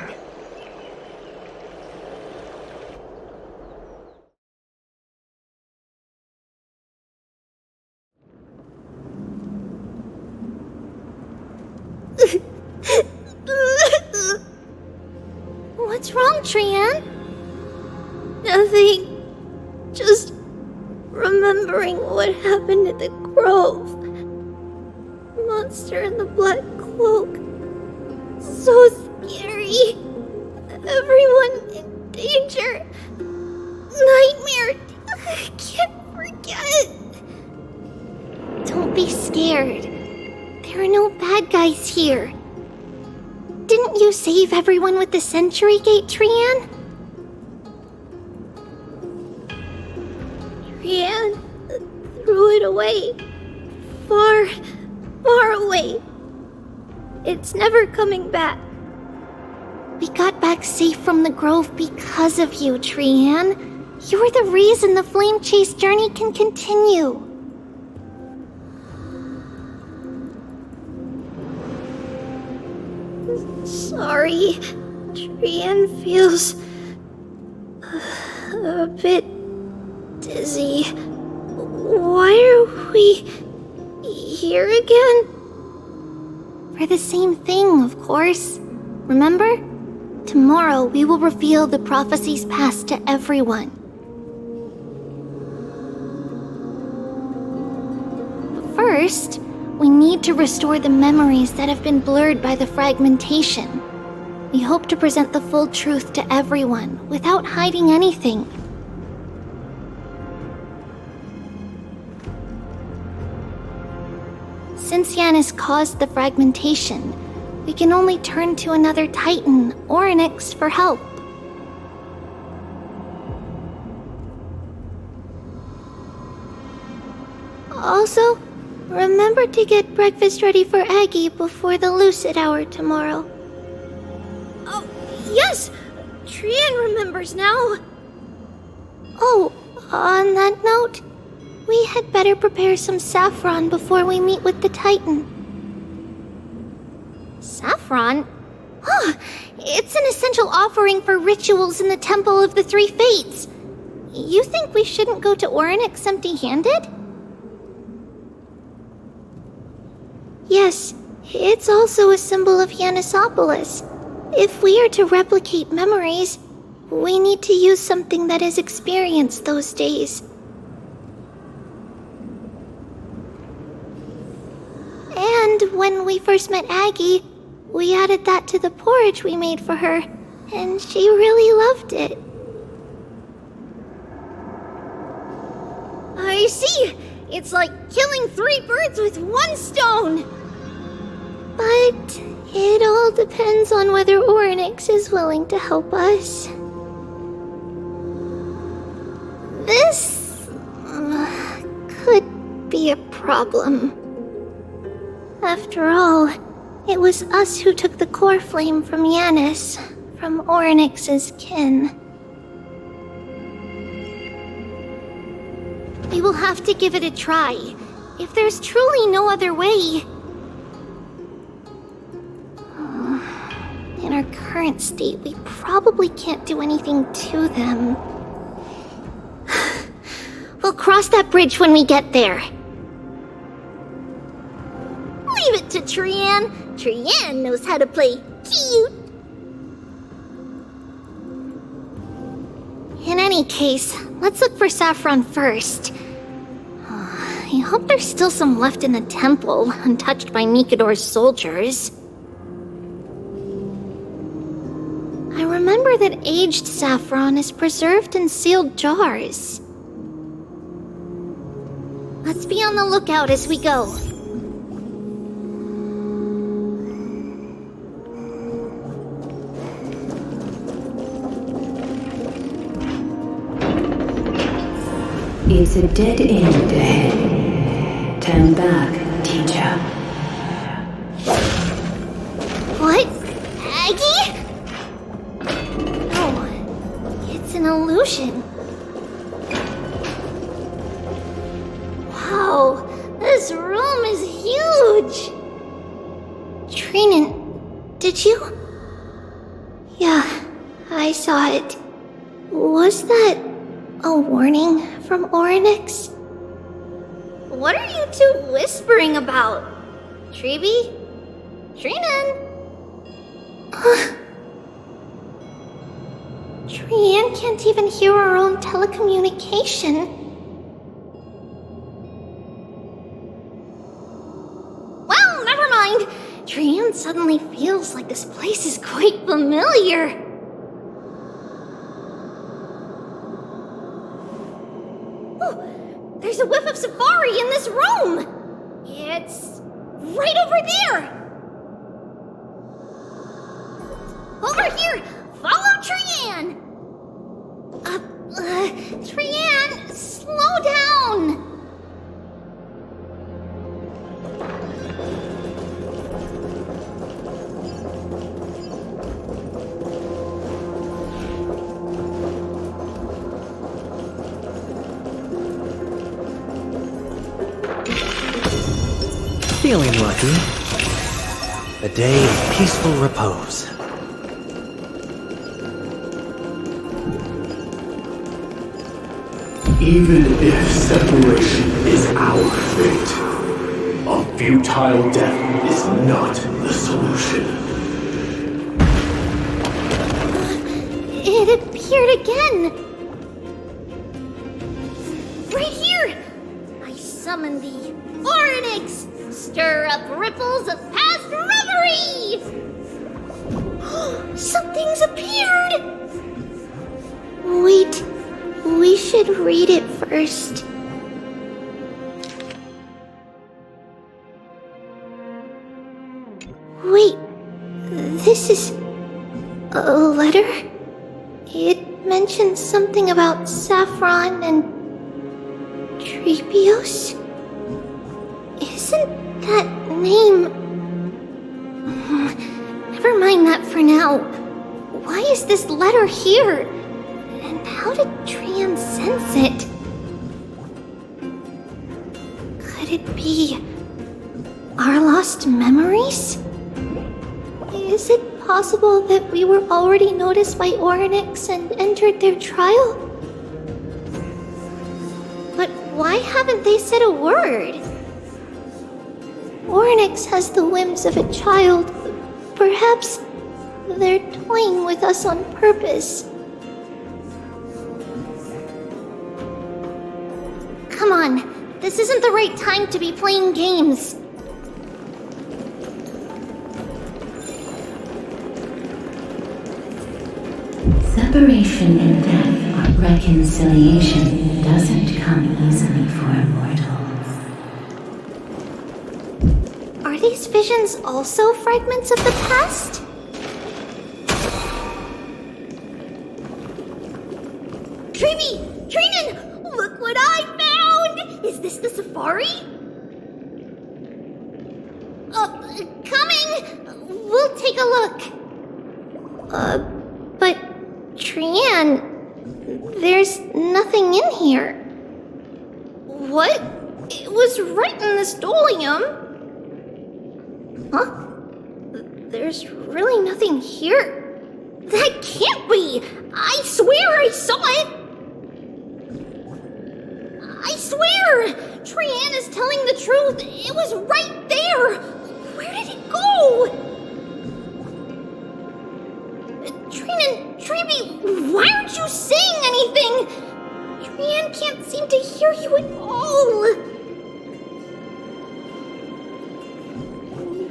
What's wrong, Trian? Nothing. Just remembering what happened at the Grove. Monster in the black cloak. So scary. Everyone in danger. Nightmare. I can't forget. Don't be scared. There are no bad guys here. Didn't you save everyone with the Century Gate, Trian? Trian threw it away. Far, far away. It's never coming back. We got back safe from the Grove because of you, Trian. You're the reason the Flame Chase journey can continue. Sorry, Trian feels a bit dizzy. Why are we here again? For the same thing, of course. Remember? Tomorrow we will reveal the prophecies past to everyone. But first, we need to restore the memories that have been blurred by the fragmentation. We hope to present the full truth to everyone, without hiding anything. Since Yanis caused the fragmentation, we can only turn to another Titan, Orynyx, for help. Also, remember to get breakfast ready for Aggie before the lucid hour tomorrow. Oh, yes! Trian remembers now! Oh, on that note, we had better prepare some saffron before we meet with the Titan. Saffron? Huh, it's an essential offering for rituals in the Temple of the Three Fates. You think we shouldn't go to Orynyx empty-handed? Yes, it's also a symbol of Yanisopolis. If we are to replicate memories, we need to use something that has experienced those days. And when we first met Aggie, we added that to the porridge we made for her, and she really loved it. I see! It's like killing 3 birds with 1 stone! But it all depends on whether Orynyx is willing to help us. This could be a problem. After all, it was us who took the core flame from Yanis, from Orynyx's kin. We will have to give it a try. If there's truly no other way... In our current state, we probably can't do anything to them. We'll cross that bridge when we get there. Leave it to Trian. Trian knows how to play cute. In any case, let's look for Saffron first. I hope there's still some left in the temple, untouched by Mikador's soldiers. I remember that aged saffron is preserved in sealed jars. Let's be on the lookout as we go. It's a dead end ahead. Turn back, teacher. What? Aggie? No, it's an illusion. Wow, this room is huge! Trinan, did you? Yeah, I saw it. Was that a warning from Orynyx? What are you two whispering about? Treeby? Trinan? Trian can't even hear our own telecommunication. Well, never mind. Trian suddenly feels like this place is quite familiar. Oh, there's a whiff of safari in this room. It's right over there. Over here! Follow Trian! Trian, slow down! Feeling lucky. A day of peaceful repose. Even if separation is our fate, a futile death is not the solution. It appeared again! Right here! I summon thee, Orynyx! Stir up ripples of past reverie! Something's appeared! Wait. We should read it first. Wait, this is a letter? It mentions something about Saffron and Trebios? Isn't that name... Never mind that for now. Why is this letter here? And how did Trian sense it? Could it be our lost memories? Is it possible that we were already noticed by Orynyx and entered their trial? But why haven't they said a word? Orynyx has the whims of a child. Perhaps they're toying with us on purpose. Come on, this isn't the right time to be playing games. Separation and death or reconciliation doesn't come easily for immortals. Are these visions also fragments of the past? Treeby! Trinan! Look what I found! Is this the safari? Coming! We'll take a look. But Trian, there's nothing in here. What? It was right in the stolium. Huh? There's really nothing here. That can't be! I swear I saw it! I swear! Trian is telling the truth. It was right there! Where did it go? Trian, Treeby, why aren't you saying anything? Trian can't seem to hear you at all.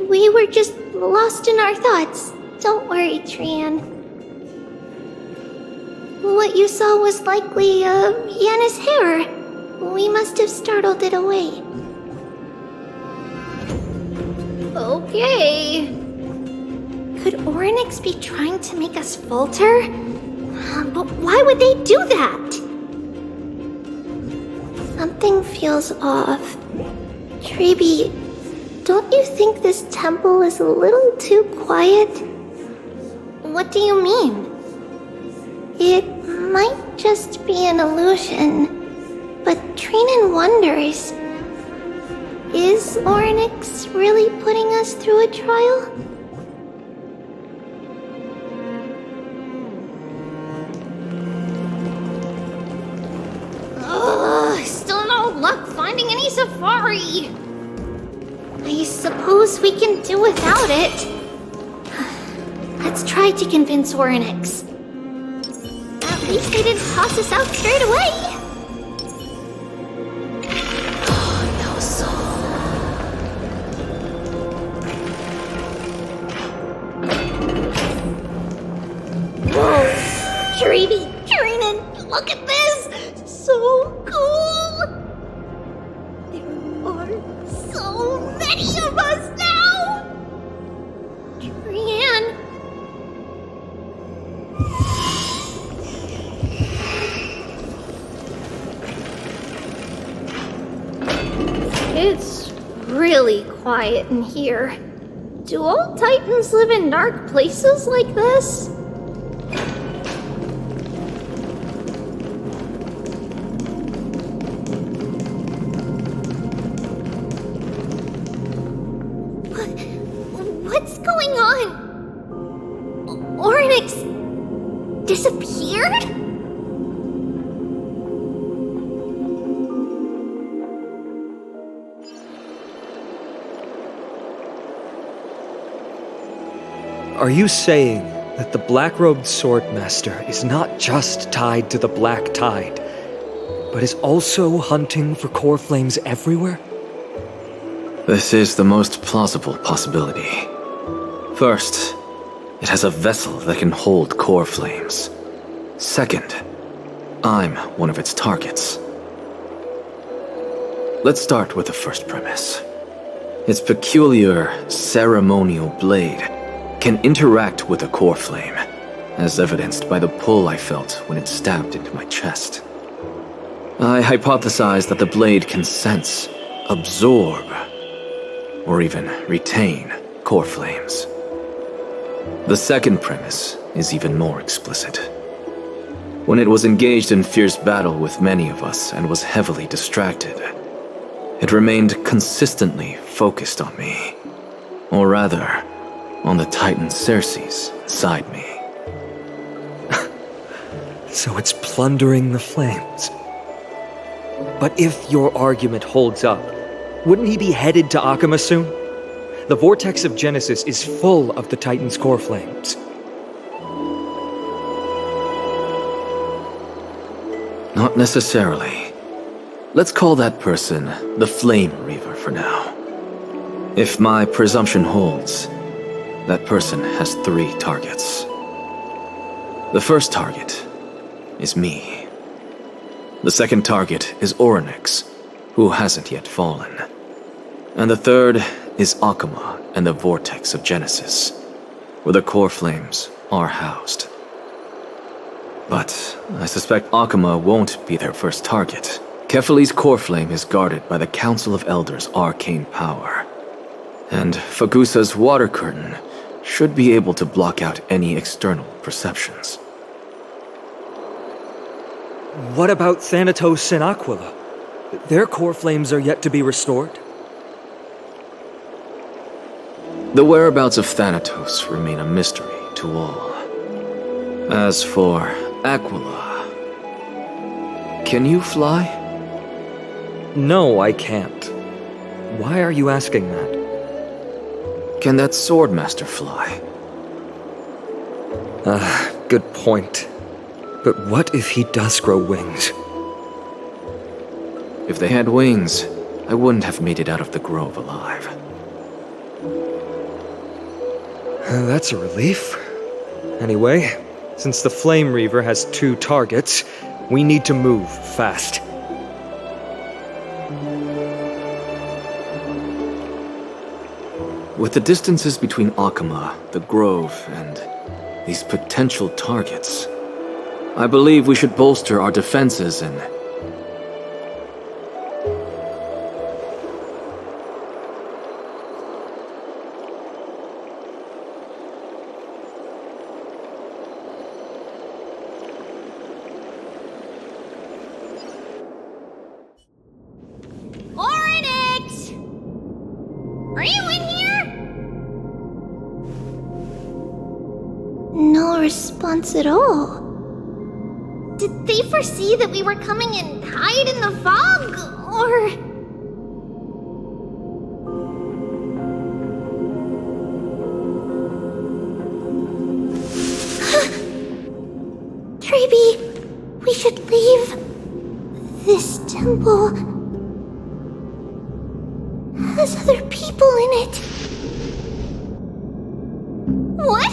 We were just lost in our thoughts. Don't worry, Trian. What you saw was likely, Yanna's hair. We must have startled it away. Okay. Could Oryx be trying to make us falter? But why would they do that? Something feels off. Treeby, don't you think this temple is a little too quiet? What do you mean? It might just be an illusion, but Trinan wonders, is Oryx really putting us through a trial? Still no luck finding any safari. I suppose we can do without it. Let's try to convince Oryx. At least they didn't toss us out straight away. Oh, no soul. Whoa, Treeby, Trinan, look at this! So cool! There are so many of us now! Trian. It's really quiet in here. Do all Titans live in dark places like this? What's going on? Oryx disappeared? Are you saying that the black-robed swordmaster is not just tied to the Black Tide, but is also hunting for core flames everywhere? This is the most plausible possibility. First, it has a vessel that can hold core flames. Second, I'm one of its targets. Let's start with the first premise. Its peculiar ceremonial blade can interact with a core flame, as evidenced by the pull I felt when it stabbed into my chest. I hypothesize that the blade can sense, absorb, or even retain core flames. The second premise is even more explicit. When it was engaged in fierce battle with many of us and was heavily distracted, it remained consistently focused on me. Or rather, on the Titan Circes inside me. So it's plundering the flames. But if your argument holds up, wouldn't he be headed to Akama soon? The vortex of Genesis is full of the Titan's core flames. Not necessarily. Let's call that person the Flame Reaver for now. If my presumption holds, that person has 3 targets. The first target is me. The second target is Oryx, who hasn't yet fallen. And the third is Akama and the Vortex of Genesis, where the core flames are housed. But I suspect Akama won't be their first target. Kefali's core flame is guarded by the Council of Elders' arcane power. And Fagusa's water curtain should be able to block out any external perceptions. What about Thanatos and Aquila? Their core flames are yet to be restored? The whereabouts of Thanatos remain a mystery to all. As for Aquila, can you fly? No, I can't. Why are you asking that? Can that Swordmaster fly? Good point. But what if he does grow wings? If they had wings, I wouldn't have made it out of the grove alive. That's a relief. Anyway, since the Flame Reaver has 2 targets, we need to move fast. With the distances between Akama, the grove, and these potential targets, I believe we should bolster our defenses and... Oryx! Are you in here? No response at all. Did they foresee that we were coming and hide in the fog, or... Treeby, we should leave this temple. Has other people in it. What?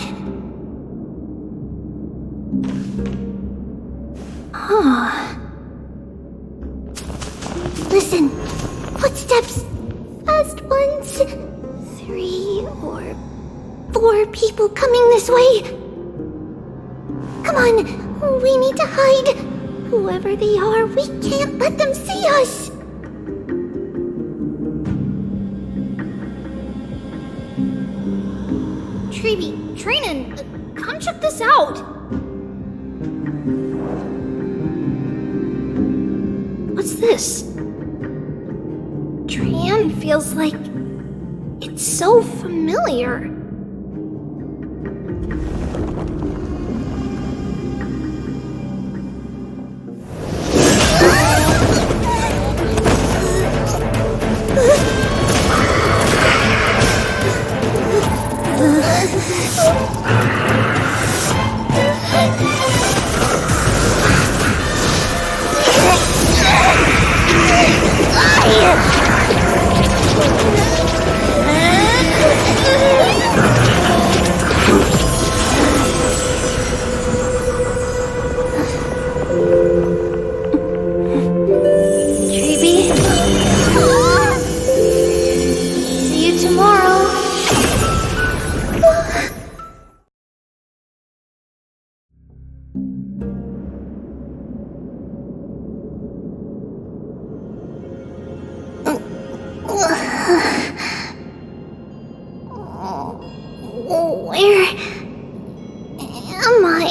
Listen, footsteps. Fast ones. 3 or 4 people coming this way. Come on, we need to hide. Whoever they are, we can't let them see us. Treeby, Trinan, come check this out. What's this? Trian feels like it's so familiar. Where am I?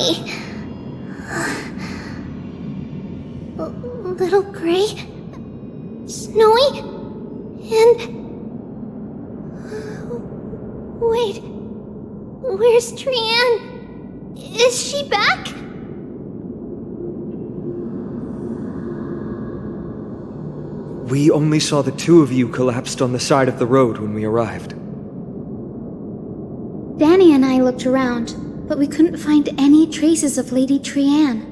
Little gray, snowy, and... Wait, where's Trian? Is she back? We only saw the 2 of you collapsed on the side of the road when we arrived. Danny and I looked around, but we couldn't find any traces of Lady Trian.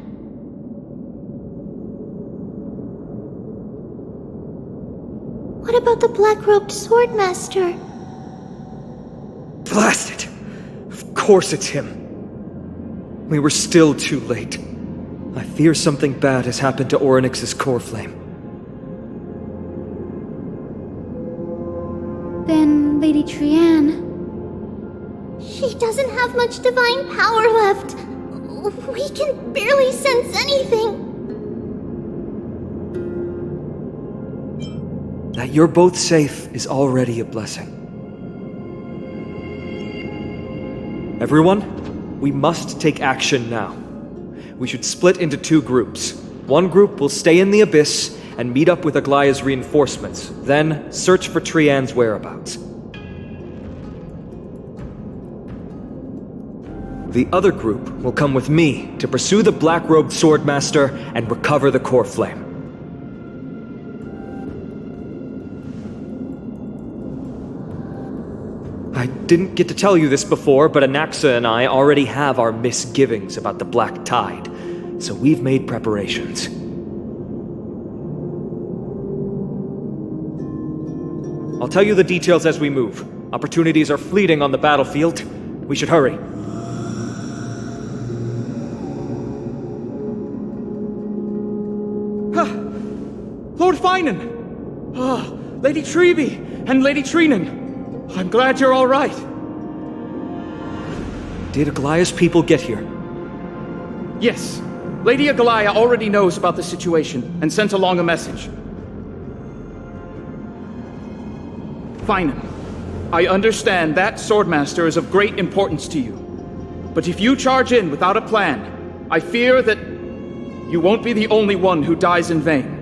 What about the black-robed swordmaster? Blast it! Of course it's him. We were still too late. I fear something bad has happened to Orynyx's core flame. Then Lady Trian... She doesn't have much divine power left. We can barely sense anything. That you're both safe is already a blessing. Everyone, we must take action now. We should split into 2 groups. One group will stay in the abyss, and meet up with Aglaya's reinforcements, then search for Trian's whereabouts. The other group will come with me to pursue the black-robed swordmaster and recover the core flame. I didn't get to tell you this before, but Anaxa and I already have our misgivings about the Black Tide, so we've made preparations. I'll tell you the details as we move. Opportunities are fleeting on the battlefield. We should hurry. Lord Finan! Lady Treby and Lady Treenan. I'm glad you're all right. Did Aglaya's people get here? Yes. Lady Aglaya already knows about the situation and sent along a message. Finan, I understand that Swordmaster is of great importance to you. But if you charge in without a plan, I fear that you won't be the only one who dies in vain.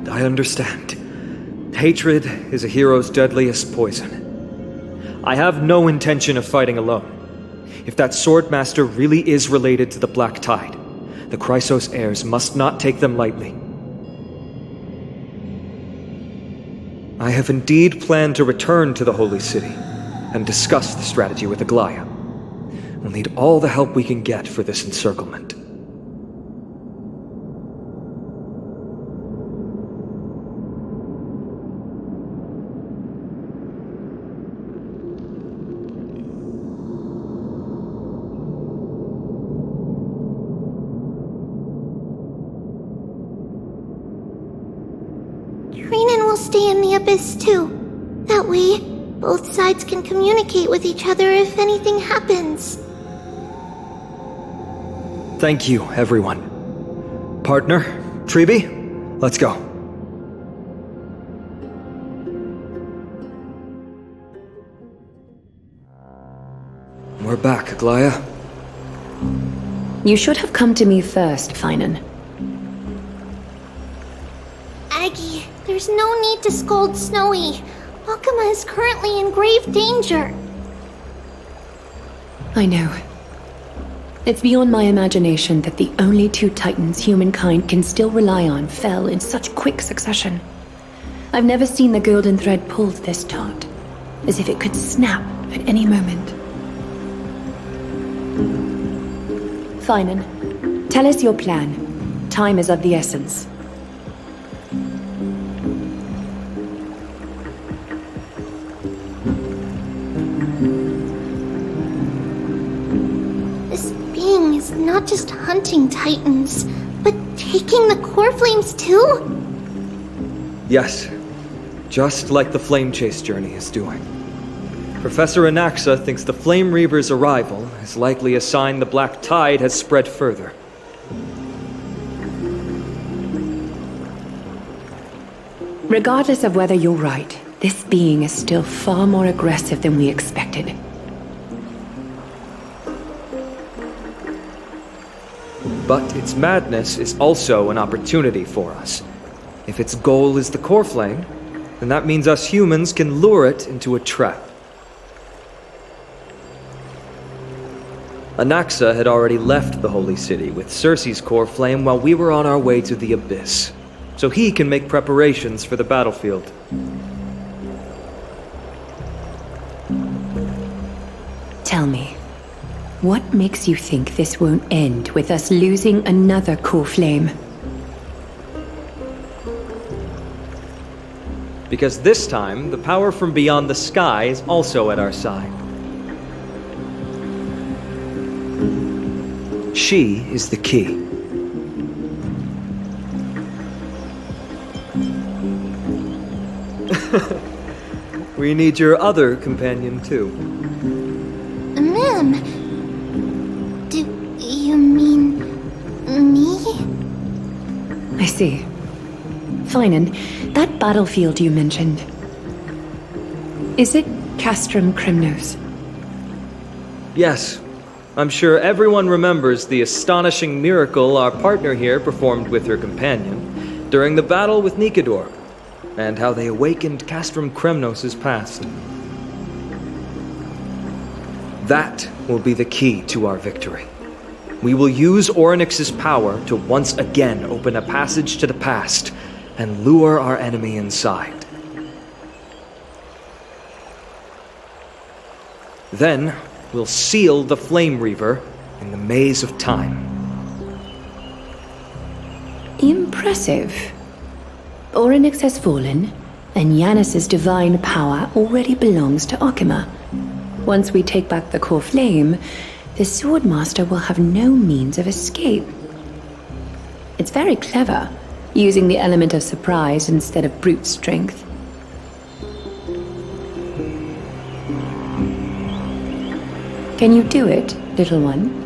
I understand. Hatred is a hero's deadliest poison. I have no intention of fighting alone. If that Swordmaster really is related to the Black Tide, the Chrysos heirs must not take them lightly. I have indeed planned to return to the Holy City and discuss the strategy with Aglaya. We'll need all the help we can get for this encirclement. Treenan will stay in the Abyss too. That way, both sides can communicate with each other if anything happens. Thank you, everyone. Partner, Treby, let's go. We're back, Aglaya. You should have come to me first, Finan. Aggie, there's no need to scold Snowy. Akuma is currently in grave danger. I know. It's beyond my imagination that the only two titans humankind can still rely on fell in such quick succession. I've never seen the golden thread pulled this taut, as if it could snap at any moment. Finan, tell us your plan. Time is of the essence. Not just hunting titans, but taking the core flames too? Yes, just like the Flame Chase journey is doing. Professor Anaxa thinks the Flame Reaver's arrival is likely a sign the Black Tide has spread further. Regardless of whether you're right, this being is still far more aggressive than we expected. But its madness is also an opportunity for us. If its goal is the core flame, then that means us humans can lure it into a trap. Anaxa had already left the Holy City with Circe's core flame while we were on our way to the Abyss, so he can make preparations for the battlefield. Tell me, what makes you think this won't end with us losing another core flame? Because this time, the power from beyond the sky is also at our side. She is the key. We need your other companion, too. Ma'am, do you mean me? I see. Finan, that battlefield you mentioned, is it Castrum Krymnos? Yes. I'm sure everyone remembers the astonishing miracle our partner here performed with her companion during the battle with Nikedor, and how they awakened Castrum Kremnos' past. That will be the key to our victory. We will use Orynyx's power to once again open a passage to the past and lure our enemy inside. Then, we'll seal the Flame Reaver in the maze of time. Impressive. Orynyx has fallen, and Yanis's divine power already belongs to Arkema. Once we take back the core flame, the Swordmaster will have no means of escape. It's very clever, using the element of surprise instead of brute strength. Can you do it, little one?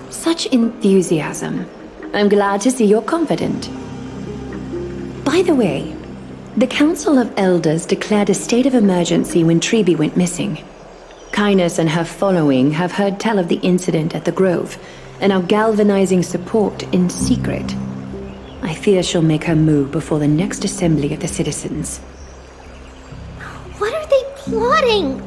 Such enthusiasm. I'm glad to see you're confident. By the way, the Council of Elders declared a state of emergency when Treeby went missing. Kynus and her following have heard tell of the incident at the Grove, and are galvanizing support in secret. I fear she'll make her move before the next assembly of the citizens. What are they plotting?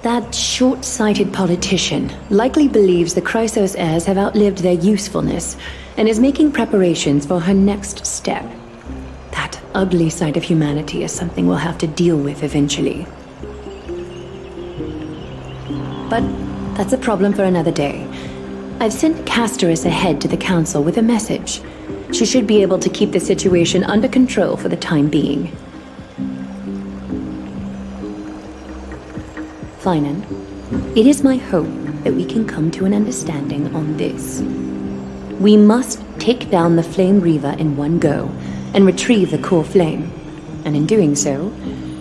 That short-sighted politician likely believes the Chrysos heirs have outlived their usefulness and is making preparations for her next step. That ugly side of humanity is something we'll have to deal with eventually. But that's a problem for another day. I've sent Castorus ahead to the council with a message. She should be able to keep the situation under control for the time being. Finan, it is my hope that we can come to an understanding on this. We must take down the Flame Reaver in one go and retrieve the core flame, and in doing so,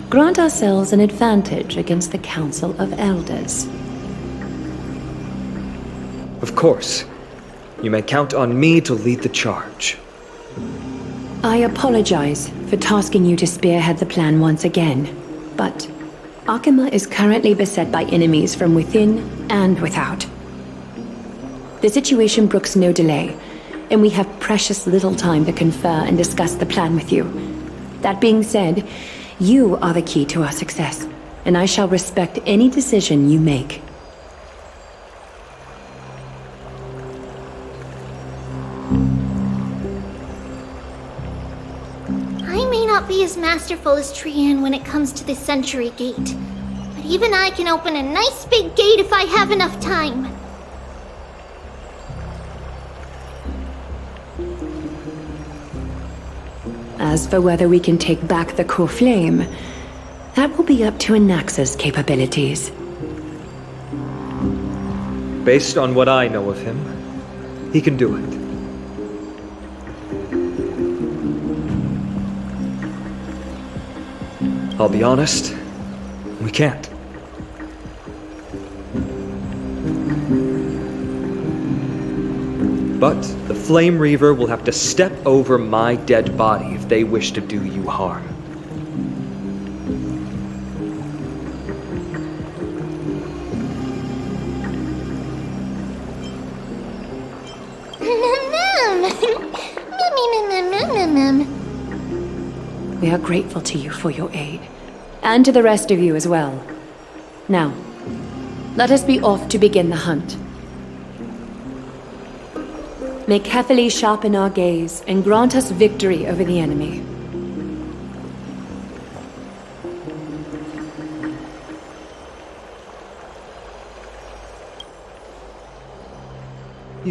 grant ourselves an advantage against the Council of Elders. Of course. You may count on me to lead the charge. I apologize for tasking you to spearhead the plan once again, but Arkema is currently beset by enemies from within and without. The situation brooks no delay, and we have precious little time to confer and discuss the plan with you. That being said, you are the key to our success, and I shall respect any decision you make. I may not be as masterful as Trian when it comes to the Century Gate, but even I can open a nice big gate if I have enough time. As for whether we can take back the core flame, that will be up to Anaxa's capabilities. Based on what I know of him, he can do it. I'll be honest, we can't. But the Flame Reaver will have to step over my dead body if they wish to do you harm. We are grateful to you for your aid, and to the rest of you as well. Now, let us be off to begin the hunt. May Kethely sharpen our gaze and grant us victory over the enemy.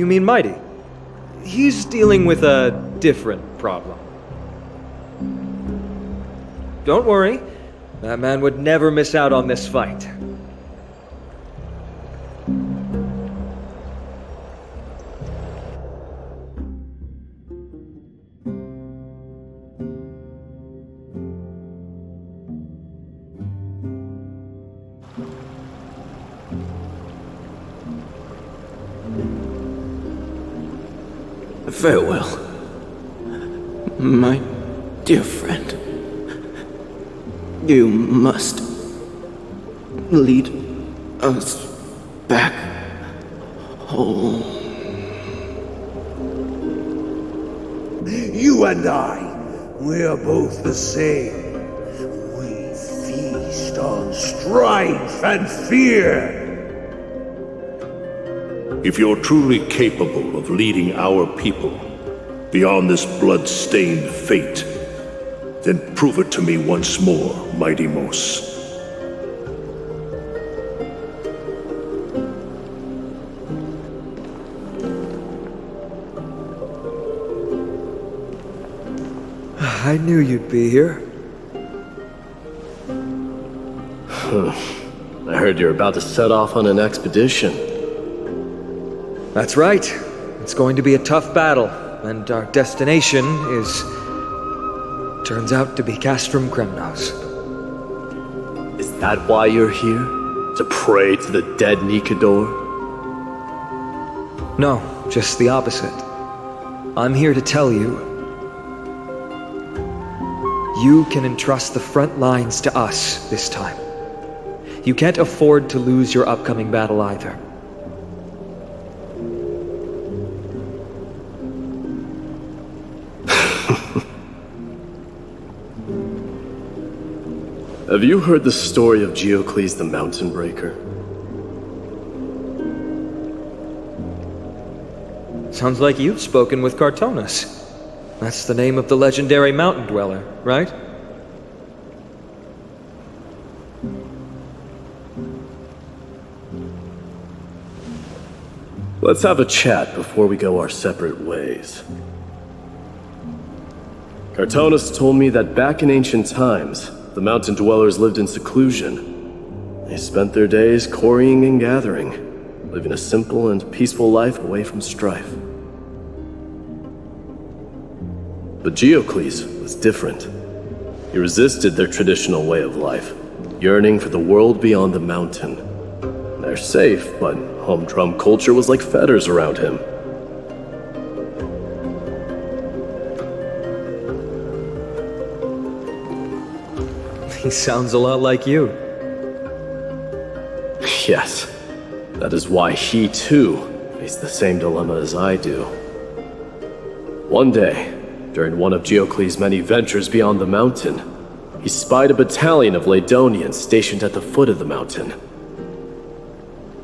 you mean Mighty. He's dealing with a different problem. Don't worry, that man would never miss out on this fight. Farewell, my dear friend. You must lead us back home. You and I, we are both the same. We feast on strife and fear. If you're truly capable of leading our people beyond this blood-stained fate, then prove it to me once more, Mighty Mos. I knew you'd be here. I heard you're about to set off on an expedition. That's right. It's going to be a tough battle, and our destination turns out to be Castrum Kremnos. Is that why you're here? To pray to the dead Nikador? No, just the opposite. I'm here to tell you, you can entrust the front lines to us this time. You can't afford to lose your upcoming battle either. Have you heard the story of Geocles the Mountain Breaker? Sounds like you've spoken with Cartonus. That's the name of the legendary mountain dweller, right? Let's have a chat before we go our separate ways. Cartonus told me that back in ancient times, the mountain dwellers lived in seclusion. They spent their days quarrying and gathering, living a simple and peaceful life away from strife. But Geocles was different. He resisted their traditional way of life, yearning for the world beyond the mountain. They're safe, but humdrum culture was like fetters around him. He sounds a lot like you. Yes, that is why he too faced the same dilemma as I do. One day, during one of Geocles' many ventures beyond the mountain, he spied a battalion of Ladonians stationed at the foot of the mountain.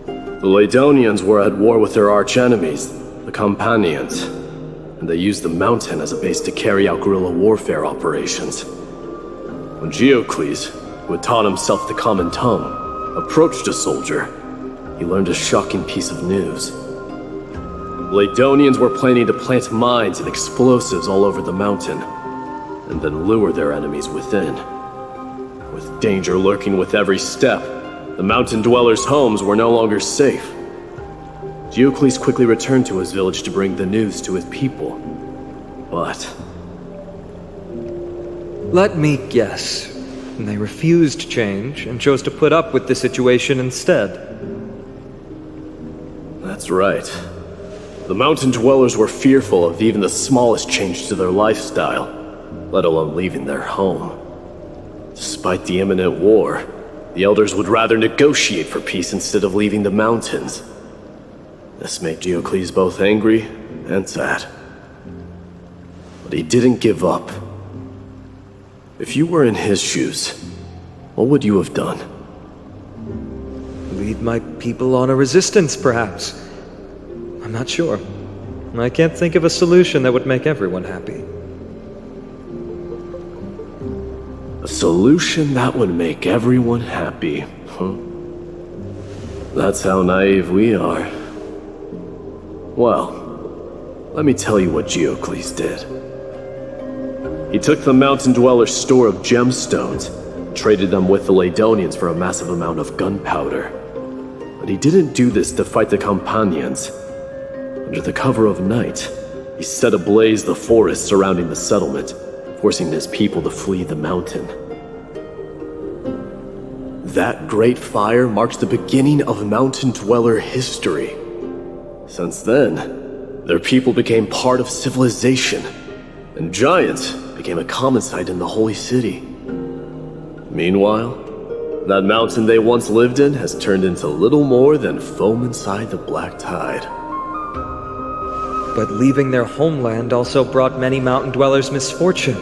The Ladonians were at war with their arch-enemies, the Companions, and they used the mountain as a base to carry out guerrilla warfare operations. When Geocles, who had taught himself the common tongue, approached a soldier, he learned a shocking piece of news. Ladonians were planning to plant mines and explosives all over the mountain, and then lure their enemies within. With danger lurking with every step, the mountain dwellers' homes were no longer safe. Geocles quickly returned to his village to bring the news to his people. But let me guess. They refused change and chose to put up with the situation instead. That's right. The mountain dwellers were fearful of even the smallest change to their lifestyle, let alone leaving their home. Despite the imminent war, the elders would rather negotiate for peace instead of leaving the mountains. This made Geocles both angry and sad. But he didn't give up. If you were in his shoes, what would you have done? Lead my people on a resistance, perhaps. I'm not sure. I can't think of a solution that would make everyone happy. A solution that would make everyone happy, huh? That's how naive we are. Well, let me tell you what Geocles did. He took the Mountain Dweller's store of gemstones, traded them with the Ladonians for a massive amount of gunpowder. But he didn't do this to fight the Companions. Under the cover of night, he set ablaze the forest surrounding the settlement, forcing his people to flee the mountain. That great fire marks the beginning of Mountain Dweller history. Since then, their people became part of civilization, and giants became a common sight in the Holy City. Meanwhile, that mountain they once lived in has turned into little more than foam inside the black tide. But leaving their homeland also brought many mountain dwellers misfortune.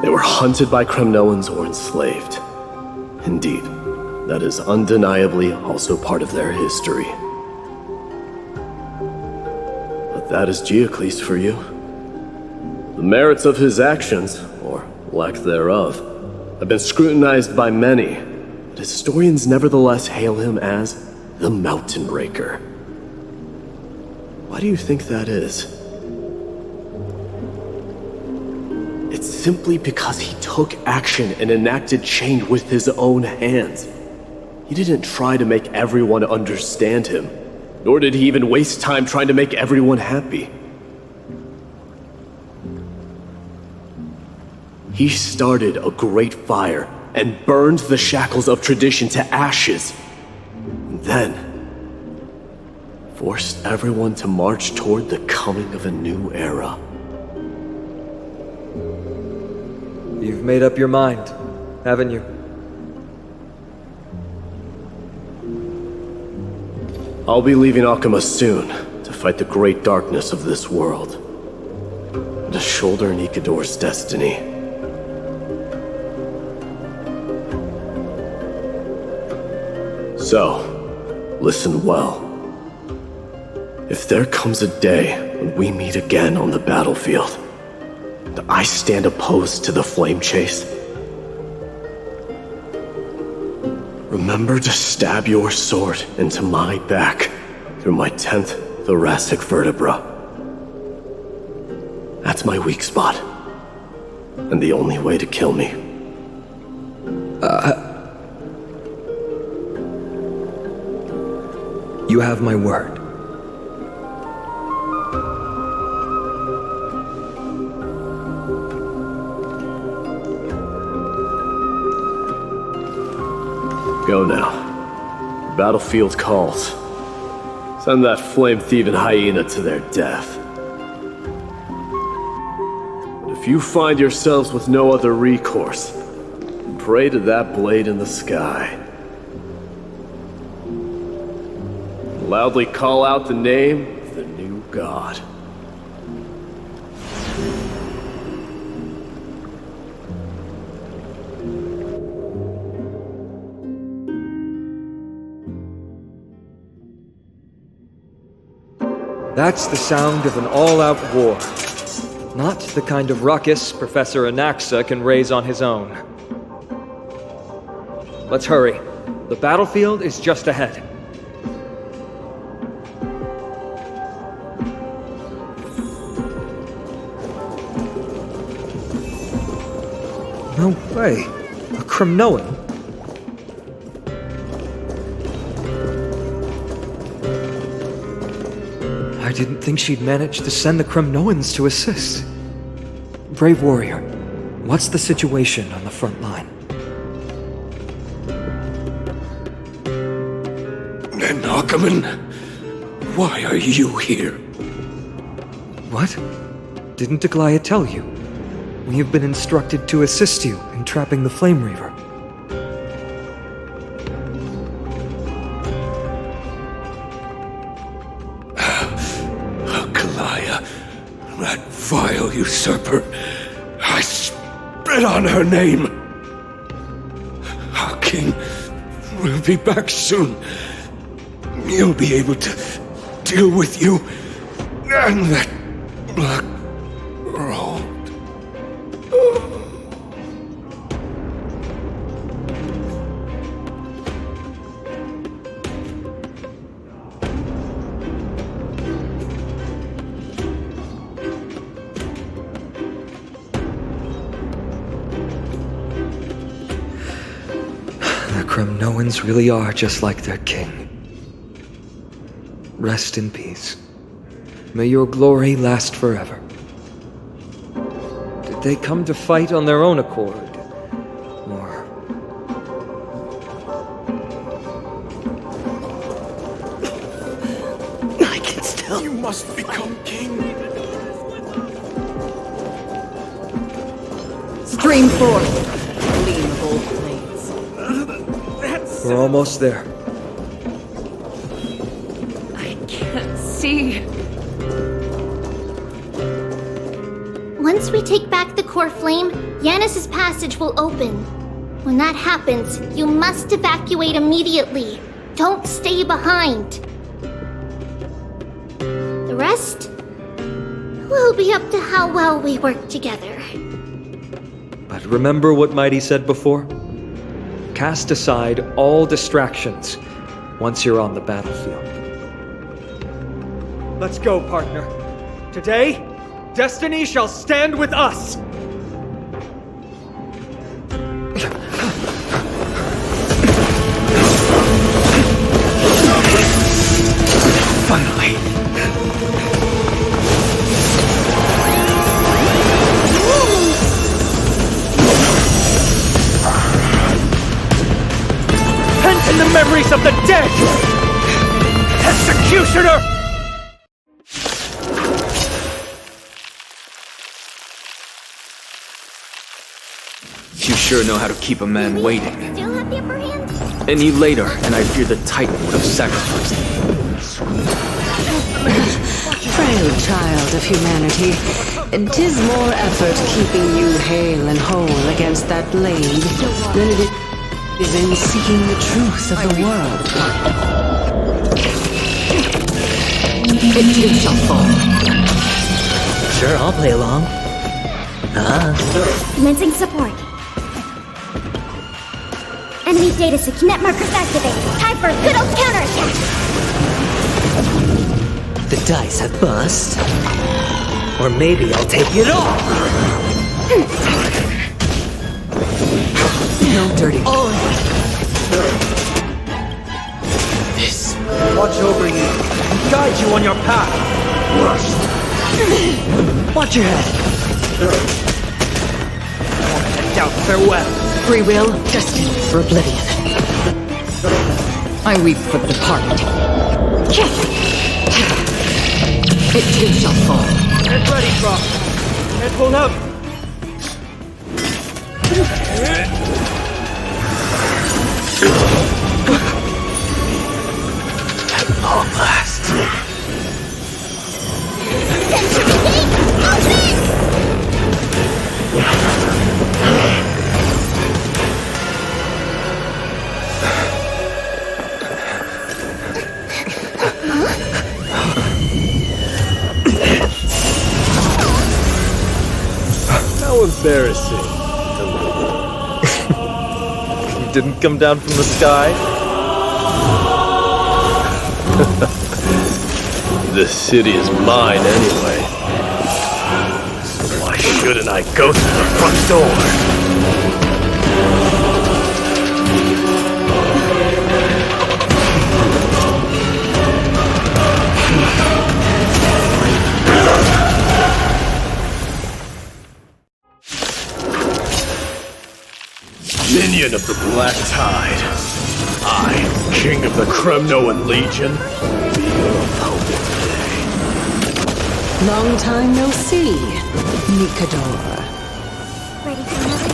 They were hunted by Kremnoans or enslaved. Indeed, that is undeniably also part of their history. But that is Geocles for you. The merits of his actions, or lack thereof, have been scrutinized by many, but historians nevertheless hail him as the Mountain Breaker. Why do you think that is? It's simply because he took action and enacted change with his own hands. He didn't try to make everyone understand him, nor did he even waste time trying to make everyone happy. He started a great fire and burned the shackles of tradition to ashes, and then forced everyone to march toward the coming of a new era. You've made up your mind, haven't you? I'll be leaving Akama soon to fight the great darkness of this world, and to shoulder Nikador's destiny. So, listen well. If there comes a day when we meet again on the battlefield, and I stand opposed to the flame chase, remember to stab your sword into my back through my 10th thoracic vertebra. That's my weak spot, and the only way to kill me. You have my word. Go now. The battlefield calls. Send that flame-thieving hyena to their death. But if you find yourselves with no other recourse, pray to that blade in the sky. Loudly call out the name of the new god. That's the sound of an all-out war. Not the kind of ruckus Professor Anaxa can raise on his own. Let's hurry. The battlefield is just ahead. No way. A Kremnoan. I didn't think she'd manage to send the Kremnoans to assist. Brave warrior, what's the situation on the front line? Nakaman, why are you here? What? Didn't Aglaya tell you? We have been instructed to assist you in trapping the Flame Reaver. Aglaya, that vile usurper. I spit on her name. Our king will be back soon. He'll be able to deal with you and that black roll. Noans really are just like their king. Rest in peace. May your glory last forever. Did they come to fight on their own accord? Or... I can still... You must become king. Stream forth. Gleam of old blades. We're almost there. I can't see. Once we take back the core flame, Yanis's passage will open. When that happens, you must evacuate immediately. Don't stay behind. The rest will be up to how well we work together. But remember what Mighty said before? Cast aside all distractions once you're on the battlefield. Let's go, partner. Today, destiny shall stand with us! Finally! Pent in the memories of the dead! Executioner! You sure know how to keep a man waiting. Still have the upper hand? Any later, and I fear the Titan would have sacrificed me. Frail child of humanity, 'tis more effort keeping you hale and whole against that blade than it is in seeking the truth of the world. It too shall fall. Sure, I'll play along. Commencing support. Enemy data sync net markers activated. Time for a good old counterattack. The dice have bust. Or maybe I'll take it all. No dirty. This. Watch over you and guide you on your path. Watch your head. And out farewell. Free will, destined for oblivion. I weep for the departed. It too shall fall. Get ready, Croc. Head pulled up. At long last. How embarrassing. You didn't come down from the sky? The city is mine anyway. So why shouldn't I go through the front door? Minion of the Black Tide. I, King of the Kremnoan Legion, will be your opponent today. Long time no see, Nikador. Ready for another?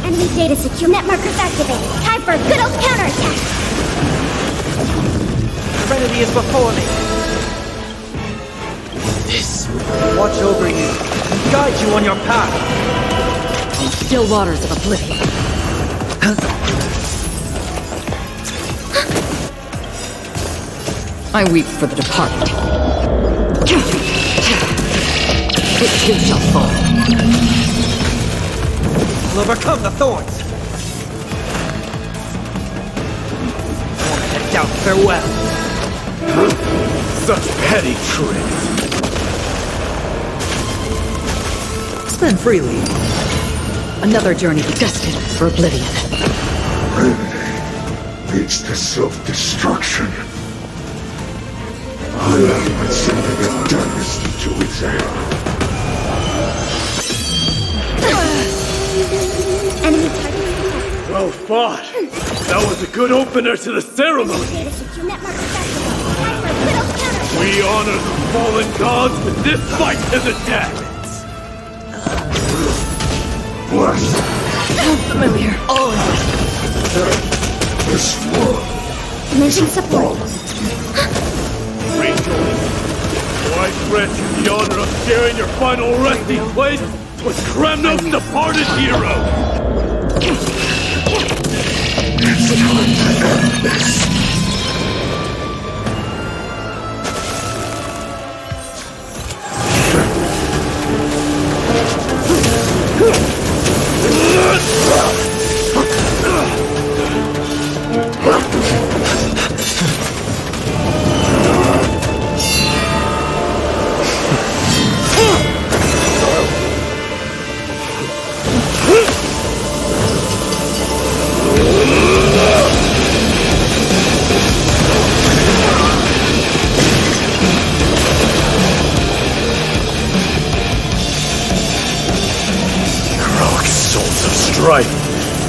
Enemy data secure net markers activated. Time for a good old counterattack. Serenity is before me. This. Watch over you and guide you on your path. Still waters of oblivion. I weep for the departed. It too shall fall. We'll overcome the thorns. And out farewell. Such petty tricks. Spend freely. Another journey destined for oblivion. leads to self-destruction. I am sending a dynasty to its end. Enemy target. Well fought! That was a good opener to the ceremony! We honor the fallen gods with this fight to the death! What? Familiar. This world. Mention support. Rachel, do I grant you the honor of sharing your final resting place with Kremnos' departed hero? It's time to end this.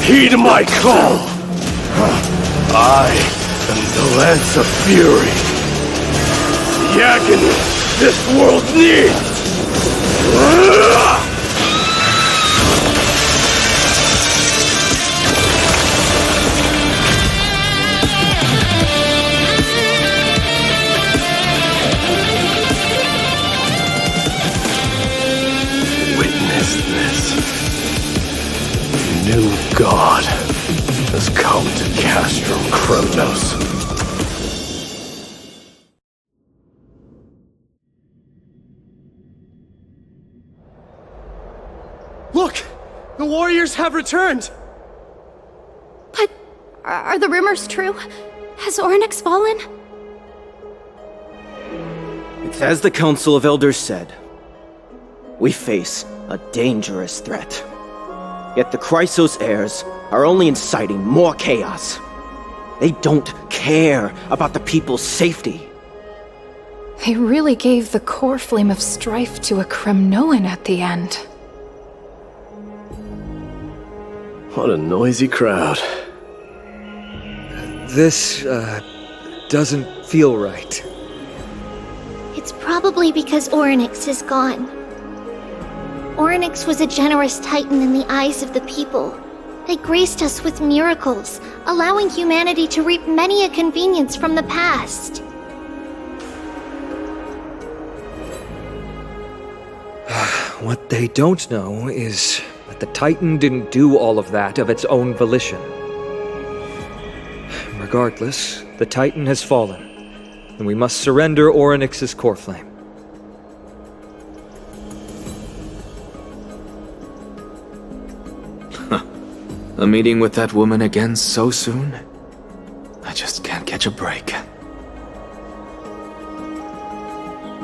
Heed my call! I am the Lance of Fury. The agony this world needs! Witness this. New god has come to Castro Kremnos. Look! The warriors have returned! But are the rumors true? Has Ornyx fallen? It's as the Council of Elders said. We face a dangerous threat. Yet the Chrysos heirs are only inciting more chaos. They don't care about the people's safety. They really gave the core flame of strife to a Kremnoan at the end. What a noisy crowd. This, doesn't feel right. It's probably because Ornyx is gone. Ornyx was a generous titan in the eyes of the people. They graced us with miracles, allowing humanity to reap many a convenience from the past. What they don't know is that the Titan didn't do all of that of its own volition. Regardless, the Titan has fallen, and we must surrender Ornyx's core flame. A meeting with that woman again so soon? I just can't catch a break.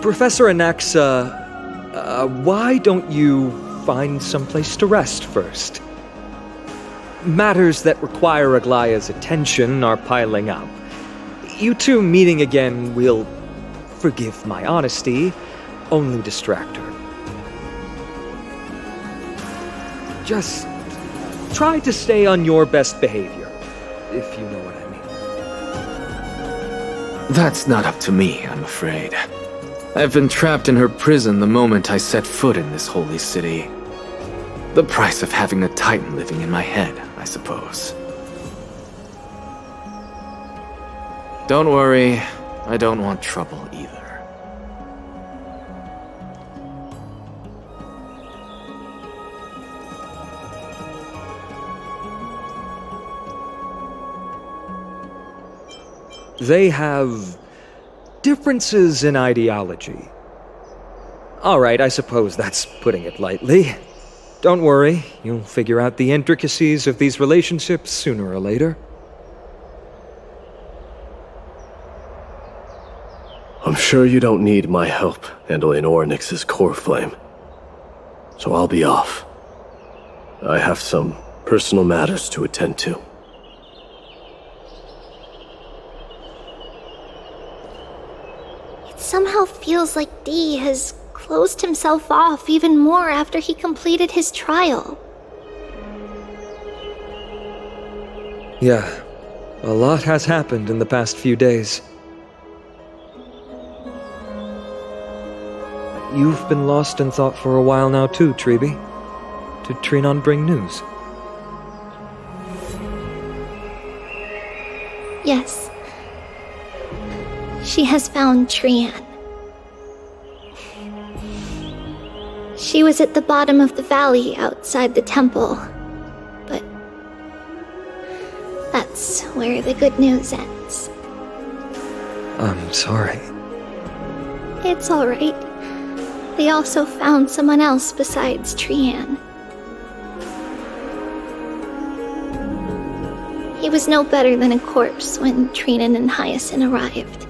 Professor Anaxa, why don't you find someplace to rest first? Matters that require Aglaya's attention are piling up. You two meeting again will, forgive my honesty, only distract her. Just try to stay on your best behavior, if you know what I mean. That's not up to me, I'm afraid. I've been trapped in her prison the moment I set foot in this holy city. The price of having a Titan living in my head, I suppose. Don't worry, I don't want trouble either. They have differences in ideology. All right, I suppose that's putting it lightly. Don't worry, you'll figure out the intricacies of these relationships sooner or later. I'm sure you don't need my help handling Ornyx's core flame. So I'll be off. I have some personal matters to attend to. It somehow feels like D has closed himself off even more after he completed his trial. Yeah, a lot has happened in the past few days. You've been lost in thought for a while now too, Treeby. Did Trinon bring news? Yes. She has found Trian. She was at the bottom of the valley outside the temple, but that's where the good news ends. I'm sorry. It's alright. They also found someone else besides Trian. He was no better than a corpse when Trinan and Hyacinth arrived.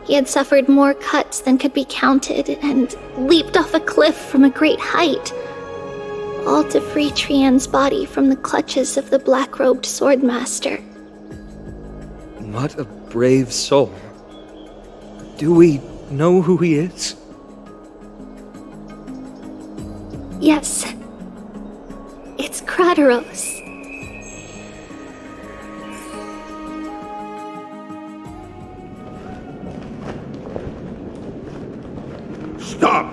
He had suffered more cuts than could be counted and leaped off a cliff from a great height, all to free Trian's body from the clutches of the black-robed swordmaster. What a brave soul. Do we know who he is? Yes. It's Krateros. Stop!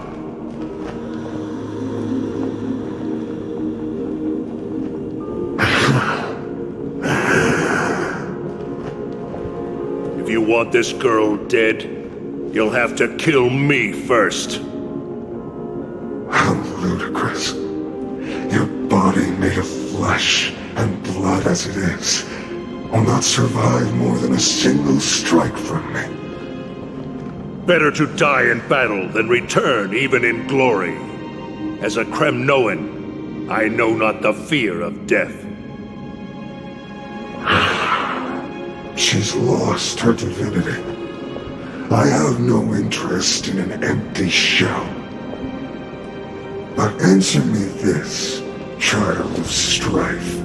If you want this girl dead, you'll have to kill me first. How ludicrous. Your body made of flesh and blood as it is will not survive more than a single strike from me. Better to die in battle than return even in glory. As a Kremnoan, I know not the fear of death. She's lost her divinity. I have no interest in an empty shell. But answer me this, child of strife.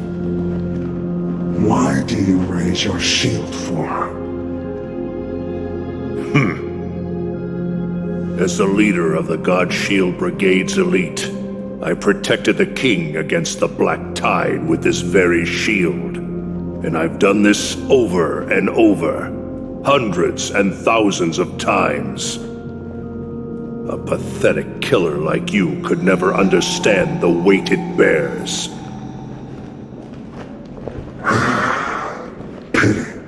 Why do you raise your shield for her? As the leader of the God Shield Brigade's elite, I protected the king against the Black Tide with this very shield. And I've done this over and over, hundreds and thousands of times. A pathetic killer like you could never understand the weight it bears. Pity.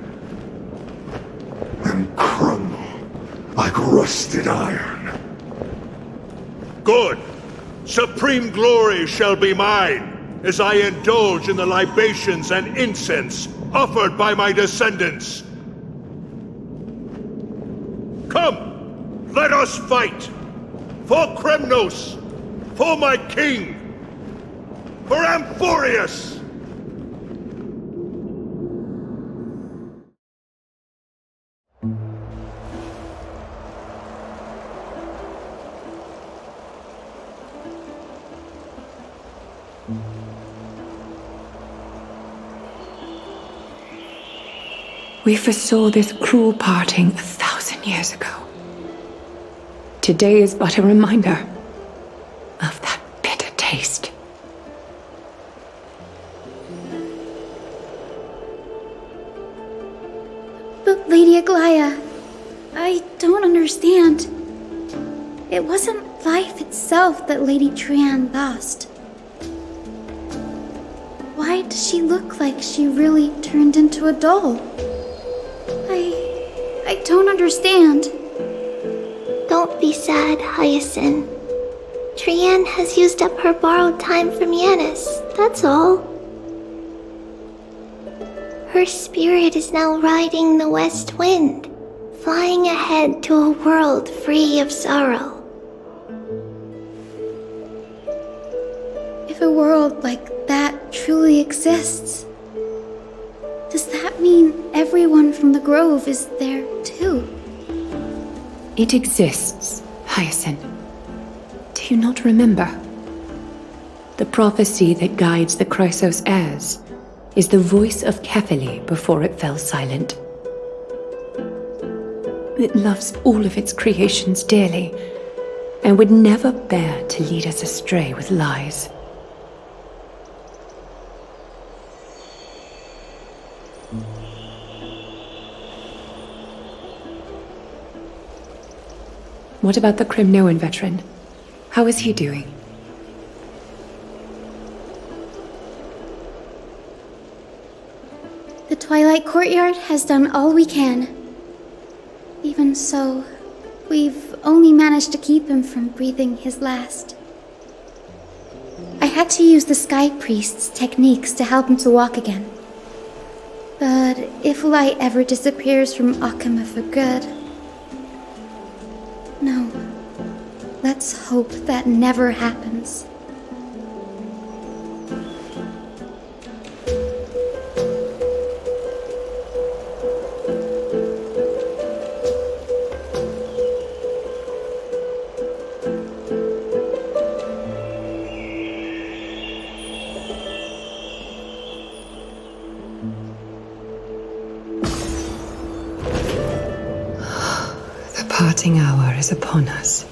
And crumble like rusted iron. Good! Supreme glory shall be mine, as I indulge in the libations and incense offered by my descendants. Come, let us fight! For Kremnos! For my king! For Amphoreus! We foresaw this cruel parting 1,000 years ago. Today is but a reminder of that bitter taste. But Lady Aglaya, I don't understand. It wasn't life itself that Lady Trian lost. Why does she look like she really turned into a doll? I don't understand. Don't be sad, Hyacinth. Trian has used up her borrowed time from Yanis, that's all. Her spirit is now riding the west wind, flying ahead to a world free of sorrow. If a world like that truly exists, does that mean everyone from the Grove is there too? It exists, Hyacinth. Do you not remember? The prophecy that guides the Chrysos heirs is the voice of Kefili before it fell silent. It loves all of its creations dearly, and would never bear to lead us astray with lies. What about the Crimnoan veteran? How is he doing? The Twilight Courtyard has done all we can. Even so, we've only managed to keep him from breathing his last. I had to use the Sky Priest's techniques to help him to walk again. But if light ever disappears from Akama for good... No. Let's hope that never happens. The parting hour is upon us.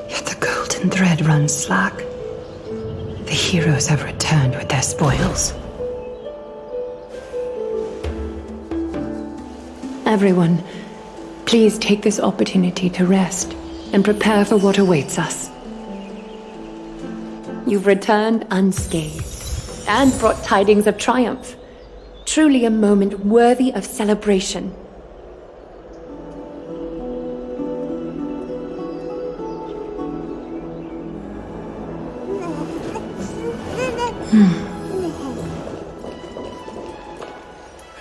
Yet the golden thread runs slack. The heroes have returned with their spoils. Everyone, please take this opportunity to rest and prepare for what awaits us. You've returned unscathed and brought tidings of triumph. Truly a moment worthy of celebration.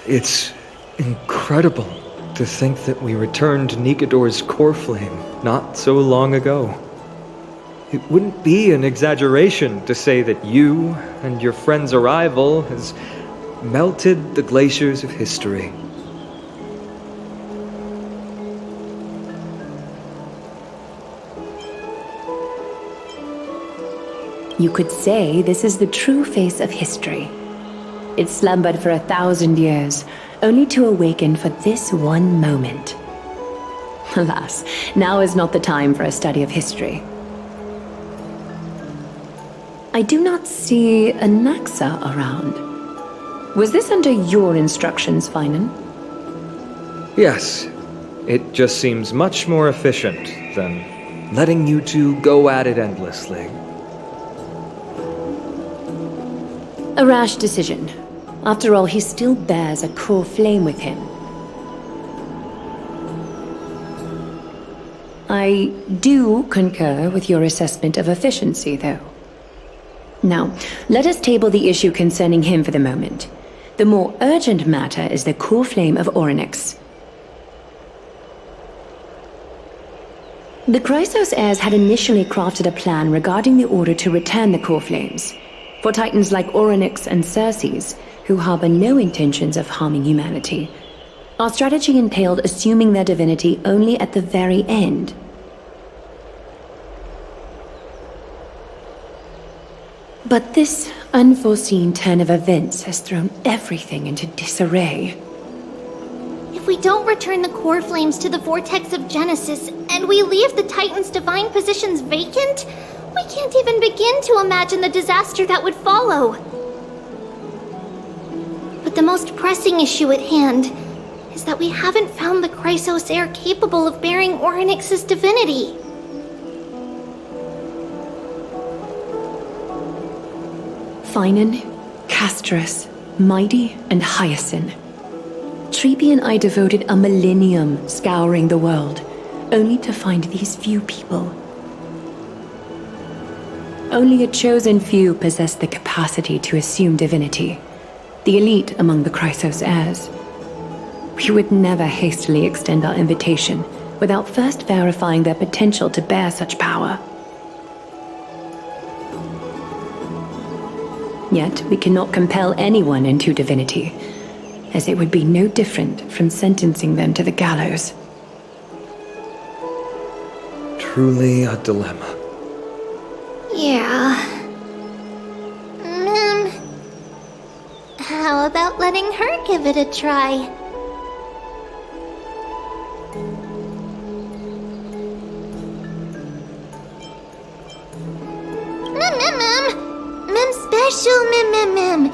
It's incredible to think that we returned Nikador's core flame not so long ago. It wouldn't be an exaggeration to say that you and your friend's arrival has melted the glaciers of history. You could say this is the true face of history. It slumbered for 1,000 years, only to awaken for this one moment. Alas, now is not the time for a study of history. I do not see a Naxa around. Was this under your instructions, Finan? Yes, it just seems much more efficient than letting you two go at it endlessly. A rash decision. After all, he still bears a core flame with him. I do concur with your assessment of efficiency, though. Now, let us table the issue concerning him for the moment. The more urgent matter is the core flame of Orynyx. The Chrysos heirs had initially crafted a plan regarding the order to return the core flames. For titans like Orynyx and Circes, who harbor no intentions of harming humanity, our strategy entailed assuming their divinity only at the very end. But this unforeseen turn of events has thrown everything into disarray. If we don't return the core flames to the vortex of Genesis, and we leave the Titan's divine positions vacant, we can't even begin to imagine the disaster that would follow. But the most pressing issue at hand is that we haven't found the Chrysos heir capable of bearing Orynyx's divinity. Finan, Castrus, Mighty, and Hyacinth. Treepy and I devoted a millennium scouring the world, only to find these few people. Only a chosen few possess the capacity to assume divinity, the elite among the Chrysos heirs. We would never hastily extend our invitation without first verifying their potential to bear such power. Yet we cannot compel anyone into divinity, as it would be no different from sentencing them to the gallows. Truly a dilemma. Yeah. How about letting her give it a try? Mem special mem. Mem.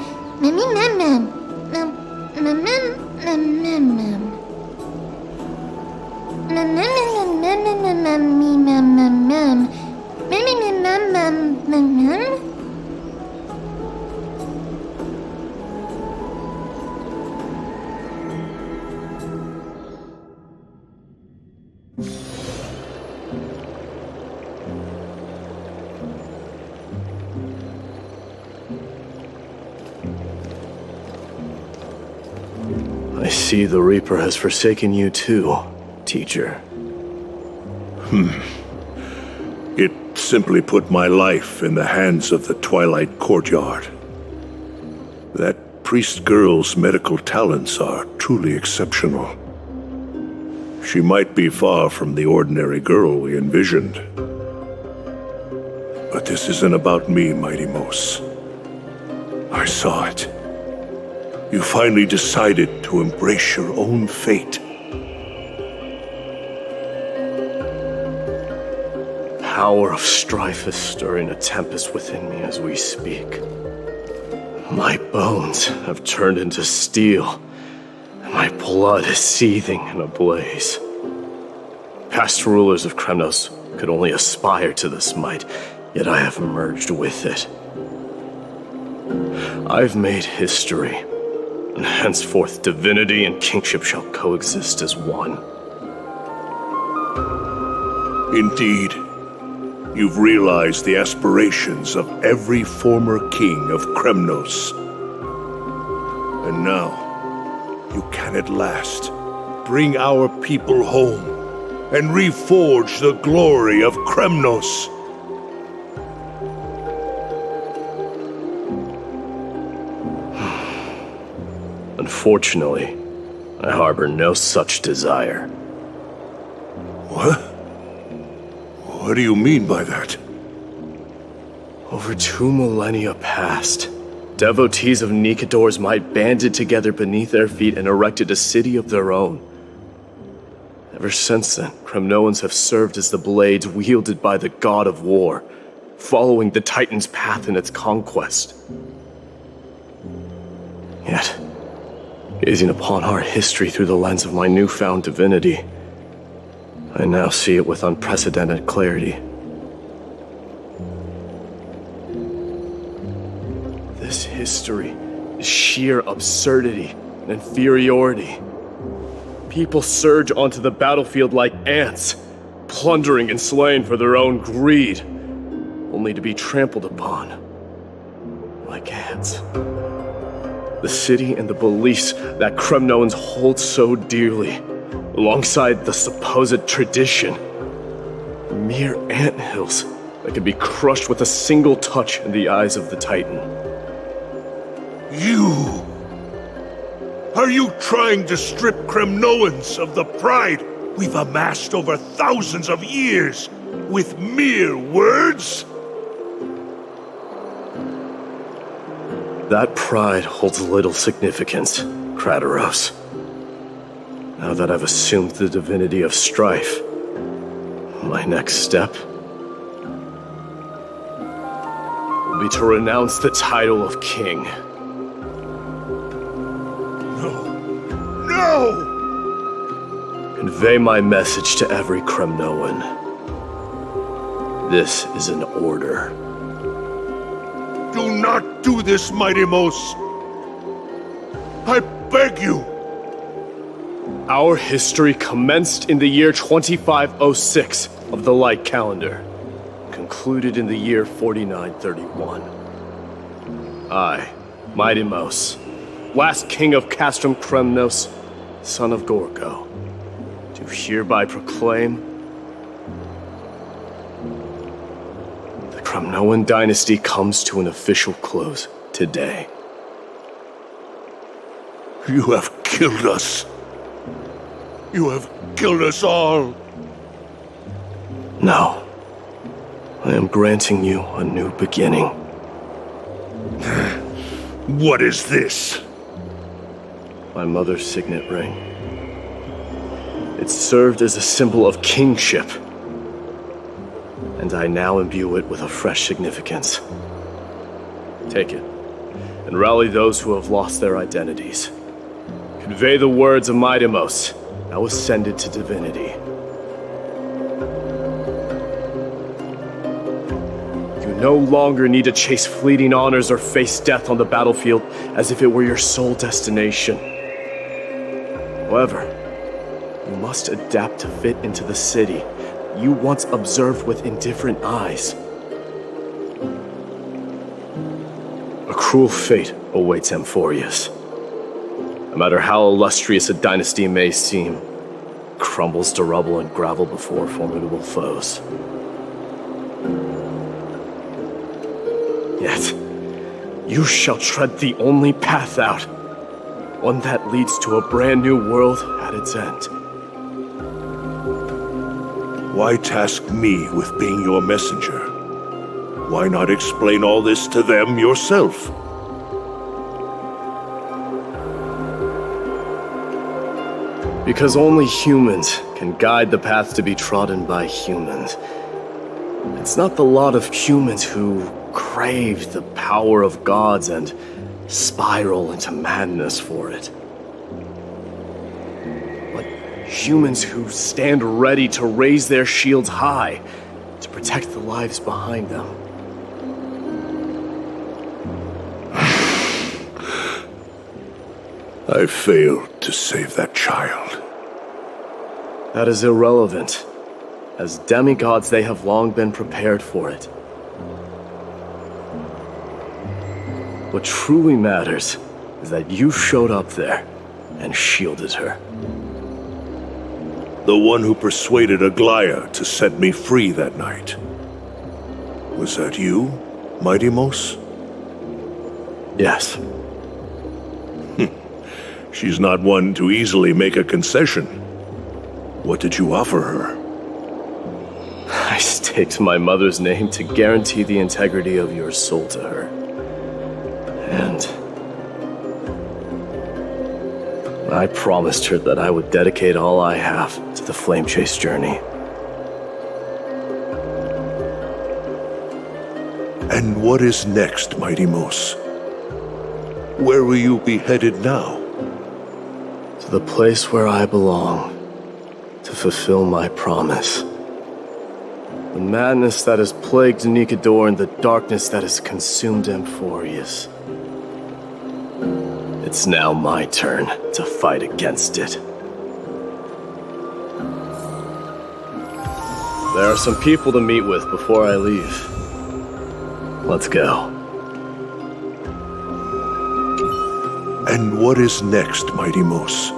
I see the Reaper has forsaken you too, teacher. It simply put my life in the hands of the Twilight Courtyard. That priest girl's medical talents are truly exceptional. She might be far from the ordinary girl we envisioned. But this isn't about me, Mighty Mos. I saw it. You finally decided to embrace your own fate. Power of strife is stirring a tempest within me as we speak. My bones have turned into steel, and my blood is seething in a blaze. Past rulers of Kremnos could only aspire to this might, yet I have merged with it. I've made history, and henceforth divinity and kingship shall coexist as one. Indeed, you've realized the aspirations of every former king of Kremnos. And now, you can at last bring our people home and reforge the glory of Kremnos. Unfortunately, I harbor no such desire. What? What do you mean by that? Over 2 millennia past, devotees of Nikador's might banded together beneath their feet and erected a city of their own. Ever since then, Kremnoans have served as the blades wielded by the god of war, following the Titan's path in its conquest. Yet, gazing upon our history through the lens of my newfound divinity, I now see it with unprecedented clarity. This history is sheer absurdity and inferiority. People surge onto the battlefield like ants, plundering and slaying for their own greed, only to be trampled upon like ants. The city and the beliefs that Kremnoans hold so dearly, alongside the supposed tradition, mere anthills that can be crushed with a single touch in the eyes of the Titan. You! Are you trying to strip Kremnoans of the pride we've amassed over thousands of years with mere words? That pride holds little significance, Krateros. Now that I've assumed the divinity of strife, my next step will be to renounce the title of king. No! Convey my message to every Kremnoan. This is an order. Do not do this, Mighty Mos! I beg you! Our history commenced in the year 2506 of the Light Calendar, concluded in the year 4931. I, Mighty Mos, last king of Castrum Kremnos, son of Gorgo, do hereby proclaim the Kremnoan dynasty comes to an official close today. You have killed us. You have killed us all. No. I am granting you a new beginning. What is this? My mother's signet ring. It served as a symbol of kingship, and I now imbue it with a fresh significance. Take it, and rally those who have lost their identities. Convey the words of Midimos, now ascended to divinity. You no longer need to chase fleeting honors or face death on the battlefield as if it were your sole destination. However, you must adapt to fit into the city you once observed with indifferent eyes. A cruel fate awaits Amphoreus. No matter how illustrious a dynasty may seem, it crumbles to rubble and gravel before formidable foes. Yet, you shall tread the only path out, one that leads to a brand new world at its end. Why task me with being your messenger? Why not explain all this to them yourself? Because only humans can guide the path to be trodden by humans. It's not the lot of humans who crave the power of gods and spiral into madness for it. Humans who stand ready to raise their shields high to protect the lives behind them. I failed to save that child. That is irrelevant. As demigods, they have long been prepared for it. What truly matters is that you showed up there and shielded her. The one who persuaded Aglaya to set me free that night. Was that you, Midimos? Yes. She's not one to easily make a concession. What did you offer her? I staked my mother's name to guarantee the integrity of your soul to her. And I promised her that I would dedicate all I have to the flame chase journey. And what is next, Midimos? Where will you be headed now? To the place where I belong, to fulfill my promise. The madness that has plagued Nikador and the darkness that has consumed Amphoreus. It's now my turn to fight against it. There are some people to meet with before I leave. Let's go. And what is next, Midimos?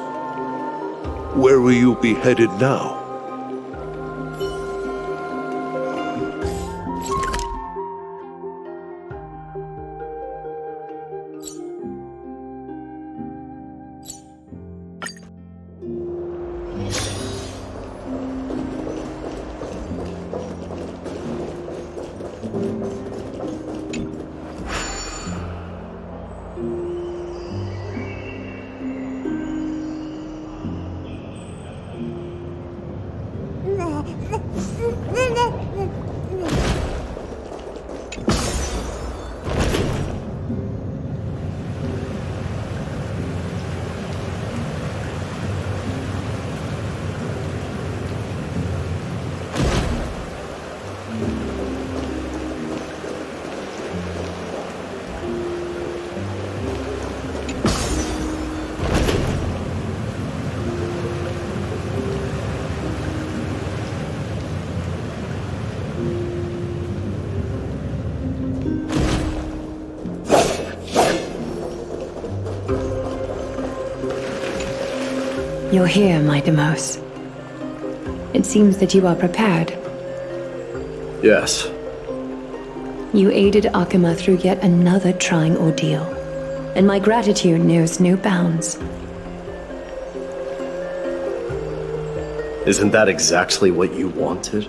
Where will you be headed now? You're here, Midimos. It seems that you are prepared. Yes. You aided Akima through yet another trying ordeal, and my gratitude knows no bounds. Isn't that exactly what you wanted?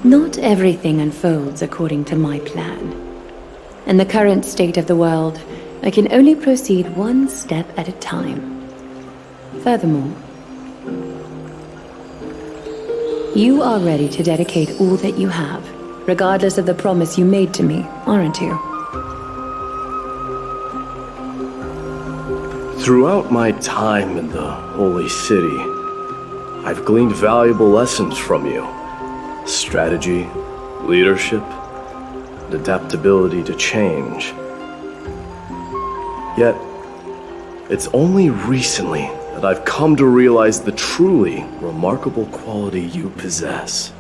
Not everything unfolds according to my plan. In the current state of the world, I can only proceed one step at a time. Furthermore, You are ready to dedicate all that you have, regardless of the promise you made to me, aren't you? Throughout my time in the Holy City, I've gleaned valuable lessons from you. Strategy, leadership, and adaptability to change. Yet, it's only recently that I've come to realize the truly remarkable quality you possess.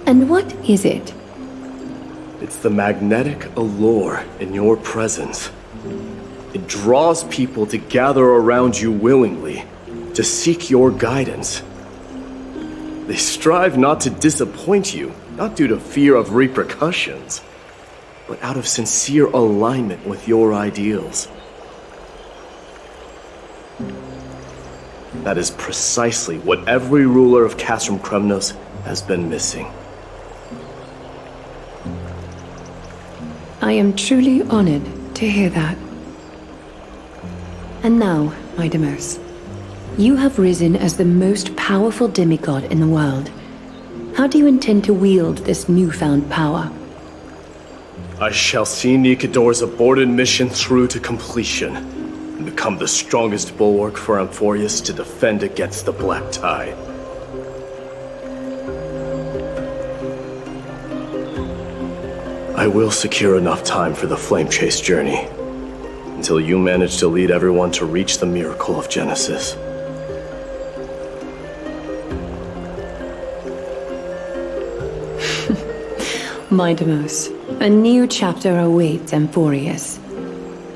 And what is it? It's the magnetic allure in your presence. It draws people to gather around you willingly, to seek your guidance. They strive not to disappoint you, not due to fear of repercussions, but out of sincere alignment with your ideals. That is precisely what every ruler of Castrum Kremnos has been missing. I am truly honored to hear that. And now, my Demos, you have risen as the most powerful demigod in the world. How do you intend to wield this newfound power? I shall see Nikador's aborted mission through to completion, and become the strongest bulwark for Amphoreus to defend against the Black Tide. I will secure enough time for the Flame Chase journey, until you manage to lead everyone to reach the miracle of Genesis. My Demos, a new chapter awaits Amphoreus.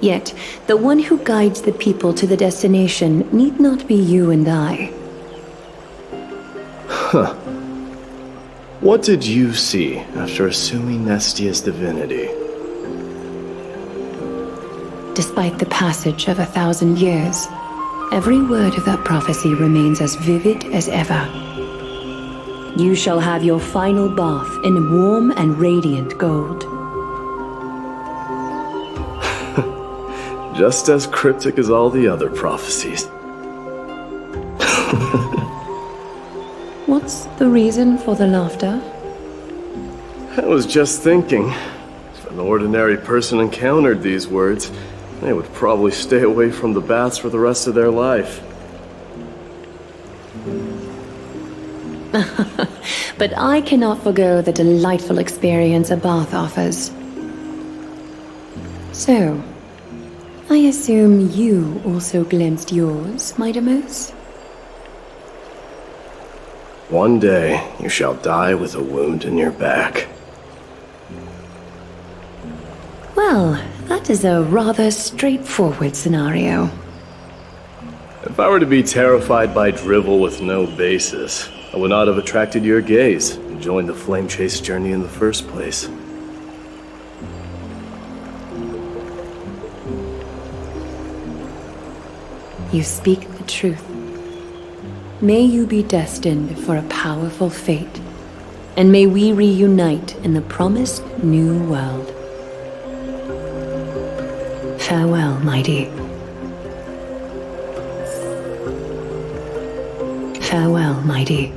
Yet, the one who guides the people to the destination need not be you and I. Huh. What did you see after assuming Nestia's divinity? Despite the passage of 1,000 years, every word of that prophecy remains as vivid as ever. You shall have your final bath in warm and radiant gold. Just as cryptic as all the other prophecies. What's the reason for the laughter? I was just thinking, if an ordinary person encountered these words, they would probably stay away from the baths for the rest of their life. But I cannot forgo the delightful experience a bath offers. So, I assume you also glimpsed yours, my Demos? One day, you shall die with a wound in your back. Well, that is a rather straightforward scenario. If I were to be terrified by drivel with no basis, I would not have attracted your gaze and joined the Flame Chase journey in the first place. You speak the truth. May you be destined for a powerful fate, and may we reunite in the promised new world. Farewell, mighty. Farewell, mighty.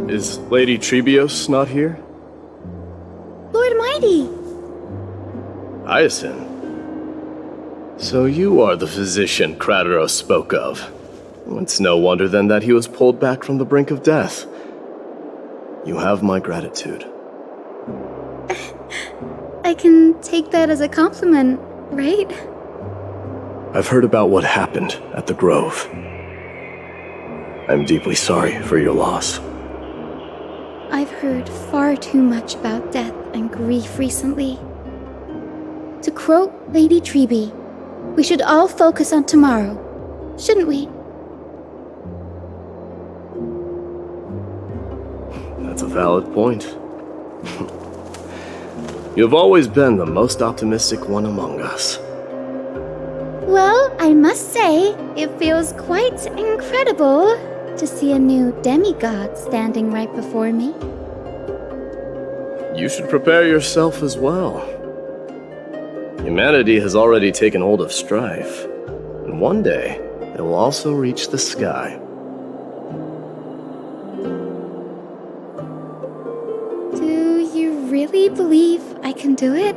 Is Lady Trebios not here? Lord Mighty! Hyacinth. So you are the physician Krateros spoke of. It's no wonder then that he was pulled back from the brink of death. You have my gratitude. I can take that as a compliment, right? I've heard about what happened at the Grove. I'm deeply sorry for your loss. I've heard far too much about death and grief recently. To quote Lady Treby, we should all focus on tomorrow, shouldn't we? That's a valid point. You've always been the most optimistic one among us. Well, I must say, it feels quite incredible to see a new demigod standing right before me. You should prepare yourself as well. Humanity has already taken hold of strife, and one day it will also reach the sky. Do you really believe I can do it?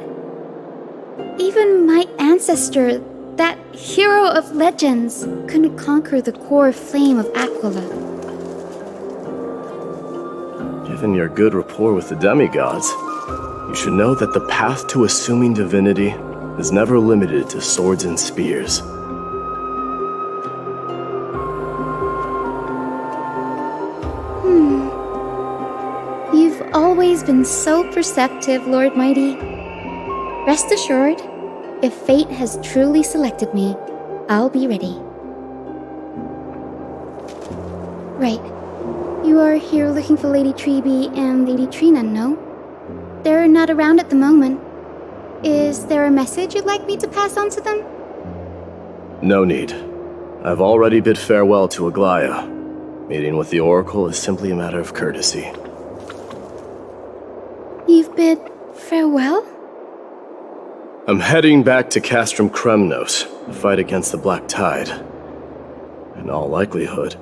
Even my ancestor, that hero of legends, couldn't conquer the core flame of Aquila. Given your good rapport with the demigods, you should know that the path to assuming divinity is never limited to swords and spears. You've always been so perceptive, Lord Mighty. Rest assured, if fate has truly selected me, I'll be ready. Right. You are here looking for Lady Treby and Lady Trina, no? They're not around at the moment. Is there a message you'd like me to pass on to them? No need. I've already bid farewell to Aglaya. Meeting with the Oracle is simply a matter of courtesy. You've bid farewell? I'm heading back to Castrum Kremnos to fight against the Black Tide. In all likelihood,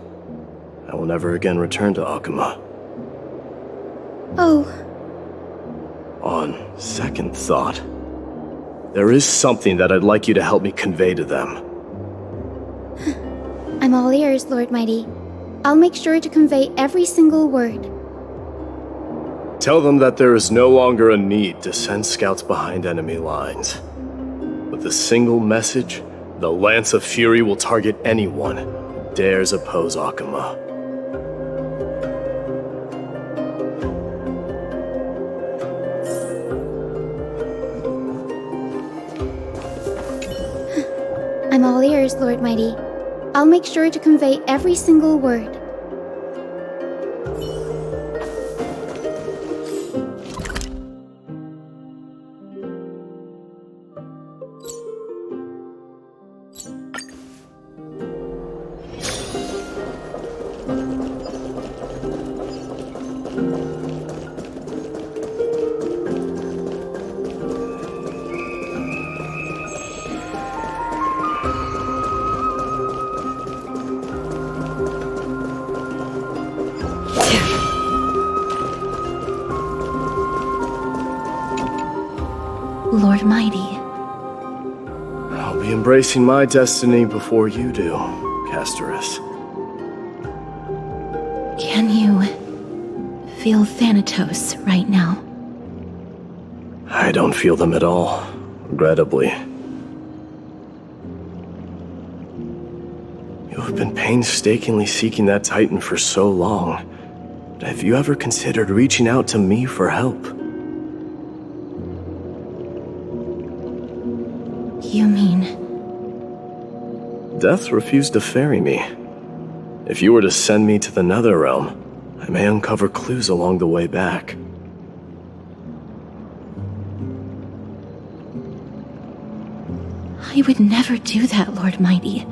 I will never again return to Akuma. Oh. On second thought, there is something that I'd like you to help me convey to them. I'm all ears, Lord Mighty. I'll make sure to convey every single word. Tell them that there is no longer a need to send scouts behind enemy lines. With a single message, the Lance of Fury will target anyone who dares oppose Akuma. I'm all ears, Lord Mighty. I'll make sure to convey every single word. Lord Mighty. I'll be embracing my destiny before you do, Casterus. Can you feel Thanatos right now? I don't feel them at all, regrettably. You have been painstakingly seeking that Titan for so long. But have you ever considered reaching out to me for help? You mean... Death refused to ferry me. If you were to send me to the Netherrealm, I may uncover clues along the way back. I would never do that, Lord Mighty.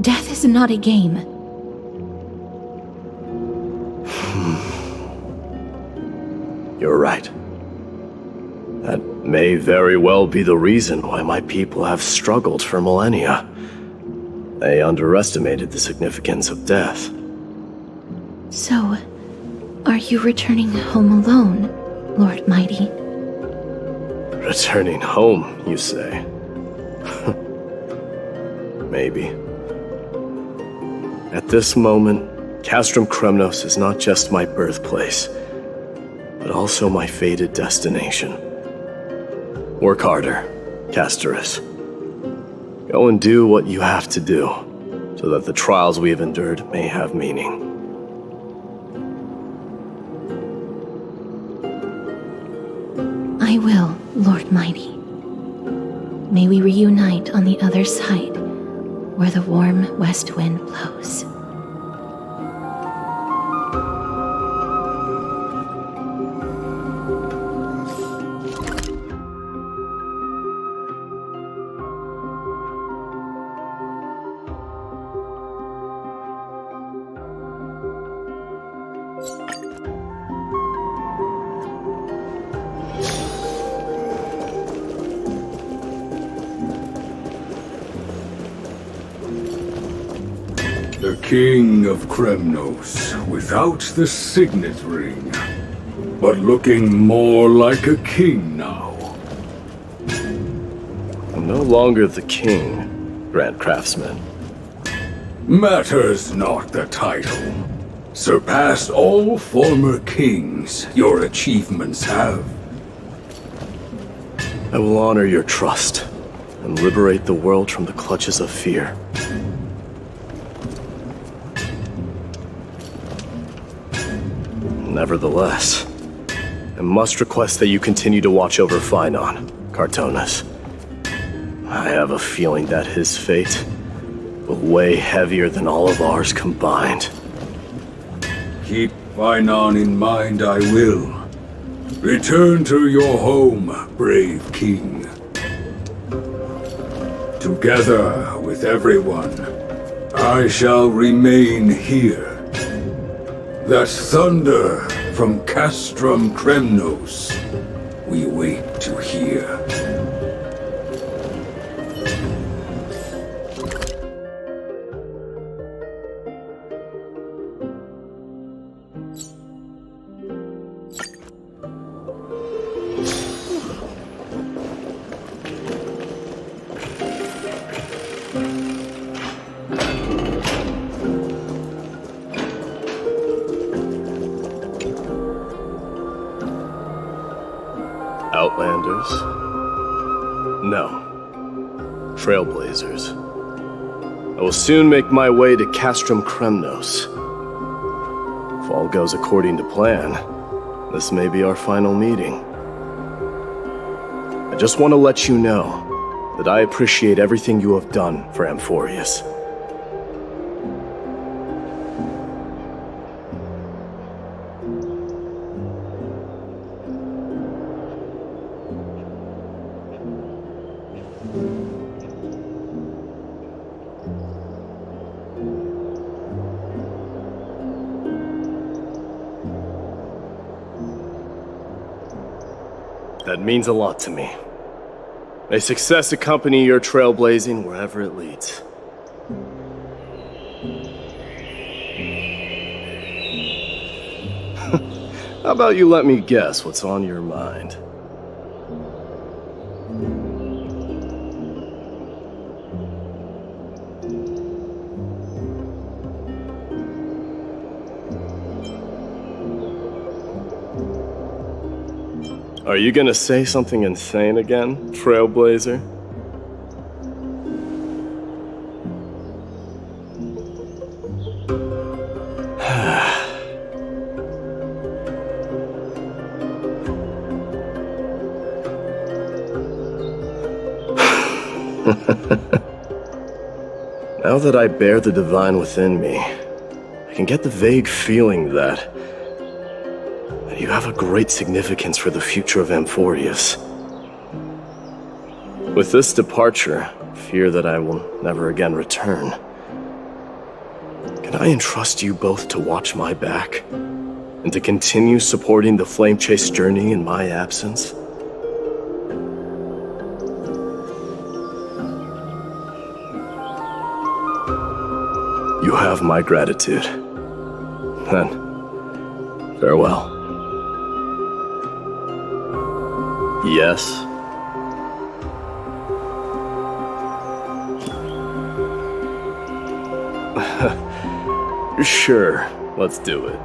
Death is not a game. You're right. That may very well be the reason why my people have struggled for millennia. They underestimated the significance of death. So, are you returning home alone, Lord Mighty? Returning home, you say? Maybe. At this moment, Castrum Kremnos is not just my birthplace, but also my fated destination. Work harder, Castorus. Go and do what you have to do, so that the trials we have endured may have meaning. I will, Lord Mighty. May we reunite on the other side, where the warm west wind blows. The King of Kremnos, without the signet ring, but looking more like a king now. I'm no longer the king, Grand Craftsman. Matters not the title. Surpassed all former kings your achievements have. I will honor your trust and liberate the world from the clutches of fear. Nevertheless, I must request that you continue to watch over Phainon, Cartonus. I have a feeling that his fate will weigh heavier than all of ours combined. Keep Phainon in mind, I will. Return to your home, brave king. Together with everyone, I shall remain here. That thunder from Castrum Kremnos we wait to hear. Outlanders? No. Trailblazers. I will soon make my way to Castrum Kremnos. If all goes according to plan, this may be our final meeting. I just want to let you know that I appreciate everything you have done for Amphoreus. That means a lot to me. May success accompany your trailblazing wherever it leads. How about you let me guess what's on your mind? Are you gonna say something insane again, Trailblazer? Now that I bear the divine within me, I can get the vague feeling that you have a great significance for the future of Amphoreus. With this departure, I fear that I will never again return. Can I entrust you both to watch my back, and to continue supporting the Flame Chase journey in my absence? You have my gratitude. Then, farewell. Yes? Sure, let's do it.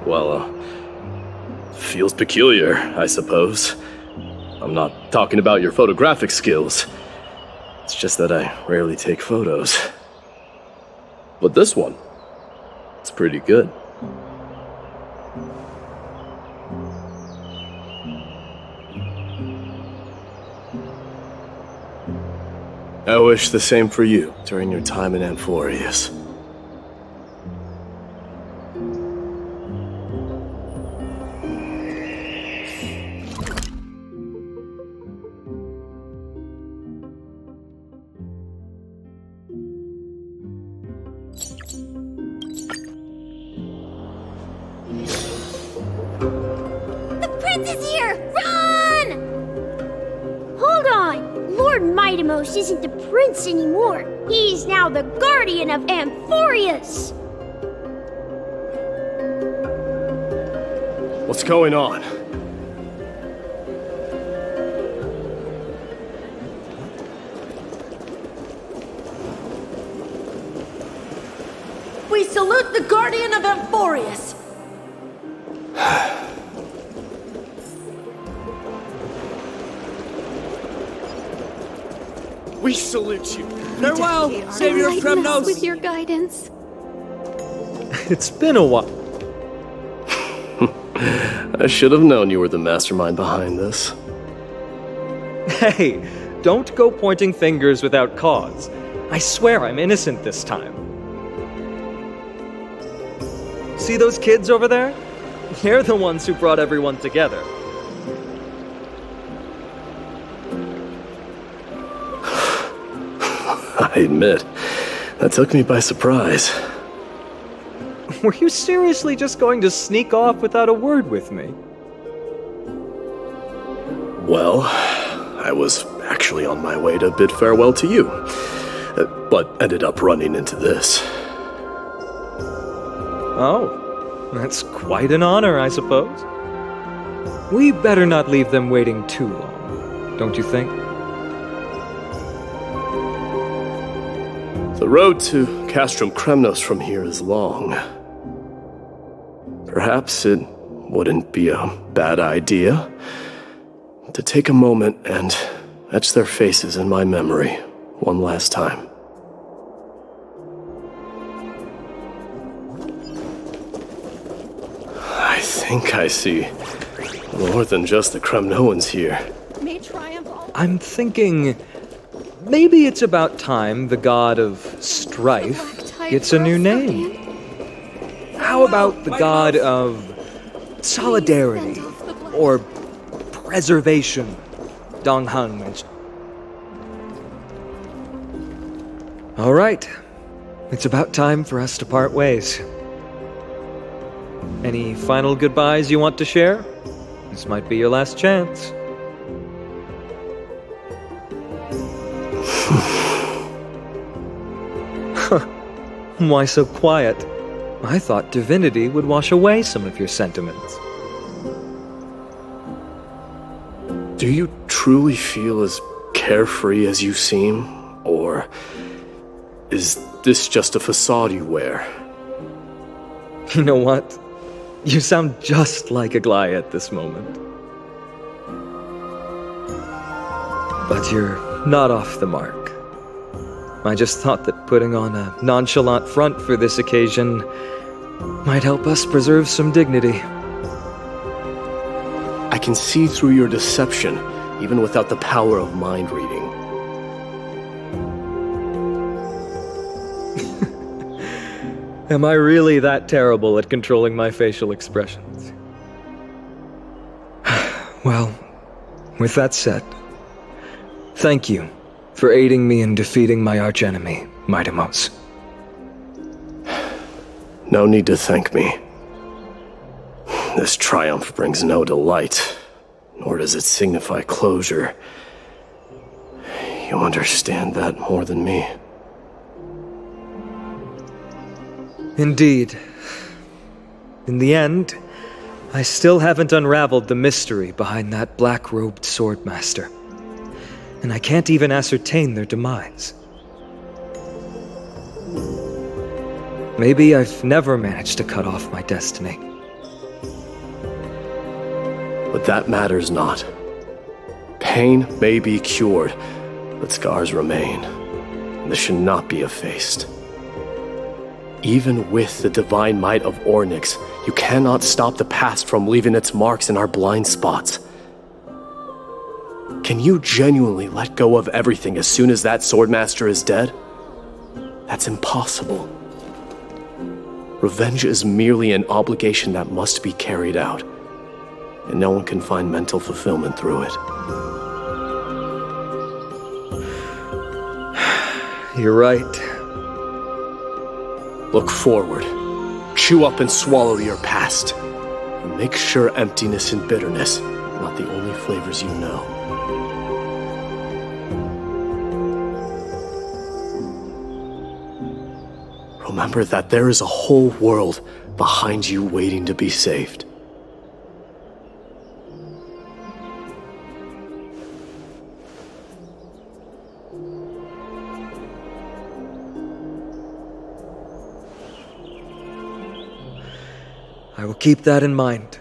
Well, feels peculiar, I suppose. I'm not talking about your photographic skills. It's just that I rarely take photos. But this one, it's pretty good. I wish the same for you during your time in Amphoreus. Isn't the prince anymore. He's now the guardian of Amphoreus. What's going on? We salute the guardian of Amphoreus. We salute you. Farewell, Savior of Kremnos. With your guidance. It's been a while. I should have known you were the mastermind behind this. Hey, don't go pointing fingers without cause. I swear I'm innocent this time. See those kids over there? They're the ones who brought everyone together. I admit, that took me by surprise. Were you seriously just going to sneak off without a word with me? Well, I was actually on my way to bid farewell to you, but ended up running into this. Oh, that's quite an honor, I suppose. We better not leave them waiting too long, don't you think? The road to Castrum Kremnos from here is long. Perhaps it wouldn't be a bad idea to take a moment and etch their faces in my memory one last time. I think I see more than just the Kremnoans here. I'm thinking maybe it's about time the god of strife gets a new name. How about the god of solidarity or preservation? Donghang mentioned. All right, it's about time for us to part ways. Any final goodbyes you want to share? This might be your last chance. Why so quiet? I thought divinity would wash away some of your sentiments. Do you truly feel as carefree as you seem? Or is this just a facade you wear? You know what? You sound just like a Glai at this moment. But you're not off the mark. I just thought that putting on a nonchalant front for this occasion might help us preserve some dignity. I can see through your deception, even without the power of mind reading. Am I really that terrible at controlling my facial expressions? Well, with that said, thank you for aiding me in defeating my archenemy, Mightimos. No need to thank me. This triumph brings no delight, nor does it signify closure. You understand that more than me. Indeed. In the end, I still haven't unraveled the mystery behind that black-robed swordmaster. And I can't even ascertain their demise. Maybe I've never managed to cut off my destiny. But that matters not. Pain may be cured, but scars remain. And this should not be effaced. Even with the divine might of Ornyx, you cannot stop the past from leaving its marks in our blind spots. Can you genuinely let go of everything as soon as that swordmaster is dead? That's impossible. Revenge is merely an obligation that must be carried out, and no one can find mental fulfillment through it. You're right. Look forward. Chew up and swallow your past. And make sure emptiness and bitterness are not the only flavors you know. Remember that there is a whole world behind you waiting to be saved. I will keep that in mind.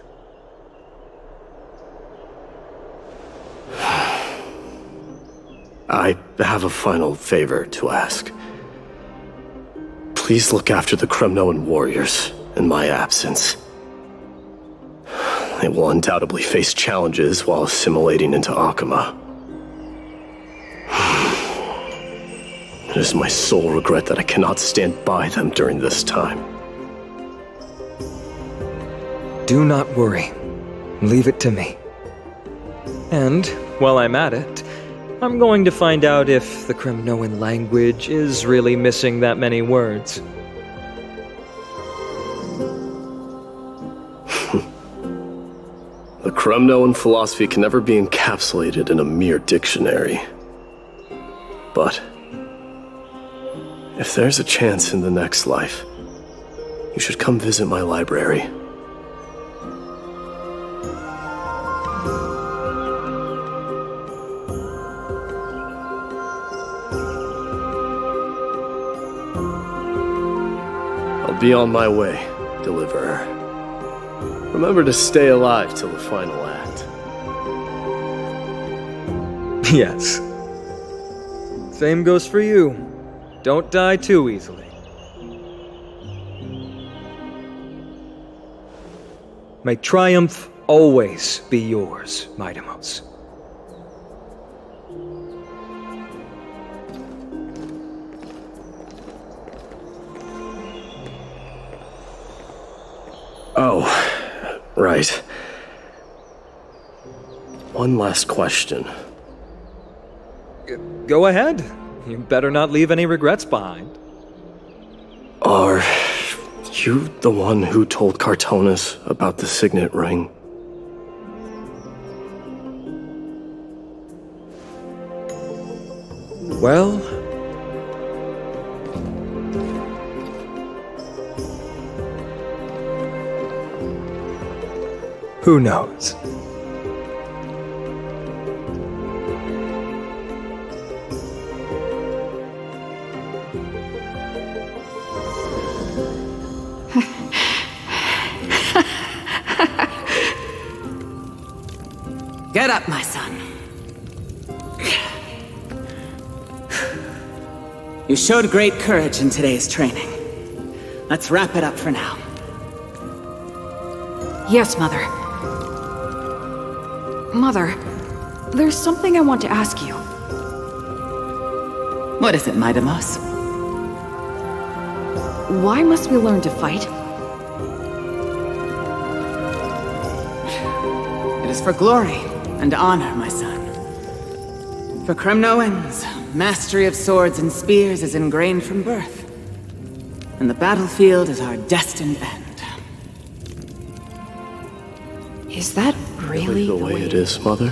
I have a final favor to ask. Please look after the Kremnoan warriors in my absence. They will undoubtedly face challenges while assimilating into Akama. It is my sole regret that I cannot stand by them during this time. Do not worry. Leave it to me. And, while I'm at it, I'm going to find out if the Kremnoan language is really missing that many words. The Kremnoan philosophy can never be encapsulated in a mere dictionary. But if there's a chance in the next life, you should come visit my library. I'll be on my way, Deliverer. Remember to stay alive till the final act. Yes. Same goes for you. Don't die too easily. May triumph always be yours, Midamos. Oh, right. One last question. Go ahead. You better not leave any regrets behind. Are you the one who told Cartonis about the signet ring? Well, who knows? Get up, my son. You showed great courage in today's training. Let's wrap it up for now. Yes, Mother. Mother, there's something I want to ask you. What is it, Midamos? Why must we learn to fight? It is for glory and honor, my son. For Kremnoans, mastery of swords and spears is ingrained from birth, and the battlefield is our destined end. Is that really the way it is, Mother?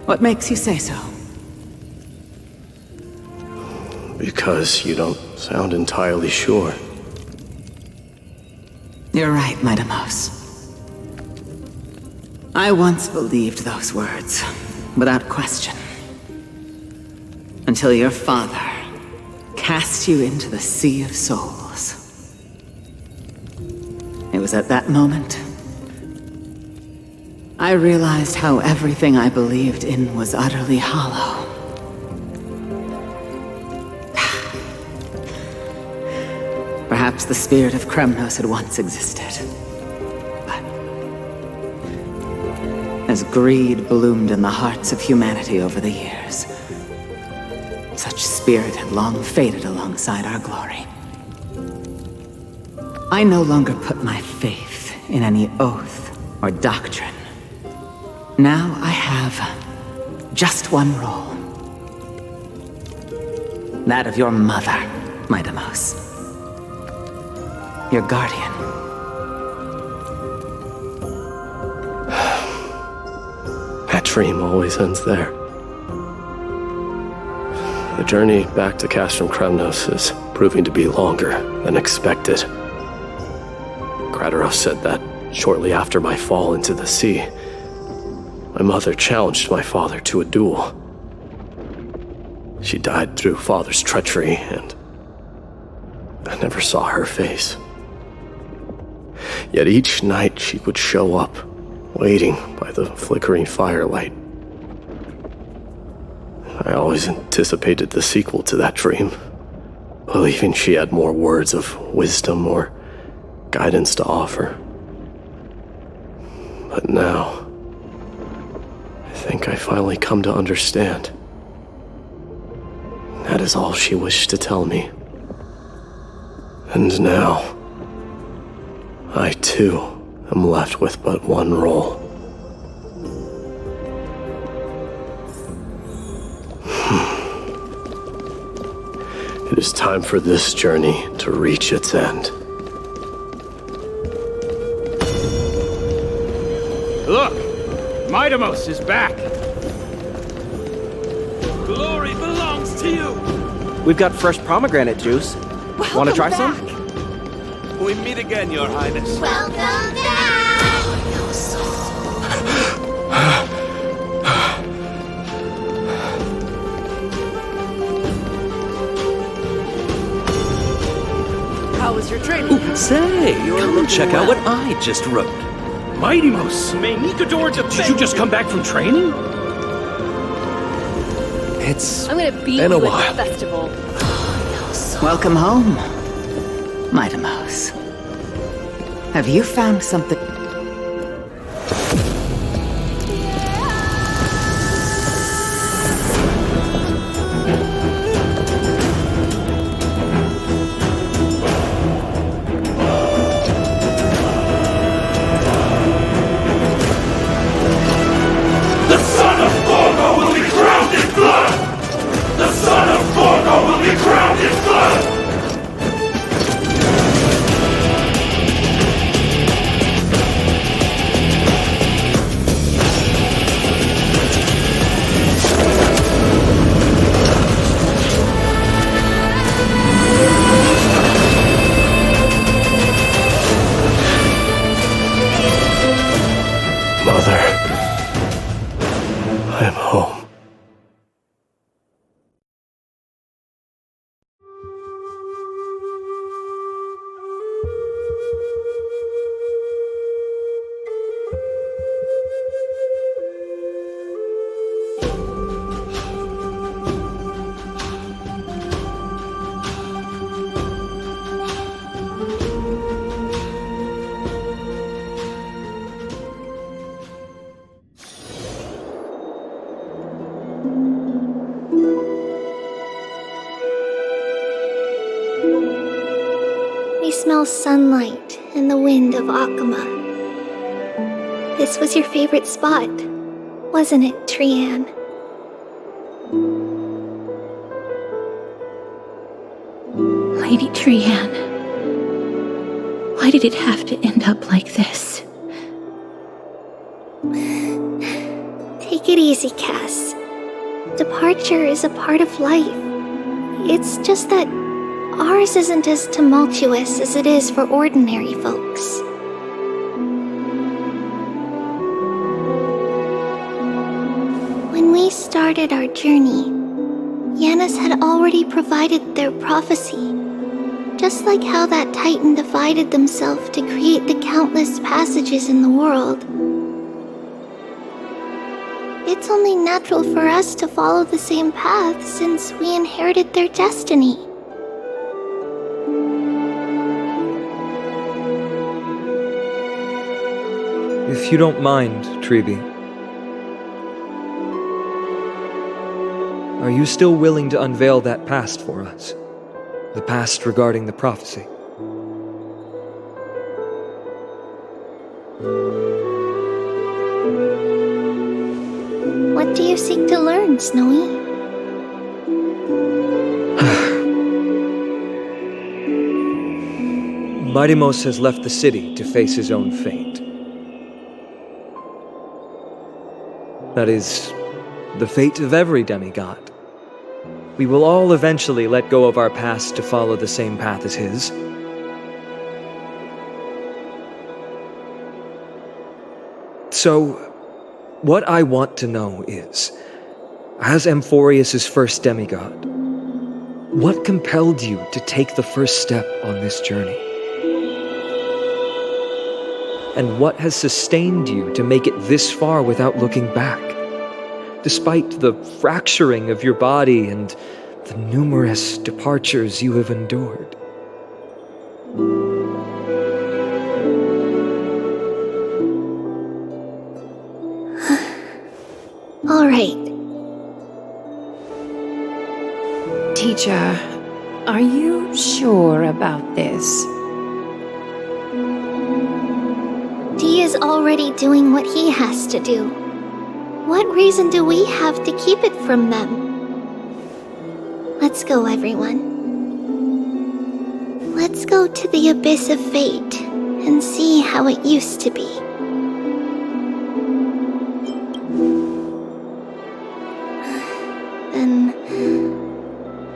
What makes you say so? Because you don't sound entirely sure. You're right, Midamos. I once believed those words, without question. Until your father cast you into the Sea of Souls. It was at that moment I realized how everything I believed in was utterly hollow. Perhaps the spirit of Kremnos had once existed. But as greed bloomed in the hearts of humanity over the years, such spirit had long faded alongside our glory. I no longer put my faith in any oath or doctrine. Now I have just one role. That of your mother, Midamos. Your guardian. That dream always ends there. The journey back to Castrum Kremnos is proving to be longer than expected. Krateros said that shortly after my fall into the sea, my mother challenged my father to a duel. She died through father's treachery, and I never saw her face. Yet each night she would show up, waiting by the flickering firelight. I always anticipated the sequel to that dream, believing she had more words of wisdom or guidance to offer. But now, I think I finally come to understand. That is all she wished to tell me. And now, I too am left with but one role. It is time for this journey to reach its end. Look! Midamos is back! Glory belongs to you! We've got fresh pomegranate juice. Want to try some? We meet again, Your Highness. Welcome back! How was your training? Say, come and check out what I just wrote. Midamos! Did you just come back from training? It's I'm gonna beat been a you at while. the festival. Welcome home, Midamos. Have you found something? The son of Borgo will be crowned in blood! The son of Borgo will be crowned in blood! Mother, I am home. We smell sunlight and the wind of Akama. This was your favorite spot, wasn't it, Trianne? Lady Trianne, why did it have to end up like this? Take it easy, Cass. Departure is a part of life. It's just that ours isn't as tumultuous as it is for ordinary folks. When we started our journey, Yanis had already provided their prophecy, just like how that Titan divided themselves to create the countless passages in the world. It's only natural for us to follow the same path since we inherited their destiny. If you don't mind, Treeby, are you still willing to unveil that past for us? The past regarding the prophecy? What do you seek to learn, Snowy? Midimos has left the city to face his own fate. That is, the fate of every demigod. We will all eventually let go of our past to follow the same path as his. So, what I want to know is, as Amphoreus' first demigod, what compelled you to take the first step on this journey? And what has sustained you to make it this far without looking back? Despite the fracturing of your body and the numerous departures you have endured. All right. Teacher, are you sure about this? Dee is already doing what he has to do. What reason do we have to keep it from them? Let's go, everyone. Let's go to the abyss of fate and see how it used to be. Then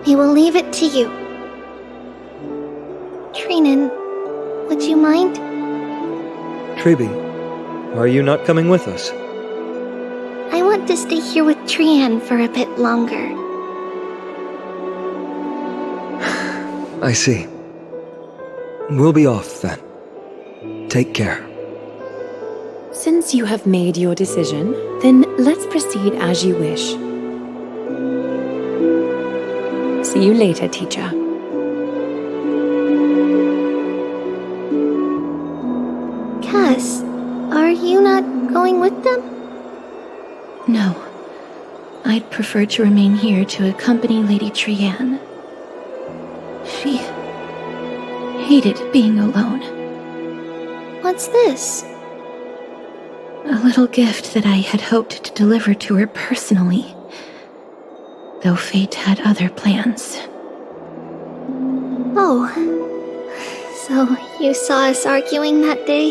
we will leave it to you. Trinan, would you mind? Treeby, are you not coming with us? I want to stay here with Trian for a bit longer. I see. We'll be off then. Take care. Since you have made your decision, then let's proceed as you wish. See you later, teacher. Cass, are you not going with them? No. I'd prefer to remain here to accompany Lady Trian. She hated being alone. What's this? A little gift that I had hoped to deliver to her personally, though fate had other plans. Oh, so you saw us arguing that day?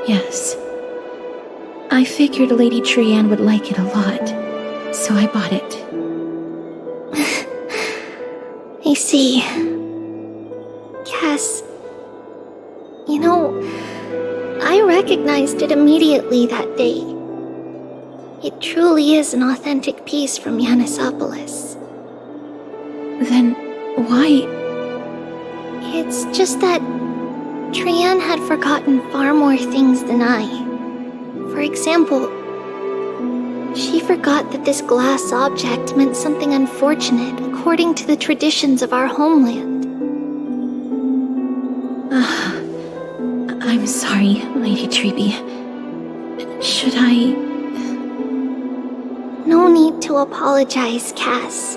Yes. I figured Lady Trian would like it a lot, so I bought it. I see. Cass, you know, I recognized it immediately that day. It truly is an authentic piece from Yanisopolis. Then why? It's just that Trian had forgotten far more things than I. For example, she forgot that this glass object meant something unfortunate according to the traditions of our homeland. I'm sorry, Lady Treeby. Should I... No need to apologize, Cass.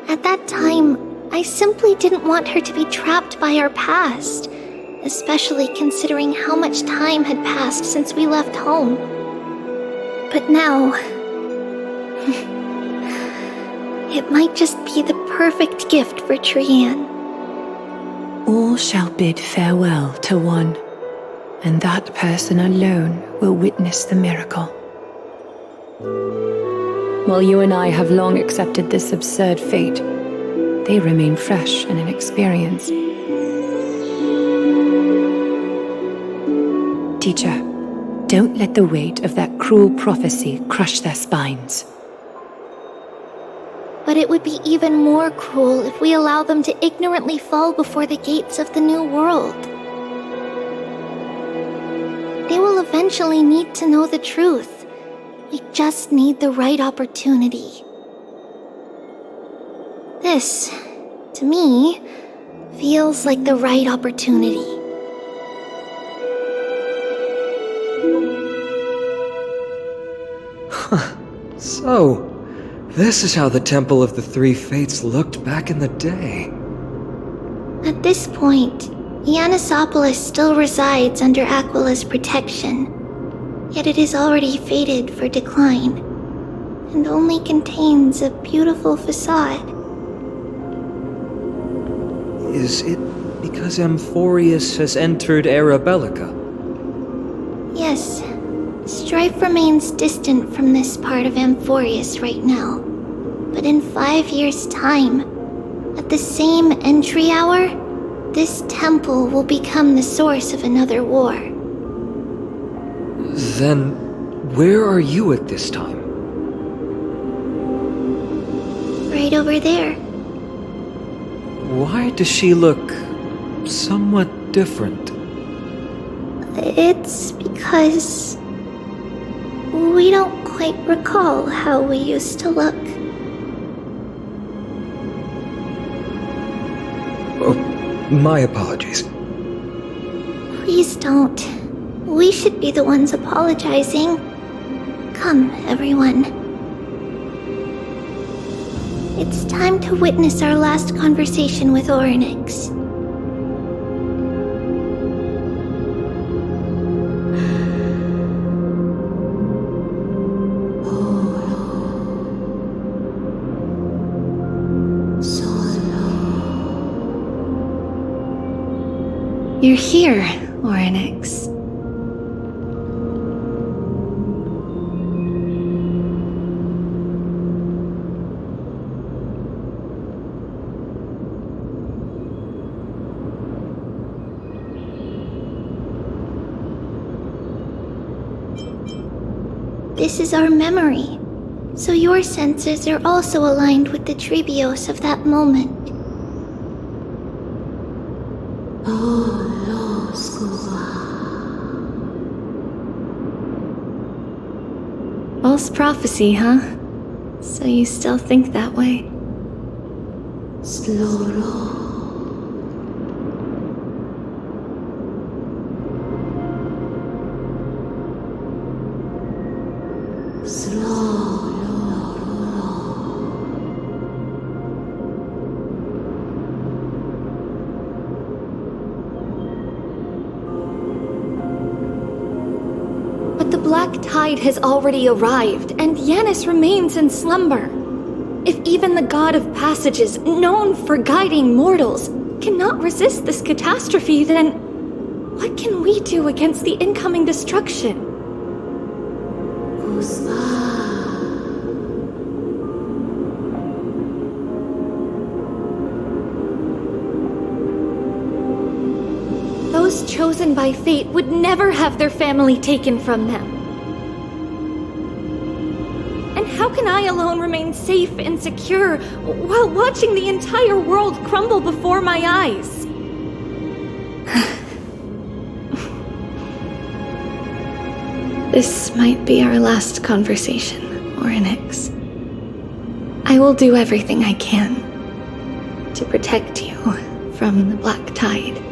At that time, I simply didn't want her to be trapped by our past, especially considering how much time had passed since we left home. But now... it might just be the perfect gift for Trian. All shall bid farewell to one, and that person alone will witness the miracle. While you and I have long accepted this absurd fate, they remain fresh and inexperienced. Teacher, don't let the weight of that cruel prophecy crush their spines. But it would be even more cruel if we allow them to ignorantly fall before the gates of the new world. They will eventually need to know the truth. We just need the right opportunity. This, to me, feels like the right opportunity. So, this is how the Temple of the Three Fates looked back in the day. At this point, Ionissopolis still resides under Aquila's protection, yet it is already fated for decline, and only contains a beautiful facade. Is it because Amphoreus has entered Era Bellica? Yes, strife remains distant from this part of Amphoreus right now, but in 5 years' time, at the same entry hour, this temple will become the source of another war. Then, where are you at this time? Right over there. Why does she look somewhat different? It's because we don't quite recall how we used to look. Oh, my apologies. Please don't. We should be the ones apologizing. Come, everyone. It's time to witness our last conversation with Orynyx. You're here, Orynyx. This is our memory, so your senses are also aligned with the Trebios of that moment. False prophecy, huh? So you still think that way? But the black tide has already arrived, and Yanis remains in slumber. If even the god of passages, known for guiding mortals, cannot resist this catastrophe, then what can we do against the incoming destruction? Those chosen by fate would never have their family taken from them. And how can I alone remain safe and secure while watching the entire world crumble before my eyes? This might be our last conversation, Orynyx. I will do everything I can to protect you from the black tide.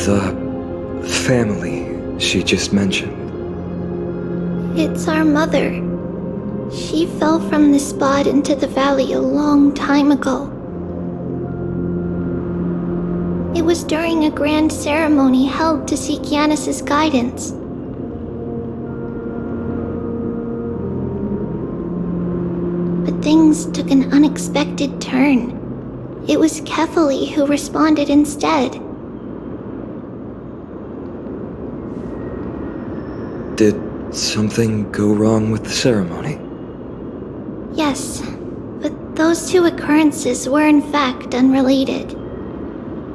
The family she just mentioned. It's our mother. She fell from the spot into the valley a long time ago. It was during a grand ceremony held to seek Yanis's guidance. But things took an unexpected turn. It was Kefali who responded instead. Something go wrong with the ceremony? Yes, but those two occurrences were in fact unrelated.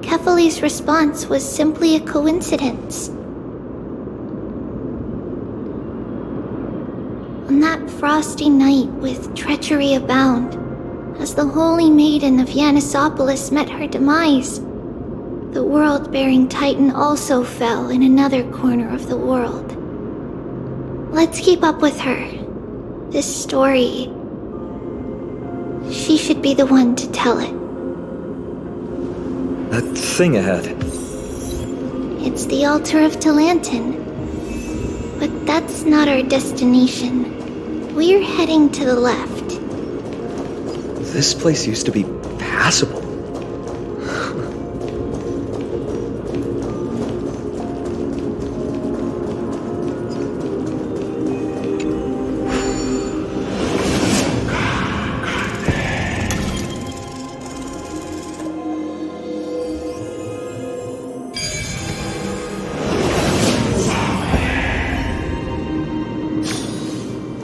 Kefali's response was simply a coincidence. On that frosty night with treachery abound, as the holy maiden of Yanisopolis met her demise, the world-bearing titan also fell in another corner of the world. Let's keep up with her. This story... she should be the one to tell it. That thing ahead. It's the altar of Talantin. But that's not our destination. We're heading to the left. This place used to be passable.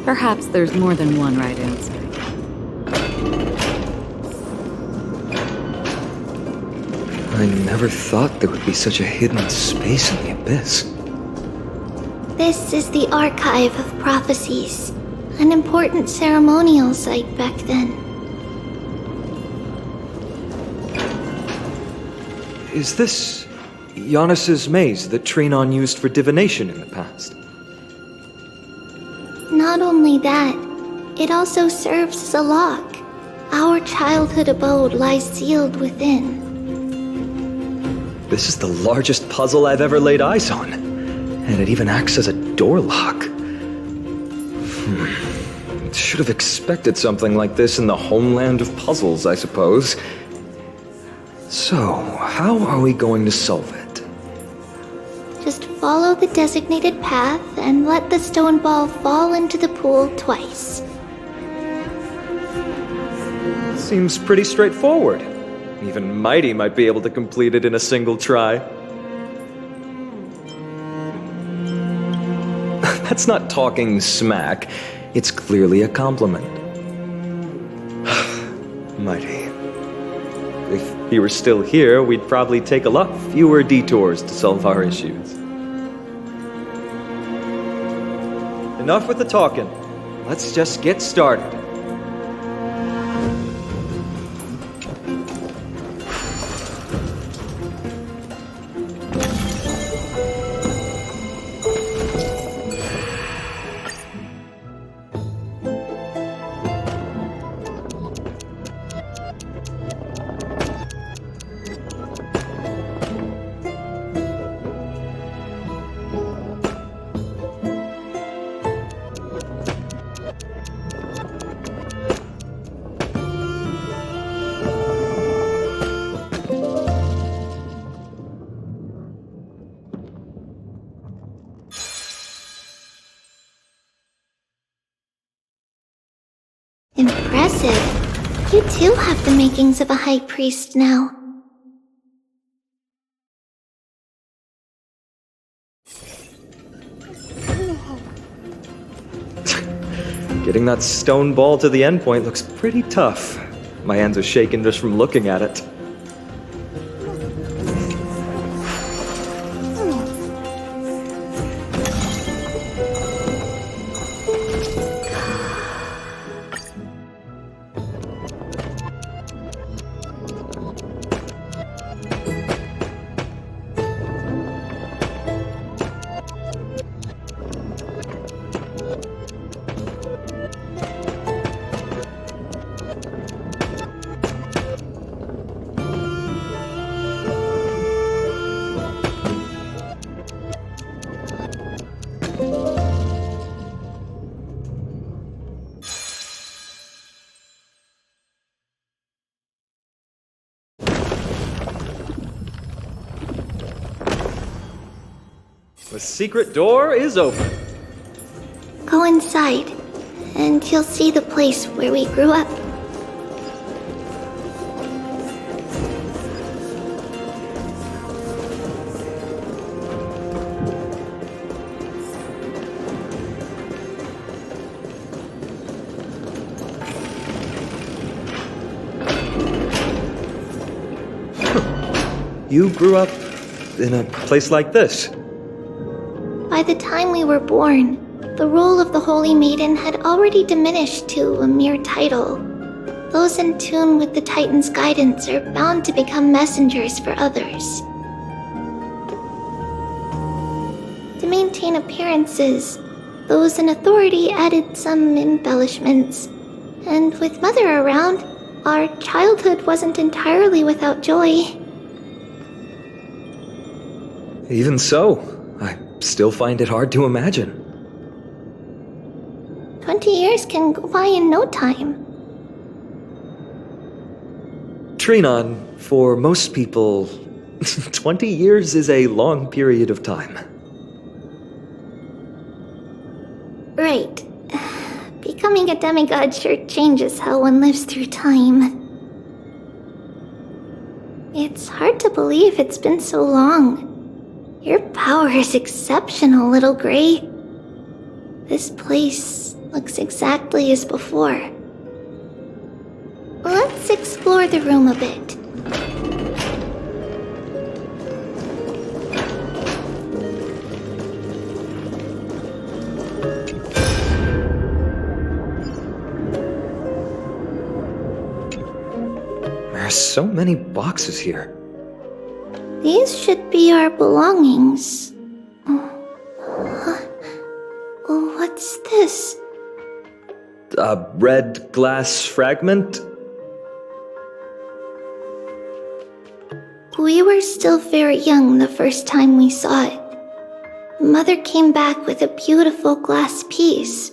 Perhaps there's more than one right answer. I never thought there would be such a hidden space in the abyss. This is the Archive of Prophecies, an important ceremonial site back then. Is this Giannis's maze that Trinon used for divination in the past? Not only that, it also serves as a lock. Our childhood abode lies sealed within. This is the largest puzzle I've ever laid eyes on. And it even acts as a door lock. Should have expected something like this in the homeland of puzzles, I suppose. So, how are we going to solve it? Just follow the designated path and let the stone ball fall into the pool twice. Seems pretty straightforward. Even Mighty might be able to complete it in a single try. That's not talking smack. It's clearly a compliment. Mighty. If he were still here, we'd probably take a lot fewer detours to solve our issues. Enough with the talking. Let's just get started. Impressive. You too have the makings of a high priest now. Getting that stone ball to the endpoint looks pretty tough. My hands are shaking just from looking at it. The secret door is open. Go inside, and you'll see the place where we grew up. you grew up in a place like this. By the time we were born, the role of the Holy Maiden had already diminished to a mere title. Those in tune with the Titan's guidance are bound to become messengers for others. To maintain appearances, those in authority added some embellishments. And with Mother around, our childhood wasn't entirely without joy. Even so, I still find it hard to imagine. 20 years can go by in no time. Trinon, for most people, 20 years is a long period of time. Right. Becoming a demigod sure changes how one lives through time. It's hard to believe it's been so long. Your power is exceptional, Little Gray. This place looks exactly as before. Let's explore the room a bit. There are so many boxes here. These should be our belongings. What's this? A red glass fragment? We were still very young the first time we saw it. Mother came back with a beautiful glass piece,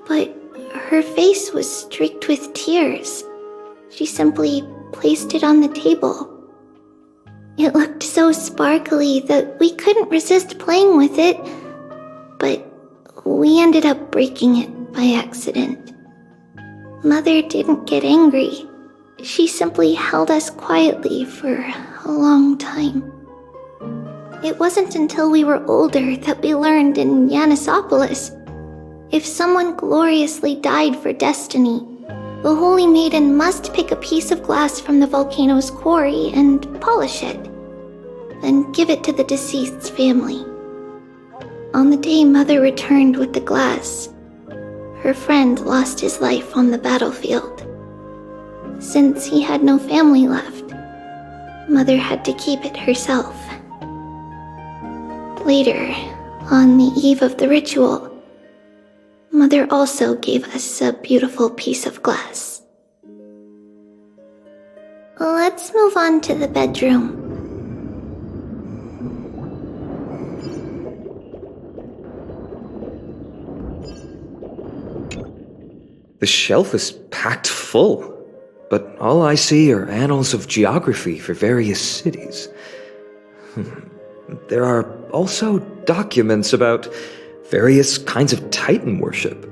but her face was streaked with tears. She simply placed it on the table. It looked so sparkly that we couldn't resist playing with it, but we ended up breaking it by accident. Mother didn't get angry. She simply held us quietly for a long time. It wasn't until we were older that we learned in Yanissopolis, if someone gloriously died for destiny, the Holy Maiden must pick a piece of glass from the volcano's quarry and polish it, then give it to the deceased's family. On the day Mother returned with the glass, her friend lost his life on the battlefield. Since he had no family left, Mother had to keep it herself. Later, on the eve of the ritual, Mother also gave us a beautiful piece of glass. Let's move on to the bedroom. The shelf is packed full, but all I see are annals of geography for various cities. There are also documents about various kinds of Titan worship.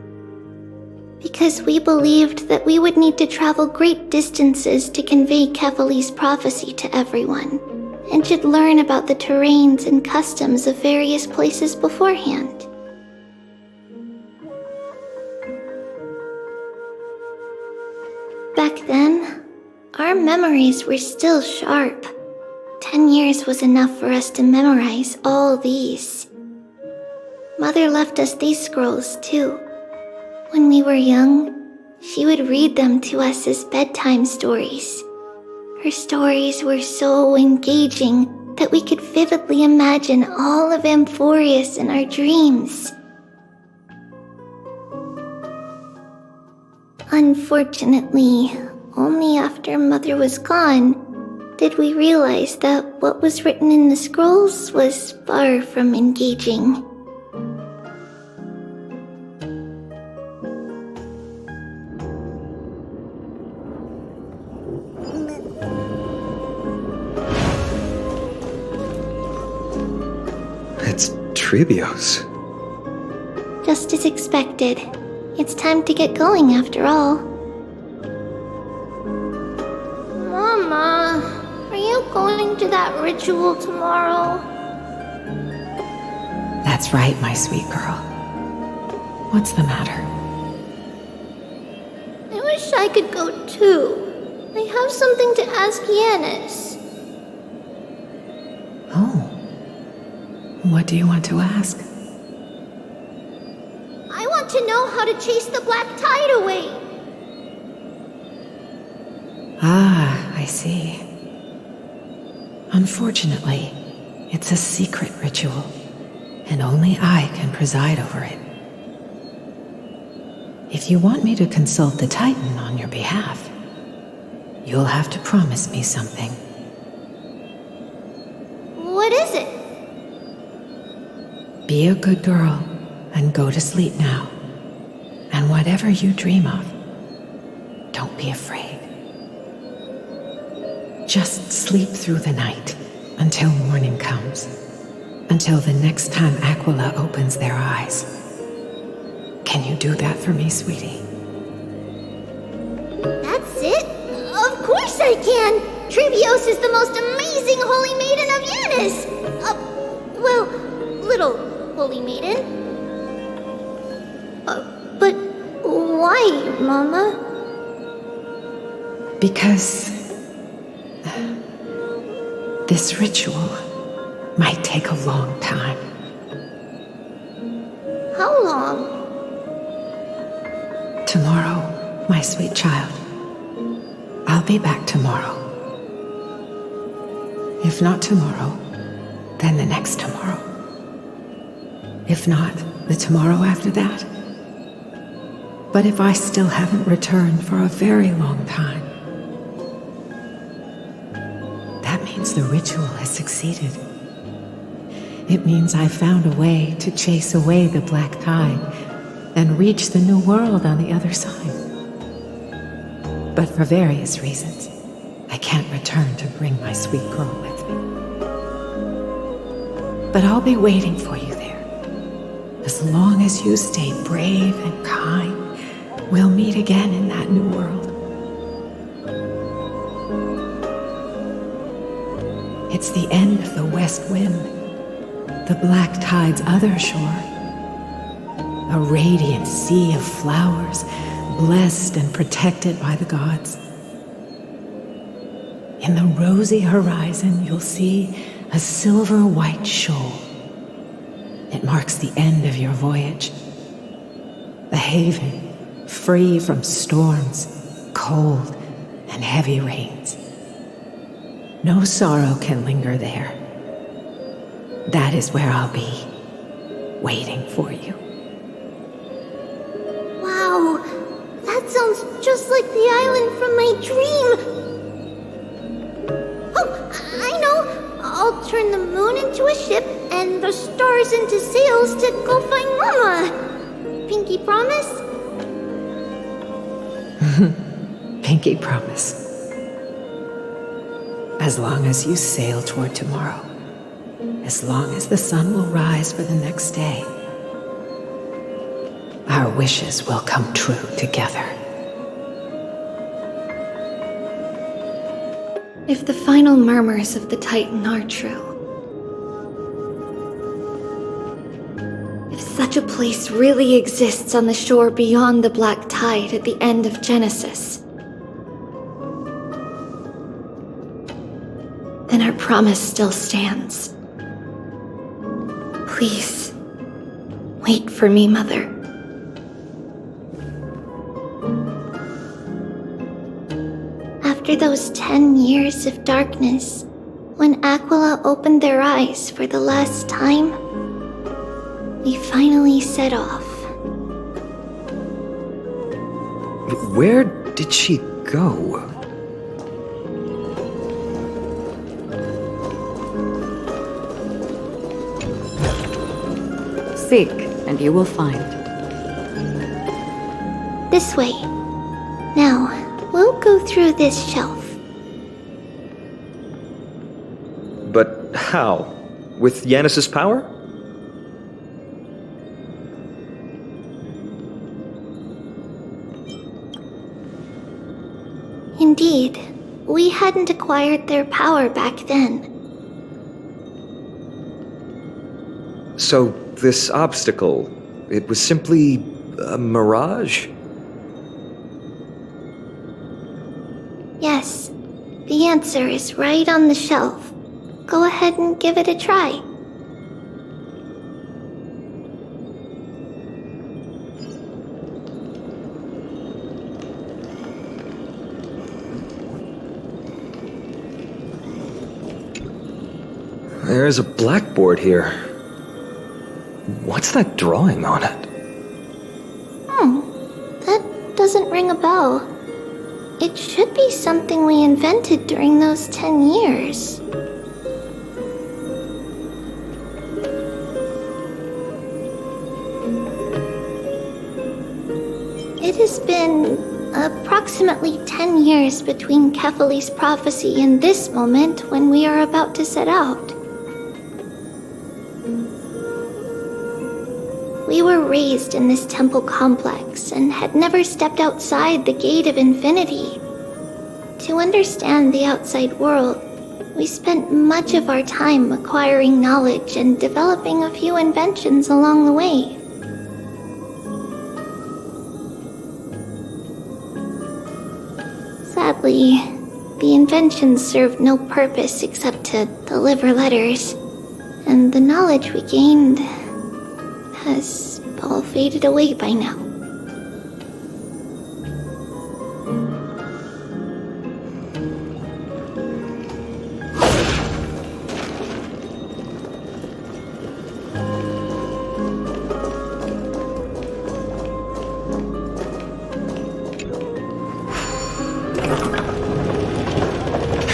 Because we believed that we would need to travel great distances to convey Kefali's prophecy to everyone, and should learn about the terrains and customs of various places beforehand. Back then, our memories were still sharp. 10 years was enough for us to memorize all these. Mother left us these scrolls too. When we were young, she would read them to us as bedtime stories. Her stories were so engaging that we could vividly imagine all of Amphoreus in our dreams. Unfortunately, only after Mother was gone did we realize that what was written in the scrolls was far from engaging. It's Tribios. Just as expected. It's time to get going after all. Mama, are you going to that ritual tomorrow? That's right, my sweet girl. What's the matter? I wish I could go too. I have something to ask Yanis. What do you want to ask? I want to know how to chase the black tide away. Ah, I see. Unfortunately, it's a secret ritual, and only I can preside over it. If you want me to consult the Titan on your behalf, you'll have to promise me something. What is it? Be a good girl and go to sleep now. And whatever you dream of, don't be afraid. Just sleep through the night until morning comes. Until the next time Aquila opens their eyes. Can you do that for me, sweetie? That's it? Of course I can! Trebios is the most amazing holy maiden of Yanis! Well, little holy maiden. But why, Mama? Because this ritual might take a long time. How long? Tomorrow, my sweet child. I'll be back tomorrow. If not tomorrow, then the next tomorrow. If not, the tomorrow after that. But if I still haven't returned for a very long time, that means the ritual has succeeded. It means I found a way to chase away the black tide and reach the new world on the other side. But for various reasons, I can't return to bring my sweet girl with me. But I'll be waiting for you there. As long as you stay brave and kind, we'll meet again in that new world. It's the end of the west wind, the black tide's other shore. A radiant sea of flowers, blessed and protected by the gods. In the rosy horizon, you'll see a silver-white shoal. It marks the end of your voyage. A haven, free from storms, cold, and heavy rains. No sorrow can linger there. That is where I'll be, waiting for you. Wow, that sounds just like the island from my dream. Oh, I know. I'll turn the moon into a ship and the stars into sails to go find Mama. Pinky promise? Pinky promise. As long as you sail toward tomorrow, as long as the sun will rise for the next day, our wishes will come true together. If the final murmurs of the Titan are true, if such a place really exists on the shore beyond the black tide at the end of Genesis, then our promise still stands. Please, wait for me, Mother. After those 10 years of darkness, when Aquila opened their eyes for the last time, we finally set off. Where did she go? Seek, and you will find. This way. Now, we'll go through this shelf. But how? With Yanis' power? Indeed, we hadn't acquired their power back then. So, this obstacle, it was simply a mirage? Yes, the answer is right on the shelf. Go ahead and give it a try. There's a blackboard here. What's that drawing on it? That doesn't ring a bell. It should be something we invented during those 10 years. It has been approximately 10 years between Kefali's prophecy and this moment when we are about to set out. We were raised in this temple complex and had never stepped outside the gate of infinity. To understand the outside world, we spent much of our time acquiring knowledge and developing a few inventions along the way. Sadly, the inventions served no purpose except to deliver letters, and the knowledge we gained has all faded away by now.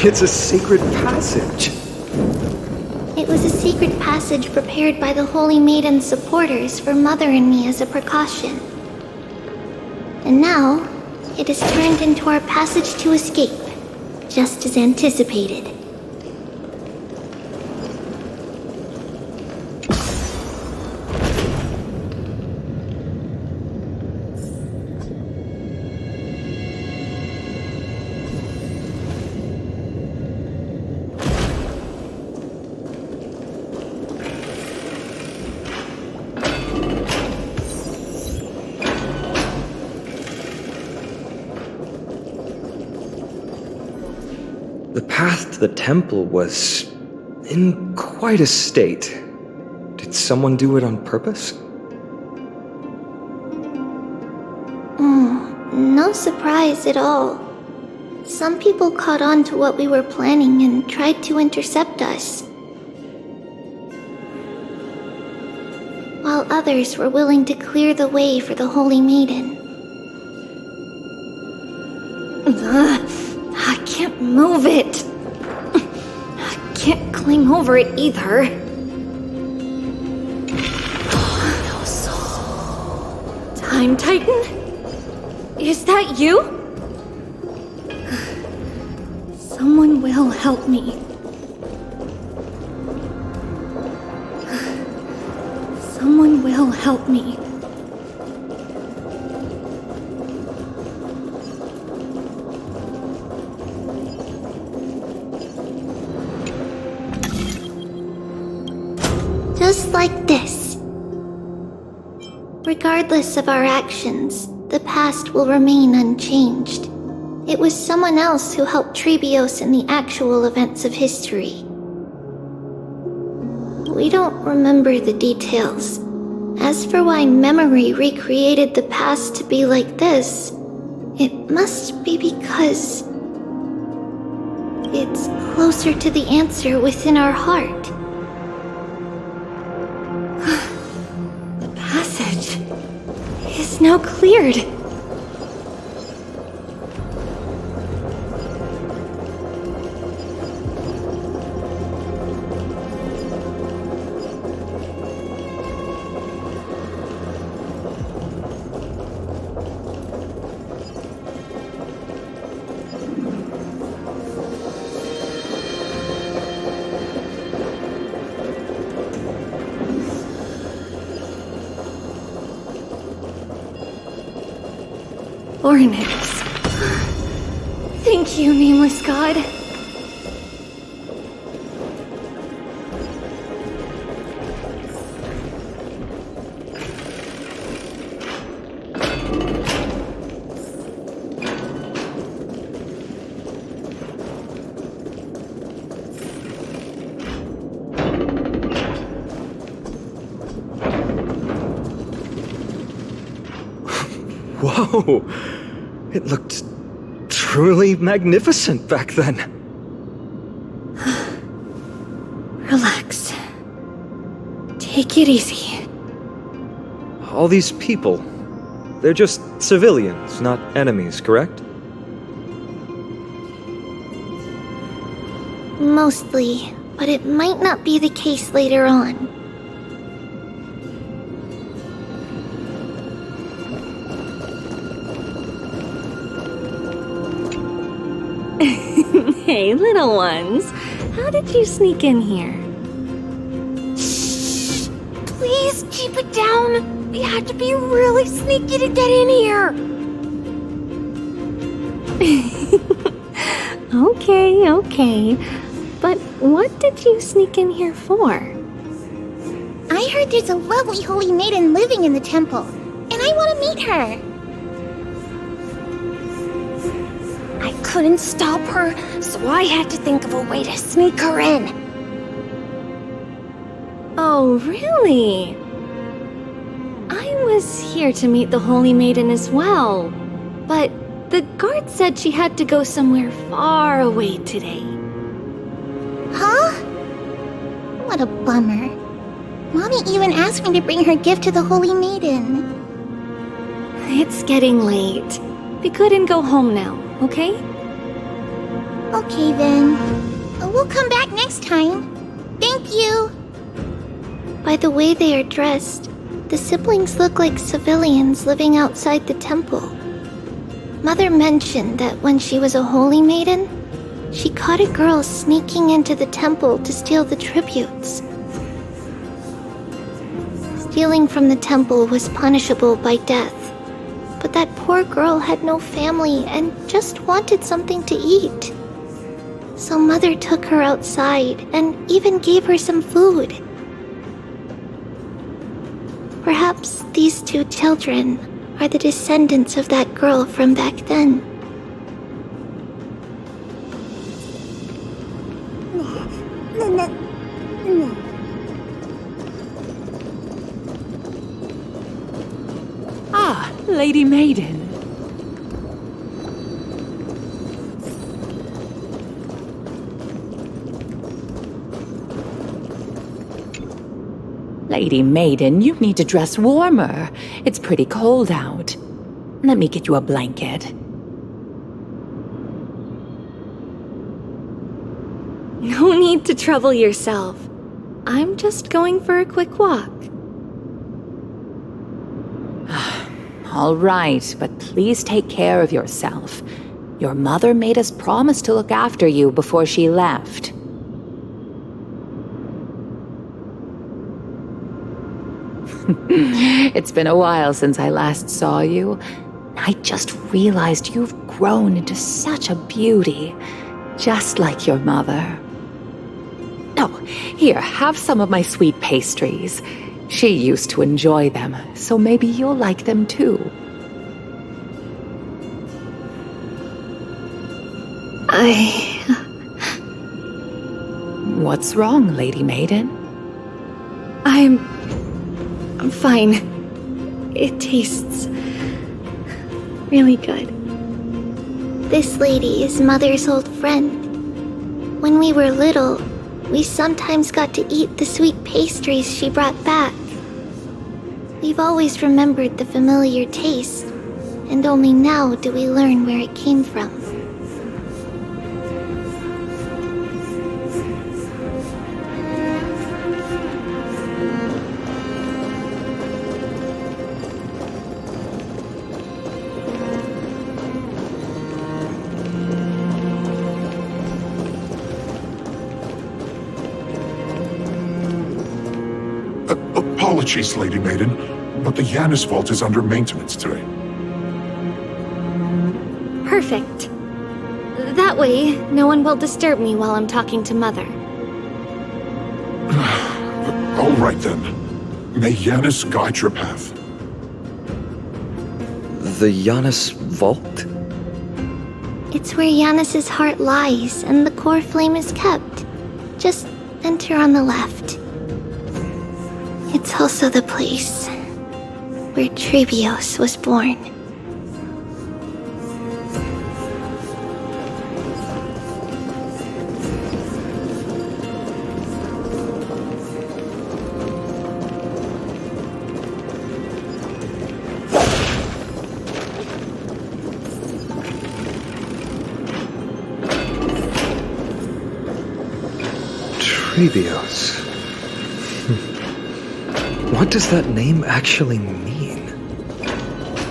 It's a secret passage. It was a secret passage prepared by the Holy Maiden's supporters for Mother and me as a precaution. And now, it has turned into our passage to escape, just as anticipated. The path to the temple was in quite a state. Did someone do it on purpose? No surprise at all. Some people caught on to what we were planning and tried to intercept us, while others were willing to clear the way for the Holy Maiden. I can't move it. I can't climb over it either. Time Titan? Is that you? Someone will help me. Someone will help me. Just like this. Regardless of our actions, the past will remain unchanged. It was someone else who helped Trebios in the actual events of history. We don't remember the details. As for why memory recreated the past to be like this, it must be because it's closer to the answer within our heart. The passage is now cleared. Ornix. Thank you, nameless god. Whoa! It looked truly magnificent back then. Relax. Take it easy. All these people, they're just civilians, not enemies, correct? Mostly, but it might not be the case later on. Hey, little ones. How did you sneak in here? Shh! Please keep it down. We had to be really sneaky to get in here. Okay. But what did you sneak in here for? I heard there's a lovely holy maiden living in the temple, and I want to meet her. I couldn't stop her, so I had to think of a way to sneak her in. Oh, really? I was here to meet the Holy Maiden as well, but the guard said she had to go somewhere far away today. Huh? What a bummer. Mommy even asked me to bring her gift to the Holy Maiden. It's getting late. We couldn't go home now, okay? Okay then. We'll come back next time. Thank you. By the way they are dressed, the siblings look like civilians living outside the temple. Mother mentioned that when she was a holy maiden, she caught a girl sneaking into the temple to steal the tributes. Stealing from the temple was punishable by death, but that poor girl had no family and just wanted something to eat. So Mother took her outside and even gave her some food. Perhaps these two children are the descendants of that girl from back then. Ah, Lady Maiden. Lady Maiden, you need to dress warmer. It's pretty cold out. Let me get you a blanket. No need to trouble yourself. I'm just going for a quick walk. All right, but please take care of yourself. Your mother made us promise to look after you before she left. It's been a while since I last saw you. I just realized you've grown into such a beauty, just like your mother. Oh, here, have some of my sweet pastries. She used to enjoy them, so maybe you'll like them too. What's wrong, Lady Maiden? I'm fine. It tastes really good. This lady is Mother's old friend. When we were little, we sometimes got to eat the sweet pastries she brought back. We've always remembered the familiar taste, and only now do we learn where it came from. Apologies, Lady Maiden, but the Yanis vault is under maintenance today. Perfect. That way, no one will disturb me while I'm talking to Mother. All right then. May Yanis guide your path. The Yanis vault? It's where Yanis's heart lies and the core flame is kept. Just enter on the left. It's also the place where Trebios was born. Trebios. What does that name actually mean?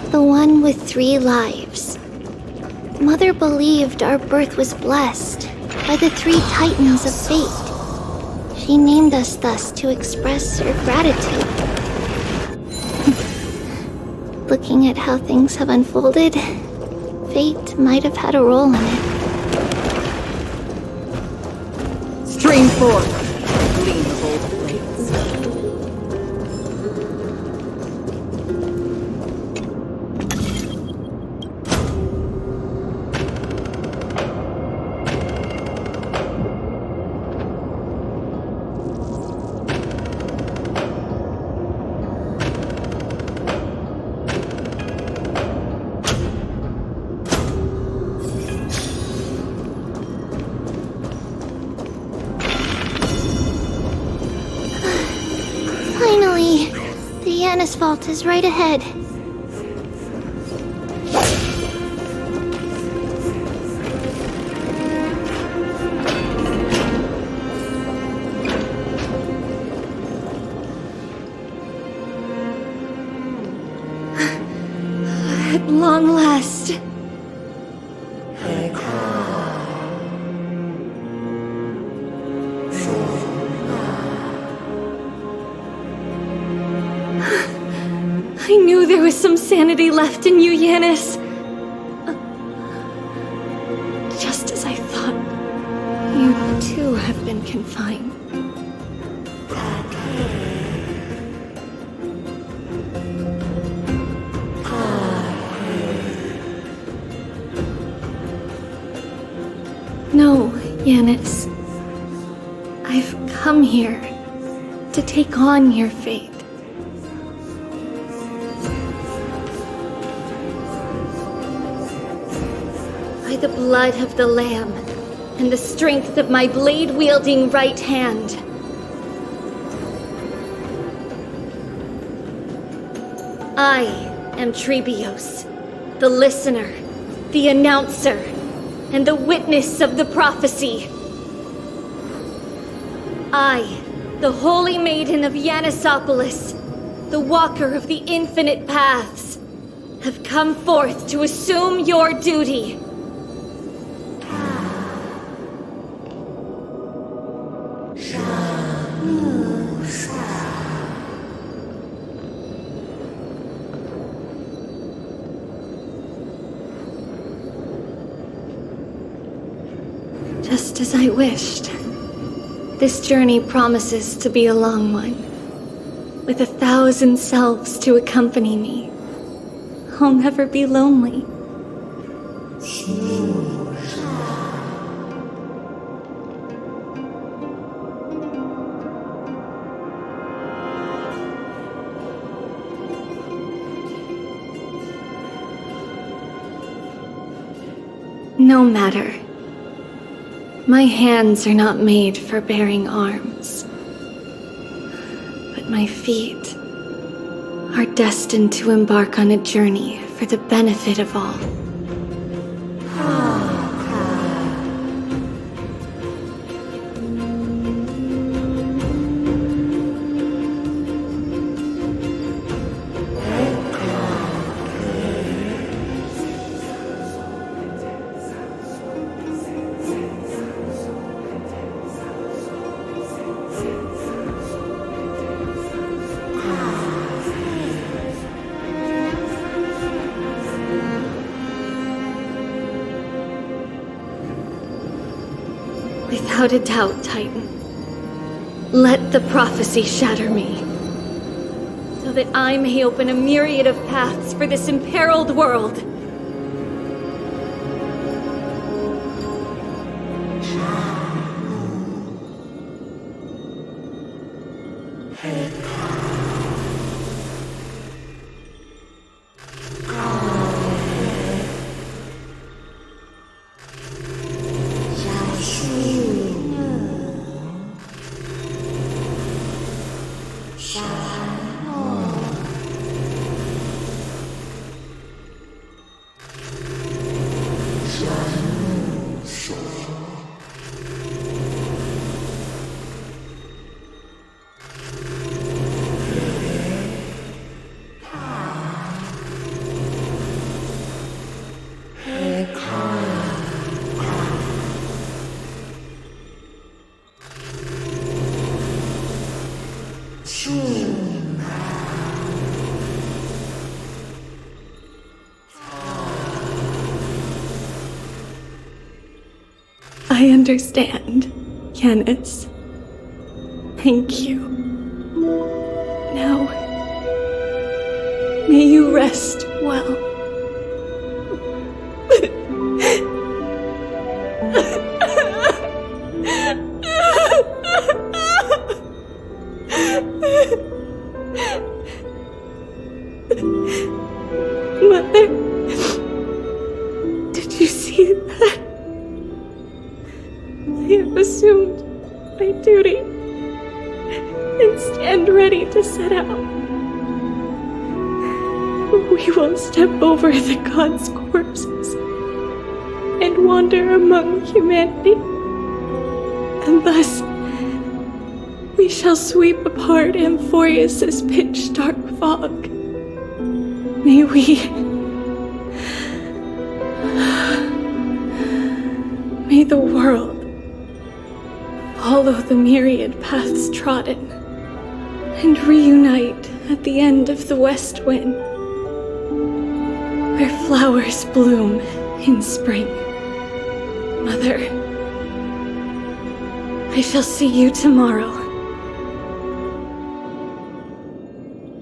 The one with 3 lives. Mother believed our birth was blessed by the 3 titans of fate. She named us thus to express her gratitude. Looking at how things have unfolded, fate might have had a role in it. Stream forth, gleam of old blades. Vault is right ahead. At long last. I knew there was some sanity left in you, Yanis. Just as I thought, you too have been confined. No, Yanis. I've come here to take on your fate. By the blood of the Lamb and the strength of my blade-wielding right hand. I am Trebios, the listener, the announcer, and the witness of the prophecy. I, the Holy Maiden of Yanisopolis, the Walker of the Infinite Paths, have come forth to assume your duty. Just as I wished. This journey promises to be a long one, with 1,000 selves to accompany me. I'll never be lonely. No matter. My hands are not made for bearing arms, but my feet are destined to embark on a journey for the benefit of all. Without a doubt, Titan. Let the prophecy shatter me, so that I may open a myriad of paths for this imperiled world. understand, Yanis. Thank you. Now, may you rest well. Mother, did you see that? I have assumed my duty and stand ready to set out. We will step over the gods' corpses and wander among humanity, and thus we shall sweep apart Amphoreus' pitch-dark fog. May the world follow the myriad paths trodden and reunite at the end of the west wind, where flowers bloom in spring. Mother, I shall see you tomorrow.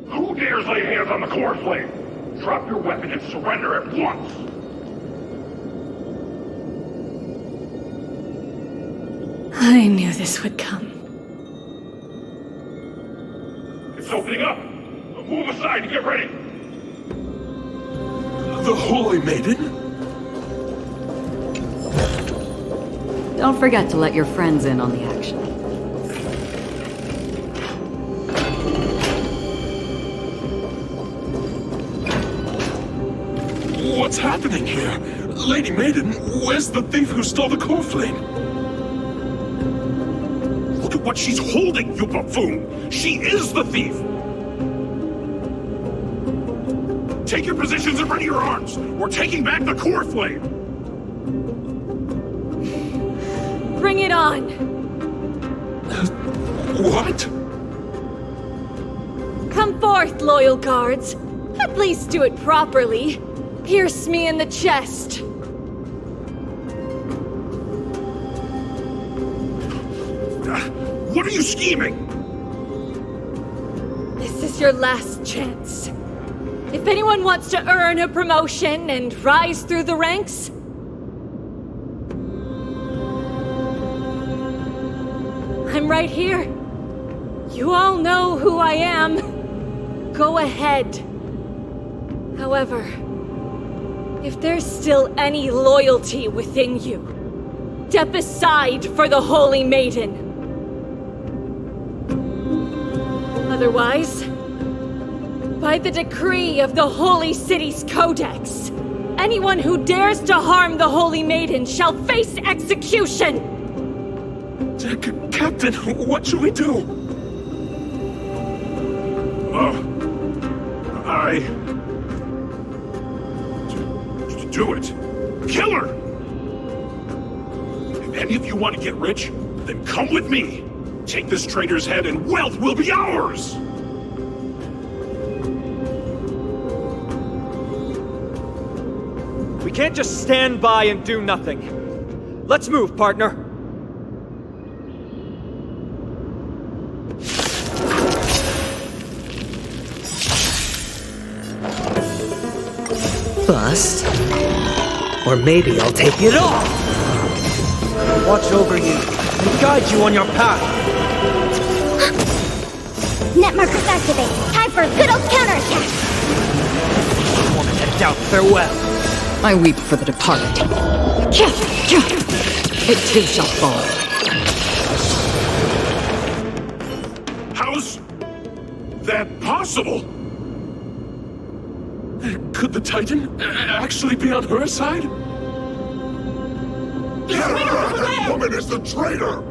Who dares lay hands on the core flame? Drop your weapon and surrender at once! I knew this would come. It's opening up! Move aside and get ready! The Holy Maiden? Don't forget to let your friends in on the action. What's happening here? Lady Maiden, where's the thief who stole the core flame? Look at what she's holding, you buffoon! She is the thief! Take your positions and ready your arms! We're taking back the core flame! Bring it on! What? Come forth, loyal guards. At least do it properly. Pierce me in the chest. What are you scheming? This is your last chance. If anyone wants to earn a promotion and rise through the ranks, I'm right here. You all know who I am. Go ahead. However, if there's still any loyalty within you, step aside for the Holy Maiden. Otherwise, by the decree of the Holy City's Codex, anyone who dares to harm the Holy Maiden shall face execution! Captain, what should we do? Do it. Kill her! If any of you want to get rich, then come with me. Take this traitor's head and wealth will be ours! We can't just stand by and do nothing. Let's move, partner. Bust. Or maybe I'll take it off! Watch over you and guide you on your path. Net markers activate. Time for a good old counterattack. Woman had doubt, farewell. I weep for the departed. It too shall fall. How's that possible? Could the Titan actually be on her side? That woman is the traitor!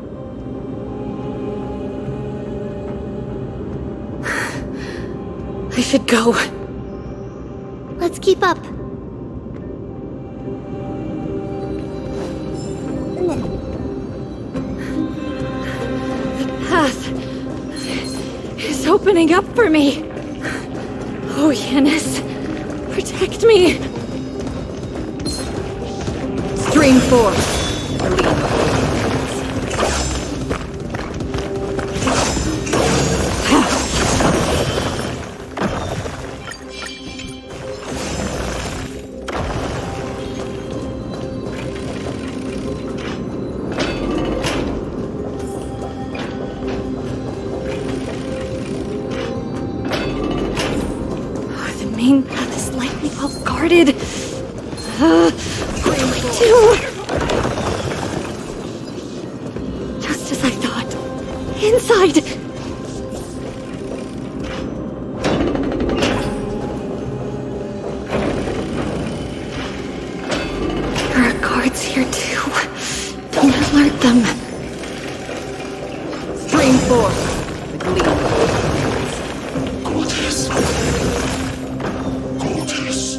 I should go. Let's keep up. The path is opening up for me. Oh, Yanis, protect me. Stream force. Release. too! Just as I thought. Inside! There are guards here too. Don't alert them. Stream forth. The gleam. Gorgeous. Gorgeous.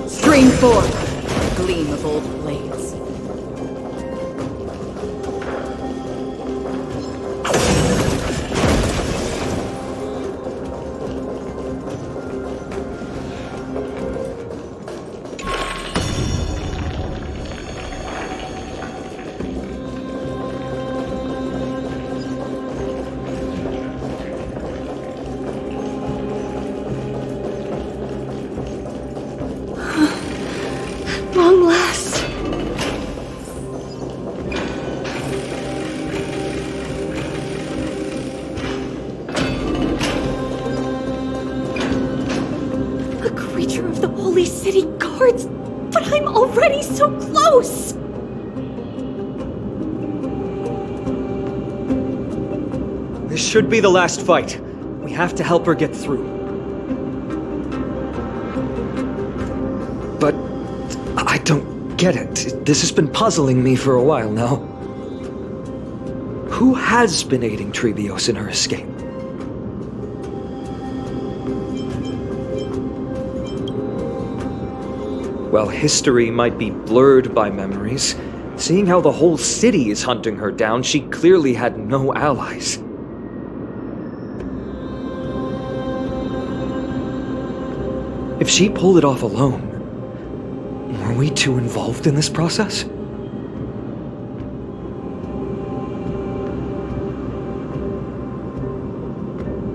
Stream forth. The gleam of old blades. Long last. A creature of the Holy City guards, but I'm already so close! This should be the last fight. We have to help her get through. But I don't get it. This has been puzzling me for a while now. Who has been aiding Trebios in her escape? While history might be blurred by memories, seeing how the whole city is hunting her down, she clearly had no allies. If she pulled it off alone, were we too involved in this process?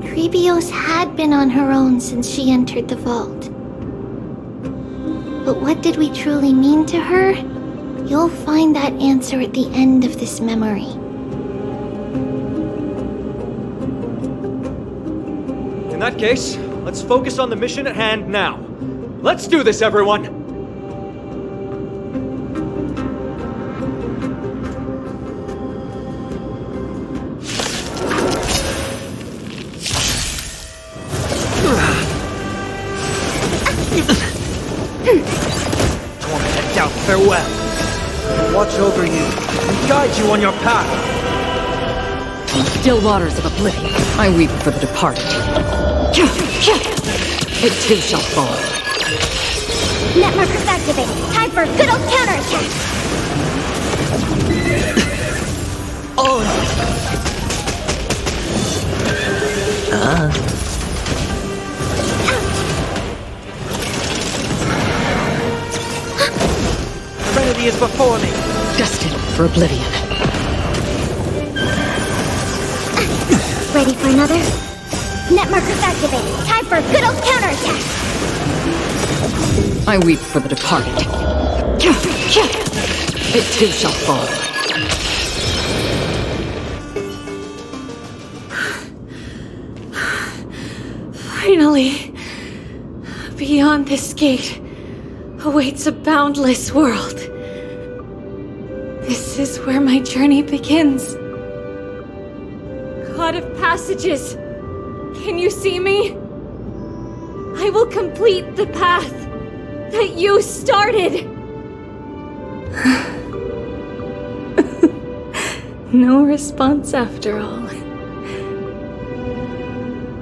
Trebios had been on her own since she entered the vault. But what did we truly mean to her? You'll find that answer at the end of this memory. In that case, let's focus on the mission at hand now. Let's do this, everyone! Tormented doubt, farewell. Watch over you and guide you on your path. In the still waters of oblivion, I weep for the departed. It too shall fall. Net markers activated. Time for a good old counterattack. Serenity is before me. Destined for oblivion. Ready for another? Net markers activated. Time for a good old counterattack. I weep for the departed. It too shall fall. Finally, beyond this gate awaits a boundless world. This is where my journey begins. God of passages, can you see me? I will complete the path that you started. No response after all.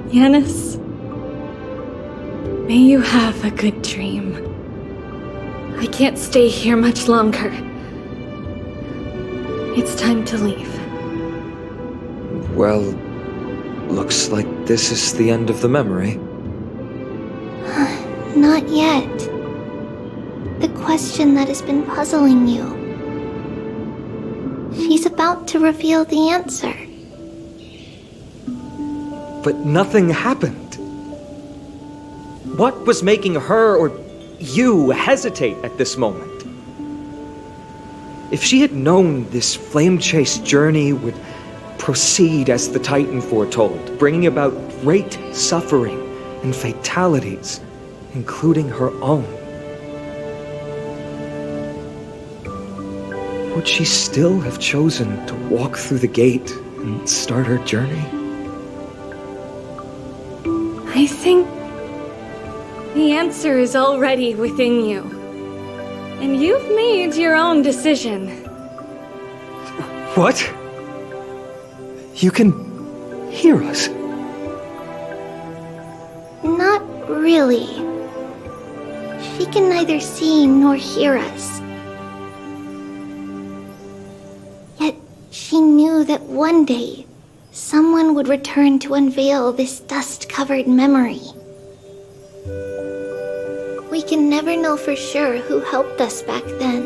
Yanis, may you have a good dream. I can't stay here much longer. It's time to leave. Well, looks like this is the end of the memory. Not yet. The question that has been puzzling you. She's about to reveal the answer. But nothing happened. What was making her or you hesitate at this moment? If she had known this flame-chased journey would proceed as the Titan foretold, bringing about great suffering and fatalities, including her own, would she still have chosen to walk through the gate and start her journey? I think the answer is already within you. And you've made your own decision. What? You can hear us? Not really. She can neither see nor hear us. Yet she knew that one day, someone would return to unveil this dust-covered memory. We can never know for sure who helped us back then,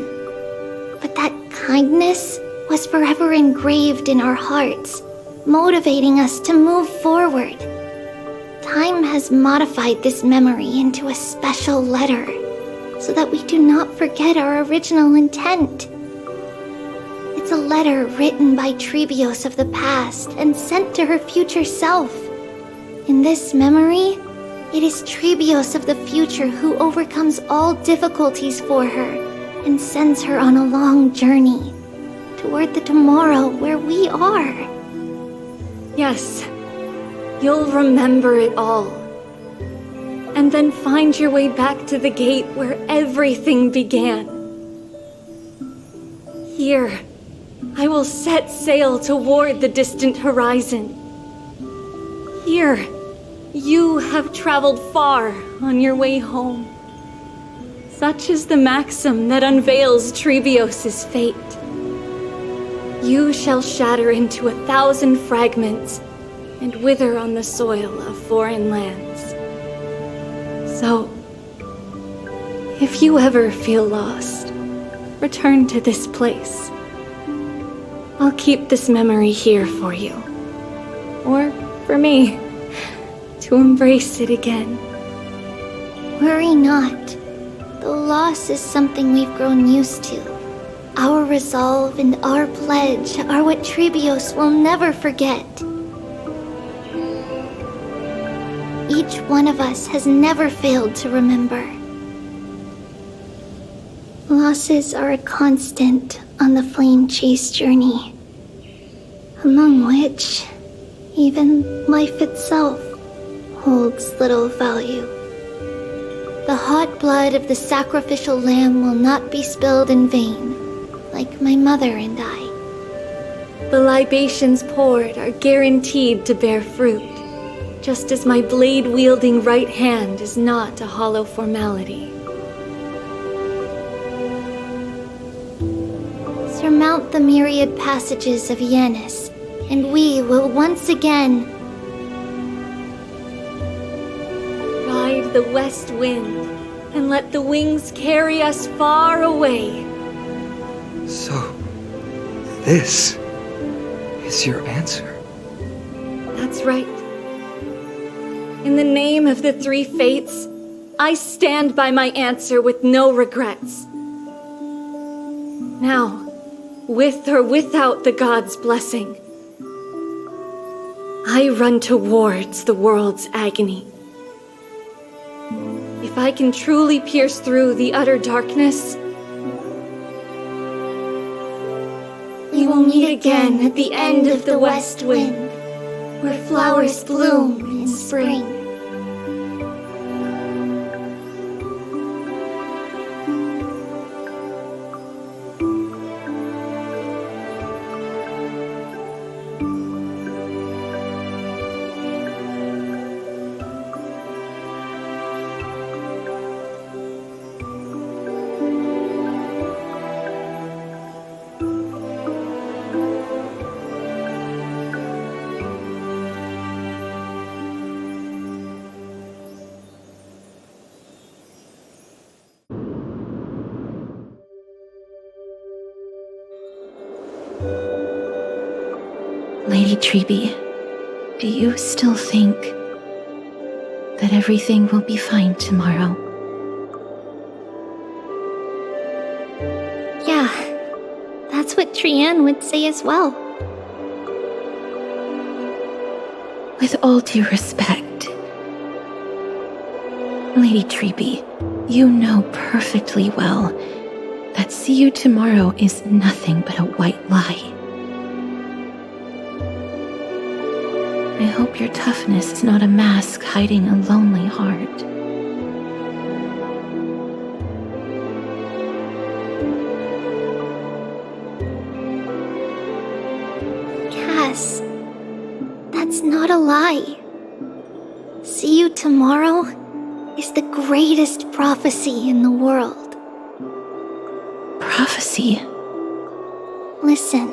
but that kindness was forever engraved in our hearts, motivating us to move forward. Time has modified this memory into a special letter, so that we do not forget our original intent. It's a letter written by Trebios of the past and sent to her future self. In this memory, it is Trebios of the future who overcomes all difficulties for her and sends her on a long journey toward the tomorrow where we are. Yes, you'll remember it all. And then find your way back to the gate where everything began. Here, I will set sail toward the distant horizon. Here, you have traveled far on your way home. Such is the maxim that unveils Trebios' fate. You shall shatter into 1,000 fragments and wither on the soil of foreign lands. So, if you ever feel lost, return to this place. I'll keep this memory here for you. Or for me, to embrace it again. Worry not. The loss is something we've grown used to. Our resolve and our pledge are what Trebios will never forget. Each one of us has never failed to remember. Losses are a constant on the flame-chase journey, among which even life itself holds little value. The hot blood of the sacrificial lamb will not be spilled in vain, like my mother and I. The libations poured are guaranteed to bear fruit, just as my blade-wielding right hand is not a hollow formality. Surmount the myriad passages of Yanis, and we will once again ride the west wind and let the wings carry us far away. So, this is your answer? That's right. In the name of the three fates, I stand by my answer with no regrets. Now, with or without the gods' blessing, I run towards the world's agony. If I can truly pierce through the utter darkness, we will meet again at the end of the west wind, where flowers bloom in spring. Lady Trebi, do you still think that everything will be fine tomorrow. Yeah, that's what Trianne would say as well. With all due respect, Lady Treeby, you know perfectly well that see you tomorrow is nothing but a white lie. I hope your toughness is not a mask hiding a lonely heart. Cass, that's not a lie. See you tomorrow is the greatest prophecy in the world. Prophecy? Listen,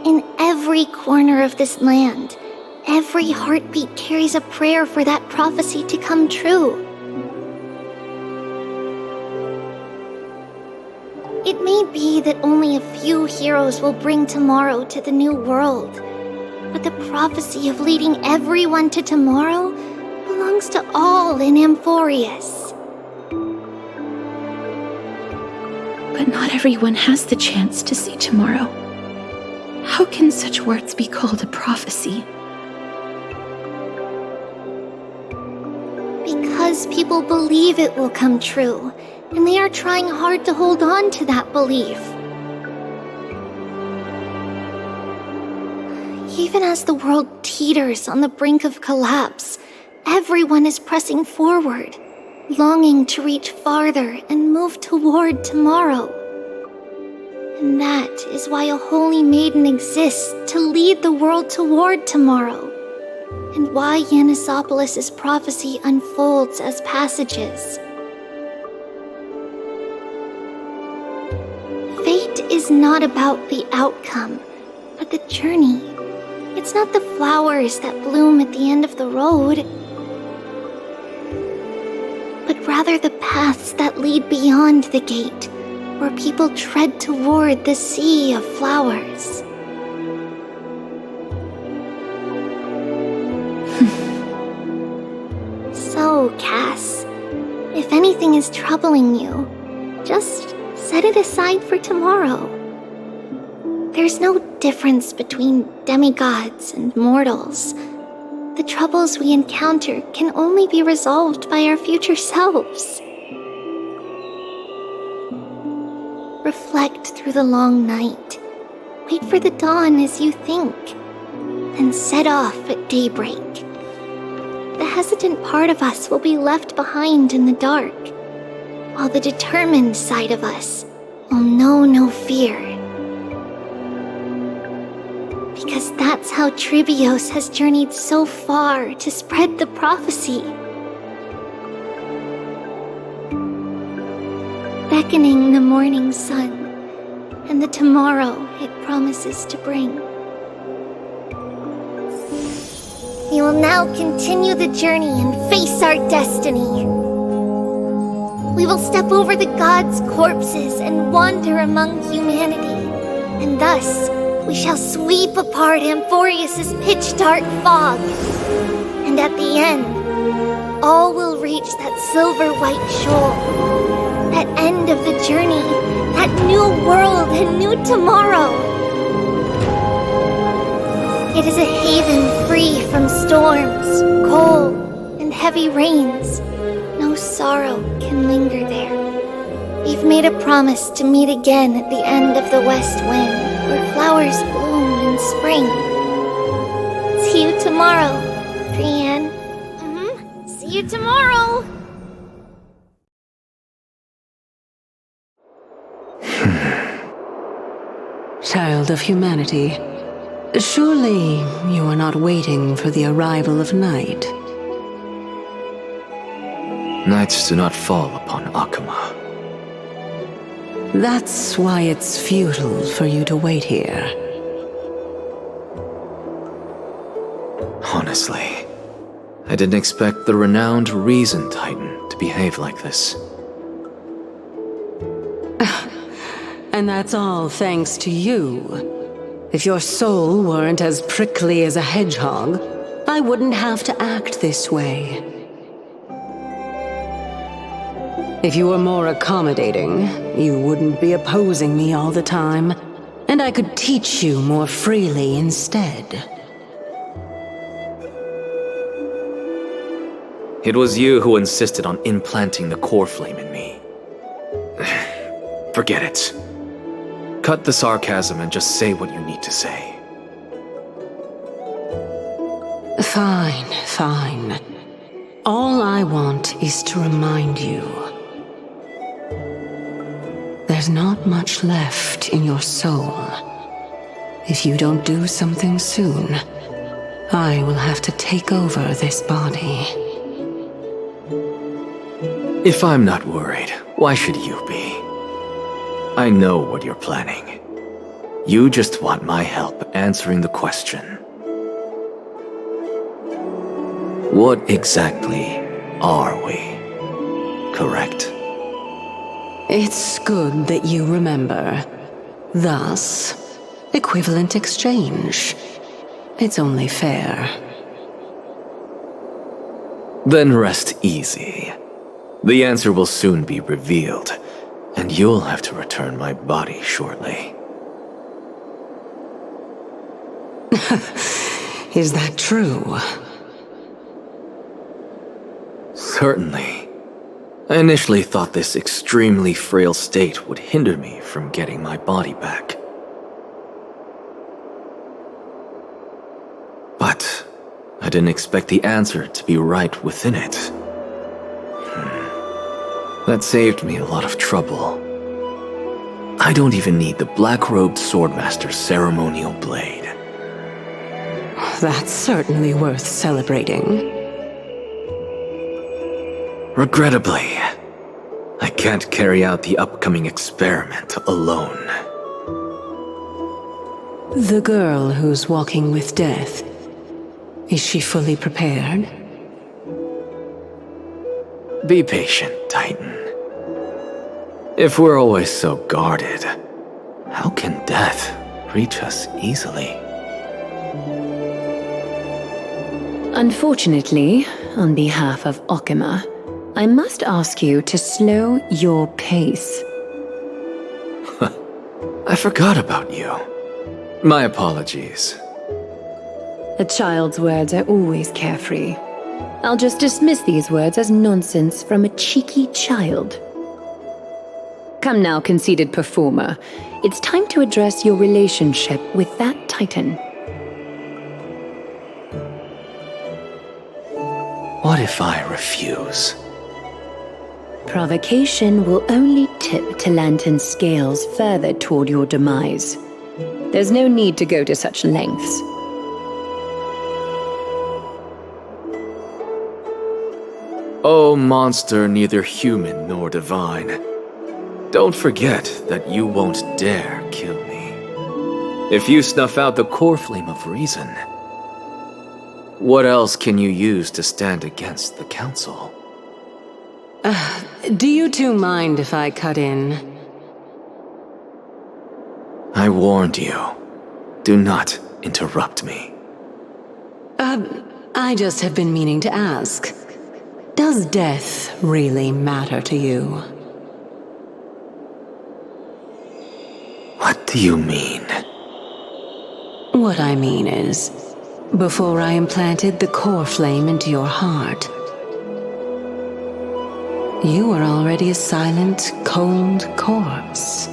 in every corner of this land, every heartbeat carries a prayer for that prophecy to come true. It may be that only a few heroes will bring tomorrow to the new world, but the prophecy of leading everyone to tomorrow belongs to all in Amphoreus. But not everyone has the chance to see tomorrow. How can such words be called a prophecy? Because people believe it will come true, and they are trying hard to hold on to that belief. Even as the world teeters on the brink of collapse, everyone is pressing forward, longing to reach farther and move toward tomorrow. And that is why a holy maiden exists to lead the world toward tomorrow, and why Yanisopoulos' prophecy unfolds as passages. Fate is not about the outcome, but the journey. It's not the flowers that bloom at the end of the road, but rather the paths that lead beyond the gate, where people tread toward the sea of flowers. So, Cass, if anything is troubling you, just set it aside for tomorrow. There's no difference between demigods and mortals. The troubles we encounter can only be resolved by our future selves. Reflect through the long night. Wait for the dawn as you think, then set off at daybreak. The hesitant part of us will be left behind in the dark, while the determined side of us will know no fear. Because that's how Tribios has journeyed so far to spread the prophecy. Beckoning the morning sun and the tomorrow it promises to bring. We will now continue the journey and face our destiny. We will step over the gods' corpses and wander among humanity, and thus we shall sweep apart Amphoreus' pitch-dark fog. And at the end, all will reach that silver-white shoal, that end of the journey, that new world and new tomorrow. It is a haven free from storms, cold, and heavy rains. No sorrow can linger there. We've made a promise to meet again at the end of the west wind, where flowers bloom in spring. See you tomorrow, Trianne. See you tomorrow! Child of humanity, surely you are not waiting for the arrival of night. Nights do not fall upon Akama. That's why it's futile for you to wait here. Honestly, I didn't expect the renowned Reason Titan to behave like this. And that's all thanks to you. If your soul weren't as prickly as a hedgehog, I wouldn't have to act this way. If you were more accommodating, you wouldn't be opposing me all the time, and I could teach you more freely instead. It was you who insisted on implanting the core flame in me. Forget it. Cut the sarcasm and just say what you need to say. Fine, fine. All I want is to remind you. There's not much left in your soul. If you don't do something soon, I will have to take over this body. If I'm not worried, why should you be? I know what you're planning. You just want my help answering the question. What exactly are we? Correct? It's good that you remember. Thus, equivalent exchange. It's only fair. Then rest easy. The answer will soon be revealed, and you'll have to return my body shortly. Is that true? Certainly. I initially thought this extremely frail state would hinder me from getting my body back. But I didn't expect the answer to be right within it. That saved me a lot of trouble. I don't even need the black-robed swordmaster's ceremonial blade. That's certainly worth celebrating. Regrettably, I can't carry out the upcoming experiment alone. The girl who's walking with death, is she fully prepared? Be patient, Titan. If we're always so guarded, how can death reach us easily? Unfortunately, on behalf of Okima, I must ask you to slow your pace. I forgot about you. My apologies. A child's words are always carefree. I'll just dismiss these words as nonsense from a cheeky child. Come now, conceited performer. It's time to address your relationship with that Titan. What if I refuse? Provocation will only tip Talantan's scales further toward your demise. There's no need to go to such lengths. Oh, monster neither human nor divine. Don't forget that you won't dare kill me. If you snuff out the core flame of reason, what else can you use to stand against the Council? Do you two mind if I cut in? I warned you. Do not interrupt me. I just have been meaning to ask. Does death really matter to you? What do you mean? What I mean is, before I implanted the core flame into your heart, you were already a silent, cold corpse.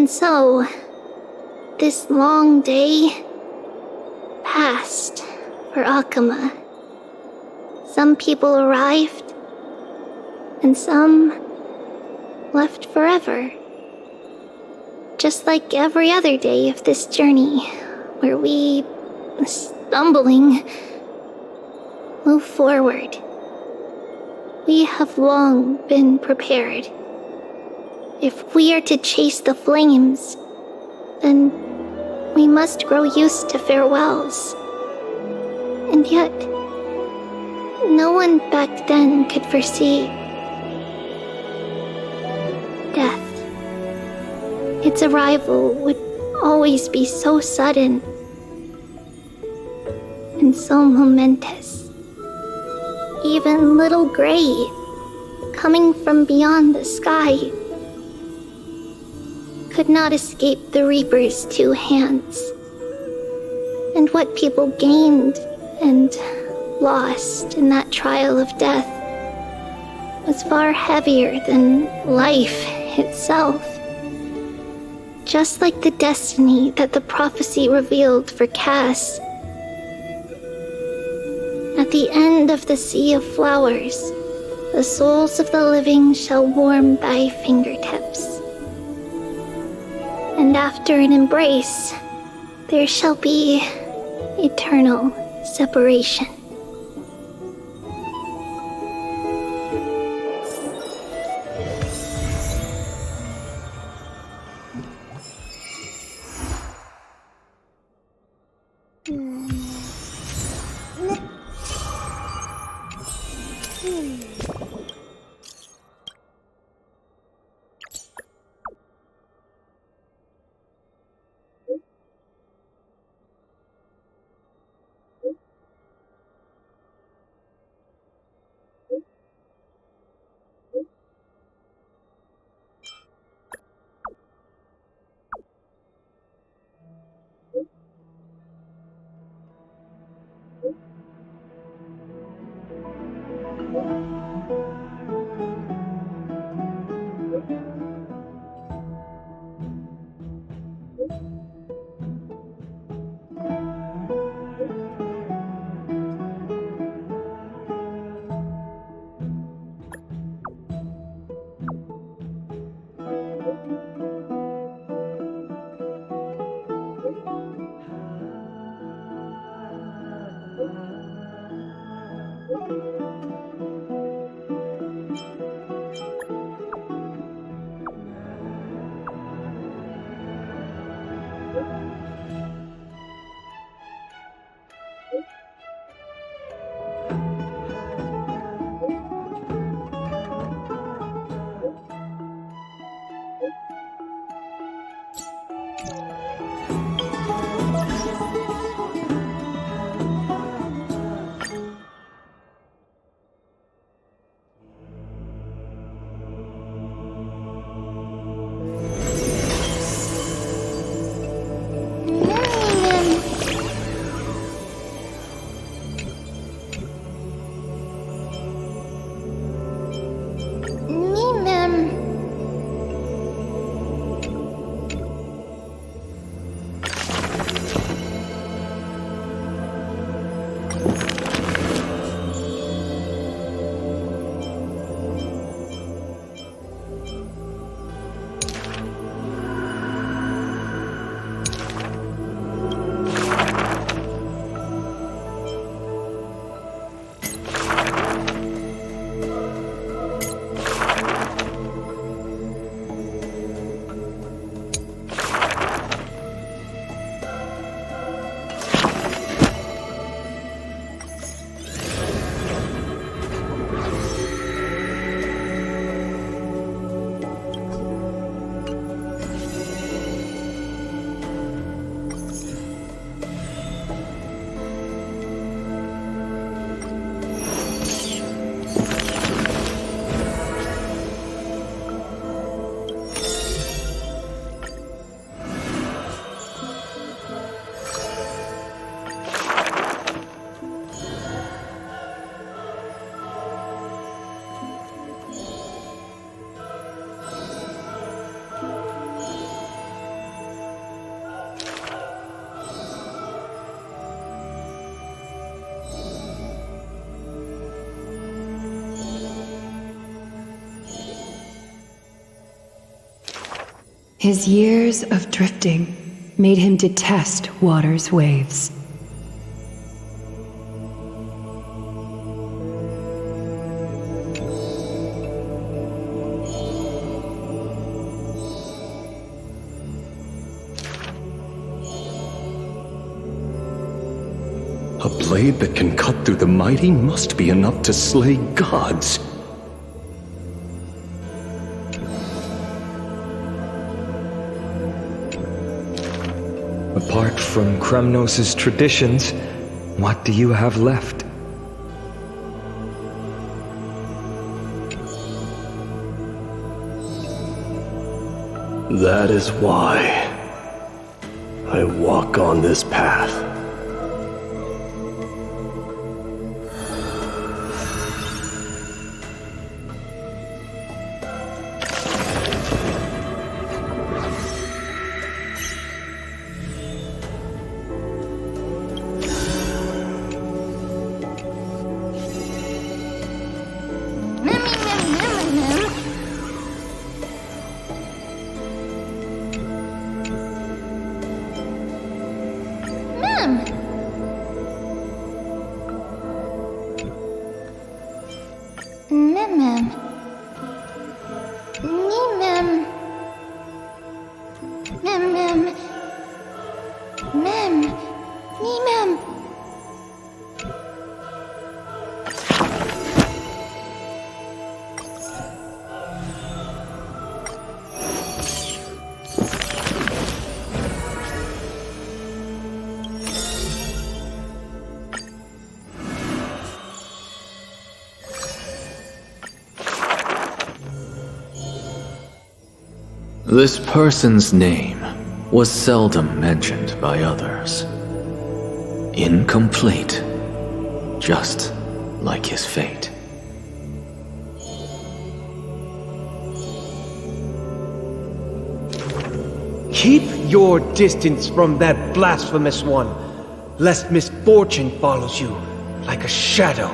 And so, this long day passed for Akama. Some people arrived, and some left forever. Just like every other day of this journey, where we, stumbling, move forward. We have long been prepared. If we are to chase the flames, then we must grow used to farewells. And yet, no one back then could foresee death. Its arrival would always be so sudden and so momentous. Even little Gray, coming from beyond the sky, could not escape the Reaper's two hands. And what people gained and lost in that trial of death was far heavier than life itself. Just like the destiny that the prophecy revealed for Cass. At the end of the sea of flowers, the souls of the living shall warm thy fingertips. And after an embrace, there shall be eternal separation. His years of drifting made him detest water's waves. A blade that can cut through the mighty must be enough to slay gods. Apart from Kremnos' traditions, what do you have left? That is why I walk on this path. This person's name was seldom mentioned by others. Incomplete, just like his fate. Keep your distance from that blasphemous one, lest misfortune follows you like a shadow.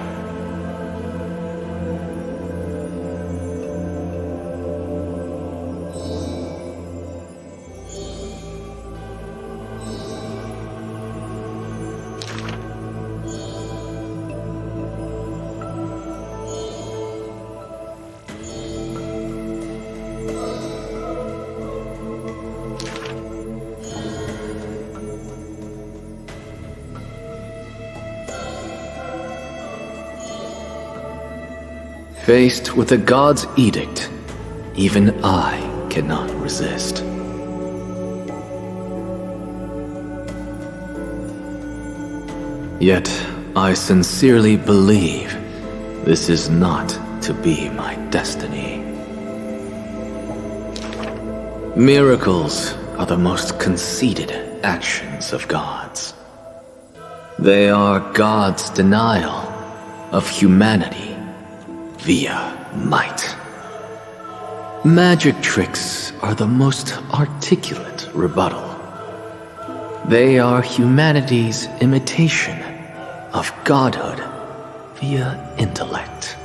Faced with the god's edict, even I cannot resist. Yet, I sincerely believe this is not to be my destiny. Miracles are the most conceited actions of gods. They are God's denial of humanity via might. Magic tricks are the most articulate rebuttal. They are humanity's imitation of godhood via intellect.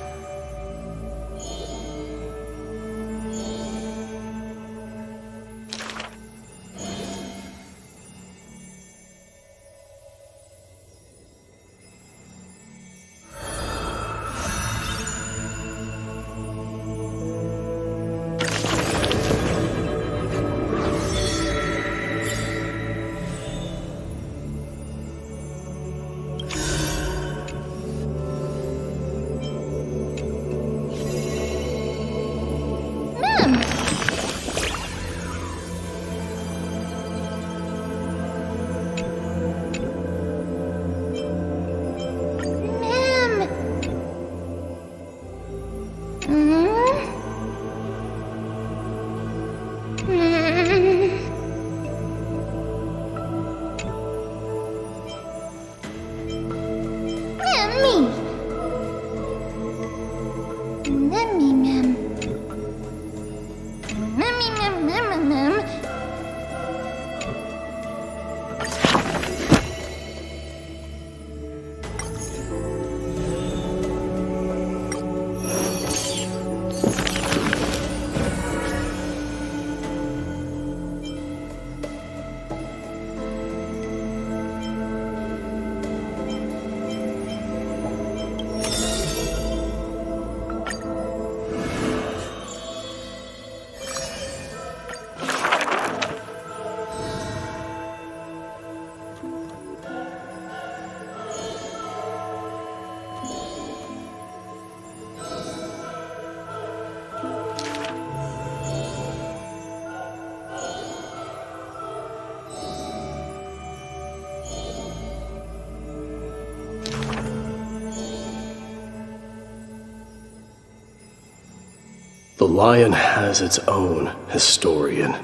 The lion has its own historian.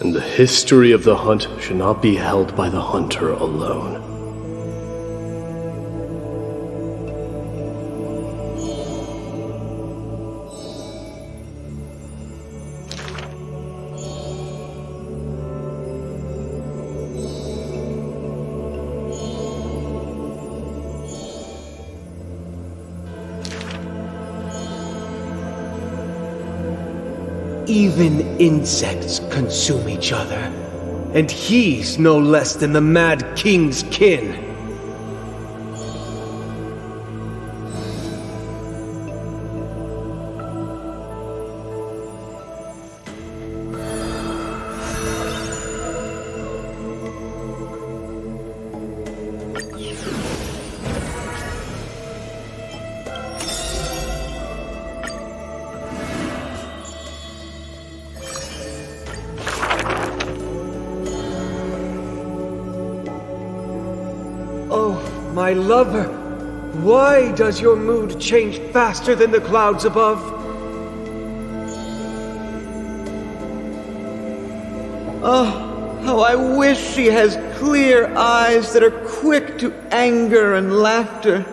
And the history of the hunt should not be held by the hunter alone. Even insects consume each other, and he's no less than the Mad King's kin. My lover, why does your mood change faster than the clouds above? Oh, how I wish she has clear eyes that are quick to anger and laughter,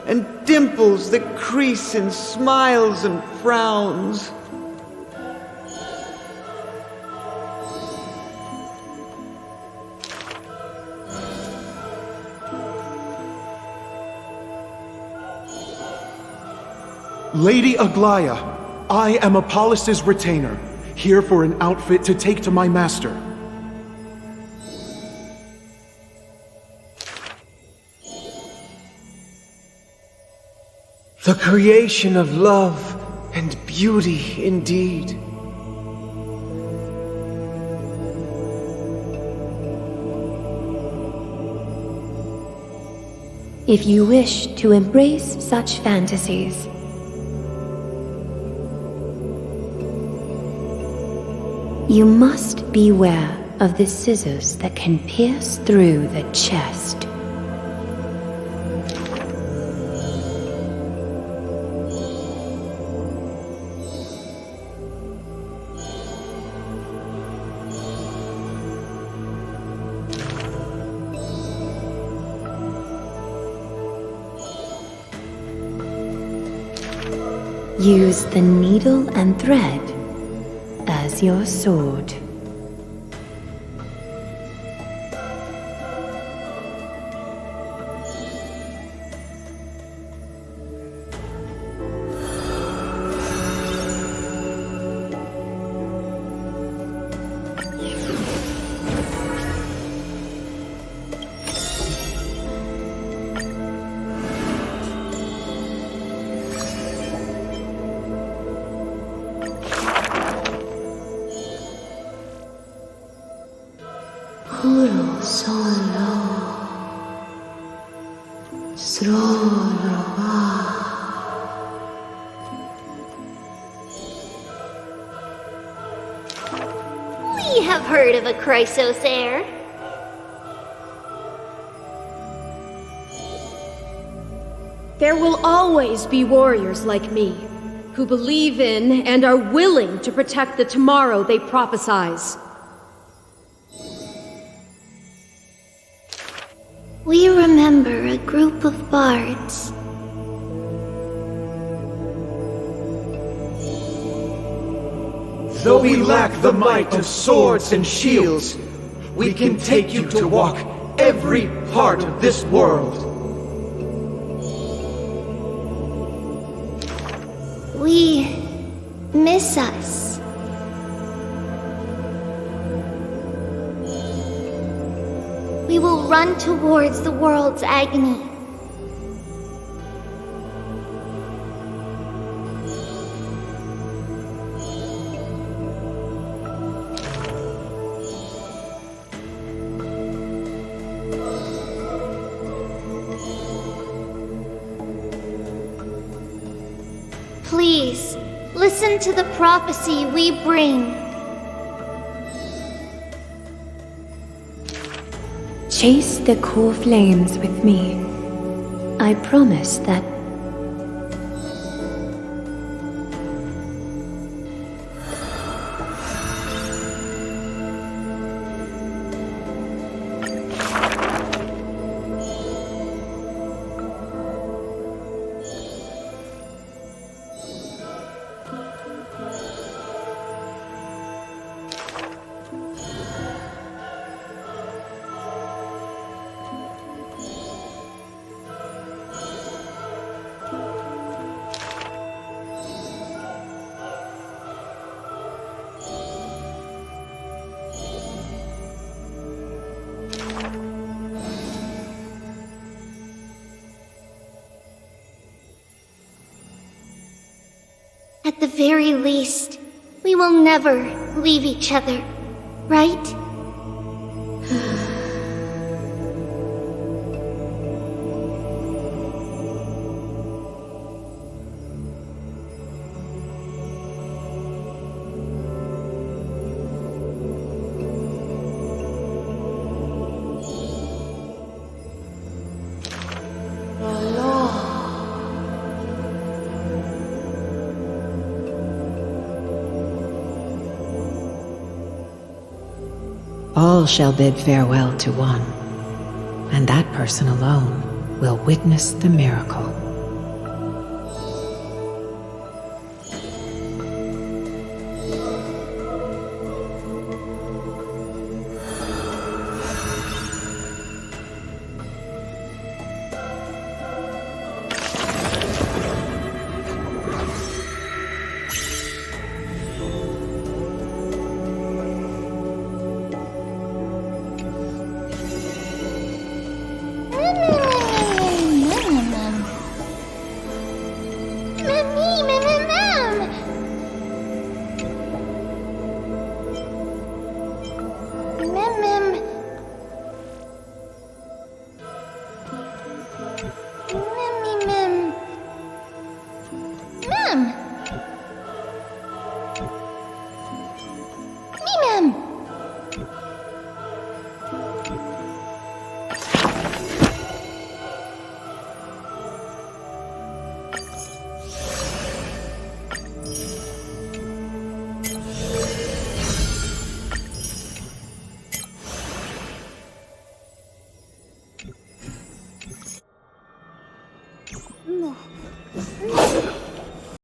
and dimples that crease in smiles and frowns. Lady Aglaya, I am Apollos' retainer, here for an outfit to take to my master. The creation of love and beauty indeed. If you wish to embrace such fantasies, you must beware of the scissors that can pierce through the chest. Use the needle and thread as your sword. Puro solo, solo va. We have heard of a Chrysos heir. There will always be warriors like me, who believe in and are willing to protect the tomorrow they prophesize. We remember a group of bards. Though we lack the might of swords and shields, we can take you to walk every part of this world. We miss us. We will run towards the world's agony. Please, listen to the prophecy we bring. Chase the core flames with me. I promise that At the very least, we will never leave each other, right? All shall bid farewell to one, and that person alone will witness the miracle.